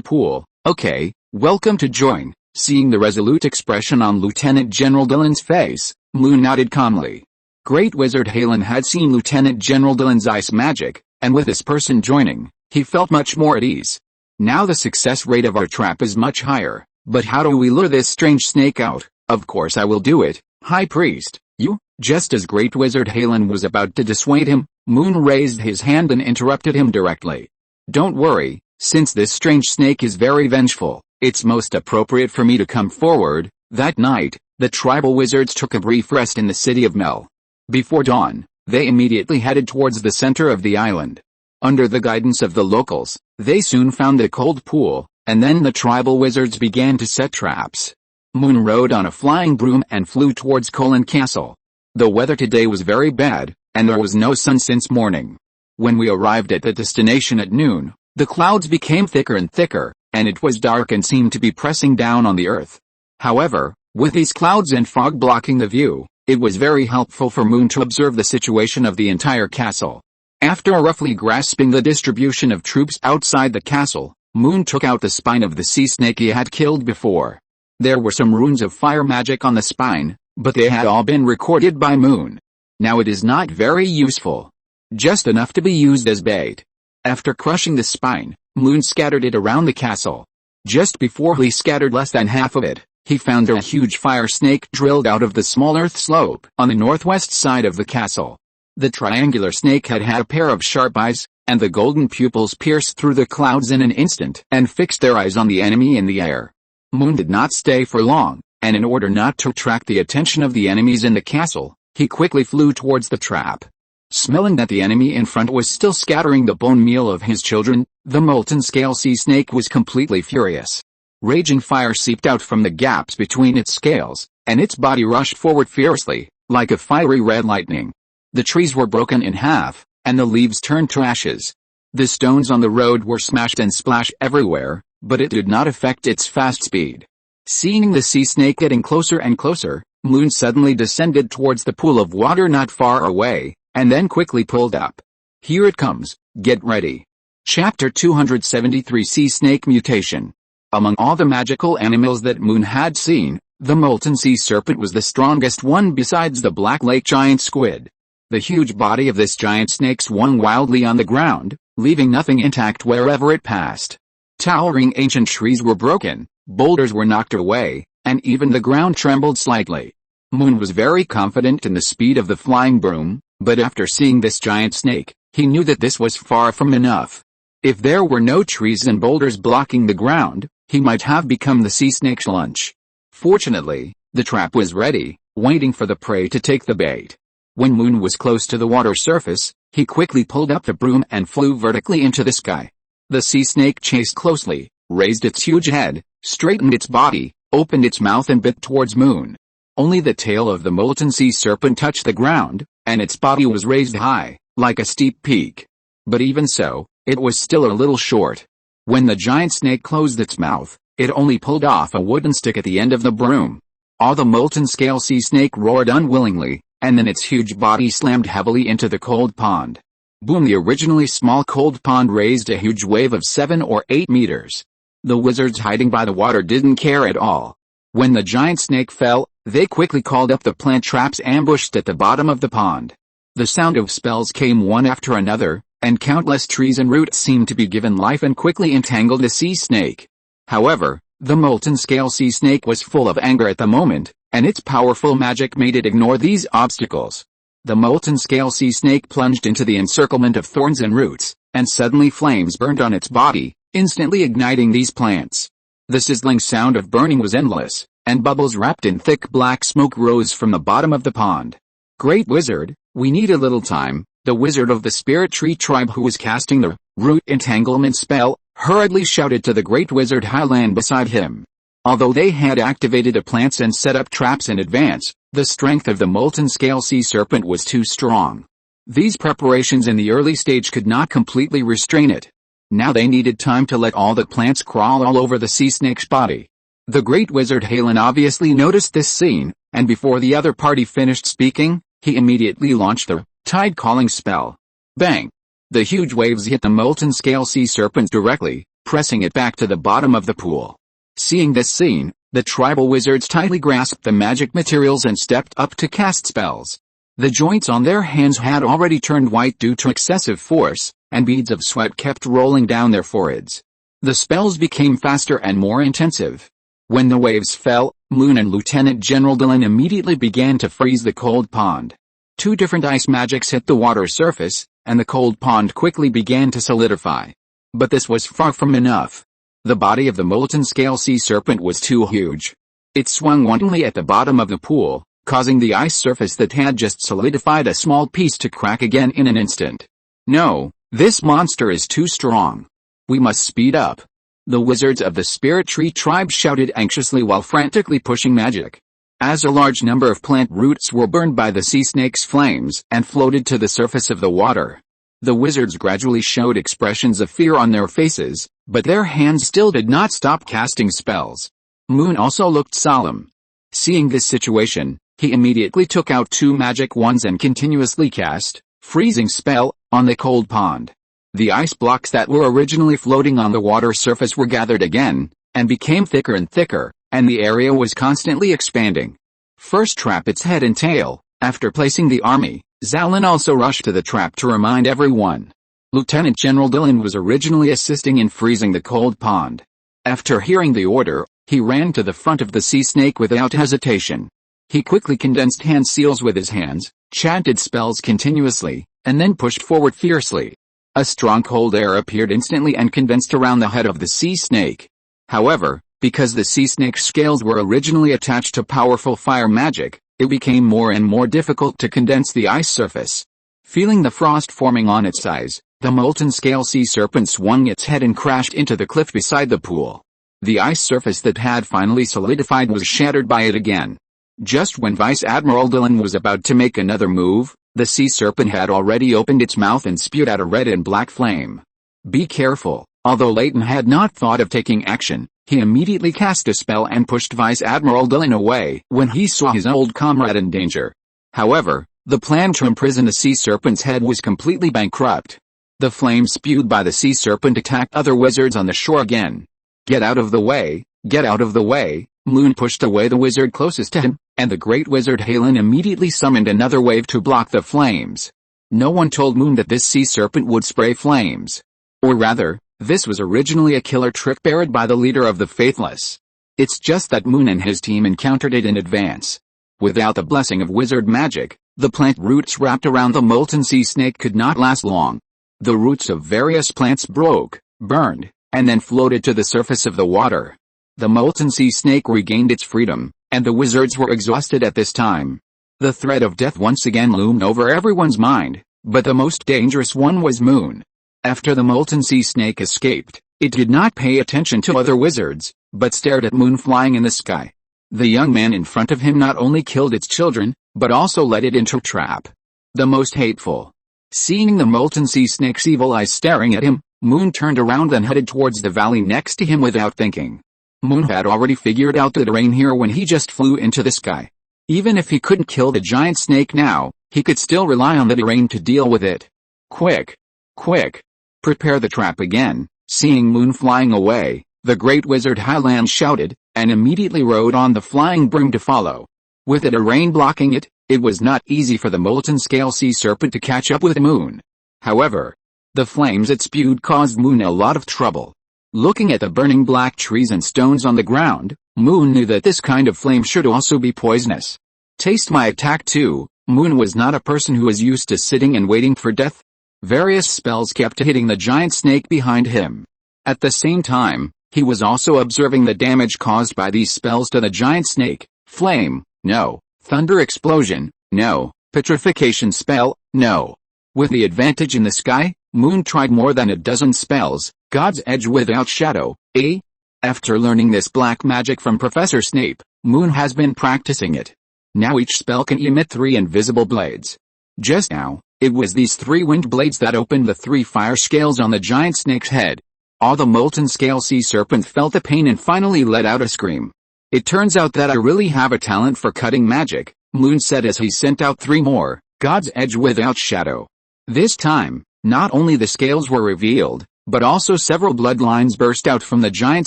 pool. Okay, welcome to join. Seeing the resolute expression on Lieutenant General Xillin's face, Moon nodded calmly. Great Wizard Xilin had seen Lieutenant General Xillin's ice magic, and with this person joining, he felt much more at ease. Now the success rate of our trap is much higher, but how do we lure this strange snake out? Of course I will do it, High Priest. You? Just as Great Wizard Xilin was about to dissuade him, Moon raised his hand and interrupted him directly. Don't worry, since this strange snake is very vengeful, it's most appropriate for me to come forward. That night, the tribal wizards took a brief rest in the city of Mel. Before dawn, they immediately headed towards the center of the island. Under the guidance of the locals, they soon found the cold pool, and then the tribal wizards began to set traps. Moon rode on a flying broom and flew towards Colin Castle. The weather today was very bad, and there was no sun since morning. When we arrived at the destination at noon, the clouds became thicker and thicker, and it was dark and seemed to be pressing down on the earth. However, with these clouds and fog blocking the view, it was very helpful for Moon to observe the situation of the entire castle. After roughly grasping the distribution of troops outside the castle, Moon took out the spine of the sea snake he had killed before. There were some runes of fire magic on the spine, but they had all been recorded by Moon. Now it is not very useful. Just enough to be used as bait. After crushing the spine, Moon scattered it around the castle. Just before he scattered less than half of it, he found a huge fire snake drilled out of the small earth slope on the northwest side of the castle. The triangular snake had a pair of sharp eyes, and the golden pupils pierced through the clouds in an instant and fixed their eyes on the enemy in the air. Moon did not stay for long. and in order not to attract the attention of the enemies in the castle, he quickly flew towards the trap. Smelling that the enemy in front was still scattering the bone meal of his children, the molten scale sea snake was completely furious. Raging fire seeped out from the gaps between its scales, and its body rushed forward fiercely, like a fiery red lightning. The trees were broken in half, and the leaves turned to ashes. The stones on the road were smashed and splashed everywhere, but it did not affect its fast speed. Seeing the sea snake getting closer and closer, Moon suddenly descended towards the pool of water not far away, and then quickly pulled up. Here it comes, get ready. Chapter 273 Sea Snake Mutation. Among all the magical animals that Moon had seen, the molten sea serpent was the strongest one besides the black lake giant squid. The huge body of this giant snake swung wildly on the ground, leaving nothing intact wherever it passed. Towering ancient trees were broken, boulders were knocked away, and even the ground trembled slightly. Moon was very confident in the speed of the flying broom, but after seeing this giant snake, he knew that this was far from enough. If there were no trees and boulders blocking the ground, he might have become the sea snake's lunch. Fortunately, the trap was ready, waiting for the prey to take the bait. When Moon was close to the water surface, he quickly pulled up the broom and flew vertically into the sky. The sea snake chased closely, raised its huge head, straightened its body, opened its mouth and bit towards Moon. Only the tail of the molten sea serpent touched the ground, and its body was raised high, like a steep peak. But even so, it was still a little short. When the giant snake closed its mouth, it only pulled off a wooden stick at the end of the broom. All the molten scale sea snake roared unwillingly, and then its huge body slammed heavily into the cold pond. Boom! The originally small cold pond raised a huge wave of 7 or 8 meters. The wizards hiding by the water didn't care at all. When the giant snake fell, they quickly called up the plant traps ambushed at the bottom of the pond. The sound of spells came one after another, and countless trees and roots seemed to be given life and quickly entangled the sea snake. However, the molten scale sea snake was full of anger at the moment, and its powerful magic made it ignore these obstacles. The molten scale sea snake plunged into the encirclement of thorns and roots, and suddenly flames burned on its body, instantly igniting these plants. The sizzling sound of burning was endless, and bubbles wrapped in thick black smoke rose from the bottom of the pond. Great Wizard, we need a little time. The wizard of the Spirit Tree tribe who was casting the root entanglement spell, hurriedly shouted to the Great Wizard Highland beside him. Although they had activated the plants and set up traps in advance, the strength of the molten scale sea serpent was too strong. These preparations in the early stage could not completely restrain it. Now they needed time to let all the plants crawl all over the sea snake's body. The Great Wizard Xilin obviously noticed this scene, and before the other party finished speaking, he immediately launched the tide calling spell. Bang! The huge waves hit the molten scale sea serpent directly, pressing it back to the bottom of the pool. Seeing this scene, the tribal wizards tightly grasped the magic materials and stepped up to cast spells. The joints on their hands had already turned white due to excessive force, and beads of sweat kept rolling down their foreheads. The spells became faster and more intensive. When the waves fell, Moon and Lieutenant General Xilin immediately began to freeze the cold pond. 2 different ice magics hit the water surface, and the cold pond quickly began to solidify. But this was far from enough. The body of the molten scale sea serpent was too huge. It swung wantonly at the bottom of the pool, causing the ice surface that had just solidified a small piece to crack again in an instant. No, this monster is too strong. We must speed up. The wizards of the Spirit Tree tribe shouted anxiously while frantically pushing magic. As a large number of plant roots were burned by the sea snake's flames and floated to the surface of the water, the wizards gradually showed expressions of fear on their faces, but their hands still did not stop casting spells. Moon also looked solemn. Seeing this situation, he immediately took out 2 magic wands and continuously cast freezing spell on the cold pond. The ice blocks that were originally floating on the water surface were gathered again, and became thicker and thicker, and the area was constantly expanding. First trap its head and tail. After placing the army, Xilin also rushed to the trap to remind everyone. Lieutenant General Xilin was originally assisting in freezing the cold pond. After hearing the order, he ran to the front of the sea snake without hesitation. He quickly condensed hand seals with his hands, chanted spells continuously, and then pushed forward fiercely. A strong cold air appeared instantly and condensed around the head of the sea snake. However, Because the sea snake's scales were originally attached to powerful fire magic, it became more and more difficult to condense the ice surface. Feeling the frost forming on its eyes, the molten scale sea serpent swung its head and crashed into the cliff beside the pool. The ice surface that had finally solidified was shattered by it again. Just when Vice Admiral Xilin was about to make another move, the sea serpent had already opened its mouth and spewed out a red and black flame. Be careful. Although Leighton had not thought of taking action, he immediately cast a spell and pushed Vice Admiral Xilin away when he saw his old comrade in danger. However, the plan to imprison the sea serpent's head was completely bankrupt. The flames spewed by the sea serpent attacked other wizards on the shore again. Get out of the way, get out of the way. Moon pushed away the wizard closest to him, and the great wizard Xilin immediately summoned another wave to block the flames. No one told Moon that this sea serpent would spray flames. Or rather, this was originally a killer trick buried by the leader of the Faithless. It's just that Moon and his team encountered it in advance. Without the blessing of wizard magic, the plant roots wrapped around the molten sea snake could not last long. The roots of various plants broke, burned, and then floated to the surface of the water. The molten sea snake regained its freedom, and the wizards were exhausted at this time. The threat of death once again loomed over everyone's mind, but the most dangerous one was Moon. After the molten sea snake escaped, it did not pay attention to other wizards, but stared at Moon flying in the sky. The young man in front of him not only killed its children, but also led it into a trap. The most hateful. Seeing the molten sea snake's evil eyes staring at him, Moon turned around and headed towards the valley next to him without thinking. Moon had already figured out the terrain here when he just flew into the sky. Even if he couldn't kill the giant snake now, he could still rely on the terrain to deal with it. Quick! Quick! Prepare the trap again. Seeing Moon flying away, the great wizard Xilin shouted, and immediately rode on the flying broom to follow. With the terrain blocking it, it was not easy for the molten scale sea serpent to catch up with Moon. However, the flames it spewed caused Moon a lot of trouble. Looking at the burning black trees and stones on the ground, Moon knew that this kind of flame should also be poisonous. Taste my attack too. Moon was not a person who was used to sitting and waiting for death. Various spells kept hitting the giant snake behind him. At the same time, he was also observing the damage caused by these spells to the giant snake. Flame, no. Thunder explosion, no. Petrification spell, no. With the advantage in the sky, Moon tried more than a dozen spells. God's Edge without shadow, eh? After learning this black magic from Professor Snape, Moon has been practicing it. Now each spell can emit 3 invisible blades. Just now, it was these 3 wind blades that opened the 3 fire scales on the giant snake's head. All the molten scale sea serpent felt the pain and finally let out a scream. It turns out that I really have a talent for cutting magic, Moon said as he sent out 3 more, God's Edge without shadow. This time, not only the scales were revealed, but also several bloodlines burst out from the giant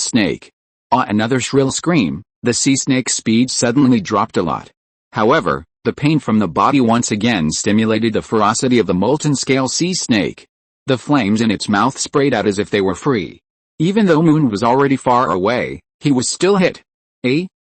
snake. Another shrill scream, the sea snake's speed suddenly dropped a lot. However, the pain from the body once again stimulated the ferocity of the molten scale sea snake. The flames in its mouth sprayed out as if they were free. Even though Moon was already far away, he was still hit.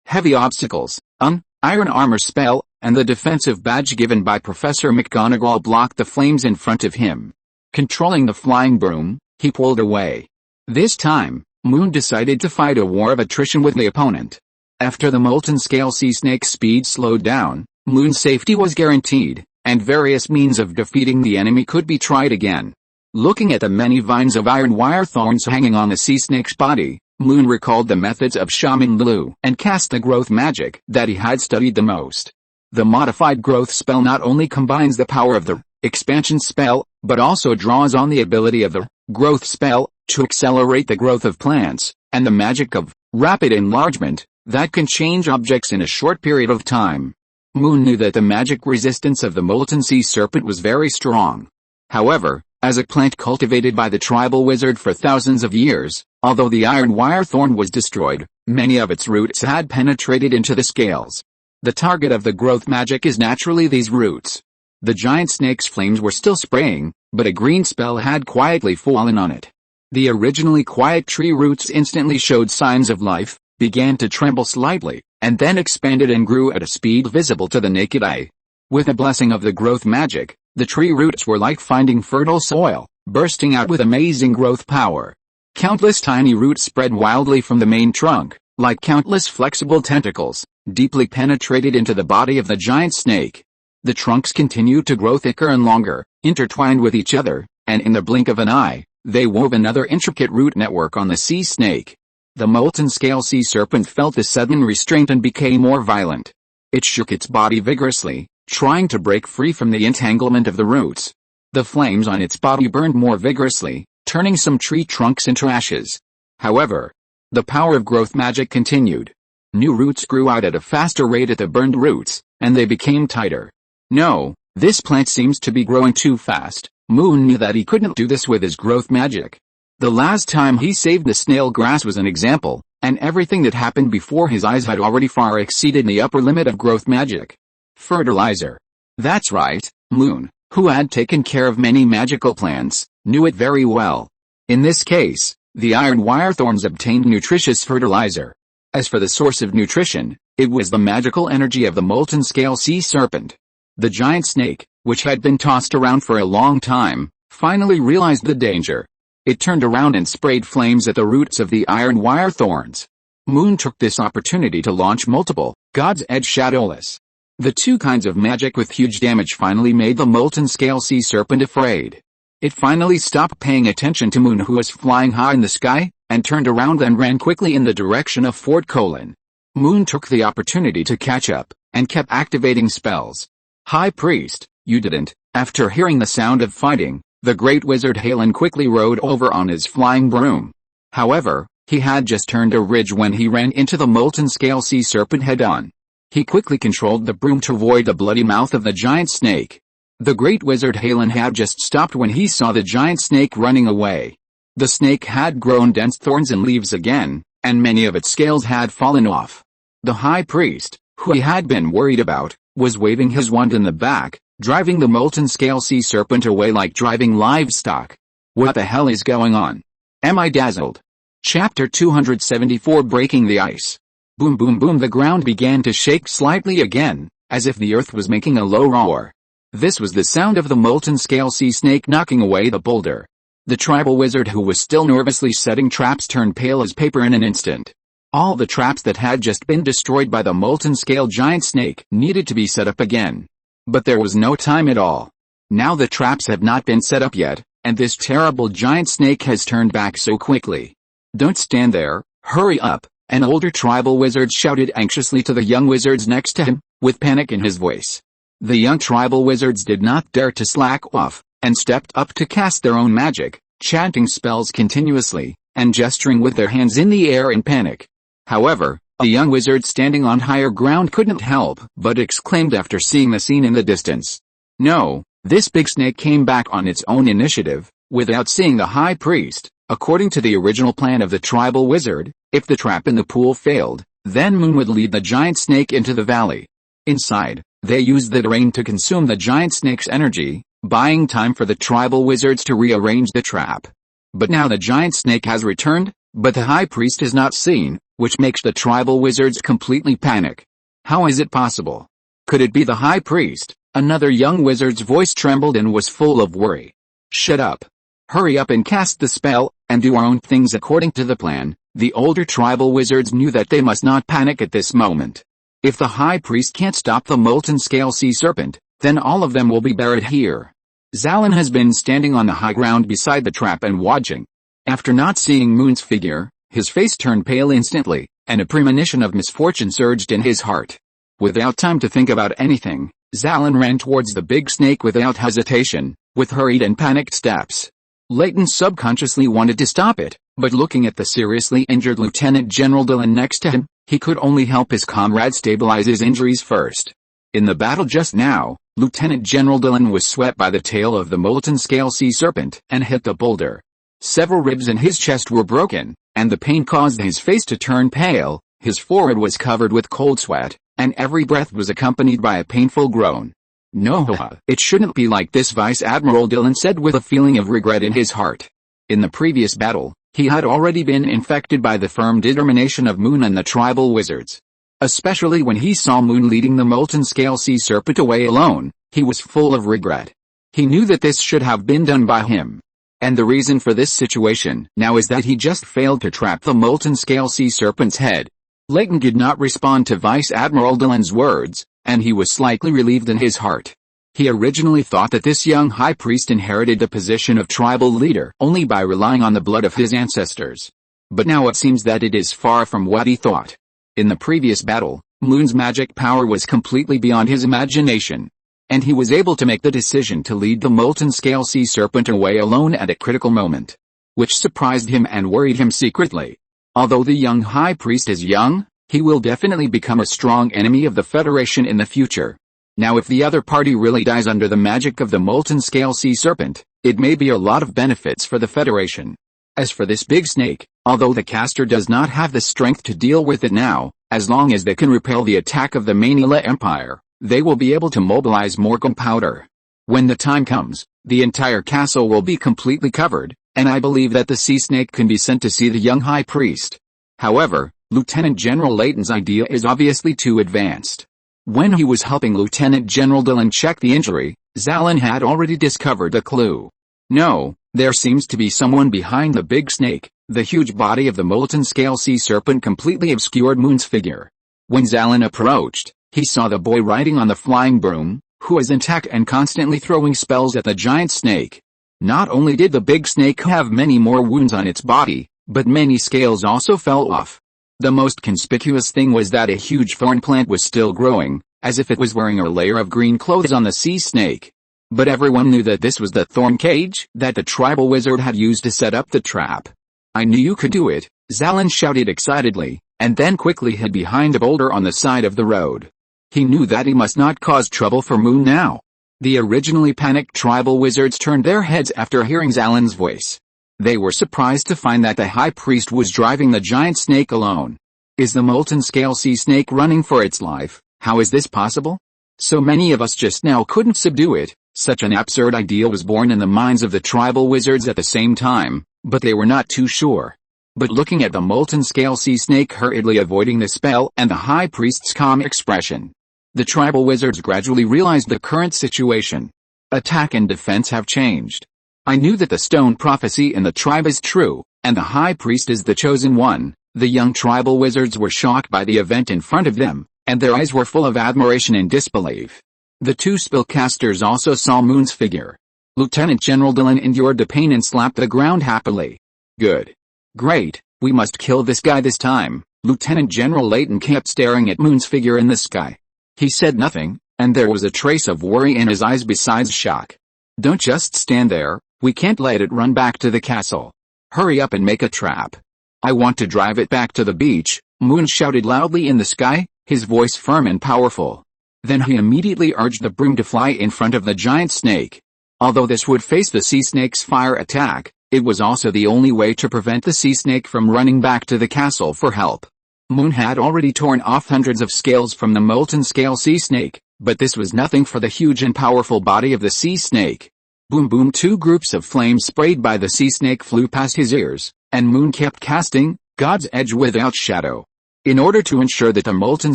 Heavy obstacles, iron armor spell, and the defensive badge given by Professor McGonagall blocked the flames in front of him. Controlling the flying broom, he pulled away. This time, Moon decided to fight a war of attrition with the opponent. After the molten scale sea snake's speed slowed down, Moon's safety was guaranteed, and various means of defeating the enemy could be tried again. Looking at the many vines of iron wire thorns hanging on the sea snake's body, Moon recalled the methods of Shaman Lu and cast the growth magic that he had studied the most. The modified growth spell not only combines the power of the expansion spell, but also draws on the ability of the growth spell to accelerate the growth of plants, and the magic of rapid enlargement that can change objects in a short period of time. Moon knew that the magic resistance of the molten sea serpent was very strong. However, as a plant cultivated by the tribal wizard for thousands of years, although the iron wire thorn was destroyed, many of its roots had penetrated into the scales. The target of the growth magic is naturally these roots. The giant snake's flames were still spraying, but a green spell had quietly fallen on it. The originally quiet tree roots instantly showed signs of life, began to tremble slightly, and then expanded and grew at a speed visible to the naked eye. With the blessing of the growth magic, the tree roots were like finding fertile soil, bursting out with amazing growth power. Countless tiny roots spread wildly from the main trunk, like countless flexible tentacles, deeply penetrated into the body of the giant snake. The trunks continued to grow thicker and longer, intertwined with each other, and in the blink of an eye, they wove another intricate root network on the sea snake. The molten scale sea serpent felt the sudden restraint and became more violent. It shook its body vigorously, trying to break free from the entanglement of the roots. The flames on its body burned more vigorously, turning some tree trunks into ashes. However, the power of growth magic continued. New roots grew out at a faster rate at the burned roots, and they became tighter. No, this plant seems to be growing too fast. Moon knew that he couldn't do this with his growth magic. The last time he saved the snail grass was an example, and everything that happened before his eyes had already far exceeded the upper limit of growth magic. Fertilizer. That's right, Moon, who had taken care of many magical plants, knew it very well. In this case, the iron wire thorns obtained nutritious fertilizer. As for the source of nutrition, it was the magical energy of the molten scale sea serpent. The giant snake, which had been tossed around for a long time, finally realized the danger. It turned around and sprayed flames at the roots of the iron wire thorns. Moon took this opportunity to launch multiple, God's Edge Shadowless. The two kinds of magic with huge damage finally made the molten scale sea serpent afraid. It finally stopped paying attention to Moon, who was flying high in the sky, and turned around and ran quickly in the direction of Fort Colin. Moon took the opportunity to catch up, and kept activating spells. High Priest, you didn't. After hearing the sound of fighting, the great wizard Xilin quickly rode over on his flying broom. However, he had just turned a ridge when he ran into the molten scale sea serpent head-on. He quickly controlled the broom to avoid the bloody mouth of the giant snake. The great wizard Xilin had just stopped when he saw the giant snake running away. The snake had grown dense thorns and leaves again, and many of its scales had fallen off. The high priest, who he had been worried about, was waving his wand in the back, driving the molten scale sea serpent away like driving livestock. What the hell is going on? Am I dazzled? Chapter 274, Breaking the Ice. Boom boom boom, the ground began to shake slightly again, as if the earth was making a low roar. This was the sound of the molten scale sea snake knocking away the boulder. The tribal wizard, who was still nervously setting traps, turned pale as paper in an instant. All the traps that had just been destroyed by the molten scale giant snake needed to be set up again. But there was no time at all. Now the traps have not been set up yet, and this terrible giant snake has turned back so quickly. Don't stand there, hurry up, an older tribal wizard shouted anxiously to the young wizards next to him, with panic in his voice. The young tribal wizards did not dare to slack off, and stepped up to cast their own magic, chanting spells continuously, and gesturing with their hands in the air in panic. However, a young wizard standing on higher ground couldn't help but exclaimed after seeing the scene in the distance. No, this big snake came back on its own initiative, without seeing the high priest. According to the original plan of the tribal wizard, if the trap in the pool failed, then Moon would lead the giant snake into the valley. Inside, they used the rain to consume the giant snake's energy, buying time for the tribal wizards to rearrange the trap. But now the giant snake has returned, but the high priest is not seen, which makes the tribal wizards completely panic. How is it possible? Could it be the high priest? Another young wizard's voice trembled and was full of worry. Shut up. Hurry up and cast the spell, and do our own things according to the plan. The older tribal wizards knew that they must not panic at this moment. If the high priest can't stop the molten scale sea serpent, then all of them will be buried here. Xilin has been standing on the high ground beside the trap and watching. After not seeing Moon's figure, his face turned pale instantly, and a premonition of misfortune surged in his heart. Without time to think about anything, Xilin ran towards the big snake without hesitation, with hurried and panicked steps. Leighton subconsciously wanted to stop it, but looking at the seriously injured Lieutenant General Dylan next to him, he could only help his comrade stabilize his injuries first. In the battle just now, Lieutenant General Dylan was swept by the tail of the molten scale sea serpent and hit the boulder. Several ribs in his chest were broken, and the pain caused his face to turn pale. His forehead was covered with cold sweat, and every breath was accompanied by a painful groan. No, it shouldn't be like this, Vice Admiral Dylan said with a feeling of regret in his heart. In the previous battle, he had already been infected by the firm determination of Moon and the tribal wizards. Especially when he saw Moon leading the molten scale sea serpent away alone, he was full of regret. He knew that this should have been done by him. And the reason for this situation now is that he just failed to trap the molten scale sea serpent's head. Leighton did not respond to Vice Admiral Dillon's words, and he was slightly relieved in his heart. He originally thought that this young high priest inherited the position of tribal leader only by relying on the blood of his ancestors. But now it seems that it is far from what he thought. In the previous battle, Moon's magic power was completely beyond his imagination, and he was able to make the decision to lead the molten scale sea serpent away alone at a critical moment, which surprised him and worried him secretly. Although the young high priest is young, he will definitely become a strong enemy of the Federation in the future. Now if the other party really dies under the magic of the molten scale sea serpent, it may be a lot of benefits for the Federation. As for this big snake, although the caster does not have the strength to deal with it now, as long as they can repel the attack of the Manila Empire, they will be able to mobilize more gunpowder. When the time comes, the entire castle will be completely covered, and I believe that the sea snake can be sent to see the young high priest. However, Lieutenant General Leighton's idea is obviously too advanced. When he was helping Lieutenant General Dillon check the injury, Xilin had already discovered a clue. No, there seems to be someone behind the big snake. The huge body of the molten scale sea serpent completely obscured Moon's figure. When Xilin approached, he saw the boy riding on the flying broom, who was intact and constantly throwing spells at the giant snake. Not only did the big snake have many more wounds on its body, but many scales also fell off. The most conspicuous thing was that a huge thorn plant was still growing, as if it was wearing a layer of green clothes on the sea snake. But everyone knew that this was the thorn cage that the tribal wizard had used to set up the trap. "I knew you could do it," Xilin shouted excitedly, and then quickly hid behind a boulder on the side of the road. He knew that he must not cause trouble for Moon now. The originally panicked tribal wizards turned their heads after hearing Xilin's voice. They were surprised to find that the high priest was driving the giant snake alone. Is the molten scale sea snake running for its life? How is this possible? So many of us just now couldn't subdue it. Such an absurd idea was born in the minds of the tribal wizards at the same time, but they were not too sure. But looking at the molten scale sea snake hurriedly avoiding the spell and the high priest's calm expression, the tribal wizards gradually realized the current situation. Attack and defense have changed. I knew that the stone prophecy in the tribe is true, and the high priest is the chosen one. The young tribal wizards were shocked by the event in front of them, and their eyes were full of admiration and disbelief. The two spellcasters also saw Moon's figure. Lieutenant General Dillon endured the pain and slapped the ground happily. Good. Great, we must kill this guy this time. Lieutenant General Leighton kept staring at Moon's figure in the sky. He said nothing, and there was a trace of worry in his eyes besides shock. Don't just stand there, we can't let it run back to the castle. Hurry up and make a trap. I want to drive it back to the beach, Moon shouted loudly in the sky, his voice firm and powerful. Then he immediately urged the broom to fly in front of the giant snake. Although this would face the sea snake's fire attack, it was also the only way to prevent the sea snake from running back to the castle for help. Moon had already torn off hundreds of scales from the molten scale sea snake, but this was nothing for the huge and powerful body of the sea snake. Boom boom, two groups of flames sprayed by the sea snake flew past his ears, and Moon kept casting God's Edge without shadow. In order to ensure that the molten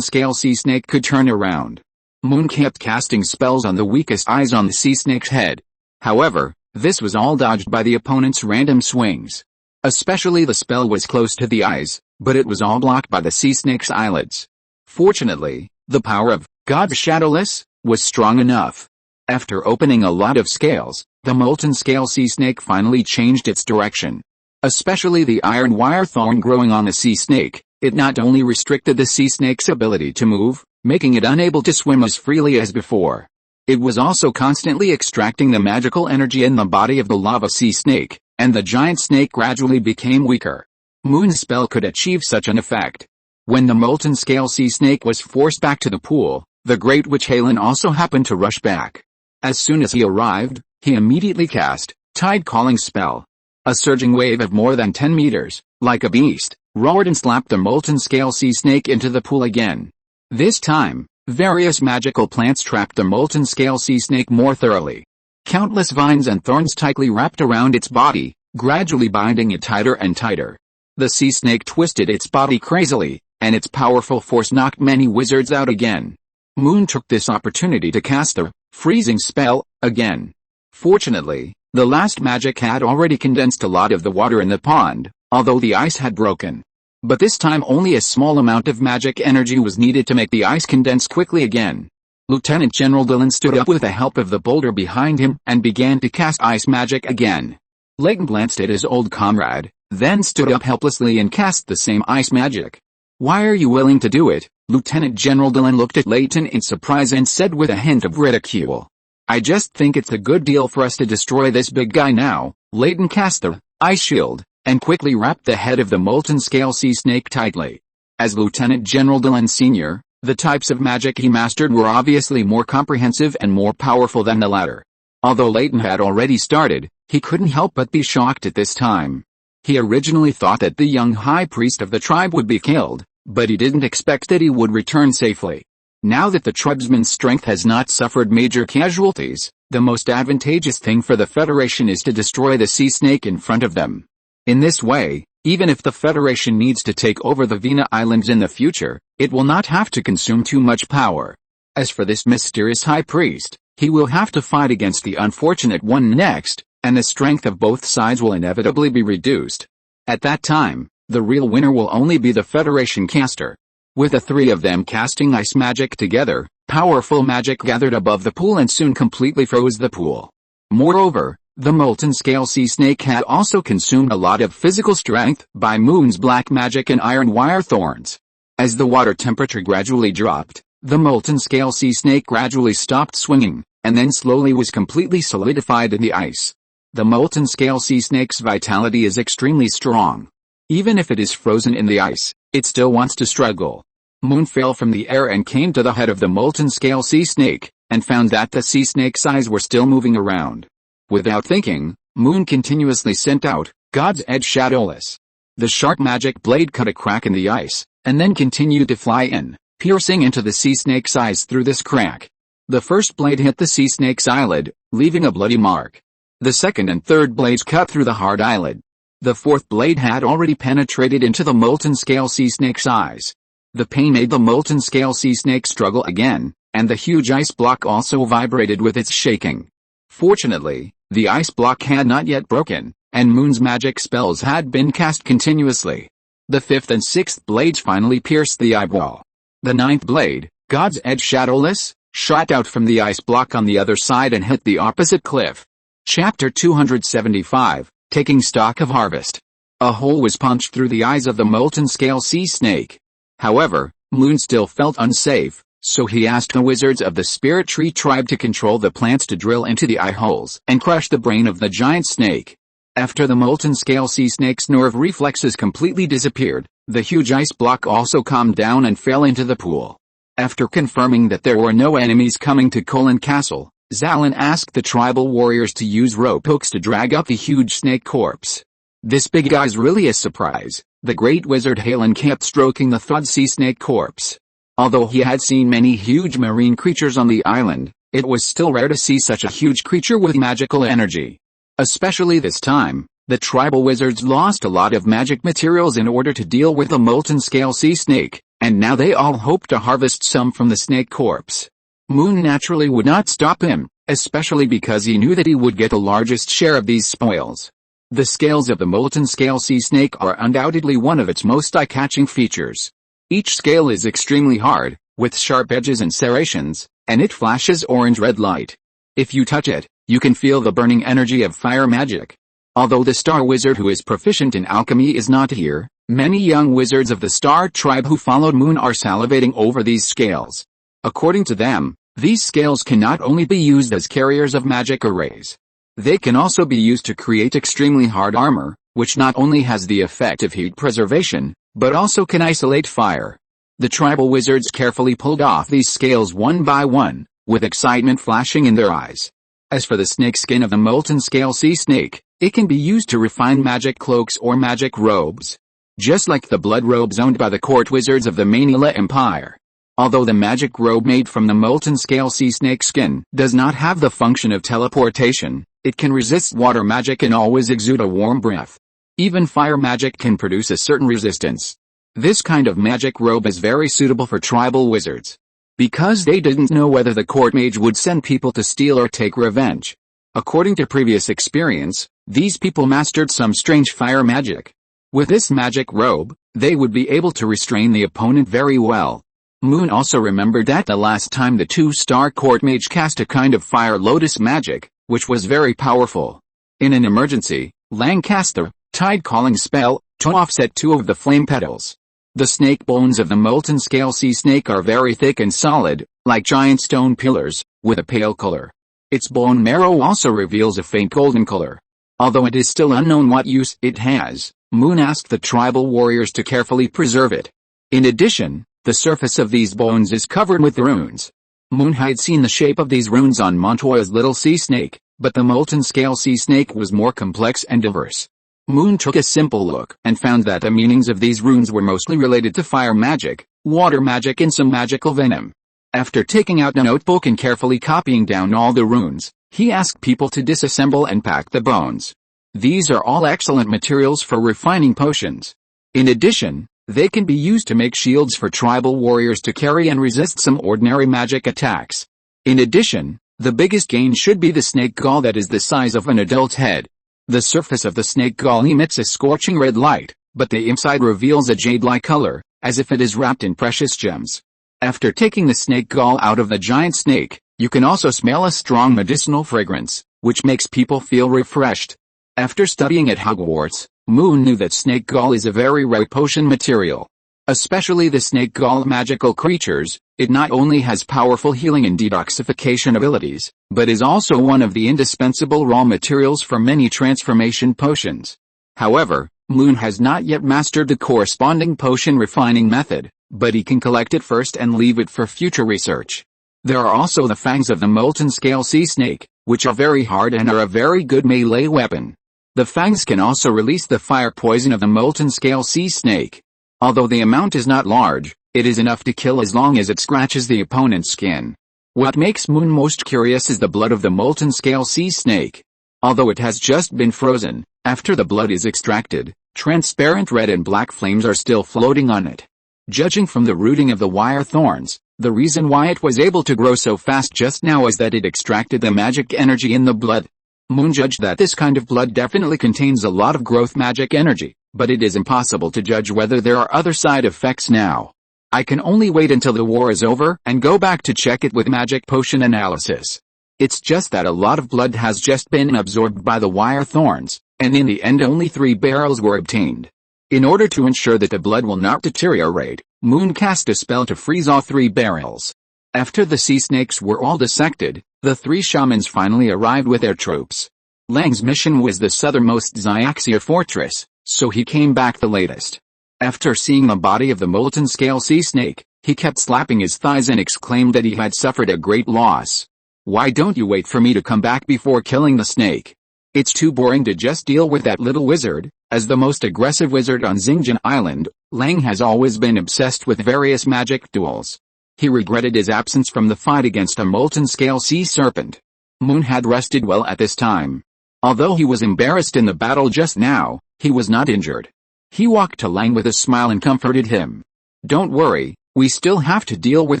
scale sea snake could turn around, Moon kept casting spells on the weakest eyes on the sea snake's head. However, this was all dodged by the opponent's random swings. Especially the spell was close to the eyes, but it was all blocked by the sea snake's eyelids. Fortunately, the power of God's Shadowless was strong enough. After opening a lot of scales, the molten scale sea snake finally changed its direction. Especially the iron wire thorn growing on the sea snake, it not only restricted the sea snake's ability to move, making it unable to swim as freely as before. It was also constantly extracting the magical energy in the body of the lava sea snake, and the giant snake gradually became weaker. Moon's spell could achieve such an effect. When the molten scale sea snake was forced back to the pool, the great witch Xilin also happened to rush back. As soon as he arrived, he immediately cast Tide Calling spell. A surging wave of more than 10 meters, like a beast, roared and slapped the molten scale sea snake into the pool again. This time, various magical plants trapped the molten scale sea snake more thoroughly. Countless vines and thorns tightly wrapped around its body, gradually binding it tighter and tighter. The sea snake twisted its body crazily, and its powerful force knocked many wizards out again. Moon took this opportunity to cast the freezing spell again. Fortunately, the last magic had already condensed a lot of the water in the pond, although the ice had broken. But this time only a small amount of magic energy was needed to make the ice condense quickly again. Lieutenant General Xilin stood up with the help of the boulder behind him and began to cast ice magic again. Layton glanced at his old comrade, then stood up helplessly and cast the same ice magic. "Why are you willing to do it?" Lieutenant General Xilin looked at Layton in surprise and said with a hint of ridicule. "I just think it's a good deal for us to destroy this big guy now." Layton cast the ice shield and quickly wrapped the head of the molten scale sea snake tightly. As Lieutenant General Xilin Sr., the types of magic he mastered were obviously more comprehensive and more powerful than the latter. Although Layton had already started, he couldn't help but be shocked at this time. He originally thought that the young high priest of the tribe would be killed, but he didn't expect that he would return safely. Now that the tribesman's strength has not suffered major casualties, the most advantageous thing for the Federation is to destroy the sea snake in front of them. In this way, even if the Federation needs to take over the Vina Islands in the future, it will not have to consume too much power. As for this mysterious high priest, he will have to fight against the unfortunate one next, and the strength of both sides will inevitably be reduced. At that time, the real winner will only be the Federation caster. With the three of them casting ice magic together, powerful magic gathered above the pool and soon completely froze the pool. Moreover, the molten scale sea snake had also consumed a lot of physical strength by Moon's black magic and iron wire thorns. As the water temperature gradually dropped, the molten scale sea snake gradually stopped swinging, and then slowly was completely solidified in the ice. The molten scale sea snake's vitality is extremely strong. Even if it is frozen in the ice, it still wants to struggle. Moon fell from the air and came to the head of the molten scale sea snake, and found that the sea snake's eyes were still moving around. Without thinking, Moon continuously sent out God's Edge Shadowless. The sharp magic blade cut a crack in the ice, and then continued to fly in, piercing into the sea snake's eyes through this crack. The first blade hit the sea snake's eyelid, leaving a bloody mark. The second and third blades cut through the hard eyelid. The fourth blade had already penetrated into the molten scale sea snake's eyes. The pain made the molten scale sea snake struggle again, and the huge ice block also vibrated with its shaking. Fortunately, the ice block had not yet broken, and Moon's magic spells had been cast continuously. The fifth and sixth blades finally pierced the eyeball. The ninth blade, God's Edge Shadowless, shot out from the ice block on the other side and hit the opposite cliff. Chapter 275, Taking Stock of Harvest. A hole was punched through the eyes of the molten scale sea snake. However, Moon still felt unsafe, so he asked the wizards of the Spirit Tree tribe to control the plants to drill into the eye holes and crush the brain of the giant snake. After the molten scale sea snake's nerve reflexes completely disappeared, the huge ice block also calmed down and fell into the pool. After confirming that there were no enemies coming to Colin Castle, Xilin asked the tribal warriors to use rope hooks to drag up the huge snake corpse. "This big guy's really a surprise," the great wizard Xilin kept stroking the thawed sea snake corpse. Although he had seen many huge marine creatures on the island, it was still rare to see such a huge creature with magical energy. Especially this time, the tribal wizards lost a lot of magic materials in order to deal with the molten scale sea snake, and now they all hoped to harvest some from the snake corpse. Moon naturally would not stop him, especially because he knew that he would get the largest share of these spoils. The scales of the molten scale sea snake are undoubtedly one of its most eye-catching features. Each scale is extremely hard, with sharp edges and serrations, and it flashes orange-red light. If you touch it, you can feel the burning energy of fire magic. Although the Star Wizard who is proficient in alchemy is not here, many young wizards of the Star tribe who followed Moon are salivating over these scales. According to them, these scales can not only be used as carriers of magic arrays. They can also be used to create extremely hard armor, which not only has the effect of heat preservation, but also can isolate fire. The tribal wizards carefully pulled off these scales one by one, with excitement flashing in their eyes. As for the snake skin of the molten scale sea snake, it can be used to refine magic cloaks or magic robes. Just like the blood robes owned by the court wizards of the Manila Empire. Although the magic robe made from the molten scale sea snake skin does not have the function of teleportation, it can resist water magic and always exude a warm breath. Even fire magic can produce a certain resistance. This kind of magic robe is very suitable for tribal wizards. Because they didn't know whether the court mage would send people to steal or take revenge. According to previous experience, these people mastered some strange fire magic. With this magic robe, they would be able to restrain the opponent very well. Moon also remembered that the last time the 2-star court mage cast a kind of fire lotus magic, which was very powerful. In an emergency, Lang cast the tide calling spell to offset 2 of the flame petals. The snake bones of the molten scale sea snake are very thick and solid, like giant stone pillars, with a pale color. Its bone marrow also reveals a faint golden color. Although it is still unknown what use it has, Moon asked the tribal warriors to carefully preserve it. In addition, the surface of these bones is covered with runes. Moon had seen the shape of these runes on Montoya's little sea snake, but the molten scale sea snake was more complex and diverse. Moon took a simple look and found that the meanings of these runes were mostly related to fire magic, water magic and some magical venom. After taking out a notebook and carefully copying down all the runes, he asked people to disassemble and pack the bones. These are all excellent materials for refining potions. In addition, they can be used to make shields for tribal warriors to carry and resist some ordinary magic attacks. In addition, the biggest gain should be the snake gall that is the size of an adult's head. The surface of the snake gall emits a scorching red light, but the inside reveals a jade-like color, as if it is wrapped in precious gems. After taking the snake gall out of the giant snake, you can also smell a strong medicinal fragrance, which makes people feel refreshed. After studying at Hogwarts, Moon knew that snake gall is a very rare potion material. Especially the snake gall magical creatures, it not only has powerful healing and detoxification abilities, but is also one of the indispensable raw materials for many transformation potions. However, Moon has not yet mastered the corresponding potion refining method, but he can collect it first and leave it for future research. There are also the fangs of the molten scale sea snake, which are very hard and are a very good melee weapon. The fangs can also release the fire poison of the molten scale sea snake. Although the amount is not large, it is enough to kill as long as it scratches the opponent's skin. What makes Moon most curious is the blood of the molten scale sea snake. Although it has just been frozen, after the blood is extracted, transparent red and black flames are still floating on it. Judging from the rooting of the wire thorns, the reason why it was able to grow so fast just now is that it extracted the magic energy in the blood. Moon judged that this kind of blood definitely contains a lot of growth magic energy, but it is impossible to judge whether there are other side effects now. I can only wait until the war is over and go back to check it with magic potion analysis. It's just that a lot of blood has just been absorbed by the wire thorns, and in the end only 3 barrels were obtained. In order to ensure that the blood will not deteriorate, Moon cast a spell to freeze all 3 barrels. After the sea snakes were all dissected, the 3 shamans finally arrived with their troops. Lang's mission was the southernmost Xiaxia fortress, so he came back the latest. After seeing the body of the molten scale sea snake, he kept slapping his thighs and exclaimed that he had suffered a great loss. Why don't you wait for me to come back before killing the snake? It's too boring to just deal with that little wizard. As the most aggressive wizard on Xinjiang Island, Lang has always been obsessed with various magic duels. He regretted his absence from the fight against a molten scale sea serpent. Moon had rested well at this time. Although he was embarrassed in the battle just now, he was not injured. He walked to Lang with a smile and comforted him. Don't worry, we still have to deal with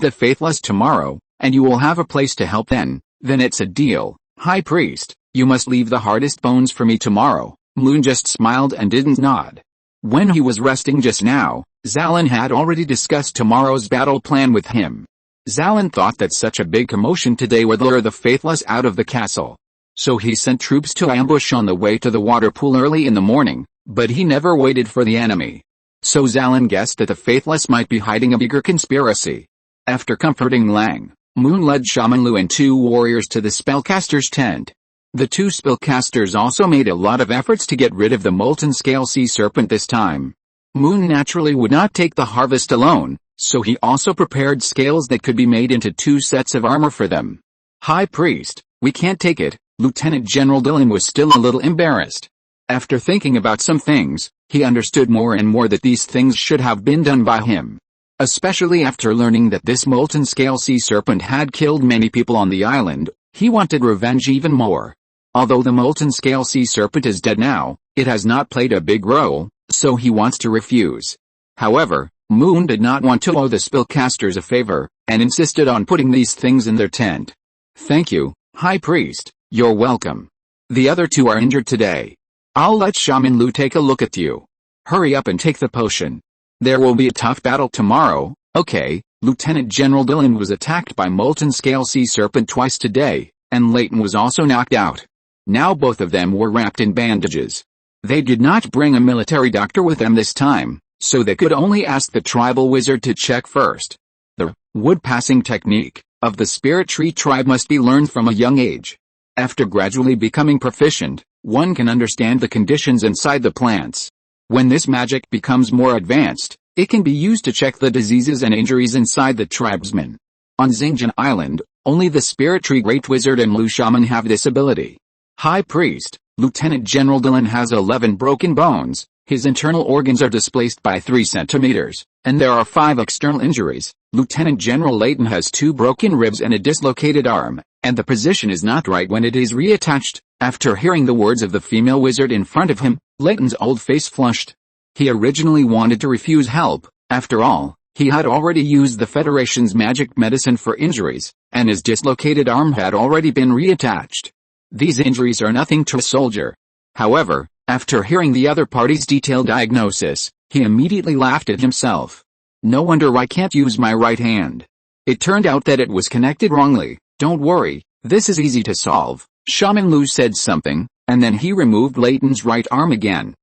the faithless tomorrow, and you will have a place to help then it's a deal. High Priest, you must leave the hardest bones for me tomorrow. Moon just smiled and didn't nod. When he was resting just now, Xilin had already discussed tomorrow's battle plan with him. Xilin thought that such a big commotion today would lure the faithless out of the castle. So he sent troops to ambush on the way to the water pool early in the morning, but he never waited for the enemy. So Xilin guessed that the faithless might be hiding a bigger conspiracy. After comforting Lang, Moon led Shaman Lu and 2 warriors to the spellcaster's tent. The 2 spellcasters also made a lot of efforts to get rid of the molten scale sea serpent this time. Moon naturally would not take the harvest alone, so he also prepared scales that could be made into 2 sets of armor for them. High Priest, we can't take it. Lieutenant General Xilin was still a little embarrassed. After thinking about some things, he understood more and more that these things should have been done by him. Especially after learning that this molten scale sea serpent had killed many people on the island, he wanted revenge even more. Although the molten scale sea serpent is dead now, it has not played a big role, so he wants to refuse. However, Moon did not want to owe the spellcasters a favor, and insisted on putting these things in their tent. Thank you, High Priest, you're welcome. The other 2 are injured today. I'll let Shaman Lu take a look at you. Hurry up and take the potion. There will be a tough battle tomorrow, okay? Lieutenant General Xilin was attacked by molten scale sea serpent twice today, and Leighton was also knocked out. Now both of them were wrapped in bandages. They did not bring a military doctor with them this time, so they could only ask the tribal wizard to check first. The wood-passing technique of the spirit tree tribe must be learned from a young age. After gradually becoming proficient, one can understand the conditions inside the plants. When this magic becomes more advanced, it can be used to check the diseases and injuries inside the tribesmen. On Xilin Island, only the spirit tree great wizard and Lu shaman have this ability. High Priest, Lieutenant General Xilin has 11 broken bones, his internal organs are displaced by 3 centimeters, and there are 5 external injuries. Lieutenant General Leighton has 2 broken ribs and a dislocated arm, and the position is not right when it is reattached. After hearing the words of the female wizard in front of him, Leighton's old face flushed. He originally wanted to refuse help. After all, he had already used the Federation's magic medicine for injuries, and his dislocated arm had already been reattached. These injuries are nothing to a soldier. However, after hearing the other party's detailed diagnosis, he immediately laughed at himself. No wonder I can't use my right hand. It turned out that it was connected wrongly. Don't worry, this is easy to solve. Shaman Lu said something, and then he removed Leighton's right arm again.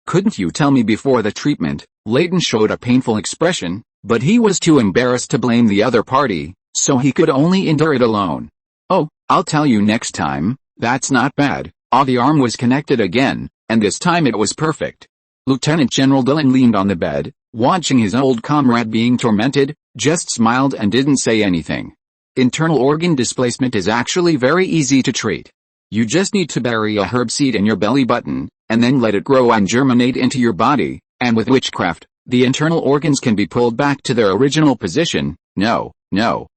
Couldn't you tell me before the treatment? Leighton showed a painful expression, but he was too embarrassed to blame the other party, so he could only endure it alone. Oh, I'll tell you next time. That's not bad. The arm was connected again, and this time it was perfect. Lieutenant General Xilin leaned on the bed, watching his old comrade being tormented, just smiled and didn't say anything. Internal organ displacement is actually very easy to treat. You just need to bury a herb seed in your belly button, and then let it grow and germinate into your body, and with witchcraft, the internal organs can be pulled back to their original position. No,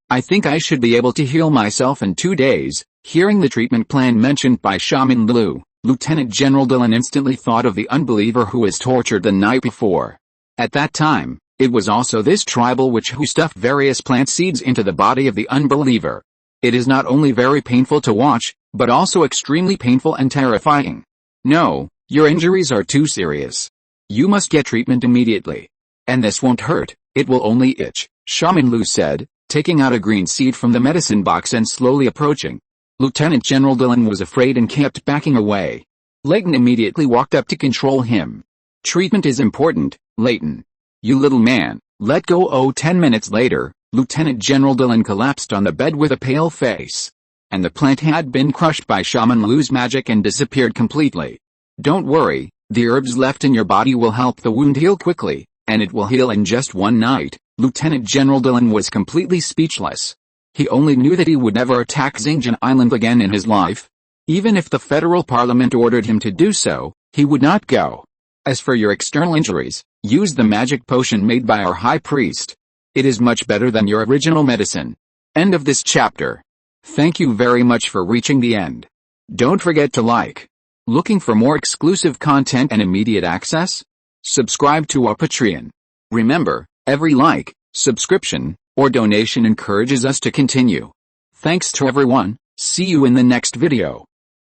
I think I should be able to heal myself in 2 days. Hearing the treatment plan mentioned by Shaman Lu, Lieutenant General Xilin instantly thought of the unbeliever who was tortured the night before. At that time, it was also this tribal witch who stuffed various plant seeds into the body of the unbeliever. It is not only very painful to watch, but also extremely painful and terrifying. No, your injuries are too serious. You must get treatment immediately. And this won't hurt, it will only itch, Shaman Lu said, taking out a green seed from the medicine box and slowly approaching. Lieutenant General Xilin was afraid and kept backing away. Leighton immediately walked up to control him. Treatment is important, Leighton. You little man, let go. 10 minutes later, Lieutenant General Xilin collapsed on the bed with a pale face. And the plant had been crushed by Shaman Lu's magic and disappeared completely. Don't worry, the herbs left in your body will help the wound heal quickly, and it will heal in just 1 night. Lieutenant General Xilin was completely speechless. He only knew that he would never attack Xilin Island again in his life. Even if the federal parliament ordered him to do so, he would not go. As for your external injuries, use the magic potion made by our high priest. It is much better than your original medicine. End of this chapter. Thank you very much for reaching the end. Don't forget to like. Looking for more exclusive content and immediate access? Subscribe to our Patreon. Remember, every like, subscription, or donation encourages us to continue. Thanks to everyone. See you in the next video.